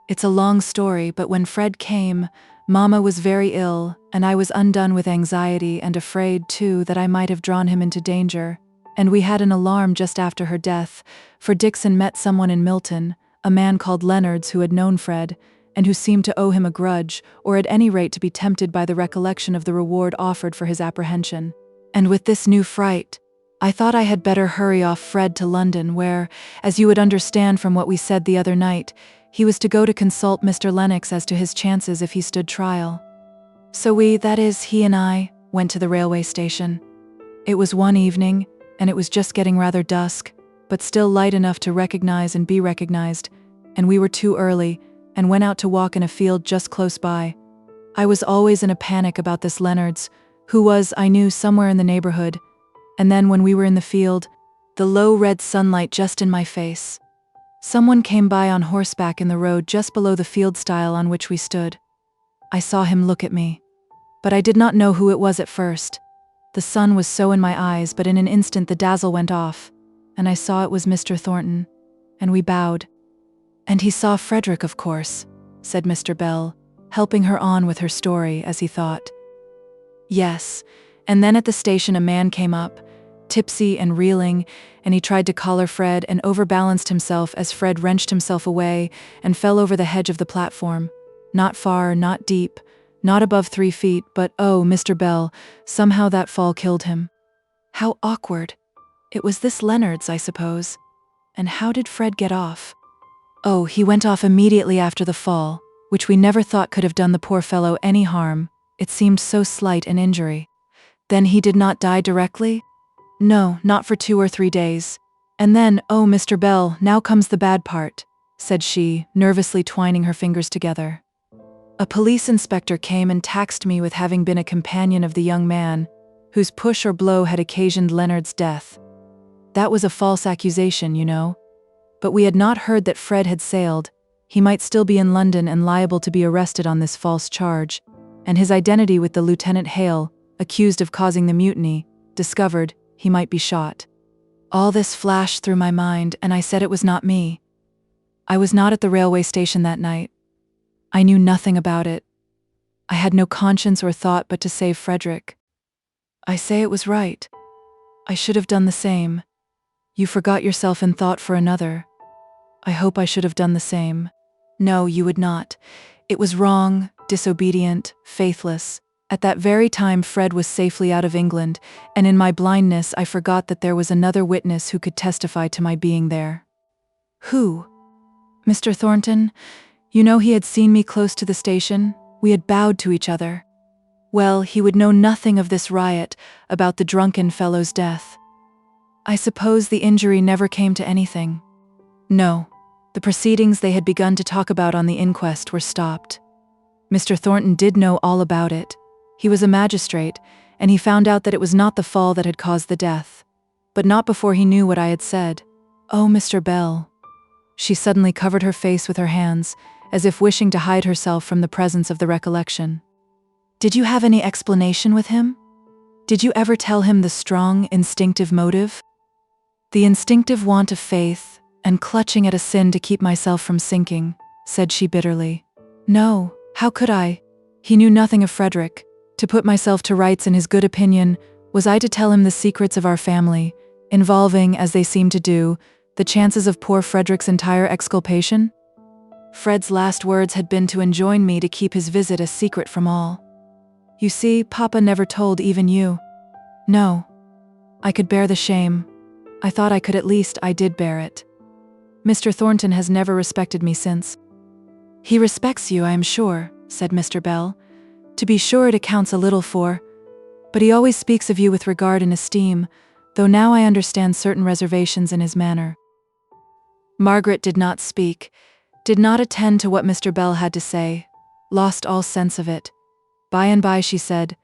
"It's a long story, but when Fred came, Mamma was very ill, and I was undone with anxiety and afraid, too, that I might have drawn him into danger. And we had an alarm just after her death, for Dixon met someone in Milton, a man called Leonards who had known Fred, and who seemed to owe him a grudge, or at any rate to be tempted by the recollection of the reward offered for his apprehension. And with this new fright, I thought I had better hurry off Fred to London, where, as you would understand from what we said the other night, he was to go to consult Mr. Lennox as to his chances if he stood trial. So we, that is, he and I, went to the railway station. It was one evening, and it was just getting rather dusk, but still light enough to recognize and be recognized, and we were too early, and went out to walk in a field just close by. I was always in a panic about this Leonards, who was, I knew, somewhere in the neighborhood, and then when we were in the field, the low red sunlight just in my face. Someone came by on horseback in the road just below the field stile on which we stood. I saw him look at me, but I did not know who it was at first. The sun was so in my eyes, but in an instant the dazzle went off, and I saw it was Mr. Thornton, and we bowed. "And he saw Frederick, of course," said Mr. Bell, helping her on with her story, as he thought. "Yes, and then at the station a man came up, tipsy and reeling, and he tried to collar Fred and overbalanced himself as Fred wrenched himself away and fell over the hedge of the platform. Not far, not deep, not above 3 feet, but oh, Mr. Bell, somehow that fall killed him." "How awkward. It was this Leonards, I suppose. And how did Fred get off?" "Oh, he went off immediately after the fall, which we never thought could have done the poor fellow any harm. It seemed so slight an injury." "Then he did not die directly?" "No, not for 2 or 3 days. And then, oh, Mr. Bell, now comes the bad part," said she, nervously twining her fingers together. "A police inspector came and taxed me with having been a companion of the young man, whose push or blow had occasioned Leonard's death. That was a false accusation, you know. But we had not heard that Fred had sailed. He might still be in London and liable to be arrested on this false charge, and his identity with the Lieutenant Hale, accused of causing the mutiny, discovered, he might be shot. All this flashed through my mind, and I said it was not me. I was not at the railway station that night. I knew nothing about it. I had no conscience or thought but to save Frederick. I say it was right. I should have done the same. You forgot yourself in thought for another. I hope I should have done the same. No, you would not. It was wrong, disobedient, faithless. At that very time Fred was safely out of England, and in my blindness I forgot that there was another witness who could testify to my being there. Who? Mr. Thornton. You know he had seen me close to the station. We had bowed to each other. Well, he would know nothing of this riot, about the drunken fellow's death. I suppose the injury never came to anything. No. The proceedings they had begun to talk about on the inquest were stopped. Mr. Thornton did know all about it. He was a magistrate, and he found out that it was not the fall that had caused the death. But not before he knew what I had said. Oh, Mr. Bell. She suddenly covered her face with her hands, as if wishing to hide herself from the presence of the recollection. Did you have any explanation with him? Did you ever tell him the strong, instinctive motive? The instinctive want of faith, and clutching at a sin to keep myself from sinking, said she bitterly. No, how could I? He knew nothing of Frederick. To put myself to rights in his good opinion, was I to tell him the secrets of our family, involving, as they seemed to do, the chances of poor Frederick's entire exculpation? Fred's last words had been to enjoin me to keep his visit a secret from all. You see, Papa never told even you. No. I could bear the shame. I thought I could, at least I did bear it. Mr. Thornton has never respected me since. He respects you, I am sure, said Mr. Bell. To be sure it accounts a little for, but he always speaks of you with regard and esteem, though now I understand certain reservations in his manner. Margaret did not speak, did not attend to what Mr. Bell had to say, lost all sense of it. By and by she said,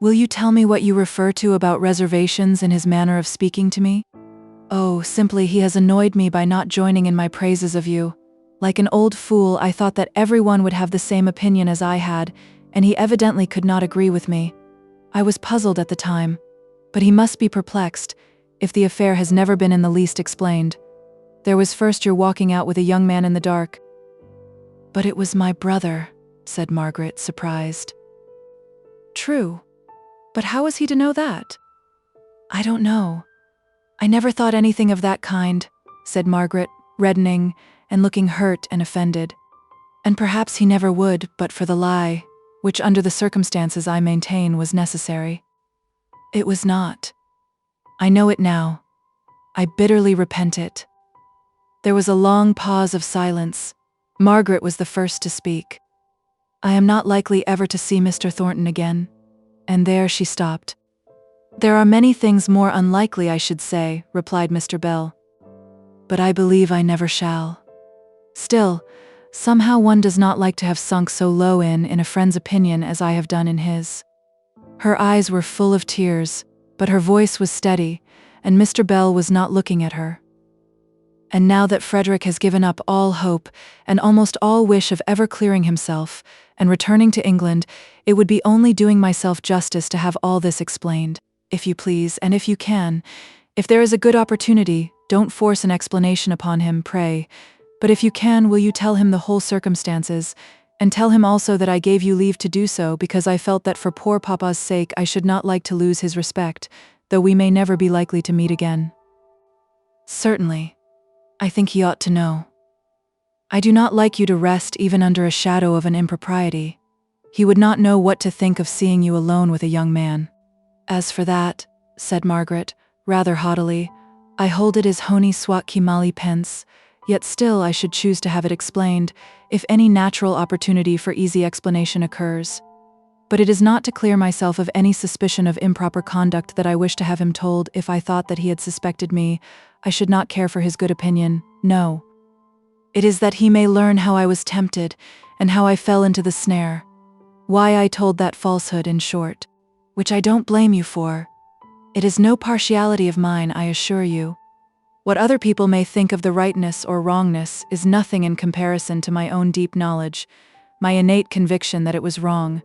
Will you tell me what you refer to about reservations in his manner of speaking to me? Oh, simply he has annoyed me by not joining in my praises of you. Like an old fool, I thought that everyone would have the same opinion as I had, and he evidently could not agree with me. I was puzzled at the time, but he must be perplexed, if the affair has never been in the least explained. There was first your walking out with a young man in the dark. But it was my brother, said Margaret, surprised. True. But how was he to know that? I don't know. I never thought anything of that kind, said Margaret, reddening and looking hurt and offended. And perhaps he never would, but for the lie, which under the circumstances I maintain was necessary. It was not. I know it now. I bitterly repent it. There was a long pause of silence. Margaret was the first to speak. I am not likely ever to see Mr. Thornton again. And there she stopped. There are many things more unlikely, I should say, replied Mr. Bell. But I believe I never shall. Still, somehow one does not like to have sunk so low in a friend's opinion as I have done in his. Her eyes were full of tears, but her voice was steady, and Mr. Bell was not looking at her. And now that Frederick has given up all hope and almost all wish of ever clearing himself and returning to England, it would be only doing myself justice to have all this explained. If you please, and if you can, if there is a good opportunity, don't force an explanation upon him, pray. But if you can, will you tell him the whole circumstances, and tell him also that I gave you leave to do so because I felt that for poor Papa's sake I should not like to lose his respect, though we may never be likely to meet again. Certainly. I think he ought to know. I do not like you to rest even under a shadow of an impropriety. He would not know what to think of seeing you alone with a young man. As for that, said Margaret, rather haughtily, I hold it as honi soit qui mal y pense, yet still I should choose to have it explained, if any natural opportunity for easy explanation occurs. But it is not to clear myself of any suspicion of improper conduct that I wish to have him told. If I thought that he had suspected me, I should not care for his good opinion, no. It is that he may learn how I was tempted, and how I fell into the snare. Why I told that falsehood, in short. Which I don't blame you for. It is no partiality of mine, I assure you. What other people may think of the rightness or wrongness is nothing in comparison to my own deep knowledge, my innate conviction that it was wrong.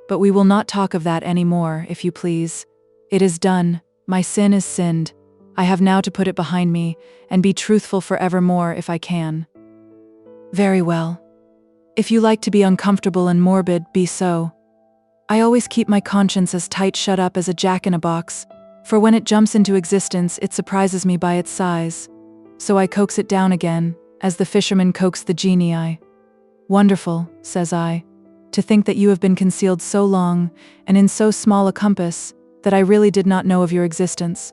But we will not talk of that any more, if you please. It is done, my sin is sinned. I have now to put it behind me, and be truthful forevermore if I can. Very well. If you like to be uncomfortable and morbid, be so. I always keep my conscience as tight shut up as a jack-in-a-box, for when it jumps into existence, it surprises me by its size. So I coax it down again, as the fisherman coaxed the genie. Wonderful, says I, to think that you have been concealed so long, and in so small a compass, that I really did not know of your existence.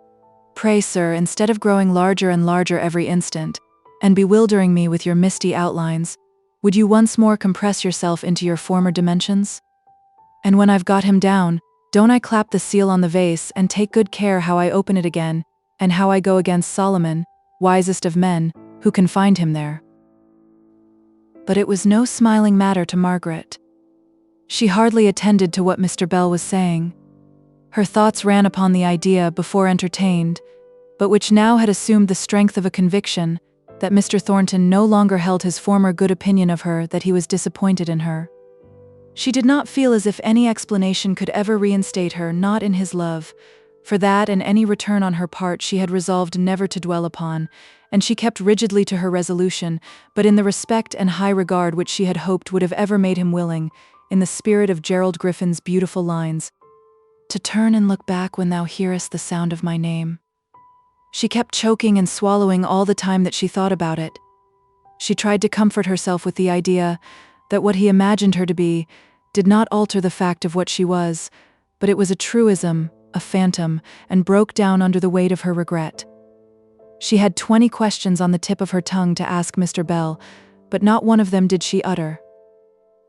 Pray, sir, instead of growing larger and larger every instant, and bewildering me with your misty outlines, would you once more compress yourself into your former dimensions? And when I've got him down, don't I clap the seal on the vase and take good care how I open it again, and how I go against Solomon, wisest of men, who can find him there? But it was no smiling matter to Margaret. She hardly attended to what Mr. Bell was saying. Her thoughts ran upon the idea before entertained, but which now had assumed the strength of a conviction that Mr. Thornton no longer held his former good opinion of her, that he was disappointed in her. She did not feel as if any explanation could ever reinstate her, not in his love, for that and any return on her part she had resolved never to dwell upon, and she kept rigidly to her resolution, but in the respect and high regard which she had hoped would have ever made him willing, in the spirit of Gerald Griffin's beautiful lines, to turn and look back when thou hearest the sound of my name. She kept choking and swallowing all the time that she thought about it. She tried to comfort herself with the idea that what he imagined her to be did not alter the fact of what she was, but it was a truism, a phantom, and broke down under the weight of her regret. She had 20 questions on the tip of her tongue to ask Mr. Bell, but not one of them did she utter.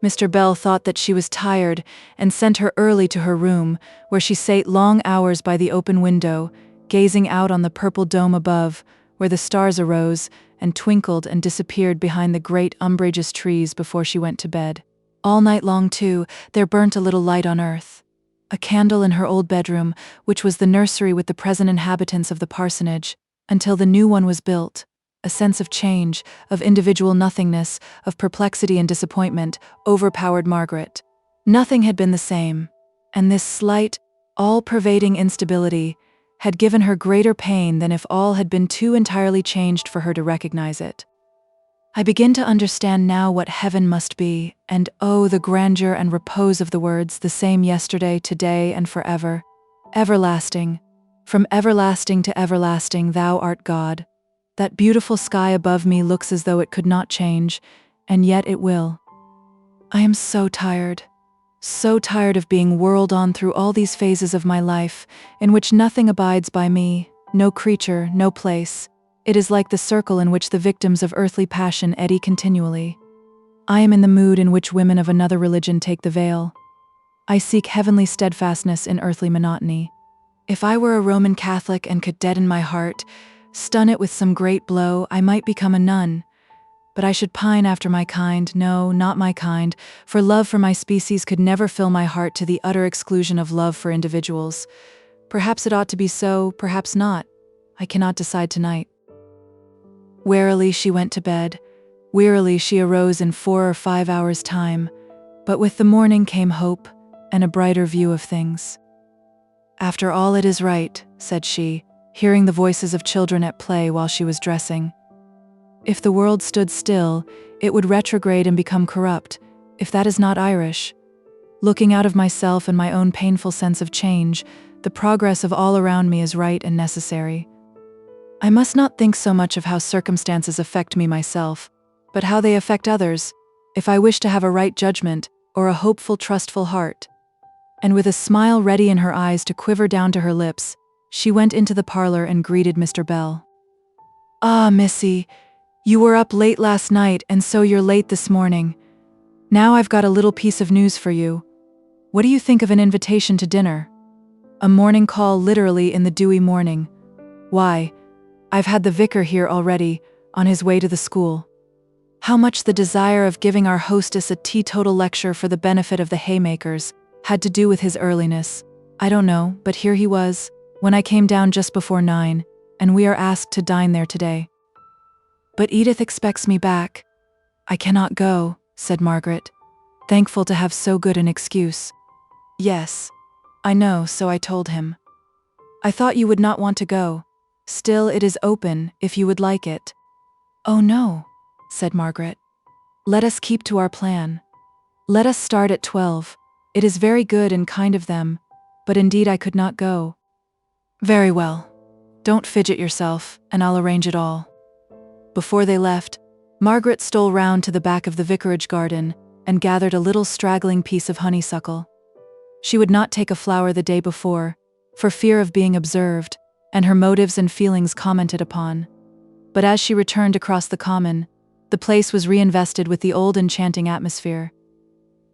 Mr. Bell thought that she was tired and sent her early to her room, where she sate long hours by the open window, gazing out on the purple dome above, where the stars arose and twinkled and disappeared behind the great umbrageous trees before she went to bed. All night long, too, there burnt a little light on earth. A candle in her old bedroom, which was the nursery with the present inhabitants of the parsonage, until the new one was built. A sense of change, of individual nothingness, of perplexity and disappointment, overpowered Margaret. Nothing had been the same, and this slight, all-pervading instability had given her greater pain than if all had been too entirely changed for her to recognize it. I begin to understand now what heaven must be, and oh, the grandeur and repose of the words, the same yesterday, today, and forever. Everlasting. From everlasting to everlasting, thou art God. That beautiful sky above me looks as though it could not change, and yet it will. I am so tired of being whirled on through all these phases of my life, in which nothing abides by me, no creature, no place. It is like the circle in which the victims of earthly passion eddy continually. I am in the mood in which women of another religion take the veil. I seek heavenly steadfastness in earthly monotony. If I were a Roman Catholic and could deaden my heart, stun it with some great blow, I might become a nun. But I should pine after my kind, no, not my kind, for love for my species could never fill my heart to the utter exclusion of love for individuals. Perhaps it ought to be so, perhaps not. I cannot decide tonight. Wearily she went to bed. Wearily she arose in 4 or 5 hours' time, but with the morning came hope and a brighter view of things. After all, it is right, said she, hearing the voices of children at play while she was dressing. If the world stood still, it would retrograde and become corrupt, if that is not Irish. Looking out of myself and my own painful sense of change, the progress of all around me is right and necessary. I must not think so much of how circumstances affect me myself, but how they affect others, if I wish to have a right judgment or a hopeful, trustful heart. And with a smile ready in her eyes to quiver down to her lips, she went into the parlor and greeted Mr. Bell. "Ah, Missy, you were up late last night, and so you're late this morning. Now I've got a little piece of news for you. What do you think of an invitation to dinner? A morning call literally in the dewy morning. Why, I've had the vicar here already, on his way to the school. How much the desire of giving our hostess a teetotal lecture for the benefit of the haymakers had to do with his earliness, I don't know, but here he was, when I came down just before 9, and we are asked to dine there today. But Edith expects me back. I cannot go," said Margaret, thankful to have so good an excuse. "Yes, I know, so I told him. I thought you would not want to go. Still, it is open, if you would like it." "Oh no," said Margaret. Let us keep to our plan. Let us start at 12. It is very good and kind of them, but indeed I could not go. Very well. Don't fidget yourself, and I'll arrange it all. Before they left, Margaret stole round to the back of the vicarage garden and gathered a little straggling piece of honeysuckle. She would not take a flower the day before, for fear of being observed, and her motives and feelings commented upon. But as she returned across the common, the place was reinvested with the old enchanting atmosphere.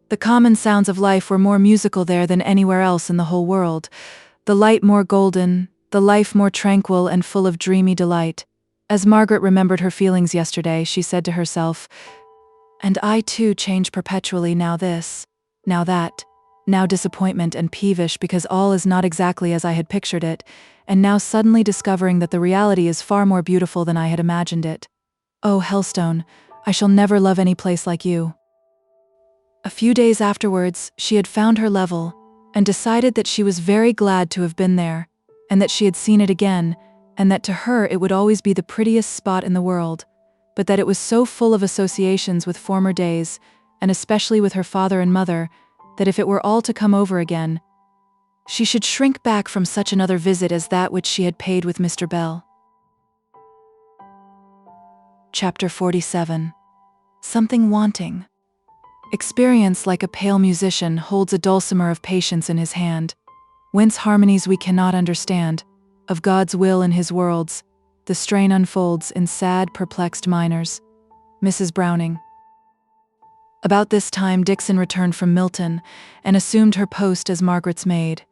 The common sounds of life were more musical there than anywhere else in the whole world, the light more golden, the life more tranquil and full of dreamy delight. As Margaret remembered her feelings yesterday, she said to herself, "And I too change perpetually, now this, now that, now disappointment and peevish because all is not exactly as I had pictured it, and now suddenly discovering that the reality is far more beautiful than I had imagined it. Oh, Helstone, I shall never love any place like you." A few days afterwards, she had found her level, and decided that she was very glad to have been there, and that she had seen it again, and that to her it would always be the prettiest spot in the world, but that it was so full of associations with former days, and especially with her father and mother, that if it were all to come over again, she should shrink back from such another visit as that which she had paid with Mr. Bell. Chapter 47. Something wanting. Experience, like a pale musician, holds a dulcimer of patience in his hand, whence harmonies we cannot understand, of God's will in his worlds, the strain unfolds in sad, perplexed minors. Mrs. Browning. About this time Dixon returned from Milton, and assumed her post as Margaret's maid.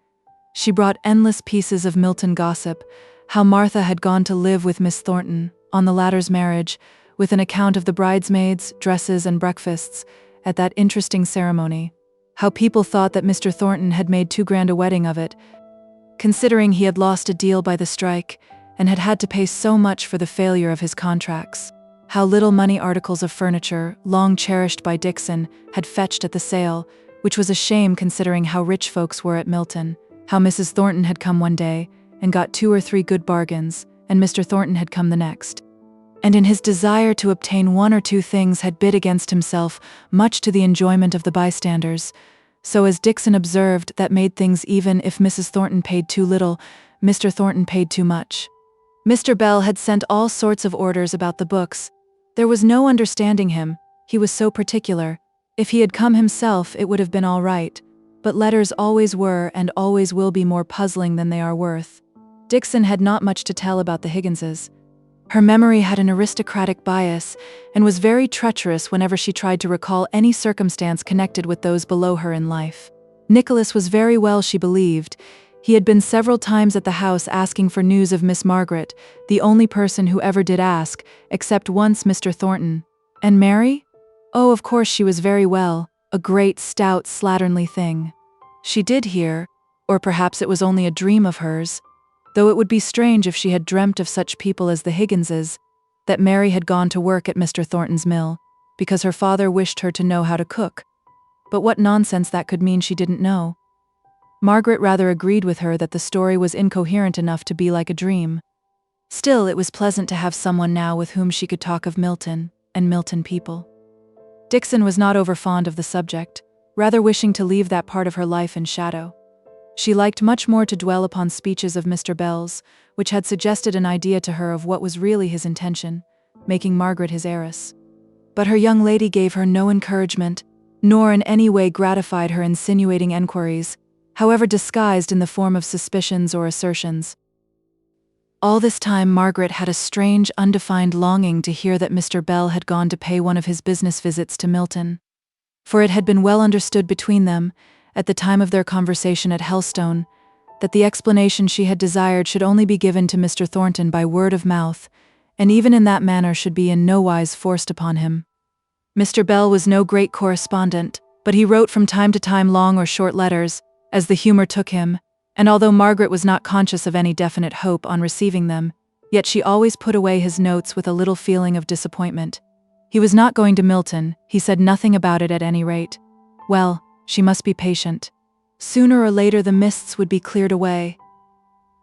She brought endless pieces of Milton gossip, how Martha had gone to live with Miss Thornton, on the latter's marriage, with an account of the bridesmaids, dresses, and breakfasts, at that interesting ceremony, how people thought that Mr. Thornton had made too grand a wedding of it, considering he had lost a deal by the strike, and had had to pay so much for the failure of his contracts. How little money articles of furniture, long cherished by Dixon, had fetched at the sale, which was a shame considering how rich folks were at Milton. How Mrs. Thornton had come one day, and got 2 or 3 good bargains, and Mr. Thornton had come the next, and in his desire to obtain 1 or 2 things had bid against himself, much to the enjoyment of the bystanders. So as Dixon observed, that made things even if Mrs. Thornton paid too little, Mr. Thornton paid too much. Mr. Bell had sent all sorts of orders about the books. There was no understanding him, he was so particular. If he had come himself, it would have been all right, but letters always were and always will be more puzzling than they are worth. Dixon had not much to tell about the Higginses. Her memory had an aristocratic bias, and was very treacherous whenever she tried to recall any circumstance connected with those below her in life. Nicholas was very well, she believed. He had been several times at the house asking for news of Miss Margaret, the only person who ever did ask, except once Mr. Thornton. And Mary? Oh, of course she was very well, a great, stout, slatternly thing. She did hear, or perhaps it was only a dream of hers, though it would be strange if she had dreamt of such people as the Higginses, that Mary had gone to work at Mr. Thornton's mill, because her father wished her to know how to cook. But what nonsense that could mean she didn't know. Margaret rather agreed with her that the story was incoherent enough to be like a dream. Still, it was pleasant to have someone now with whom she could talk of Milton, and Milton people. Dixon was not over-fond of the subject, rather wishing to leave that part of her life in shadow. She liked much more to dwell upon speeches of Mr. Bell's, which had suggested an idea to her of what was really his intention, making Margaret his heiress. But her young lady gave her no encouragement, nor in any way gratified her insinuating enquiries, however disguised in the form of suspicions or assertions. All this time Margaret had a strange, undefined longing to hear that Mr. Bell had gone to pay one of his business visits to Milton. For it had been well understood between them, at the time of their conversation at Helstone, that the explanation she had desired should only be given to Mr. Thornton by word of mouth, and even in that manner should be in no wise forced upon him. Mr. Bell was no great correspondent, but he wrote from time to time long or short letters, as the humor took him, and although Margaret was not conscious of any definite hope on receiving them, yet she always put away his notes with a little feeling of disappointment. He was not going to Milton, he said nothing about it at any rate. Well, she must be patient. Sooner or later the mists would be cleared away.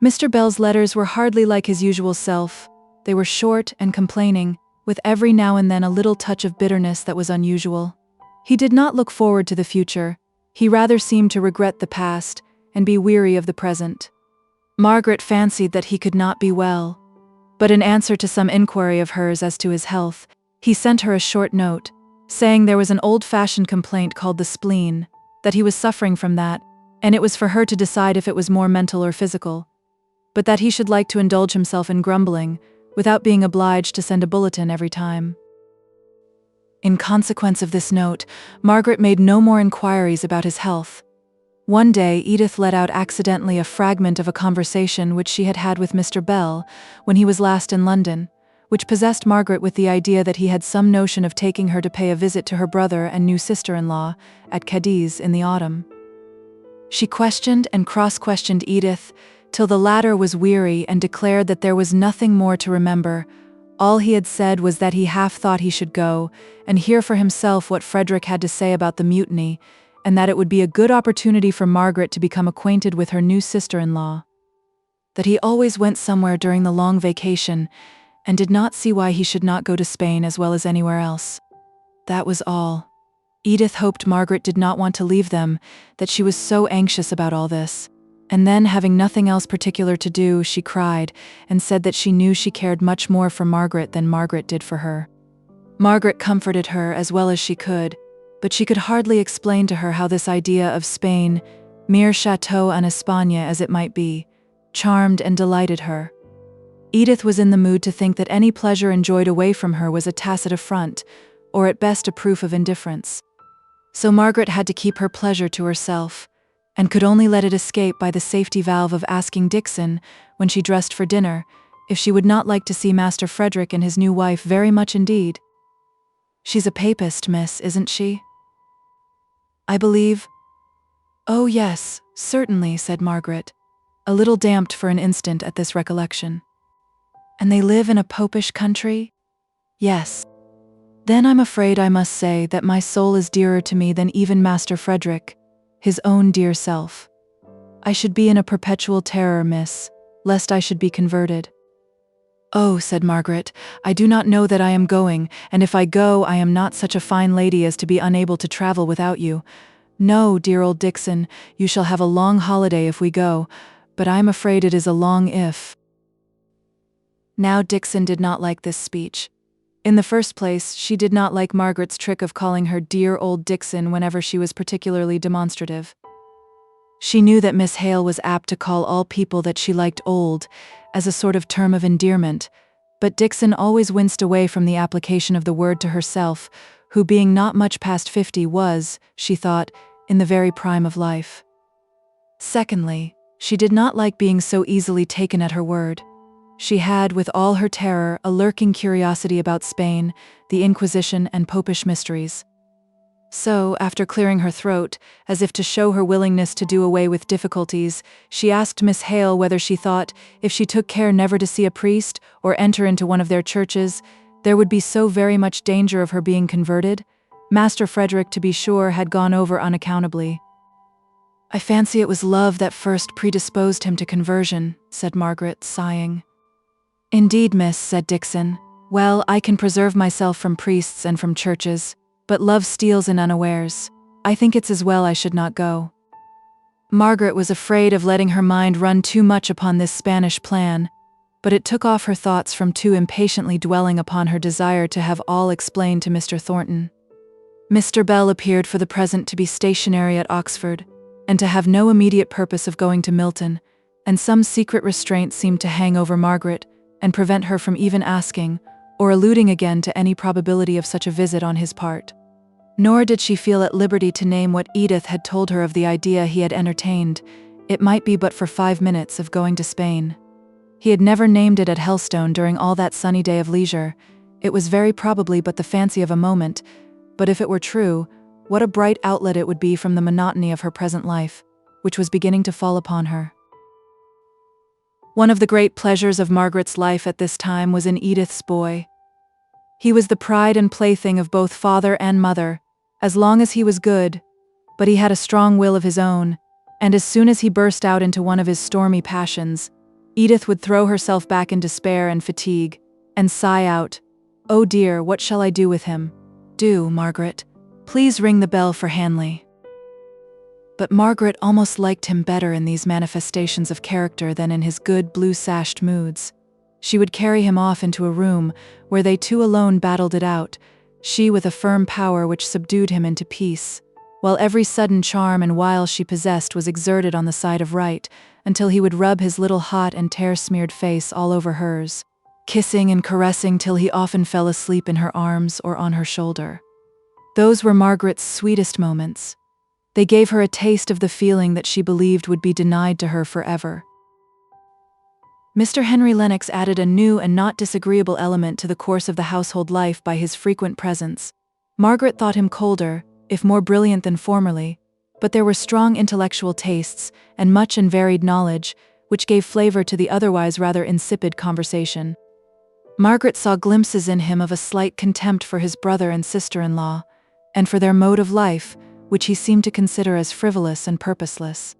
Mr. Bell's letters were hardly like his usual self. They were short and complaining, with every now and then a little touch of bitterness that was unusual. He did not look forward to the future. He rather seemed to regret the past and be weary of the present. Margaret fancied that he could not be well, but in answer to some inquiry of hers as to his health, he sent her a short note, saying there was an old-fashioned complaint called the spleen, that he was suffering from that, and it was for her to decide if it was more mental or physical, but that he should like to indulge himself in grumbling, without being obliged to send a bulletin every time. In consequence of this note, Margaret made no more inquiries about his health. One day, Edith let out accidentally a fragment of a conversation which she had had with Mr. Bell when he was last in London, which possessed Margaret with the idea that he had some notion of taking her to pay a visit to her brother and new sister-in-law at Cadiz in the autumn. She questioned and cross-questioned Edith till the latter was weary and declared that there was nothing more to remember. All he had said was that he half thought he should go and hear for himself what Frederick had to say about the mutiny, and that it would be a good opportunity for Margaret to become acquainted with her new sister-in-law. That he always went somewhere during the long vacation, and did not see why he should not go to Spain as well as anywhere else. That was all. Edith hoped Margaret did not want to leave them, that she was so anxious about all this. And then, having nothing else particular to do, she cried, and said that she knew she cared much more for Margaret than Margaret did for her. Margaret comforted her as well as she could, but she could hardly explain to her how this idea of Spain, mere chateau en Espagne as it might be, charmed and delighted her. Edith was in the mood to think that any pleasure enjoyed away from her was a tacit affront, or at best a proof of indifference. So Margaret had to keep her pleasure to herself, and could only let it escape by the safety valve of asking Dixon, when she dressed for dinner, if she would not like to see Master Frederick and his new wife very much indeed. "She's a papist, miss, isn't she?" "I believe—" "Oh yes, certainly," said Margaret, a little damped for an instant at this recollection. "And they live in a popish country?" "Yes." "Then I'm afraid I must say that my soul is dearer to me than even Master Frederick, his own dear self. I should be in a perpetual terror, miss, lest I should be converted." "Oh," said Margaret, "I do not know that I am going, and if I go, I am not such a fine lady as to be unable to travel without you. No, dear old Dixon, you shall have a long holiday if we go, but I am afraid it is a long if." Now Dixon did not like this speech. In the first place, she did not like Margaret's trick of calling her dear old Dixon whenever she was particularly demonstrative. She knew that Miss Hale was apt to call all people that she liked old, as a sort of term of endearment, but Dixon always winced away from the application of the word to herself, who being not much past 50 was, she thought, in the very prime of life. Secondly, she did not like being so easily taken at her word. She had, with all her terror, a lurking curiosity about Spain, the Inquisition, and popish mysteries. So, after clearing her throat, as if to show her willingness to do away with difficulties, she asked Miss Hale whether she thought, if she took care never to see a priest, or enter into one of their churches, there would be so very much danger of her being converted. Master Frederick, to be sure, had gone over unaccountably. "I fancy it was love that first predisposed him to conversion," said Margaret, sighing. "Indeed, miss," said Dixon. "Well, I can preserve myself from priests and from churches, but love steals in unawares. I think it's as well I should not go." Margaret was afraid of letting her mind run too much upon this Spanish plan, but it took off her thoughts from too impatiently dwelling upon her desire to have all explained to Mr. Thornton. Mr. Bell appeared for the present to be stationary at Oxford, and to have no immediate purpose of going to Milton, and some secret restraint seemed to hang over Margaret, and prevent her from even asking, or alluding again to any probability of such a visit on his part. Nor did she feel at liberty to name what Edith had told her of the idea he had entertained, it might be but for 5 minutes, of going to Spain. He had never named it at Helstone during all that sunny day of leisure. It was very probably but the fancy of a moment, but if it were true, what a bright outlet it would be from the monotony of her present life, which was beginning to fall upon her. One of the great pleasures of Margaret's life at this time was in Edith's boy. He was the pride and plaything of both father and mother, as long as he was good, but he had a strong will of his own, and as soon as he burst out into one of his stormy passions, Edith would throw herself back in despair and fatigue, and sigh out, "Oh dear, what shall I do with him?" "Do, Margaret. Please ring the bell for Hanley." But Margaret almost liked him better in these manifestations of character than in his good blue-sashed moods. She would carry him off into a room where they two alone battled it out, she with a firm power which subdued him into peace, while every sudden charm and wile she possessed was exerted on the side of right, until he would rub his little hot and tear-smeared face all over hers, kissing and caressing till he often fell asleep in her arms or on her shoulder. Those were Margaret's sweetest moments. They gave her a taste of the feeling that she believed would be denied to her forever. Mr. Henry Lennox added a new and not disagreeable element to the course of the household life by his frequent presence. Margaret thought him colder, if more brilliant than formerly, but there were strong intellectual tastes and much and varied knowledge, which gave flavor to the otherwise rather insipid conversation. Margaret saw glimpses in him of a slight contempt for his brother and sister-in-law, and for their mode of life, which he seemed to consider as frivolous and purposeless.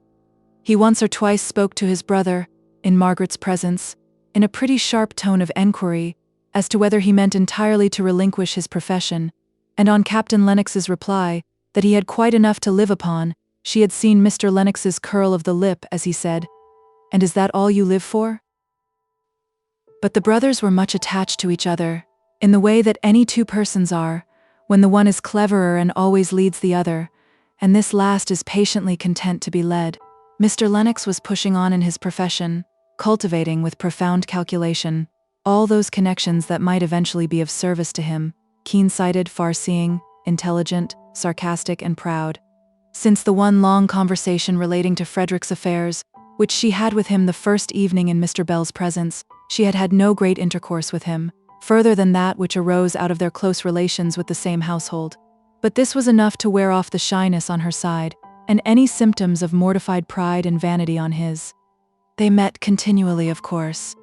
He once or twice spoke to his brother, in Margaret's presence, in a pretty sharp tone of enquiry, as to whether he meant entirely to relinquish his profession, and on Captain Lennox's reply, that he had quite enough to live upon, she had seen Mr. Lennox's curl of the lip as he said, "And is that all you live for?" But the brothers were much attached to each other, in the way that any two persons are, when the one is cleverer and always leads the other, and this last is patiently content to be led. Mr. Lennox was pushing on in his profession, cultivating with profound calculation all those connections that might eventually be of service to him, keen-sighted, far-seeing, intelligent, sarcastic, and proud. Since the one long conversation relating to Frederick's affairs, which she had with him the first evening in Mr. Bell's presence, she had had no great intercourse with him, further than that which arose out of their close relations with the same household. But this was enough to wear off the shyness on her side, and any symptoms of mortified pride and vanity on his. They met continually, of course,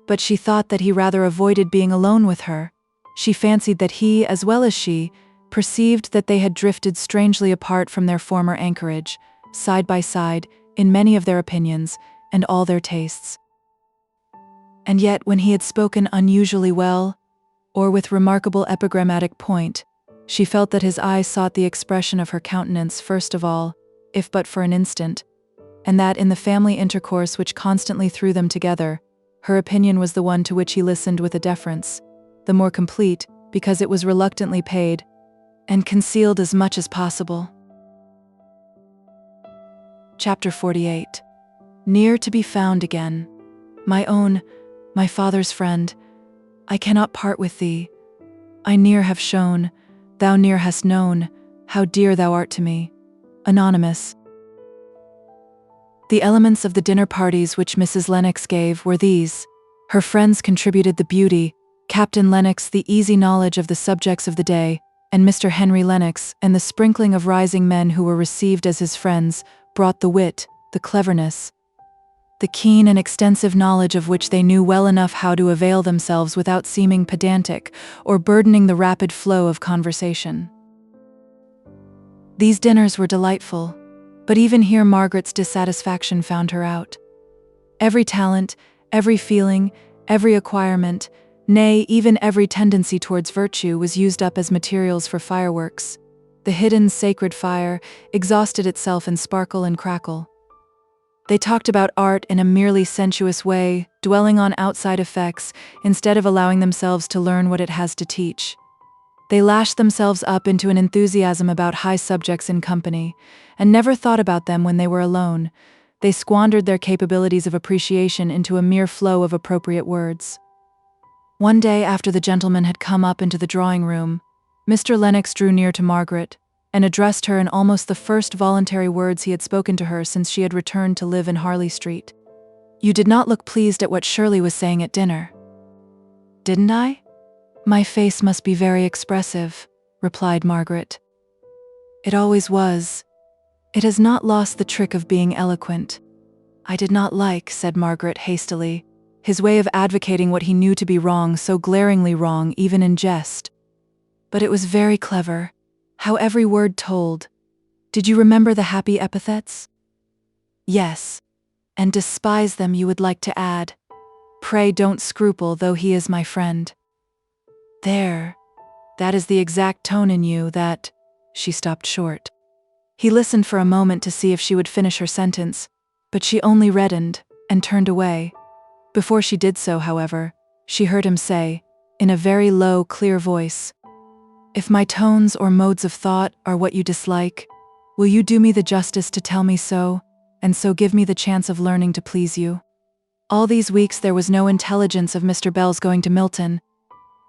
but she thought that he rather avoided being alone with her. She fancied that he, as well as she, perceived that they had drifted strangely apart from their former anchorage, side by side, in many of their opinions, and all their tastes. And yet, when he had spoken unusually well, or with remarkable epigrammatic point, she felt that his eye sought the expression of her countenance first of all, if but for an instant, and that in the family intercourse which constantly threw them together, her opinion was the one to which he listened with a deference, the more complete because it was reluctantly paid, and concealed as much as possible. Chapter 48. Near to be found again. My own, my father's friend, I cannot part with thee. I near have shown, thou near hast known, how dear thou art to me. Anonymous. The elements of the dinner parties which Mrs. Lennox gave were these. Her friends contributed the beauty, Captain Lennox the easy knowledge of the subjects of the day, and Mr. Henry Lennox and the sprinkling of rising men who were received as his friends brought the wit, the cleverness, the keen and extensive knowledge of which they knew well enough how to avail themselves without seeming pedantic or burdening the rapid flow of conversation. These dinners were delightful, but even here Margaret's dissatisfaction found her out. Every talent, every feeling, every acquirement, nay, even every tendency towards virtue was used up as materials for fireworks. The hidden, sacred fire exhausted itself in sparkle and crackle. They talked about art in a merely sensuous way, dwelling on outside effects, instead of allowing themselves to learn what it has to teach. They lashed themselves up into an enthusiasm about high subjects in company, and never thought about them when they were alone. They squandered their capabilities of appreciation into a mere flow of appropriate words. One day after the gentlemen had come up into the drawing-room, Mr. Lennox drew near to Margaret, and addressed her in almost the first voluntary words he had spoken to her since she had returned to live in Harley Street. "You did not look pleased at what Shirley was saying at dinner." "Didn't I? My face must be very expressive," replied Margaret. "It always was. It has not lost the trick of being eloquent." "I did not like," said Margaret hastily, "his way of advocating what he knew to be wrong, so glaringly wrong even in jest. But it was very clever. How every word told. Did you remember the happy epithets?" "Yes. And despise them you would like to add. Pray don't scruple, though he is my friend." There. That is the exact tone in you that—" She stopped short. He listened for a moment to see if she would finish her sentence, but she only reddened and turned away. Before she did so, however, she heard him say, in a very low, clear voice, "If my tones or modes of thought are what you dislike, will you do me the justice to tell me so, and so give me the chance of learning to please you?" All these weeks there was no intelligence of Mr. Bell's going to Milton.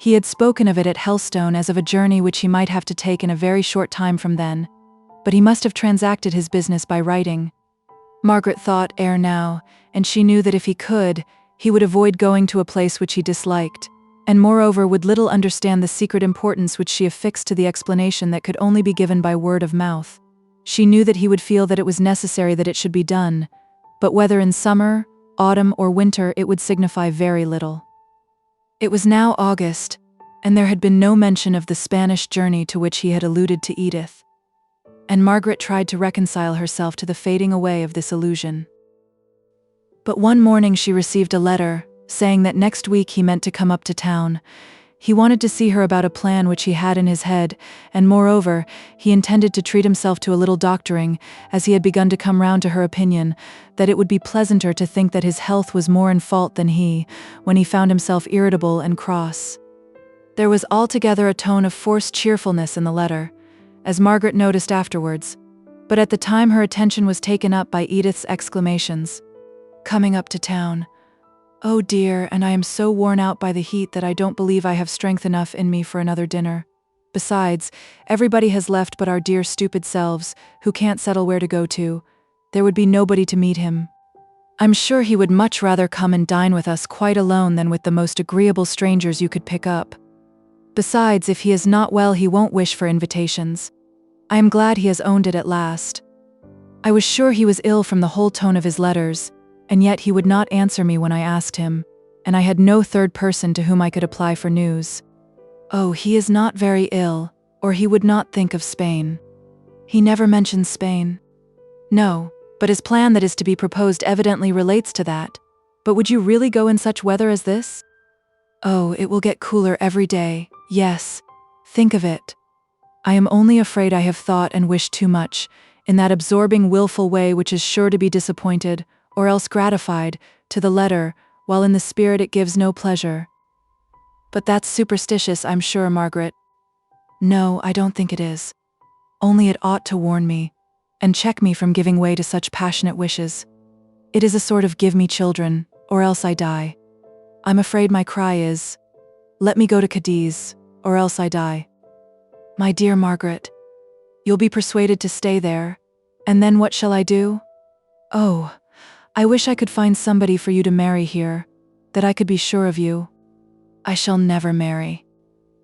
He had spoken of it at Helstone as of a journey which he might have to take in a very short time from then, but he must have transacted his business by writing. Margaret thought ere now, and she knew that if he could, he would avoid going to a place which he disliked, and moreover would little understand the secret importance which she affixed to the explanation that could only be given by word of mouth. She knew that he would feel that it was necessary that it should be done, but whether in summer, autumn, or winter it would signify very little. It was now August, and there had been no mention of the Spanish journey to which he had alluded to Edith, and Margaret tried to reconcile herself to the fading away of this illusion. But one morning she received a letter, saying that next week he meant to come up to town. He wanted to see her about a plan which he had in his head, and moreover, he intended to treat himself to a little doctoring, as he had begun to come round to her opinion, that it would be pleasanter to think that his health was more in fault than he, when he found himself irritable and cross. There was altogether a tone of forced cheerfulness in the letter, as Margaret noticed afterwards, but at the time her attention was taken up by Edith's exclamations. "Coming up to town. Oh dear, and I am so worn out by the heat that I don't believe I have strength enough in me for another dinner. Besides, everybody has left but our dear stupid selves, who can't settle where to go to. There would be nobody to meet him. I'm sure he would much rather come and dine with us quite alone than with the most agreeable strangers you could pick up. Besides, if he is not well he won't wish for invitations. I am glad he has owned it at last. I was sure he was ill from the whole tone of his letters, and yet he would not answer me when I asked him, and I had no third person to whom I could apply for news. Oh, he is not very ill, or he would not think of Spain. He never mentions Spain. No, but his plan that is to be proposed evidently relates to that. But would you really go in such weather as this? Oh, it will get cooler every day, yes. Think of it. I am only afraid I have thought and wished too much, in that absorbing, willful way which is sure to be disappointed, or else gratified, to the letter, while in the spirit it gives no pleasure. But that's superstitious, I'm sure, Margaret. No, I don't think it is. Only it ought to warn me, and check me from giving way to such passionate wishes. It is a sort of give me children, or else I die. I'm afraid my cry is, let me go to Cadiz, or else I die. My dear Margaret, you'll be persuaded to stay there, and then what shall I do? Oh, I wish I could find somebody for you to marry here, that I could be sure of you. I shall never marry.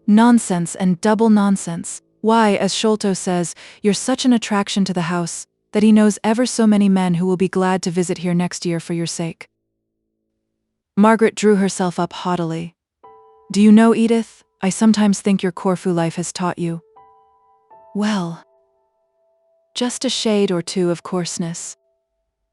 Nonsense and double nonsense. Why, as Sholto says, you're such an attraction to the house, that he knows ever so many men who will be glad to visit here next year for your sake. Margaret drew herself up haughtily. Do you know, Edith, I sometimes think your Corfu life has taught you. Well, just a shade or two of coarseness.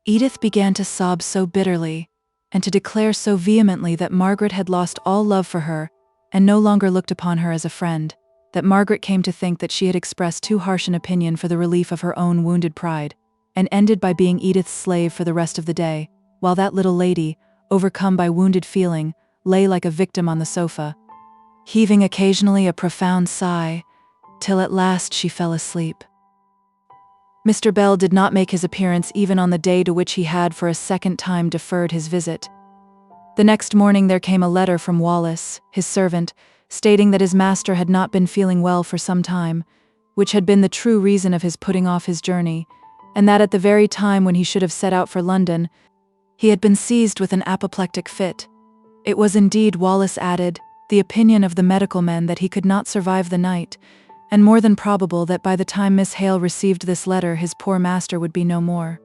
Edith began to sob so bitterly, and to declare so vehemently that Margaret had lost all love for her, and no longer looked upon her as a friend, that Margaret came to think that she had expressed too harsh an opinion for the relief of her own wounded pride, and ended by being Edith's slave for the rest of the day, while that little lady, overcome by wounded feeling, lay like a victim on the sofa, heaving occasionally a profound sigh, till at last she fell asleep. Mr. Bell did not make his appearance even on the day to which he had for a second time deferred his visit. The next morning there came a letter from Wallace, his servant, stating that his master had not been feeling well for some time, which had been the true reason of his putting off his journey, and that at the very time when he should have set out for London, he had been seized with an apoplectic fit. It was indeed, Wallace added, the opinion of the medical men that he could not survive the night, and more than probable that by the time Miss Hale received this letter his poor master would be no more.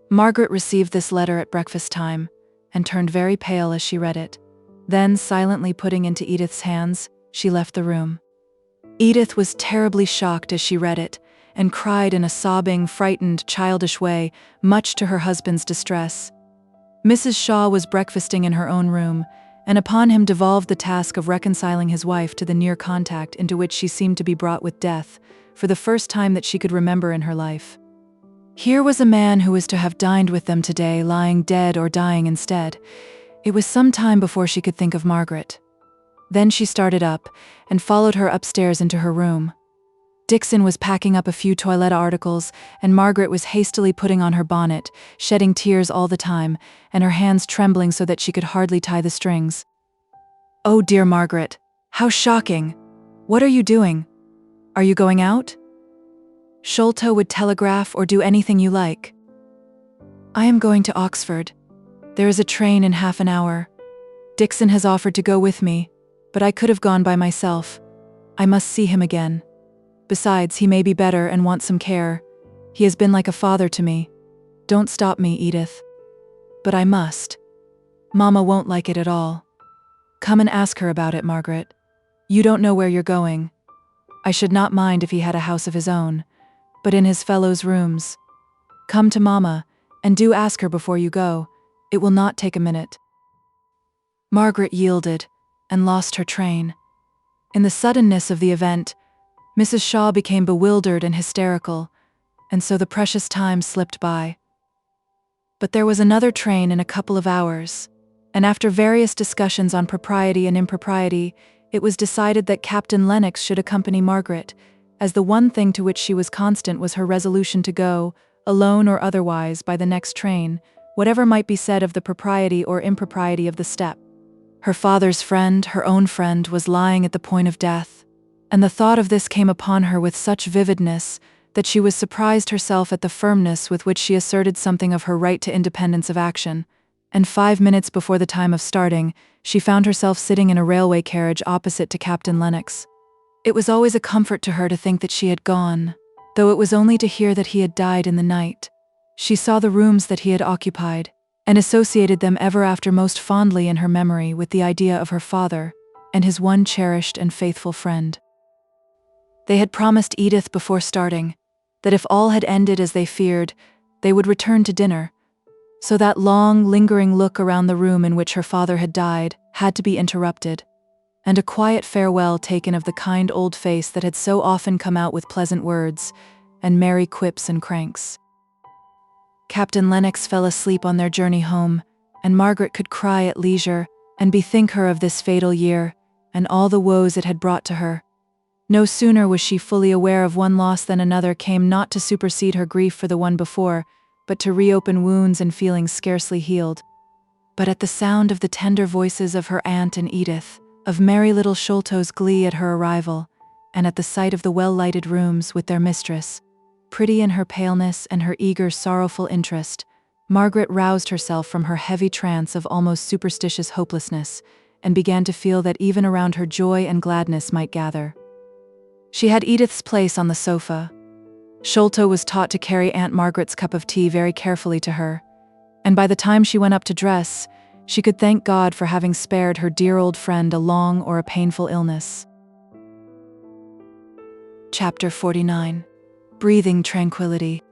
Margaret received this letter at breakfast time, and turned very pale as she read it. Then, silently putting into Edith's hands, she left the room. Edith was terribly shocked as she read it, and cried in a sobbing, frightened, childish way, much to her husband's distress. Mrs. Shaw was breakfasting in her own room, and upon him devolved the task of reconciling his wife to the near contact into which she seemed to be brought with death, for the first time that she could remember in her life. Here was a man who was to have dined with them today lying dead or dying instead. It was some time before she could think of Margaret. Then she started up and followed her upstairs into her room. Dixon was packing up a few toilette articles, and Margaret was hastily putting on her bonnet, shedding tears all the time, and her hands trembling so that she could hardly tie the strings. "Oh dear Margaret, how shocking! What are you doing? Are you going out? Sholto would telegraph or do anything you like." "I am going to Oxford. There is a train in half an hour. Dixon has offered to go with me, but I could have gone by myself. I must see him again. Besides, he may be better and want some care. He has been like a father to me. Don't stop me, Edith." "But I must. Mama won't like it at all. Come and ask her about it, Margaret. You don't know where you're going. I should not mind if he had a house of his own, but in his fellows' rooms. Come to Mama, and do ask her before you go. It will not take a minute." Margaret yielded, and lost her train. In the suddenness of the event, Mrs. Shaw became bewildered and hysterical, and so the precious time slipped by. But there was another train in a couple of hours, and after various discussions on propriety and impropriety, it was decided that Captain Lennox should accompany Margaret, as the one thing to which she was constant was her resolution to go, alone or otherwise, by the next train, whatever might be said of the propriety or impropriety of the step. Her father's friend, her own friend, was lying at the point of death, and the thought of this came upon her with such vividness that she was surprised herself at the firmness with which she asserted something of her right to independence of action, and 5 minutes before the time of starting, she found herself sitting in a railway carriage opposite to Captain Lennox. It was always a comfort to her to think that she had gone, though it was only to hear that he had died in the night. She saw the rooms that he had occupied, and associated them ever after most fondly in her memory with the idea of her father and his one cherished and faithful friend. They had promised Edith before starting that if all had ended as they feared, they would return to dinner, so that long, lingering look around the room in which her father had died had to be interrupted, and a quiet farewell taken of the kind old face that had so often come out with pleasant words and merry quips and cranks. Captain Lennox fell asleep on their journey home, and Margaret could cry at leisure and bethink her of this fatal year and all the woes it had brought to her. No sooner was she fully aware of one loss than another came, not to supersede her grief for the one before, but to reopen wounds and feelings scarcely healed. But at the sound of the tender voices of her aunt and Edith, of merry little Sholto's glee at her arrival, and at the sight of the well-lighted rooms with their mistress, pretty in her paleness and her eager, sorrowful interest, Margaret roused herself from her heavy trance of almost superstitious hopelessness, and began to feel that even around her joy and gladness might gather. She had Edith's place on the sofa. Sholto was taught to carry Aunt Margaret's cup of tea very carefully to her, and by the time she went up to dress, she could thank God for having spared her dear old friend a long or a painful illness. Chapter 49. Breathing tranquility.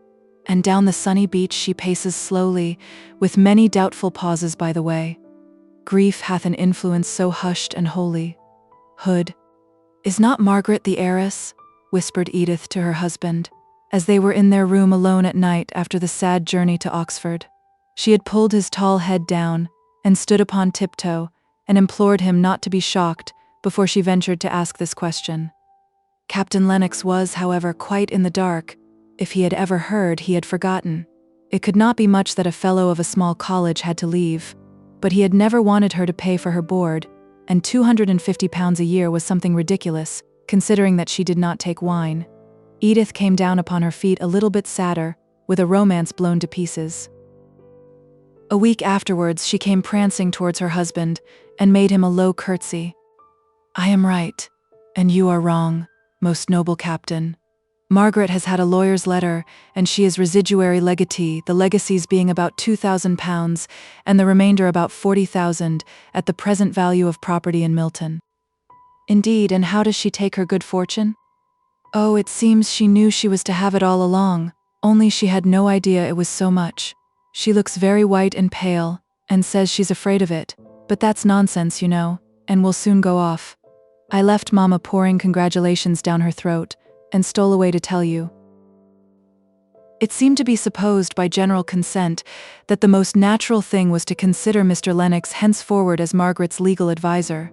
And down the sunny beach she paces slowly, with many doubtful pauses by the way. Grief hath an influence so hushed and holy. Hood. "Is not Margaret the heiress?" whispered Edith to her husband, as they were in their room alone at night after the sad journey to Oxford. She had pulled his tall head down, and stood upon tiptoe, and implored him not to be shocked before she ventured to ask this question. Captain Lennox was, however, quite in the dark. If he had ever heard, he had forgotten. It could not be much that a fellow of a small college had to leave, but he had never wanted her to pay for her board, and £250 a year was something ridiculous, considering that she did not take wine. Edith came down upon her feet a little bit sadder, with a romance blown to pieces. A week afterwards she came prancing towards her husband, and made him a low curtsy. "I am right, and you are wrong, most noble captain. Margaret has had a lawyer's letter, and she is residuary legatee, the legacies being about £2,000, and the remainder about 40,000, at the present value of property in Milton." "Indeed, and how does she take her good fortune?" "Oh, it seems she knew she was to have it all along, only she had no idea it was so much. She looks very white and pale, and says she's afraid of it. But that's nonsense, you know, and will soon go off. I left Mama pouring congratulations down her throat and stole away to tell you. It seemed to be supposed by general consent that the most natural thing was to consider Mr. Lennox henceforward as Margaret's legal advisor.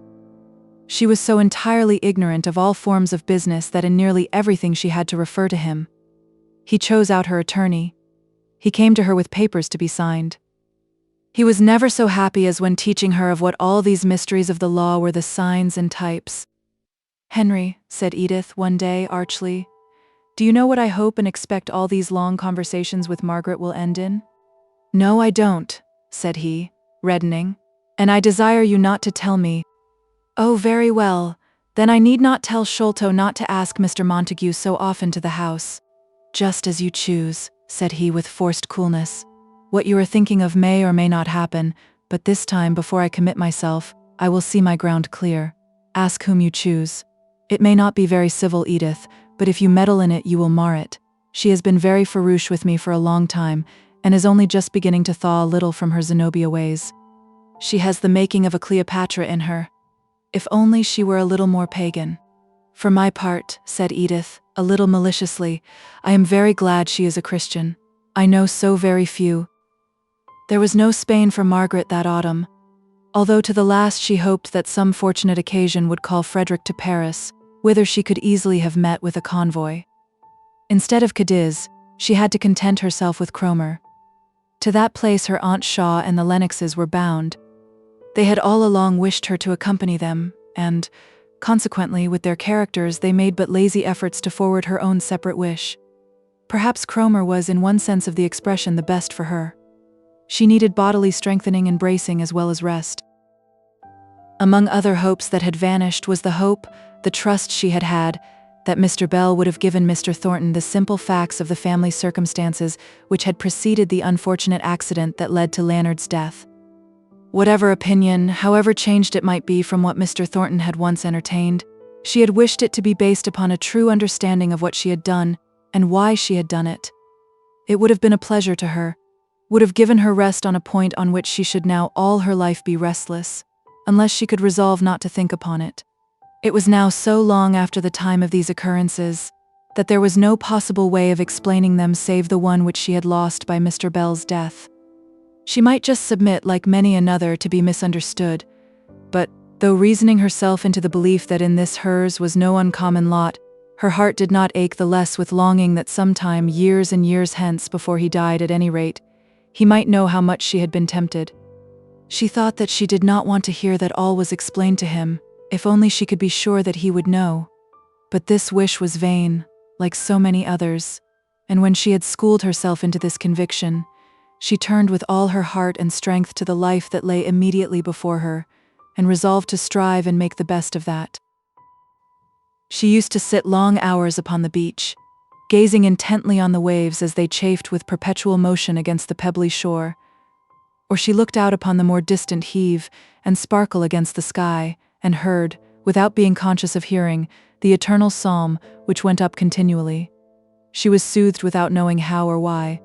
She was so entirely ignorant of all forms of business that in nearly everything she had to refer to him. He chose out her attorney. He came to her with papers to be signed. He was never so happy as when teaching her of what all these mysteries of the law were, the signs and types. "Henry," said Edith one day archly, "do you know what I hope and expect all these long conversations with Margaret will end in?" "No, I don't," said he, reddening, "and I desire you not to tell me." "Oh, very well, then I need not tell Sholto not to ask Mr. Montague so often to the house." "Just as you choose," said he with forced coolness. "What you are thinking of may or may not happen, but this time, before I commit myself, I will see my ground clear. Ask whom you choose. It may not be very civil, Edith, but if you meddle in it, you will mar it. She has been very farouche with me for a long time, and is only just beginning to thaw a little from her Zenobia ways. She has the making of a Cleopatra in her. If only she were a little more pagan. For my part," said Edith, a little maliciously, "I am very glad she is a Christian. I know so very few." There was no Spain for Margaret that autumn, although to the last she hoped that some fortunate occasion would call Frederick to Paris, whither she could easily have met with a convoy. Instead of Cadiz, she had to content herself with Cromer. To that place her Aunt Shaw and the Lennoxes were bound. They had all along wished her to accompany them, and, consequently, with their characters, they made but lazy efforts to forward her own separate wish. Perhaps Cromer was, in one sense of the expression, the best for her. She needed bodily strengthening and bracing as well as rest. Among other hopes that had vanished was the hope, the trust she had had, that Mr. Bell would have given Mr. Thornton the simple facts of the family circumstances which had preceded the unfortunate accident that led to Lannard's death. Whatever opinion, however changed it might be from what Mr. Thornton had once entertained, she had wished it to be based upon a true understanding of what she had done and why she had done it. It would have been a pleasure to her, would have given her rest on a point on which she should now all her life be restless, unless she could resolve not to think upon it. It was now so long after the time of these occurrences that there was no possible way of explaining them save the one which she had lost by Mr. Bell's death. She might just submit, like many another, to be misunderstood, but, though reasoning herself into the belief that in this hers was no uncommon lot, her heart did not ache the less with longing that sometime, years and years hence, before he died at any rate, he might know how much she had been tempted. She thought that she did not want to hear that all was explained to him, if only she could be sure that he would know. But this wish was vain, like so many others, and when she had schooled herself into this conviction, she turned with all her heart and strength to the life that lay immediately before her, and resolved to strive and make the best of that. She used to sit long hours upon the beach, gazing intently on the waves as they chafed with perpetual motion against the pebbly shore, or she looked out upon the more distant heave and sparkle against the sky, and heard, without being conscious of hearing, the eternal psalm which went up continually. She was soothed without knowing how or why.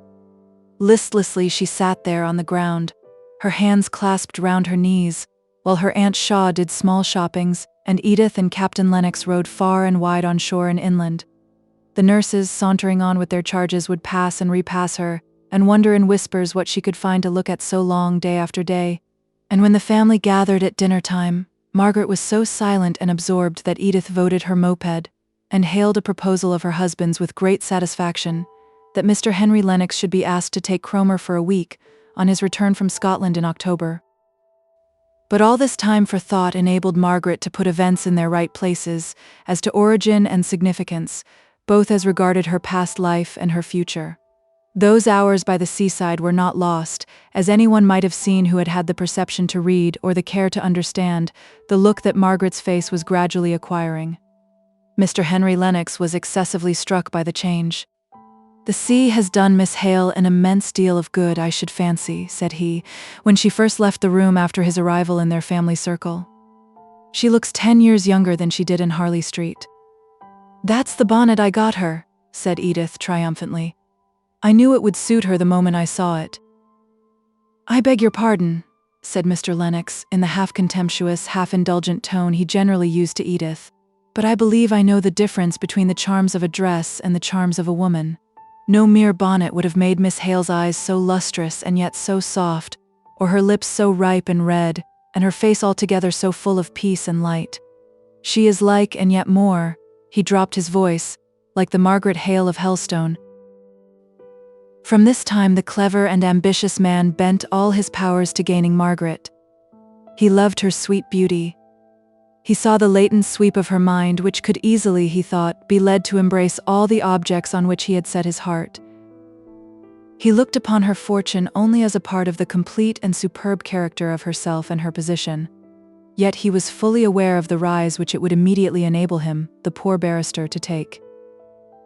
Listlessly she sat there on the ground, her hands clasped round her knees, while her Aunt Shaw did small shoppings, and Edith and Captain Lennox rode far and wide on shore and inland. The nurses, sauntering on with their charges, would pass and repass her, and wonder in whispers what she could find to look at so long day after day. And when the family gathered at dinner time, Margaret was so silent and absorbed that Edith voted her moped, and hailed a proposal of her husband's with great satisfaction, that Mr. Henry Lennox should be asked to take Cromer for a week, on his return from Scotland in October. But all this time for thought enabled Margaret to put events in their right places, as to origin and significance, both as regarded her past life and her future. Those hours by the seaside were not lost, as anyone might have seen who had had the perception to read or the care to understand the look that Margaret's face was gradually acquiring. Mr. Henry Lennox was excessively struck by the change. "The sea has done Miss Hale an immense deal of good, I should fancy," said he, when she first left the room after his arrival in their family circle. "She looks 10 years younger than she did in Harley Street." "That's the bonnet I got her," said Edith triumphantly. "I knew it would suit her the moment I saw it." "I beg your pardon," said Mr. Lennox, in the half-contemptuous, half-indulgent tone he generally used to Edith. "But I believe I know the difference between the charms of a dress and the charms of a woman. No mere bonnet would have made Miss Hale's eyes so lustrous and yet so soft, or her lips so ripe and red, and her face altogether so full of peace and light. She is like, and yet more," he dropped his voice, "like the Margaret Hale of Helstone." From this time the clever and ambitious man bent all his powers to gaining Margaret. He loved her sweet beauty. He saw the latent sweep of her mind, which could easily, he thought, be led to embrace all the objects on which he had set his heart. He looked upon her fortune only as a part of the complete and superb character of herself and her position. Yet he was fully aware of the rise which it would immediately enable him, the poor barrister, to take.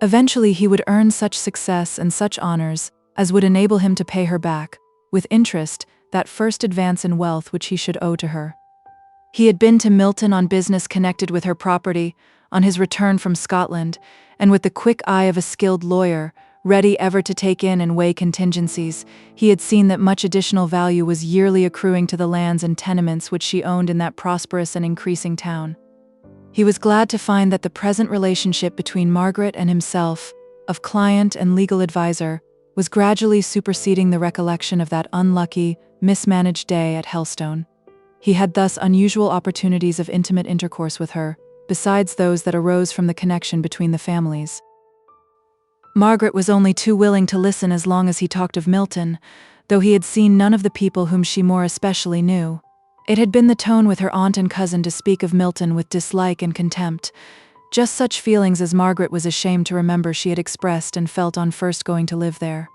Eventually he would earn such success and such honors as would enable him to pay her back, with interest, that first advance in wealth which he should owe to her. He had been to Milton on business connected with her property, on his return from Scotland, and with the quick eye of a skilled lawyer, ready ever to take in and weigh contingencies, he had seen that much additional value was yearly accruing to the lands and tenements which she owned in that prosperous and increasing town. He was glad to find that the present relationship between Margaret and himself, of client and legal adviser, was gradually superseding the recollection of that unlucky, mismanaged day at Helstone. He had thus unusual opportunities of intimate intercourse with her, besides those that arose from the connection between the families. Margaret was only too willing to listen as long as he talked of Milton, though he had seen none of the people whom she more especially knew. It had been the tone with her aunt and cousin to speak of Milton with dislike and contempt, just such feelings as Margaret was ashamed to remember she had expressed and felt on first going to live there.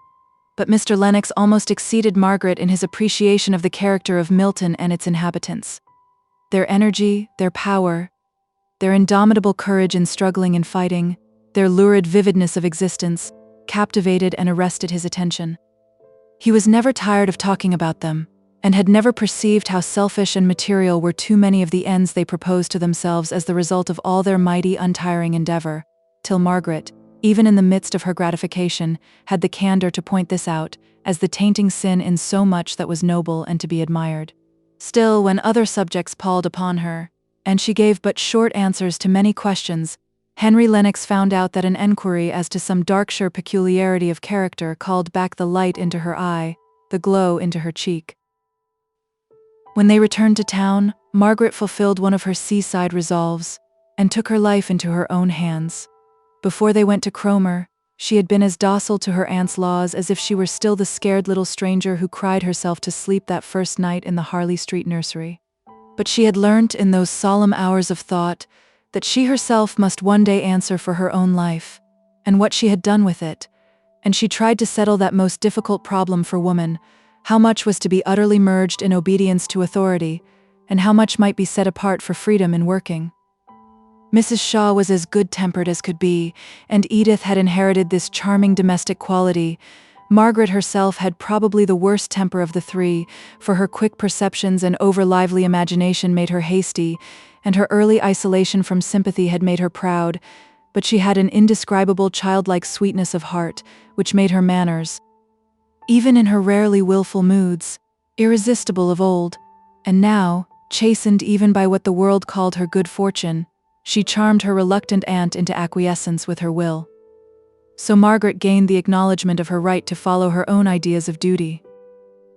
But Mr. Lennox almost exceeded Margaret in his appreciation of the character of Milton and its inhabitants. Their energy, their power, their indomitable courage in struggling and fighting, their lurid vividness of existence, captivated and arrested his attention. He was never tired of talking about them, and had never perceived how selfish and material were too many of the ends they proposed to themselves as the result of all their mighty, untiring endeavor, till Margaret, even in the midst of her gratification, had the candor to point this out, as the tainting sin in so much that was noble and to be admired. Still, when other subjects palled upon her, and she gave but short answers to many questions, Henry Lennox found out that an enquiry as to some Darkshire peculiarity of character called back the light into her eye, the glow into her cheek. When they returned to town, Margaret fulfilled one of her seaside resolves, and took her life into her own hands. Before they went to Cromer, she had been as docile to her aunt's laws as if she were still the scared little stranger who cried herself to sleep that first night in the Harley Street nursery. But she had learnt in those solemn hours of thought that she herself must one day answer for her own life, and what she had done with it, and she tried to settle that most difficult problem for woman: how much was to be utterly merged in obedience to authority, and how much might be set apart for freedom in working. Mrs. Shaw was as good-tempered as could be, and Edith had inherited this charming domestic quality. Margaret herself had probably the worst temper of the three, for her quick perceptions and over-lively imagination made her hasty, and her early isolation from sympathy had made her proud, but she had an indescribable childlike sweetness of heart, which made her manners, even in her rarely willful moods, irresistible of old, and now, chastened even by what the world called her good fortune, she charmed her reluctant aunt into acquiescence with her will. So Margaret gained the acknowledgement of her right to follow her own ideas of duty.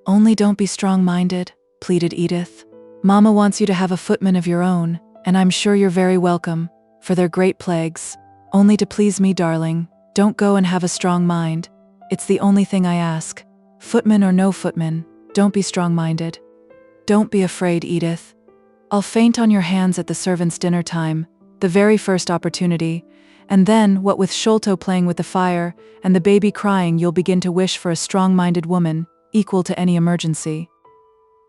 "Only don't be strong-minded," pleaded Edith. "Mama wants you to have a footman of your own, and I'm sure you're very welcome, for they're great plagues. Only to please me, darling, don't go and have a strong mind. It's the only thing I ask. Footman or no footman, don't be strong-minded. Don't be afraid, Edith. I'll faint on your hands at the servants' dinner time, the very first opportunity, and then, what with Sholto playing with the fire, and the baby crying, you'll begin to wish for a strong-minded woman, equal to any emergency.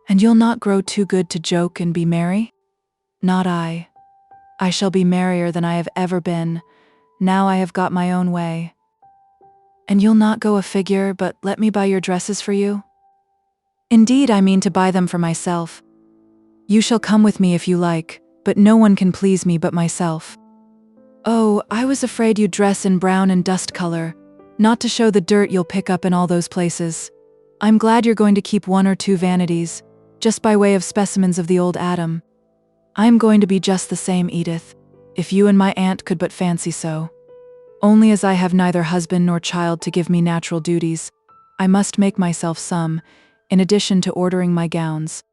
And you'll not grow too good to joke and be merry? Not I. I shall be merrier than I have ever been, now I have got my own way. And you'll not go a figure, but let me buy your dresses for you? Indeed, I mean to buy them for myself. You shall come with me if you like, but no one can please me but myself. Oh, I was afraid you'd dress in brown and dust color, not to show the dirt you'll pick up in all those places. I'm glad you're going to keep one or two vanities. just by way of specimens of the old Adam. I am going to be just the same, Edith, if you and my aunt could but fancy so. Only as I have neither husband nor child to give me natural duties, I must make myself some, in addition to ordering my gowns.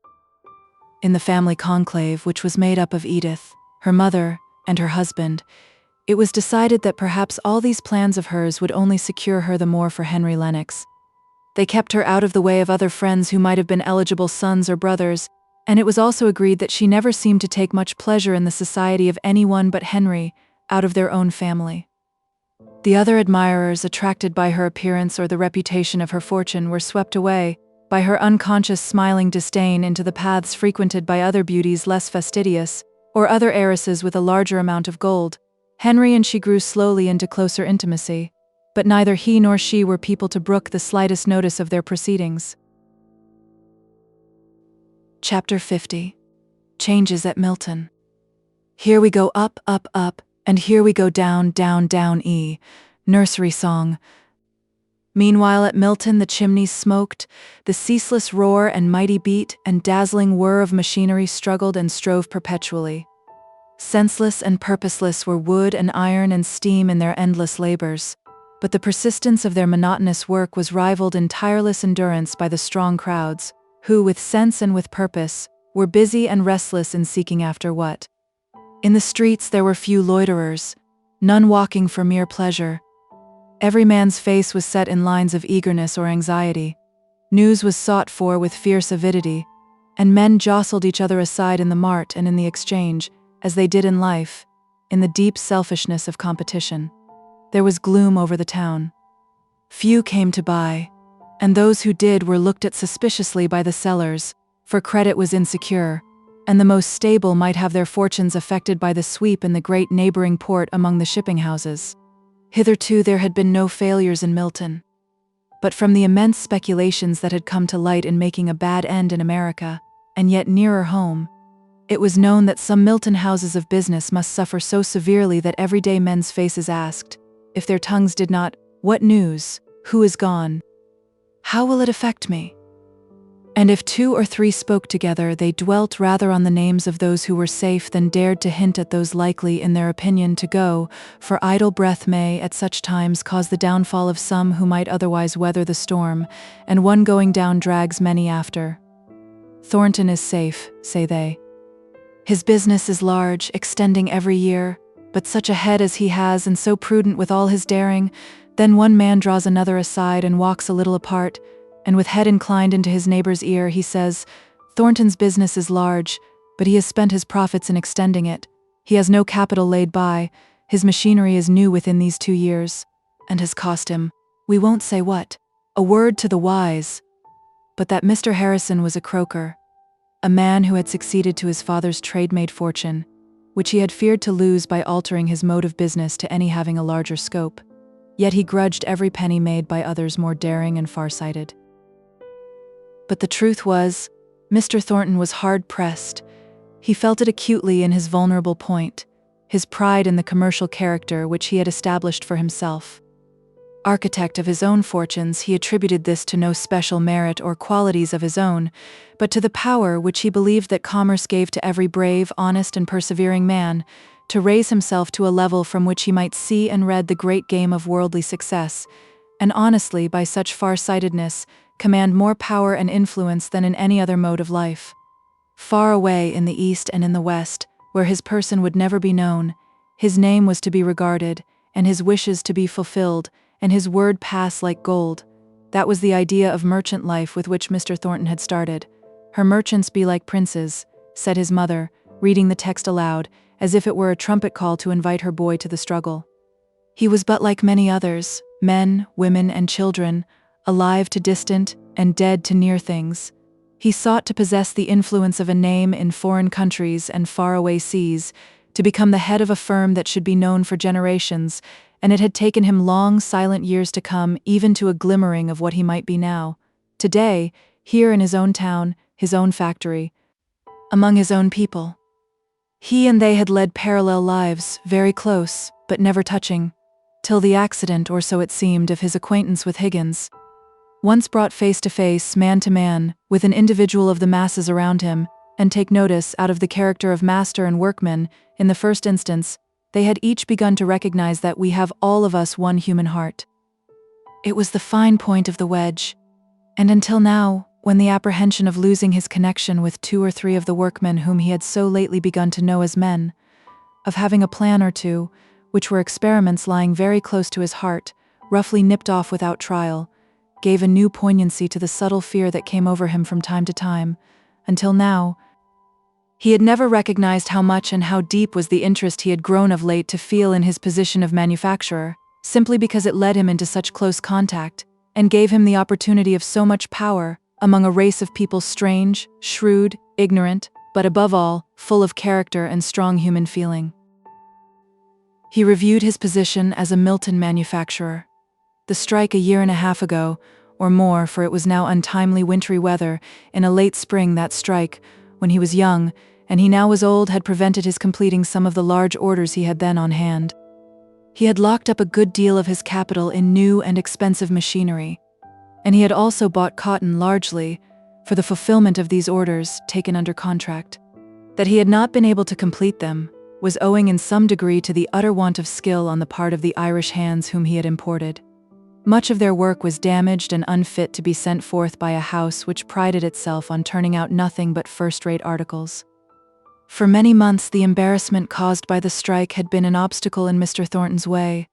In the family conclave, which was made up of Edith, her mother, and her husband, it was decided that perhaps all these plans of hers would only secure her the more for Henry Lennox. They kept her out of the way of other friends who might have been eligible sons or brothers, and it was also agreed that she never seemed to take much pleasure in the society of anyone but Henry, out of their own family. The other admirers, attracted by her appearance or the reputation of her fortune, were swept away, by her unconscious smiling disdain, into the paths frequented by other beauties less fastidious, or other heiresses with a larger amount of gold. Henry and she grew slowly into closer intimacy, but neither he nor she were people to brook the slightest notice of their proceedings. Chapter 50. Changes at Milton. Here we go up, up, up, and here we go down, down, down, nursery song. Meanwhile at Milton the chimneys smoked, the ceaseless roar and mighty beat and dazzling whir of machinery struggled and strove perpetually. Senseless and purposeless were wood and iron and steam in their endless labors, but the persistence of their monotonous work was rivaled in tireless endurance by the strong crowds, who, with sense and with purpose, were busy and restless in seeking after what. In the streets there were few loiterers, none walking for mere pleasure. Every man's face was set in lines of eagerness or anxiety. News was sought for with fierce avidity, and men jostled each other aside in the mart and in the exchange, as they did in life, in the deep selfishness of competition. There was gloom over the town. Few came to buy, and those who did were looked at suspiciously by the sellers, for credit was insecure, and the most stable might have their fortunes affected by the sweep in the great neighboring port among the shipping houses. Hitherto there had been no failures in Milton, but from the immense speculations that had come to light in making a bad end in America, and yet nearer home, it was known that some Milton houses of business must suffer so severely that everyday men's faces asked, if their tongues did not, "What news? Who is gone? How will it affect me?" And if 2 or 3 spoke together, they dwelt rather on the names of those who were safe than dared to hint at those likely, in their opinion, to go, for idle breath may, at such times, cause the downfall of some who might otherwise weather the storm, and one going down drags many after. Thornton is safe, say they. His business is large, extending every year, but such a head as he has, and so prudent with all his daring. Then one man draws another aside and walks a little apart, and with head inclined into his neighbor's ear, he says, "Thornton's business is large, but he has spent his profits in extending it. He has no capital laid by, his machinery is new within these 2 years, and has cost him, we won't say what, a word to the wise." But that Mr. Harrison was a croaker, a man who had succeeded to his father's trade-made fortune, which he had feared to lose by altering his mode of business to any having a larger scope. Yet he grudged every penny made by others more daring and far-sighted. But the truth was, Mr. Thornton was hard-pressed. He felt it acutely in his vulnerable point, his pride in the commercial character which he had established for himself. Architect of his own fortunes, he attributed this to no special merit or qualities of his own, but to the power which he believed that commerce gave to every brave, honest, and persevering man, to raise himself to a level from which he might see and read the great game of worldly success, and honestly, by such far-sightedness, command more power and influence than in any other mode of life. Far away in the East and in the West, where his person would never be known, his name was to be regarded, and his wishes to be fulfilled, and his word pass like gold. That was the idea of merchant life with which Mr. Thornton had started. "Her merchants be like princes," said his mother, reading the text aloud, as if it were a trumpet call to invite her boy to the struggle. He was but like many others, men, women, and children, alive to distant and dead to near things. He sought to possess the influence of a name in foreign countries and faraway seas, to become the head of a firm that should be known for generations, and it had taken him long, silent years to come even to a glimmering of what he might be now. Today, here in his own town, his own factory, among his own people. He and they had led parallel lives, very close, but never touching, till the accident, or so it seemed, of his acquaintance with Higgins. Once brought face to face, man to man, with an individual of the masses around him, and take notice out of the character of master and workman. In the first instance, they had each begun to recognize that we have all of us one human heart. It was the fine point of the wedge, and until now, when the apprehension of losing his connection with 2 or 3 of the workmen whom he had so lately begun to know as men, of having a plan or two, which were experiments lying very close to his heart, roughly nipped off without trial, gave a new poignancy to the subtle fear that came over him from time to time. Until now, he had never recognized how much and how deep was the interest he had grown of late to feel in his position of manufacturer, simply because it led him into such close contact, and gave him the opportunity of so much power among a race of people strange, shrewd, ignorant, but above all, full of character and strong human feeling. He reviewed his position as a Milton manufacturer. The strike a year and a half ago, or more, for it was now untimely wintry weather, in a late spring, that strike, when he was young, and he now was old, had prevented his completing some of the large orders he had then on hand. He had locked up a good deal of his capital in new and expensive machinery, and he had also bought cotton largely for the fulfillment of these orders taken under contract. That he had not been able to complete them was owing in some degree to the utter want of skill on the part of the Irish hands whom he had imported. Much of their work was damaged and unfit to be sent forth by a house which prided itself on turning out nothing but first-rate articles. For many months the embarrassment caused by the strike had been an obstacle in Mr. Thornton's way,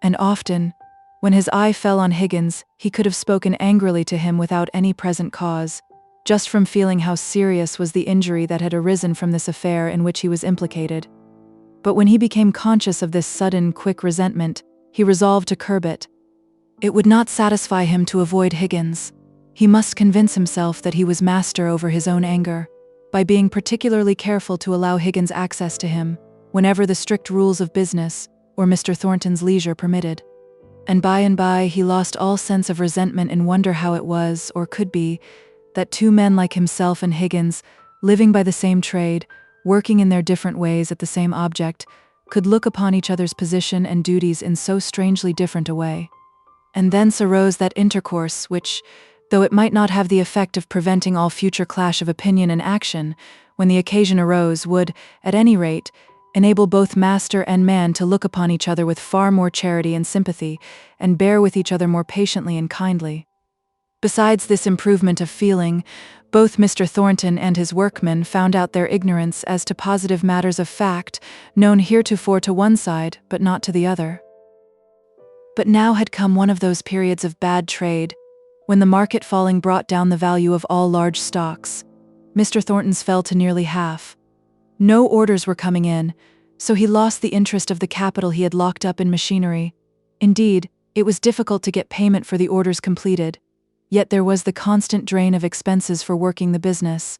and often, when his eye fell on Higgins, he could have spoken angrily to him without any present cause, just from feeling how serious was the injury that had arisen from this affair in which he was implicated. But when he became conscious of this sudden, quick resentment, he resolved to curb it. It would not satisfy him to avoid Higgins. He must convince himself that he was master over his own anger, by being particularly careful to allow Higgins access to him, whenever the strict rules of business, or Mr. Thornton's leisure permitted. And by he lost all sense of resentment and wonder how it was, or could be, that 2 men like himself and Higgins, living by the same trade, working in their different ways at the same object, could look upon each other's position and duties in so strangely different a way. And thence arose that intercourse which, though it might not have the effect of preventing all future clash of opinion and action, when the occasion arose, would, at any rate, enable both master and man to look upon each other with far more charity and sympathy, and bear with each other more patiently and kindly. Besides this improvement of feeling, both Mr. Thornton and his workmen found out their ignorance as to positive matters of fact, known heretofore to one side, but not to the other. But now had come one of those periods of bad trade, when the market falling brought down the value of all large stocks. Mr. Thornton's fell to nearly half. No orders were coming in, so he lost the interest of the capital he had locked up in machinery. Indeed, it was difficult to get payment for the orders completed, yet there was the constant drain of expenses for working the business.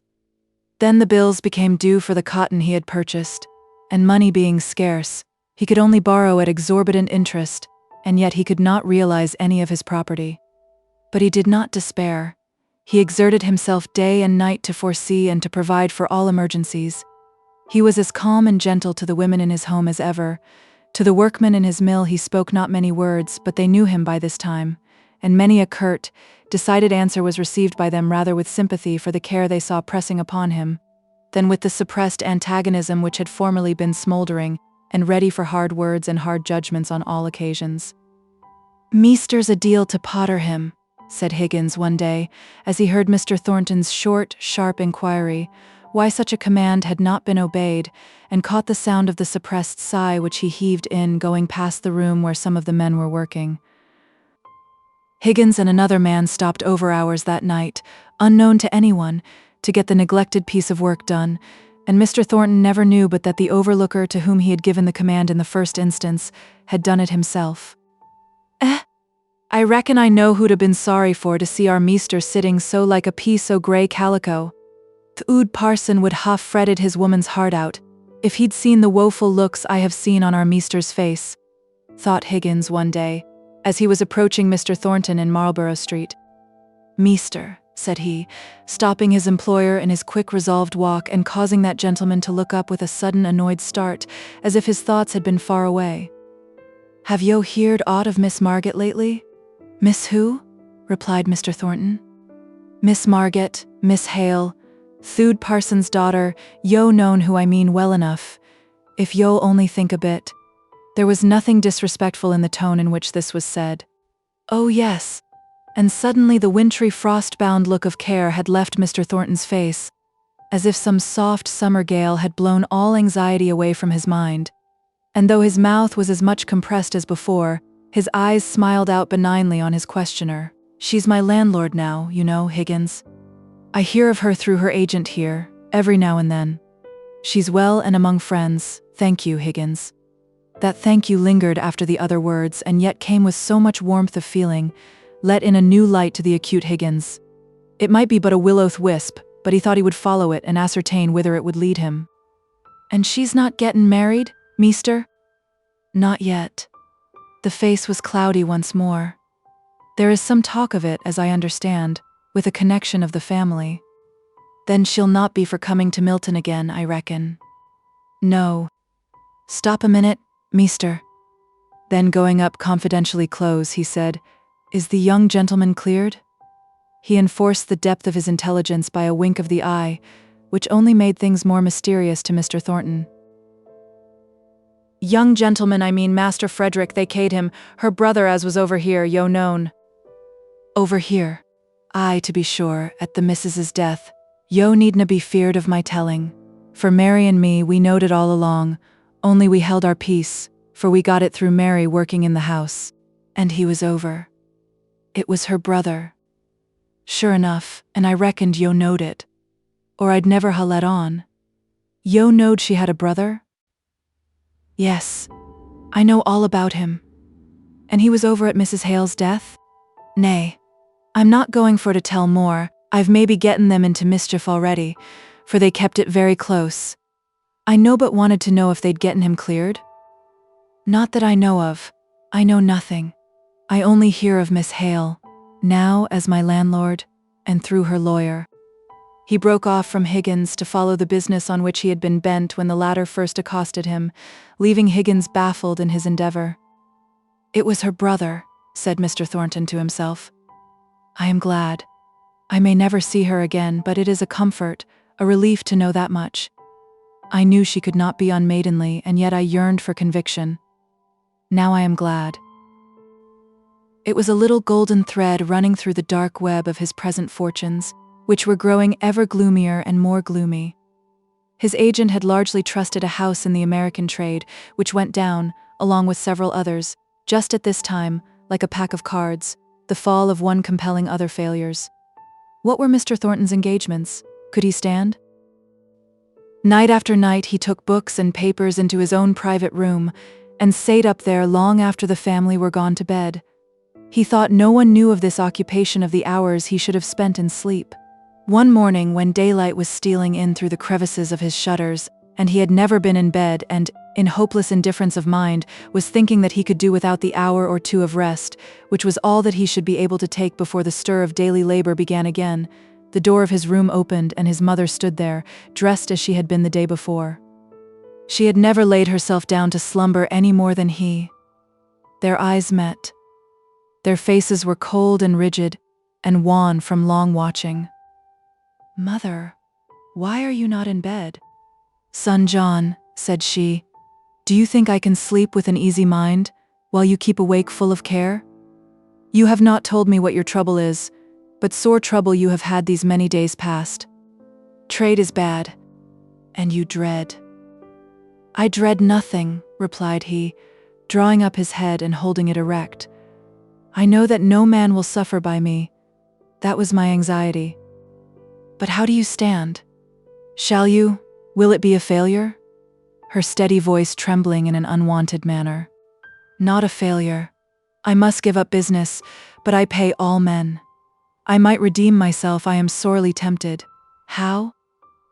Then the bills became due for the cotton he had purchased, and money being scarce, he could only borrow at exorbitant interest, and yet he could not realize any of his property. But he did not despair. He exerted himself day and night to foresee and to provide for all emergencies. He was as calm and gentle to the women in his home as ever. To the workmen in his mill he spoke not many words, but they knew him by this time, and many a curt, decided answer was received by them rather with sympathy for the care they saw pressing upon him, than with the suppressed antagonism which had formerly been smoldering and ready for hard words and hard judgments on all occasions. "Meester's a deal to potter him," said Higgins one day, as he heard Mr. Thornton's short, sharp inquiry why such a command had not been obeyed, and caught the sound of the suppressed sigh which he heaved in going past the room where some of the men were working. Higgins and another man stopped over hours that night, unknown to anyone, to get the neglected piece of work done, and Mr. Thornton never knew but that the overlooker to whom he had given the command in the first instance had done it himself. I reckon I know who'd have been sorry for to see our meester sitting so like a piece o' grey calico. Th' ood parson would ha' fretted his woman's heart out, if he'd seen the woeful looks I have seen on our meester's face," thought Higgins one day, as he was approaching Mr. Thornton in Marlborough Street. "Meester," said he, stopping his employer in his quick resolved walk and causing that gentleman to look up with a sudden annoyed start, as if his thoughts had been far away. "Have yo heerd aught of Miss Margaret lately?" "Miss who?" replied Mr. Thornton. Miss Margaret, Miss Hale, Thude Parsons' daughter, yo known who I mean well enough. If yo only think a bit. There was nothing disrespectful in the tone in which this was said. Oh yes. And suddenly the wintry frost-bound look of care had left Mr. Thornton's face, as if some soft summer gale had blown all anxiety away from his mind. And though his mouth was as much compressed as before, his eyes smiled out benignly on his questioner. She's my landlord now, you know, Higgins. I hear of her through her agent here, every now and then. She's well and among friends, thank you, Higgins. That thank you lingered after the other words and yet came with so much warmth of feeling, let in a new light to the acute Higgins. It might be but a will-o'-the-wisp, but he thought he would follow it and ascertain whither it would lead him. And she's not gettin' married, meester? Not yet. The face was cloudy once more. There is some talk of it, as I understand, with a connection of the family. Then she'll not be for coming to Milton again, I reckon. No. Stop a minute, meester. Then going up confidentially close, he said, Is the young gentleman cleared? He enforced the depth of his intelligence by a wink of the eye, which only made things more mysterious to Mr. Thornton. Young gentleman, I mean Master Frederick, they ca'd him, her brother as was over here, yo known. Over here? Aye, to be sure, at the missus's death. Yo needna be feared of my telling. For Mary and me, we knowed it all along, only we held our peace, for we got it through Mary working in the house. And he was over. It was her brother. Sure enough, and I reckoned yo knowed it. Or I'd never ha let on. Yo knowed she had a brother? Yes, I know all about him. And he was over at Mrs. Hale's death? Nay, I'm not going for to tell more, I've maybe getten them into mischief already, for they kept it very close. I no but wanted to know if they'd getten him cleared. Not that I know of, I know nothing. I only hear of Miss Hale, now as my landlord, and through her lawyer. He broke off from Higgins to follow the business on which he had been bent when the latter first accosted him, leaving Higgins baffled in his endeavor. It was her brother, said Mr. Thornton to himself. I am glad. I may never see her again, but it is a comfort, a relief to know that much. I knew she could not be unmaidenly, and yet I yearned for conviction. Now I am glad. It was a little golden thread running through the dark web of his present fortunes, which were growing ever gloomier and more gloomy. His agent had largely trusted a house in the American trade, which went down, along with several others, just at this time, like a pack of cards, the fall of one compelling other failures. What were Mr. Thornton's engagements? Could he stand? Night after night he took books and papers into his own private room, and sate up there long after the family were gone to bed. He thought no one knew of this occupation of the hours he should have spent in sleep. One morning, when daylight was stealing in through the crevices of his shutters, and he had never been in bed and, in hopeless indifference of mind, was thinking that he could do without the hour or two of rest, which was all that he should be able to take before the stir of daily labor began again, the door of his room opened and his mother stood there, dressed as she had been the day before. She had never laid herself down to slumber any more than he. Their eyes met. Their faces were cold and rigid, and wan from long watching. Mother, why are you not in bed? Son John, said she, do you think I can sleep with an easy mind, while you keep awake full of care? You have not told me what your trouble is, but sore trouble you have had these many days past. Trade is bad, and you dread. I dread nothing, replied he, drawing up his head and holding it erect. I know that no man will suffer by me. That was my anxiety. But how do you stand? Shall you? Will it be a failure? Her steady voice trembling in an unwonted manner. Not a failure. I must give up business, but I pay all men. I might redeem myself, I am sorely tempted. How?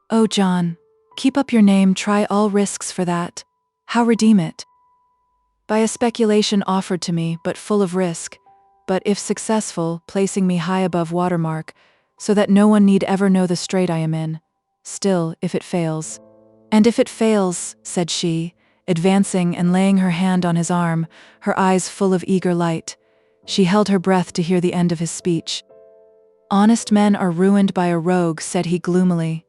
Oh, John, keep up your name, try all risks for that. How redeem it? By a speculation offered to me, but full of risk, but if successful, placing me high above watermark, so that no one need ever know the strait I am in. Still, if it fails. And if it fails, said she, advancing and laying her hand on his arm, her eyes full of eager light. She held her breath to hear the end of his speech. Honest men are ruined by a rogue, said he gloomily.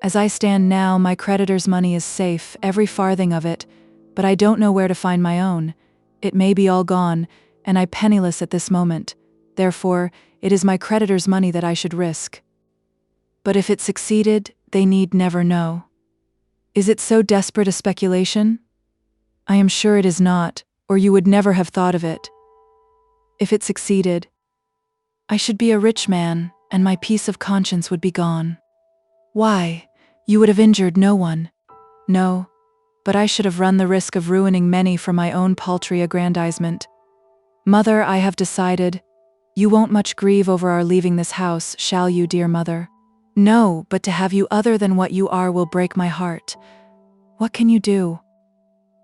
As I stand now, my creditor's money is safe, every farthing of it, but I don't know where to find my own. It may be all gone, and I penniless at this moment. Therefore, it is my creditor's money that I should risk. But if it succeeded, they need never know. Is it so desperate a speculation? I am sure it is not, or you would never have thought of it. If it succeeded, I should be a rich man, and my peace of conscience would be gone. Why? You would have injured no one. No, but I should have run the risk of ruining many for my own paltry aggrandizement. Mother, I have decided. You won't much grieve over our leaving this house, shall you, dear mother? No, but to have you other than what you are will break my heart. What can you do?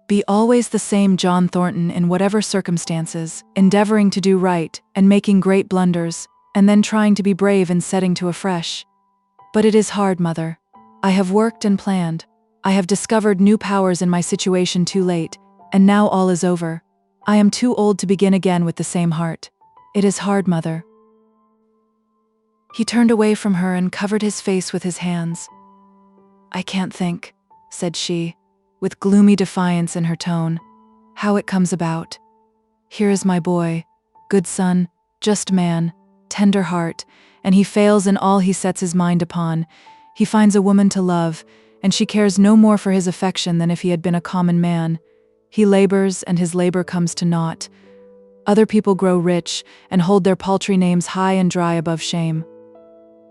Be always the same John Thornton in whatever circumstances, endeavoring to do right, and making great blunders, and then trying to be brave and setting to afresh. But it is hard, mother. I have worked and planned. I have discovered new powers in my situation too late, and now all is over. I am too old to begin again with the same heart. It is hard, mother. He turned away from her and covered his face with his hands. I can't think, said she, with gloomy defiance in her tone, how it comes about. Here is my boy, good son, just man, tender heart, and he fails in all he sets his mind upon. He finds a woman to love, and she cares no more for his affection than if he had been a common man. He labors, and his labor comes to naught. Other people grow rich, and hold their paltry names high and dry above shame.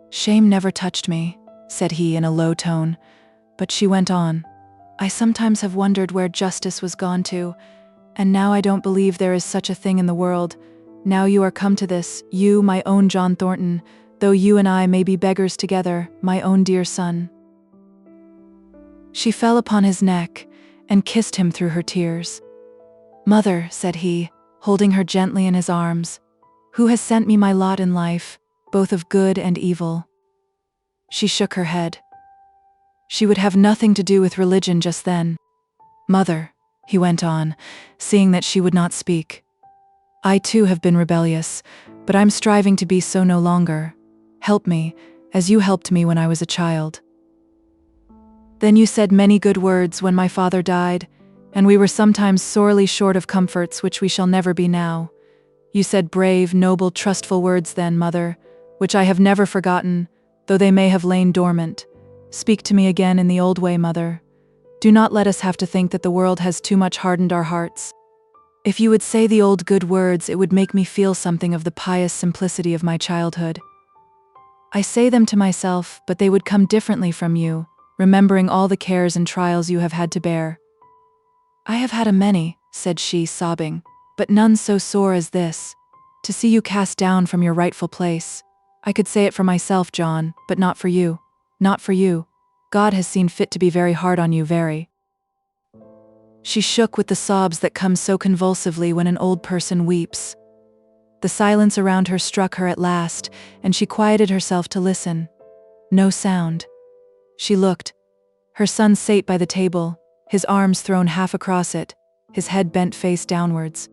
Shame never touched me, said he in a low tone, but she went on. I sometimes have wondered where justice was gone to, and now I don't believe there is such a thing in the world. Now you are come to this, you, my own John Thornton, though you and I may be beggars together, my own dear son. She fell upon his neck and kissed him through her tears. Mother, said he, holding her gently in his arms, who has sent me my lot in life, both of good and evil? She shook her head. She would have nothing to do with religion just then. Mother, he went on, seeing that she would not speak. I too have been rebellious, but I'm striving to be so no longer. Help me, as you helped me when I was a child. Then you said many good words when my father died, and we were sometimes sorely short of comforts which we shall never be now. You said brave, noble, trustful words then, mother, which I have never forgotten, though they may have lain dormant. Speak to me again in the old way, mother. Do not let us have to think that the world has too much hardened our hearts. If you would say the old good words, it would make me feel something of the pious simplicity of my childhood. I say them to myself, but they would come differently from you, remembering all the cares and trials you have had to bear. I have had a many, said she, sobbing, but none so sore as this. To see you cast down from your rightful place. I could say it for myself, John, but not for you. Not for you. God has seen fit to be very hard on you, very. She shook with the sobs that come so convulsively when an old person weeps. The silence around her struck her at last, and she quieted herself to listen. No sound. She looked. Her son sate by the table, his arms thrown half across it, his head bent face downwards.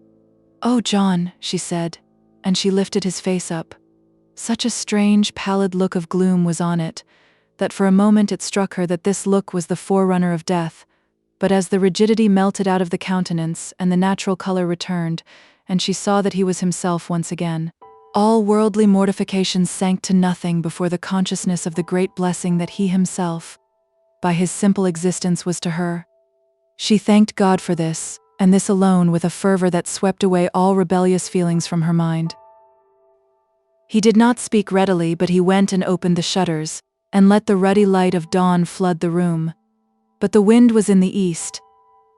Oh, John, she said, and she lifted his face up. Such a strange, pallid look of gloom was on it, that for a moment it struck her that this look was the forerunner of death, but as the rigidity melted out of the countenance and the natural color returned, and she saw that he was himself once again, all worldly mortifications sank to nothing before the consciousness of the great blessing that he himself, by his simple existence, was to her. She thanked God for this, and this alone, with a fervor that swept away all rebellious feelings from her mind. He did not speak readily, but he went and opened the shutters, and let the ruddy light of dawn flood the room. But the wind was in the east.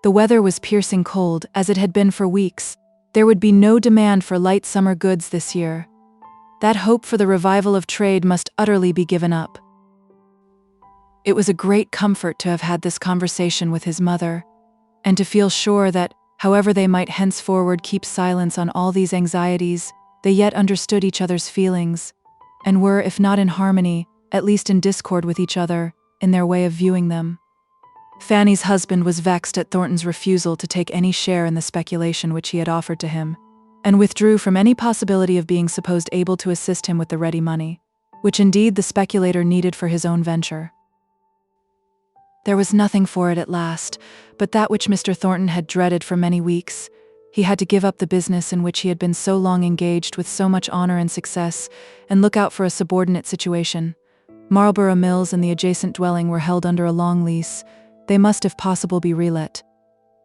The weather was piercing cold, as it had been for weeks. There would be no demand for light summer goods this year. That hope for the revival of trade must utterly be given up. It was a great comfort to have had this conversation with his mother, and to feel sure that, however they might henceforward keep silence on all these anxieties, they yet understood each other's feelings, and were, if not in harmony, at least in discord with each other, in their way of viewing them. Fanny's husband was vexed at Thornton's refusal to take any share in the speculation which he had offered to him, and withdrew from any possibility of being supposed able to assist him with the ready money. which indeed the speculator needed for his own venture. There was nothing for it at last, but that which Mr. Thornton had dreaded for many weeks. He had to give up the business in which he had been so long engaged with so much honor and success, and look out for a subordinate situation. Marlborough Mills and the adjacent dwelling were held under a long lease. They must, if possible, be relet.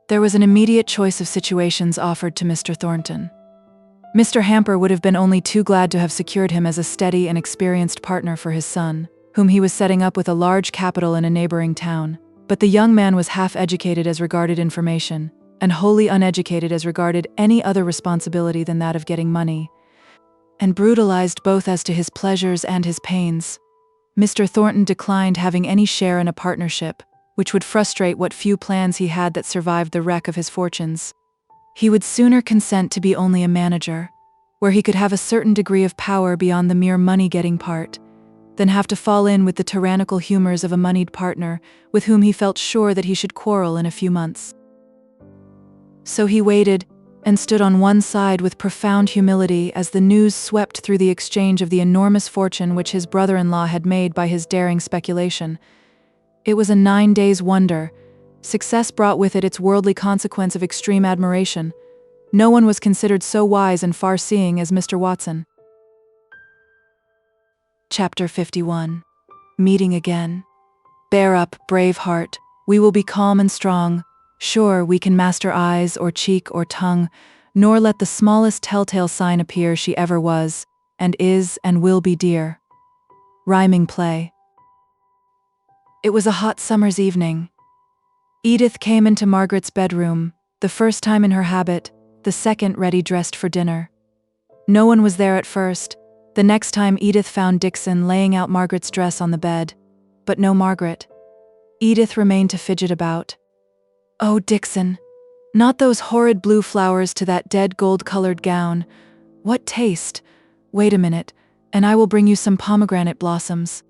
There was an immediate choice of situations offered to Mr. Thornton. Mr. Hamper would have been only too glad to have secured him as a steady and experienced partner for his son, whom he was setting up with a large capital in a neighboring town. But the young man was half-educated as regarded information, and wholly uneducated as regarded any other responsibility than that of getting money, and brutalized both as to his pleasures and his pains. Mr. Thornton declined having any share in a partnership, which would frustrate what few plans he had that survived the wreck of his fortunes. He would sooner consent to be only a manager, where he could have a certain degree of power beyond the mere money-getting part, than have to fall in with the tyrannical humors of a moneyed partner with whom he felt sure that he should quarrel in a few months. So he waited and stood on one side with profound humility as the news swept through the exchange of the enormous fortune which his brother-in-law had made by his daring speculation. It was a 9 days' wonder. Success brought with it its worldly consequence of extreme admiration. No one was considered so wise and far-seeing as Mr. Watson. Chapter 51. Meeting again. Bear up, brave heart. We will be calm and strong. Sure, we can master eyes or cheek or tongue, nor let the smallest telltale sign appear she ever was, and is, and will be dear. Rhyming play. It was a hot summer's evening. Edith came into Margaret's bedroom, the first time in her habit, the second ready dressed for dinner. No one was there at first. The next time Edith found Dixon laying out Margaret's dress on the bed, but no Margaret. Edith remained to fidget about. Oh, Dixon, not those horrid blue flowers to that dead gold-colored gown. What taste! Wait a minute, and I will bring you some pomegranate blossoms.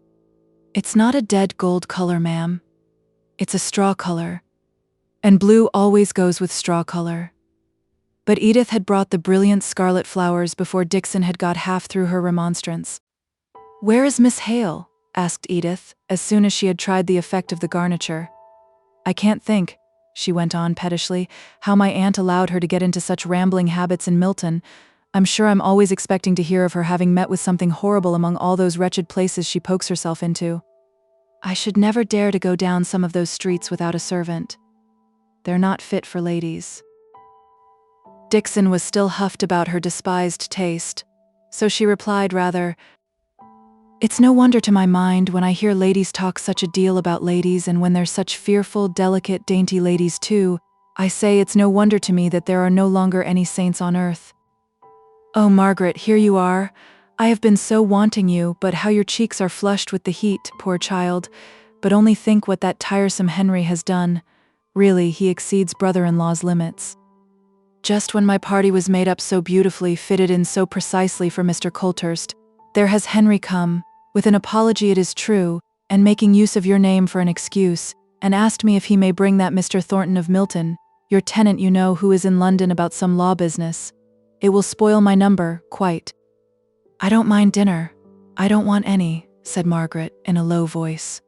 It's not a dead gold color, ma'am. It's a straw color. And blue always goes with straw color. But Edith had brought the brilliant scarlet flowers before Dixon had got half through her remonstrance. Where is Miss Hale? Asked Edith, as soon as she had tried the effect of the garniture. I can't think, she went on pettishly, how my aunt allowed her to get into such rambling habits in Milton. I'm sure I'm always expecting to hear of her having met with something horrible among all those wretched places she pokes herself into. I should never dare to go down some of those streets without a servant. They're not fit for ladies. Dixon was still huffed about her despised taste, so she replied rather, It's no wonder to my mind when I hear ladies talk such a deal about ladies, and when they're such fearful, delicate, dainty ladies too, I say it's no wonder to me that there are no longer any saints on earth. Oh, Margaret, here you are. I have been so wanting you, but how your cheeks are flushed with the heat, poor child. But only think what that tiresome Henry has done. Really, he exceeds brother-in-law's limits. Just when my party was made up so beautifully, fitted in so precisely for Mr. Colthurst, there has Henry come, with an apology it is true, and making use of your name for an excuse, and asked me if he may bring that Mr. Thornton of Milton, your tenant you know, who is in London about some law business. It will spoil my number, quite. I don't mind dinner. I don't want any, said Margaret in a low voice.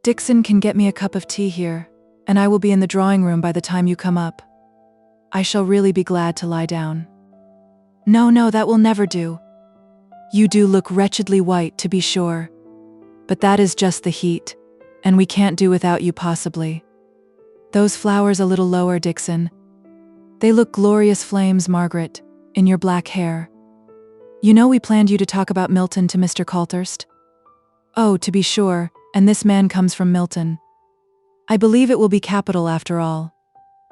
Dixon can get me a cup of tea here, and I will be in the drawing-room by the time you come up. I shall really be glad to lie down. No, that will never do. You do look wretchedly white, to be sure. But that is just the heat, and we can't do without you possibly. Those flowers a little lower, Dixon. They look glorious flames, Margaret, in your black hair. You know we planned you to talk about Milton to Mr. Colthurst? Oh, to be sure, and this man comes from Milton. I believe it will be capital after all.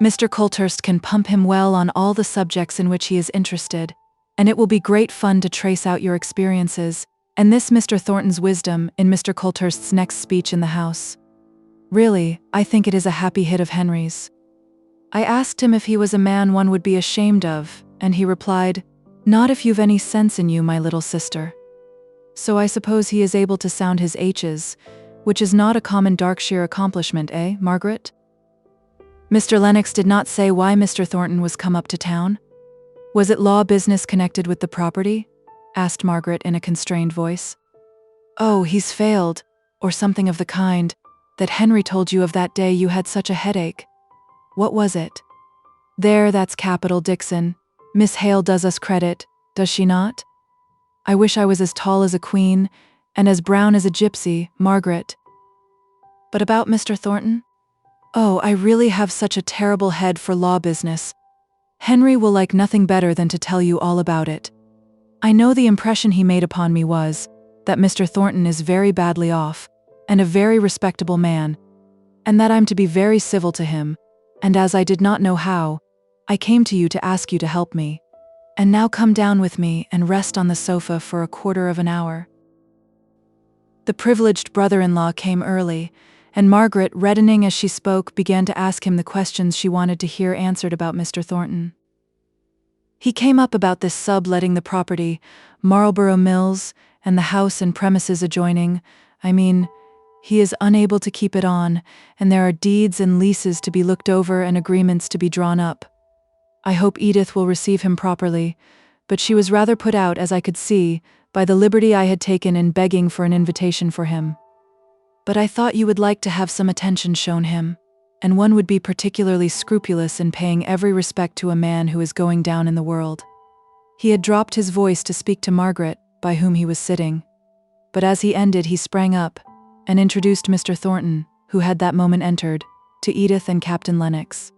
Mr. Colthurst can pump him well on all the subjects in which he is interested, and it will be great fun to trace out your experiences, and this Mr. Thornton's wisdom in Mr. Colthurst's next speech in the House. Really, I think it is a happy hit of Henry's. I asked him if he was a man one would be ashamed of, and he replied, Not if you've any sense in you, my little sister. So I suppose he is able to sound his H's, which is not a common Darkshire accomplishment, eh, Margaret? Mr. Lennox did not say why Mr. Thornton was come up to town. Was it law business connected with the property? Asked Margaret in a constrained voice. "Oh, he's failed," or something of the kind, that Henry told you of that day you had such a headache. What was it? There, that's capital, Dixon. Miss Hale does us credit, does she not? I wish I was as tall as a queen, and as brown as a gypsy, Margaret. But about Mr. Thornton? Oh, I really have such a terrible head for law business. Henry will like nothing better than to tell you all about it. I know the impression he made upon me was that Mr. Thornton is very badly off, and a very respectable man, and that I'm to be very civil to him, and as I did not know how, I came to you to ask you to help me. And now come down with me and rest on the sofa for a quarter of an hour." The privileged brother-in-law came early, and Margaret, reddening as she spoke, began to ask him the questions she wanted to hear answered about Mr. Thornton. He came up about this subletting the property, Marlborough Mills, and the house and premises adjoining. I mean, he is unable to keep it on, and there are deeds and leases to be looked over and agreements to be drawn up. I hope Edith will receive him properly, but she was rather put out, as I could see, by the liberty I had taken in begging for an invitation for him. But I thought you would like to have some attention shown him, and one would be particularly scrupulous in paying every respect to a man who is going down in the world. He had dropped his voice to speak to Margaret, by whom he was sitting, but as he ended he sprang up, and introduced Mr. Thornton, who had that moment entered, to Edith and Captain Lennox.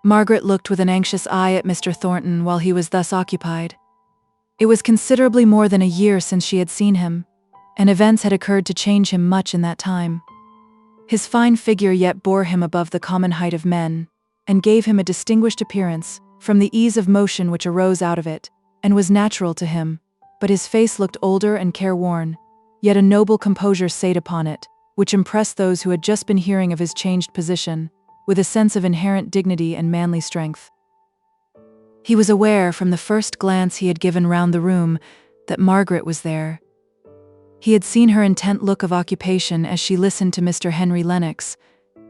Margaret looked with an anxious eye at Mr. Thornton while he was thus occupied. It was considerably more than a year since she had seen him, and events had occurred to change him much in that time. His fine figure yet bore him above the common height of men, and gave him a distinguished appearance, from the ease of motion which arose out of it, and was natural to him, but his face looked older and careworn, yet a noble composure sate upon it, which impressed those who had just been hearing of his changed position, with a sense of inherent dignity and manly strength. He was aware, from the first glance he had given round the room, that Margaret was there. He had seen her intent look of occupation as she listened to Mr. Henry Lennox,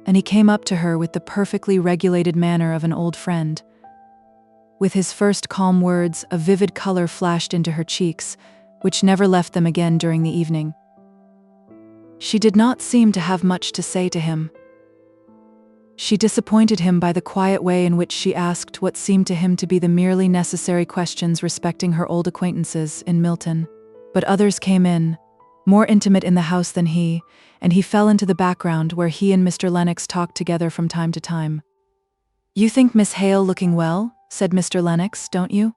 and he came up to her with the perfectly regulated manner of an old friend. With his first calm words, a vivid color flashed into her cheeks, which never left them again during the evening. She did not seem to have much to say to him. She disappointed him by the quiet way in which she asked what seemed to him to be the merely necessary questions respecting her old acquaintances in Milton. But others came in, more intimate in the house than he, and he fell into the background where he and Mr. Lennox talked together from time to time. "You think Miss Hale looking well?" said Mr. Lennox, "don't you?"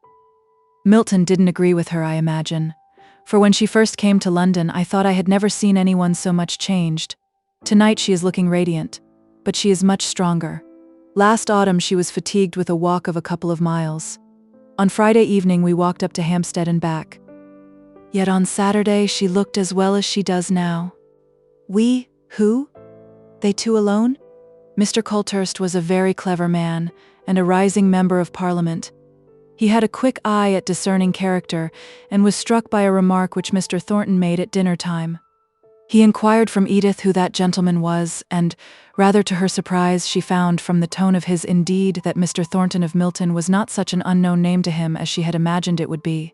Milton didn't agree with her, I imagine, for when she first came to London I thought I had never seen anyone so much changed. Tonight she is looking radiant, but she is much stronger. Last autumn she was fatigued with a walk of a couple of miles. On Friday evening we walked up to Hampstead and back. Yet on Saturday she looked as well as she does now. We? Who? They two alone? Mr. Colthurst was a very clever man, and a rising member of Parliament. He had a quick eye at discerning character, and was struck by a remark which Mr. Thornton made at dinner time. He inquired from Edith who that gentleman was, and, rather to her surprise, she found from the tone of his indeed that Mr. Thornton of Milton was not such an unknown name to him as she had imagined it would be.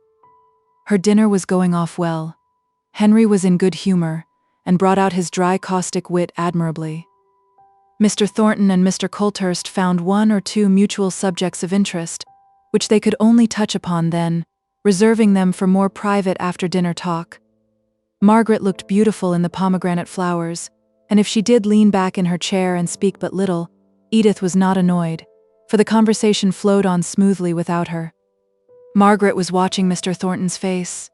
Her dinner was going off well. Henry was in good humor, and brought out his dry caustic wit admirably. Mr. Thornton and Mr. Colthurst found one or two mutual subjects of interest, which they could only touch upon then, reserving them for more private after-dinner talk. Margaret looked beautiful in the pomegranate flowers, and if she did lean back in her chair and speak but little, Edith was not annoyed, for the conversation flowed on smoothly without her. Margaret was watching Mr. Thornton's face.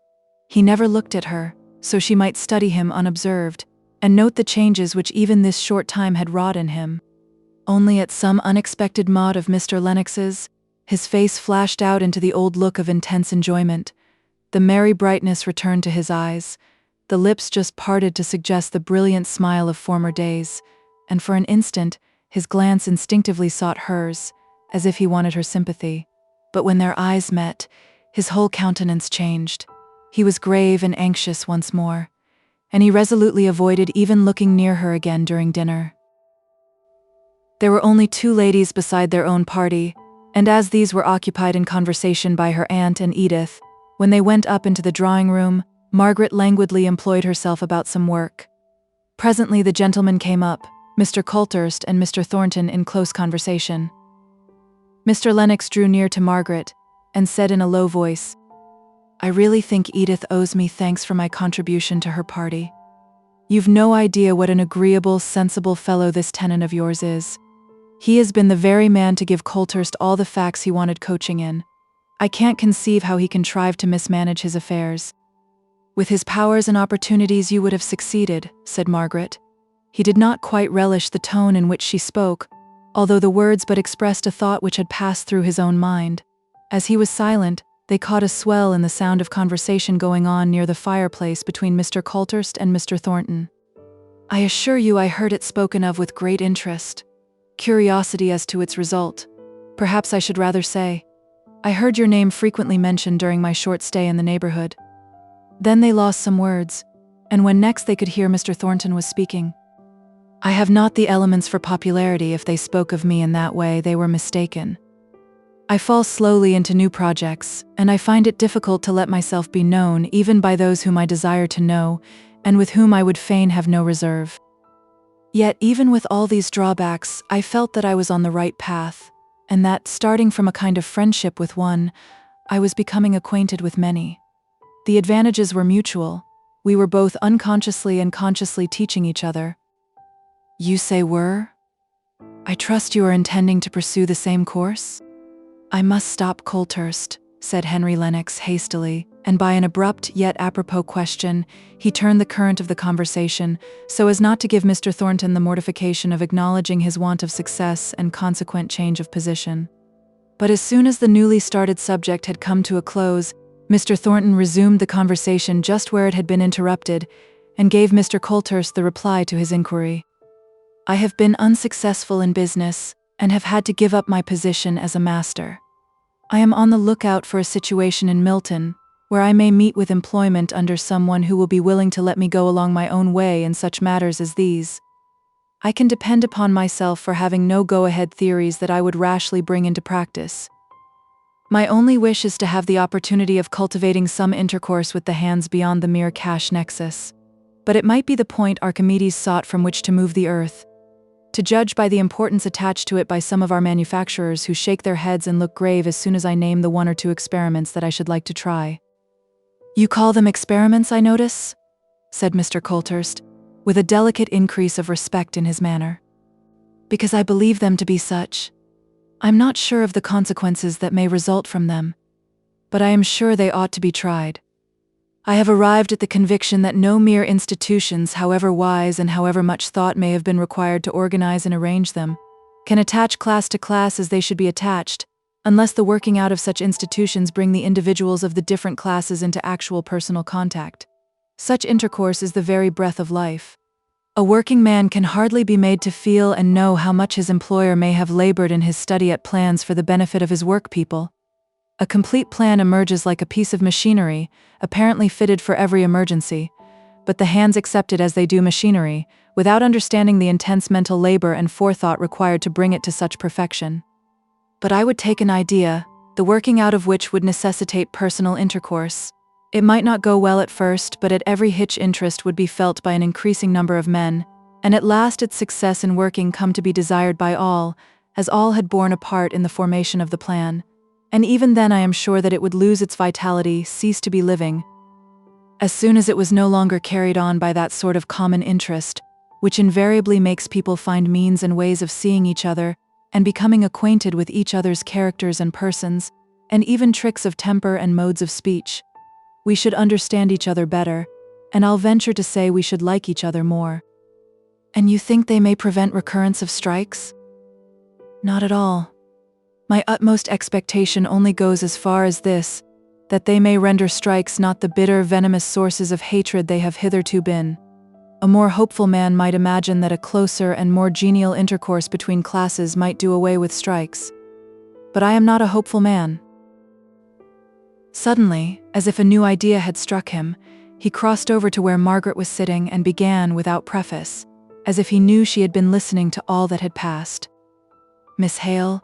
He never looked at her, so she might study him unobserved, and note the changes which even this short time had wrought in him. Only at some unexpected mod of Mr. Lennox's, his face flashed out into the old look of intense enjoyment. The merry brightness returned to his eyes. The lips just parted to suggest the brilliant smile of former days, and for an instant, his glance instinctively sought hers, as if he wanted her sympathy. But when their eyes met, his whole countenance changed. He was grave and anxious once more, and he resolutely avoided even looking near her again during dinner. There were only two ladies beside their own party, and as these were occupied in conversation by her aunt and Edith, when they went up into the drawing-room, Margaret languidly employed herself about some work. Presently the gentlemen came up, Mr. Colthurst and Mr. Thornton in close conversation. Mr. Lennox drew near to Margaret and said in a low voice, "I really think Edith owes me thanks for my contribution to her party. You've no idea what an agreeable, sensible fellow this tenant of yours is. He has been the very man to give Colthurst all the facts he wanted coaching in. I can't conceive how he contrived to mismanage his affairs." "With his powers and opportunities you would have succeeded," said Margaret. He did not quite relish the tone in which she spoke, although the words but expressed a thought which had passed through his own mind. As he was silent, they caught a swell in the sound of conversation going on near the fireplace between Mr. Colthurst and Mr. Thornton. "I assure you I heard it spoken of with great interest. Curiosity as to its result. Perhaps I should rather say. I heard your name frequently mentioned during my short stay in the neighborhood." Then they lost some words, and when next they could hear Mr. Thornton was speaking. "I have not the elements for popularity. If they spoke of me in that way, they were mistaken. I fall slowly into new projects, and I find it difficult to let myself be known even by those whom I desire to know, and with whom I would fain have no reserve. Yet even with all these drawbacks, I felt that I was on the right path, and that, starting from a kind of friendship with one, I was becoming acquainted with many. The advantages were mutual. We were both unconsciously and consciously teaching each other." "You say were? I trust you are intending to pursue the same course?" "I must stop Colthurst," said Henry Lennox hastily, and by an abrupt yet apropos question, he turned the current of the conversation so as not to give Mr. Thornton the mortification of acknowledging his want of success and consequent change of position. But as soon as the newly started subject had come to a close, Mr. Thornton resumed the conversation just where it had been interrupted, and gave Mr. Colthurst the reply to his inquiry. "I have been unsuccessful in business, and have had to give up my position as a master. I am on the lookout for a situation in Milton, where I may meet with employment under someone who will be willing to let me go along my own way in such matters as these. I can depend upon myself for having no go-ahead theories that I would rashly bring into practice. My only wish is to have the opportunity of cultivating some intercourse with the hands beyond the mere cash nexus. But it might be the point Archimedes sought from which to move the earth. To judge by the importance attached to it by some of our manufacturers who shake their heads and look grave as soon as I name the one or two experiments that I should like to try." "You call them experiments, I notice?" said Mr. Colthurst, with a delicate increase of respect in his manner. "Because I believe them to be such. I'm not sure of the consequences that may result from them, but I am sure they ought to be tried. I have arrived at the conviction that no mere institutions, however wise and however much thought may have been required to organize and arrange them, can attach class to class as they should be attached, unless the working out of such institutions bring the individuals of the different classes into actual personal contact. Such intercourse is the very breath of life. A working man can hardly be made to feel and know how much his employer may have labored in his study at plans for the benefit of his workpeople. A complete plan emerges like a piece of machinery, apparently fitted for every emergency, but the hands accept it as they do machinery, without understanding the intense mental labor and forethought required to bring it to such perfection. But I would take an idea, the working out of which would necessitate personal intercourse. It might not go well at first, but at every hitch interest would be felt by an increasing number of men, and at last its success in working come to be desired by all, as all had borne a part in the formation of the plan. And even then I am sure that it would lose its vitality, cease to be living, as soon as it was no longer carried on by that sort of common interest, which invariably makes people find means and ways of seeing each other, and becoming acquainted with each other's characters and persons, and even tricks of temper and modes of speech. We should understand each other better, and I'll venture to say we should like each other more." "And you think they may prevent recurrence of strikes?" "Not at all. My utmost expectation only goes as far as this, that they may render strikes not the bitter, venomous sources of hatred they have hitherto been. A more hopeful man might imagine that a closer and more genial intercourse between classes might do away with strikes. But I am not a hopeful man." Suddenly, as if a new idea had struck him, he crossed over to where Margaret was sitting and began without preface, as if he knew she had been listening to all that had passed. "Miss Hale,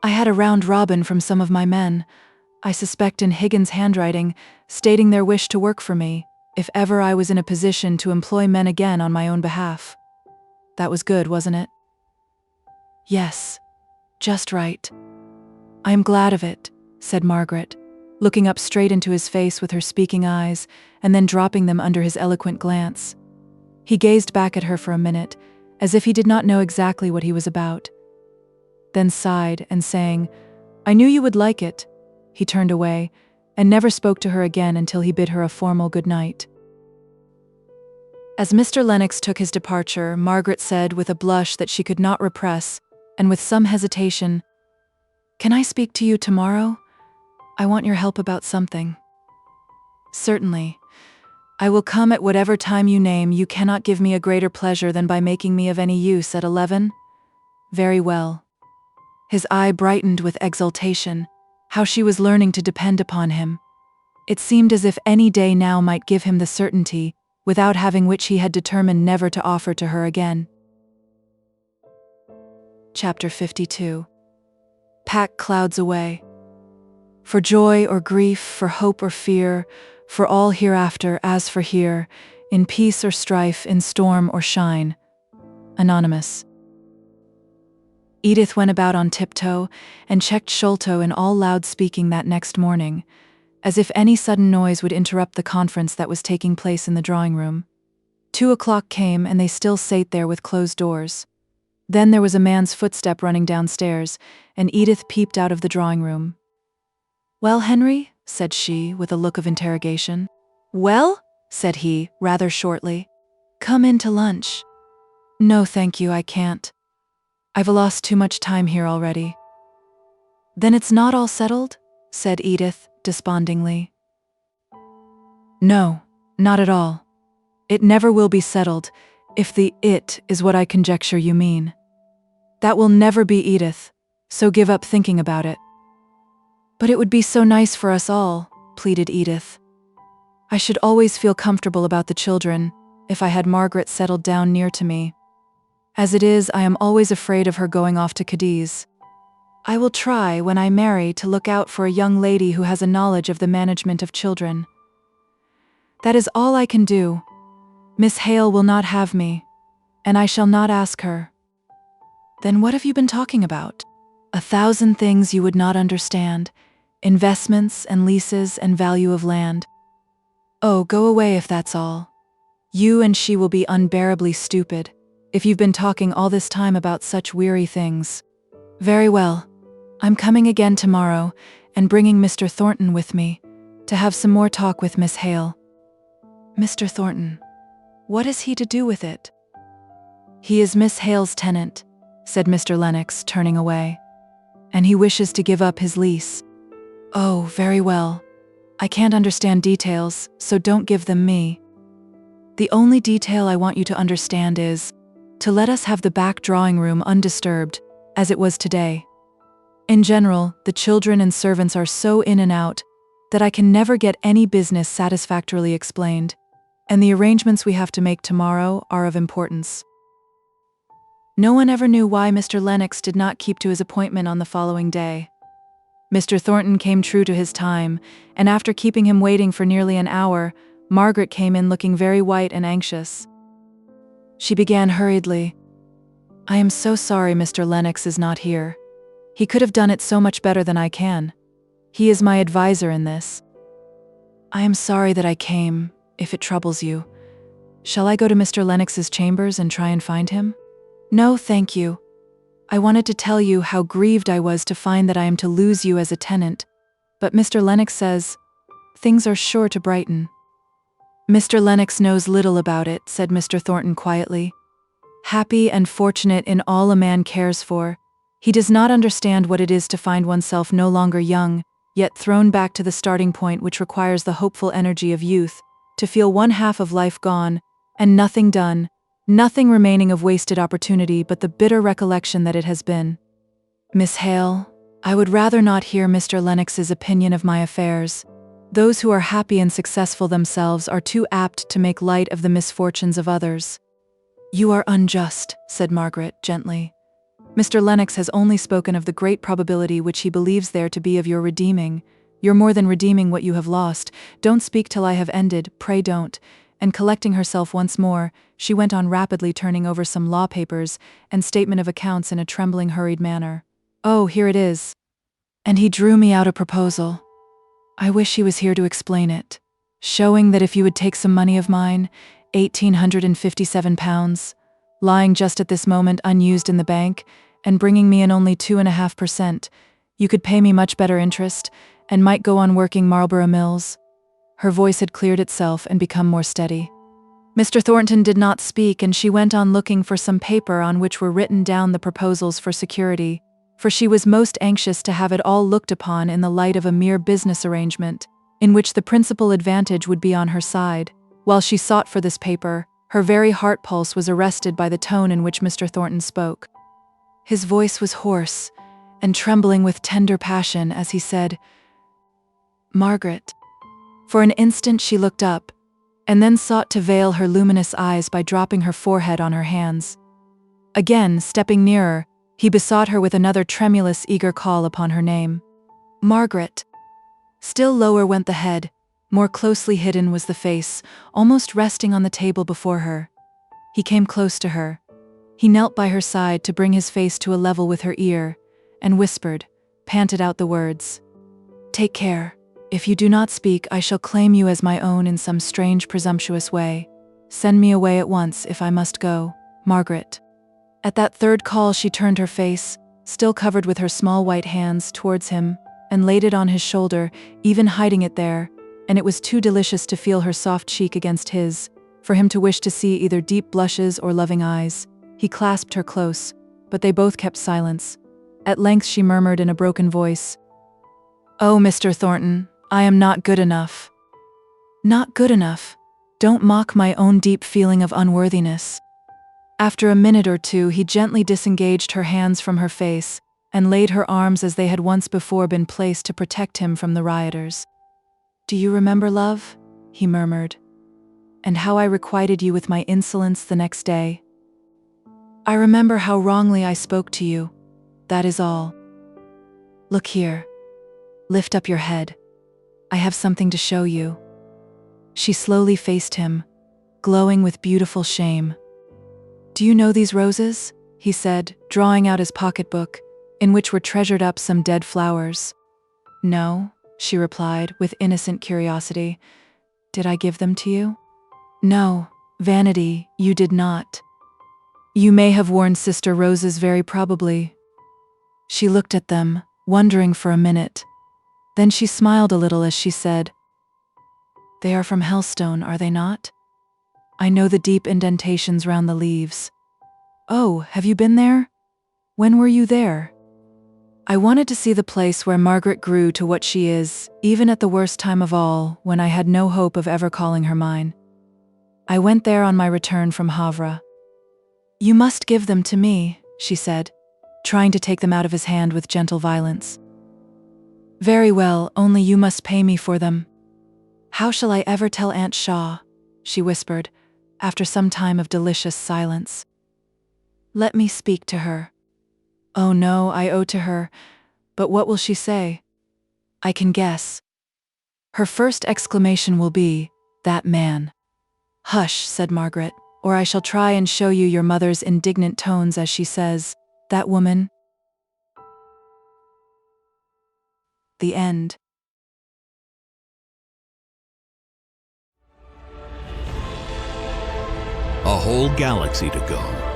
I had a round robin from some of my men, I suspect in Higgins' handwriting, stating their wish to work for me, if ever I was in a position to employ men again on my own behalf. That was good, wasn't it? Yes, just right. I am glad of it, said Margaret, looking up straight into his face with her speaking eyes, and then dropping them under his eloquent glance. He gazed back at her for a minute, as if he did not know exactly what he was about. Then sighed and saying, "I knew you would like it," he turned away, and never spoke to her again until he bid her a formal good night. As Mr. Lennox took his departure, Margaret said with a blush that she could not repress, and with some hesitation, "Can I speak to you tomorrow? I want your help about something." "Certainly. I will come at whatever time you name. You cannot give me a greater pleasure than by making me of any use at 11? Very well." His eye brightened with exultation. How she was learning to depend upon him. It seemed as if any day now might give him the certainty, without having which he had determined never to offer to her again. Chapter 52. Pack clouds away. For joy or grief, for hope or fear, for all hereafter as for here, in peace or strife, in storm or shine. Anonymous. Edith went about on tiptoe and checked Sholto in all loud speaking that next morning, as if any sudden noise would interrupt the conference that was taking place in the drawing room. 2 o'clock came and they still sate there with closed doors. Then there was a man's footstep running downstairs, and Edith peeped out of the drawing room. "Well, Henry?" said she, with a look of interrogation. "Well?" said he, rather shortly. "Come in to lunch." "No, thank you, I can't. I've lost too much time here already." "Then it's not all settled?" said Edith, despondingly. "No, not at all. It never will be settled, if the it is what I conjecture you mean. That will never be, Edith, so give up thinking about it." "But it would be so nice for us all," pleaded Edith. "I should always feel comfortable about the children, if I had Margaret settled down near to me. As it is, I am always afraid of her going off to Cadiz. I will try, when I marry, to look out for a young lady who has a knowledge of the management of children. That is all I can do. Miss Hale will not have me, and I shall not ask her." "Then what have you been talking about?" "1,000 things you would not understand. Investments and leases and value of land." "Oh, go away if that's all. You and she will be unbearably stupid, if you've been talking all this time about such weary things." "Very well. I'm coming again tomorrow, and bringing Mr. Thornton with me, to have some more talk with Miss Hale." "Mr. Thornton? What has he to do with it?" "He is Miss Hale's tenant," said Mr. Lennox, turning away. "And he wishes to give up his lease." "Oh, very well. I can't understand details, so don't give them me. The only detail I want you to understand is, to let us have the back drawing room undisturbed, as it was today. In general, the children and servants are so in and out, that I can never get any business satisfactorily explained, and the arrangements we have to make tomorrow are of importance." No one ever knew why Mr. Lennox did not keep to his appointment on the following day. Mr. Thornton came true to his time, and after keeping him waiting for nearly an hour, Margaret came in looking very white and anxious. She began hurriedly, "I am so sorry Mr. Lennox is not here. He could have done it so much better than I can. He is my advisor in this. I am sorry that I came, if it troubles you. Shall I go to Mr. Lennox's chambers and try and find him?" "No, thank you. I wanted to tell you how grieved I was to find that I am to lose you as a tenant, but Mr. Lennox says things are sure to brighten." "Mr. Lennox knows little about it," said Mr. Thornton quietly. "Happy and fortunate in all a man cares for, he does not understand what it is to find oneself no longer young, yet thrown back to the starting point which requires the hopeful energy of youth, to feel one half of life gone, and nothing done, nothing remaining of wasted opportunity but the bitter recollection that it has been. Miss Hale, I would rather not hear Mr. Lennox's opinion of my affairs. Those who are happy and successful themselves are too apt to make light of the misfortunes of others." "You are unjust," said Margaret, gently. "Mr. Lennox has only spoken of the great probability which he believes there to be of your redeeming, You're more than redeeming what you have lost. Don't speak till I have ended, pray don't." And collecting herself once more, she went on rapidly turning over some law papers and statement of accounts in a trembling, hurried manner. "Oh, here it is. And he drew me out a proposal. I wish he was here to explain it. Showing that if you would take some money of mine, £1,857, lying just at this moment unused in the bank, and bringing me in only 2.5%, you could pay me much better interest, and might go on working Marlborough Mills." Her voice had cleared itself and become more steady. Mr. Thornton did not speak, and she went on looking for some paper on which were written down the proposals for security, for she was most anxious to have it all looked upon in the light of a mere business arrangement, in which the principal advantage would be on her side. While she sought for this paper, her very heart pulse was arrested by the tone in which Mr. Thornton spoke. His voice was hoarse and trembling with tender passion as he said, "Margaret." For an instant she looked up, and then sought to veil her luminous eyes by dropping her forehead on her hands. Again, stepping nearer, he besought her with another tremulous, eager call upon her name. "Margaret." Still lower went the head, more closely hidden was the face, almost resting on the table before her. He came close to her. He knelt by her side to bring his face to a level with her ear, and whispered, panted out the words, "Take care. If you do not speak, I shall claim you as my own in some strange, presumptuous way. Send me away at once if I must go, Margaret." At that third call she turned her face, still covered with her small white hands, towards him, and laid it on his shoulder, even hiding it there, and it was too delicious to feel her soft cheek against his, for him to wish to see either deep blushes or loving eyes. He clasped her close, but they both kept silence. At length she murmured in a broken voice, "Oh, Mr. Thornton, I am not good enough." "Not good enough? Don't mock my own deep feeling of unworthiness." After a minute or two, he gently disengaged her hands from her face and laid her arms as they had once before been placed to protect him from the rioters. "Do you remember, love?" he murmured. "And how I requited you with my insolence the next day? I remember how wrongly I spoke to you. That is all. Look here. Lift up your head. I have something to show you." She slowly faced him, glowing with beautiful shame. "Do you know these roses?" he said, drawing out his pocketbook, in which were treasured up some dead flowers. "No," she replied, with innocent curiosity. "Did I give them to you?" "No, vanity, you did not. You may have worn sister roses, very probably." She looked at them, wondering for a minute. Then she smiled a little as she said, "They are from Helstone, are they not? I know the deep indentations round the leaves." "Oh, have you been there? When were you there?" "I wanted to see the place where Margaret grew to what she is, even at the worst time of all, when I had no hope of ever calling her mine. I went there on my return from Havre." "You must give them to me," she said, trying to take them out of his hand with gentle violence. "Very well, only you must pay me for them." "How shall I ever tell Aunt Shaw?" she whispered, after some time of delicious silence. "Let me speak to her." "Oh no, I owe to her, but what will she say?" "I can guess. Her first exclamation will be, 'That man.'" "Hush," said Margaret, "or I shall try and show you your mother's indignant tones as she says, 'That woman.'" The end. A whole galaxy to go.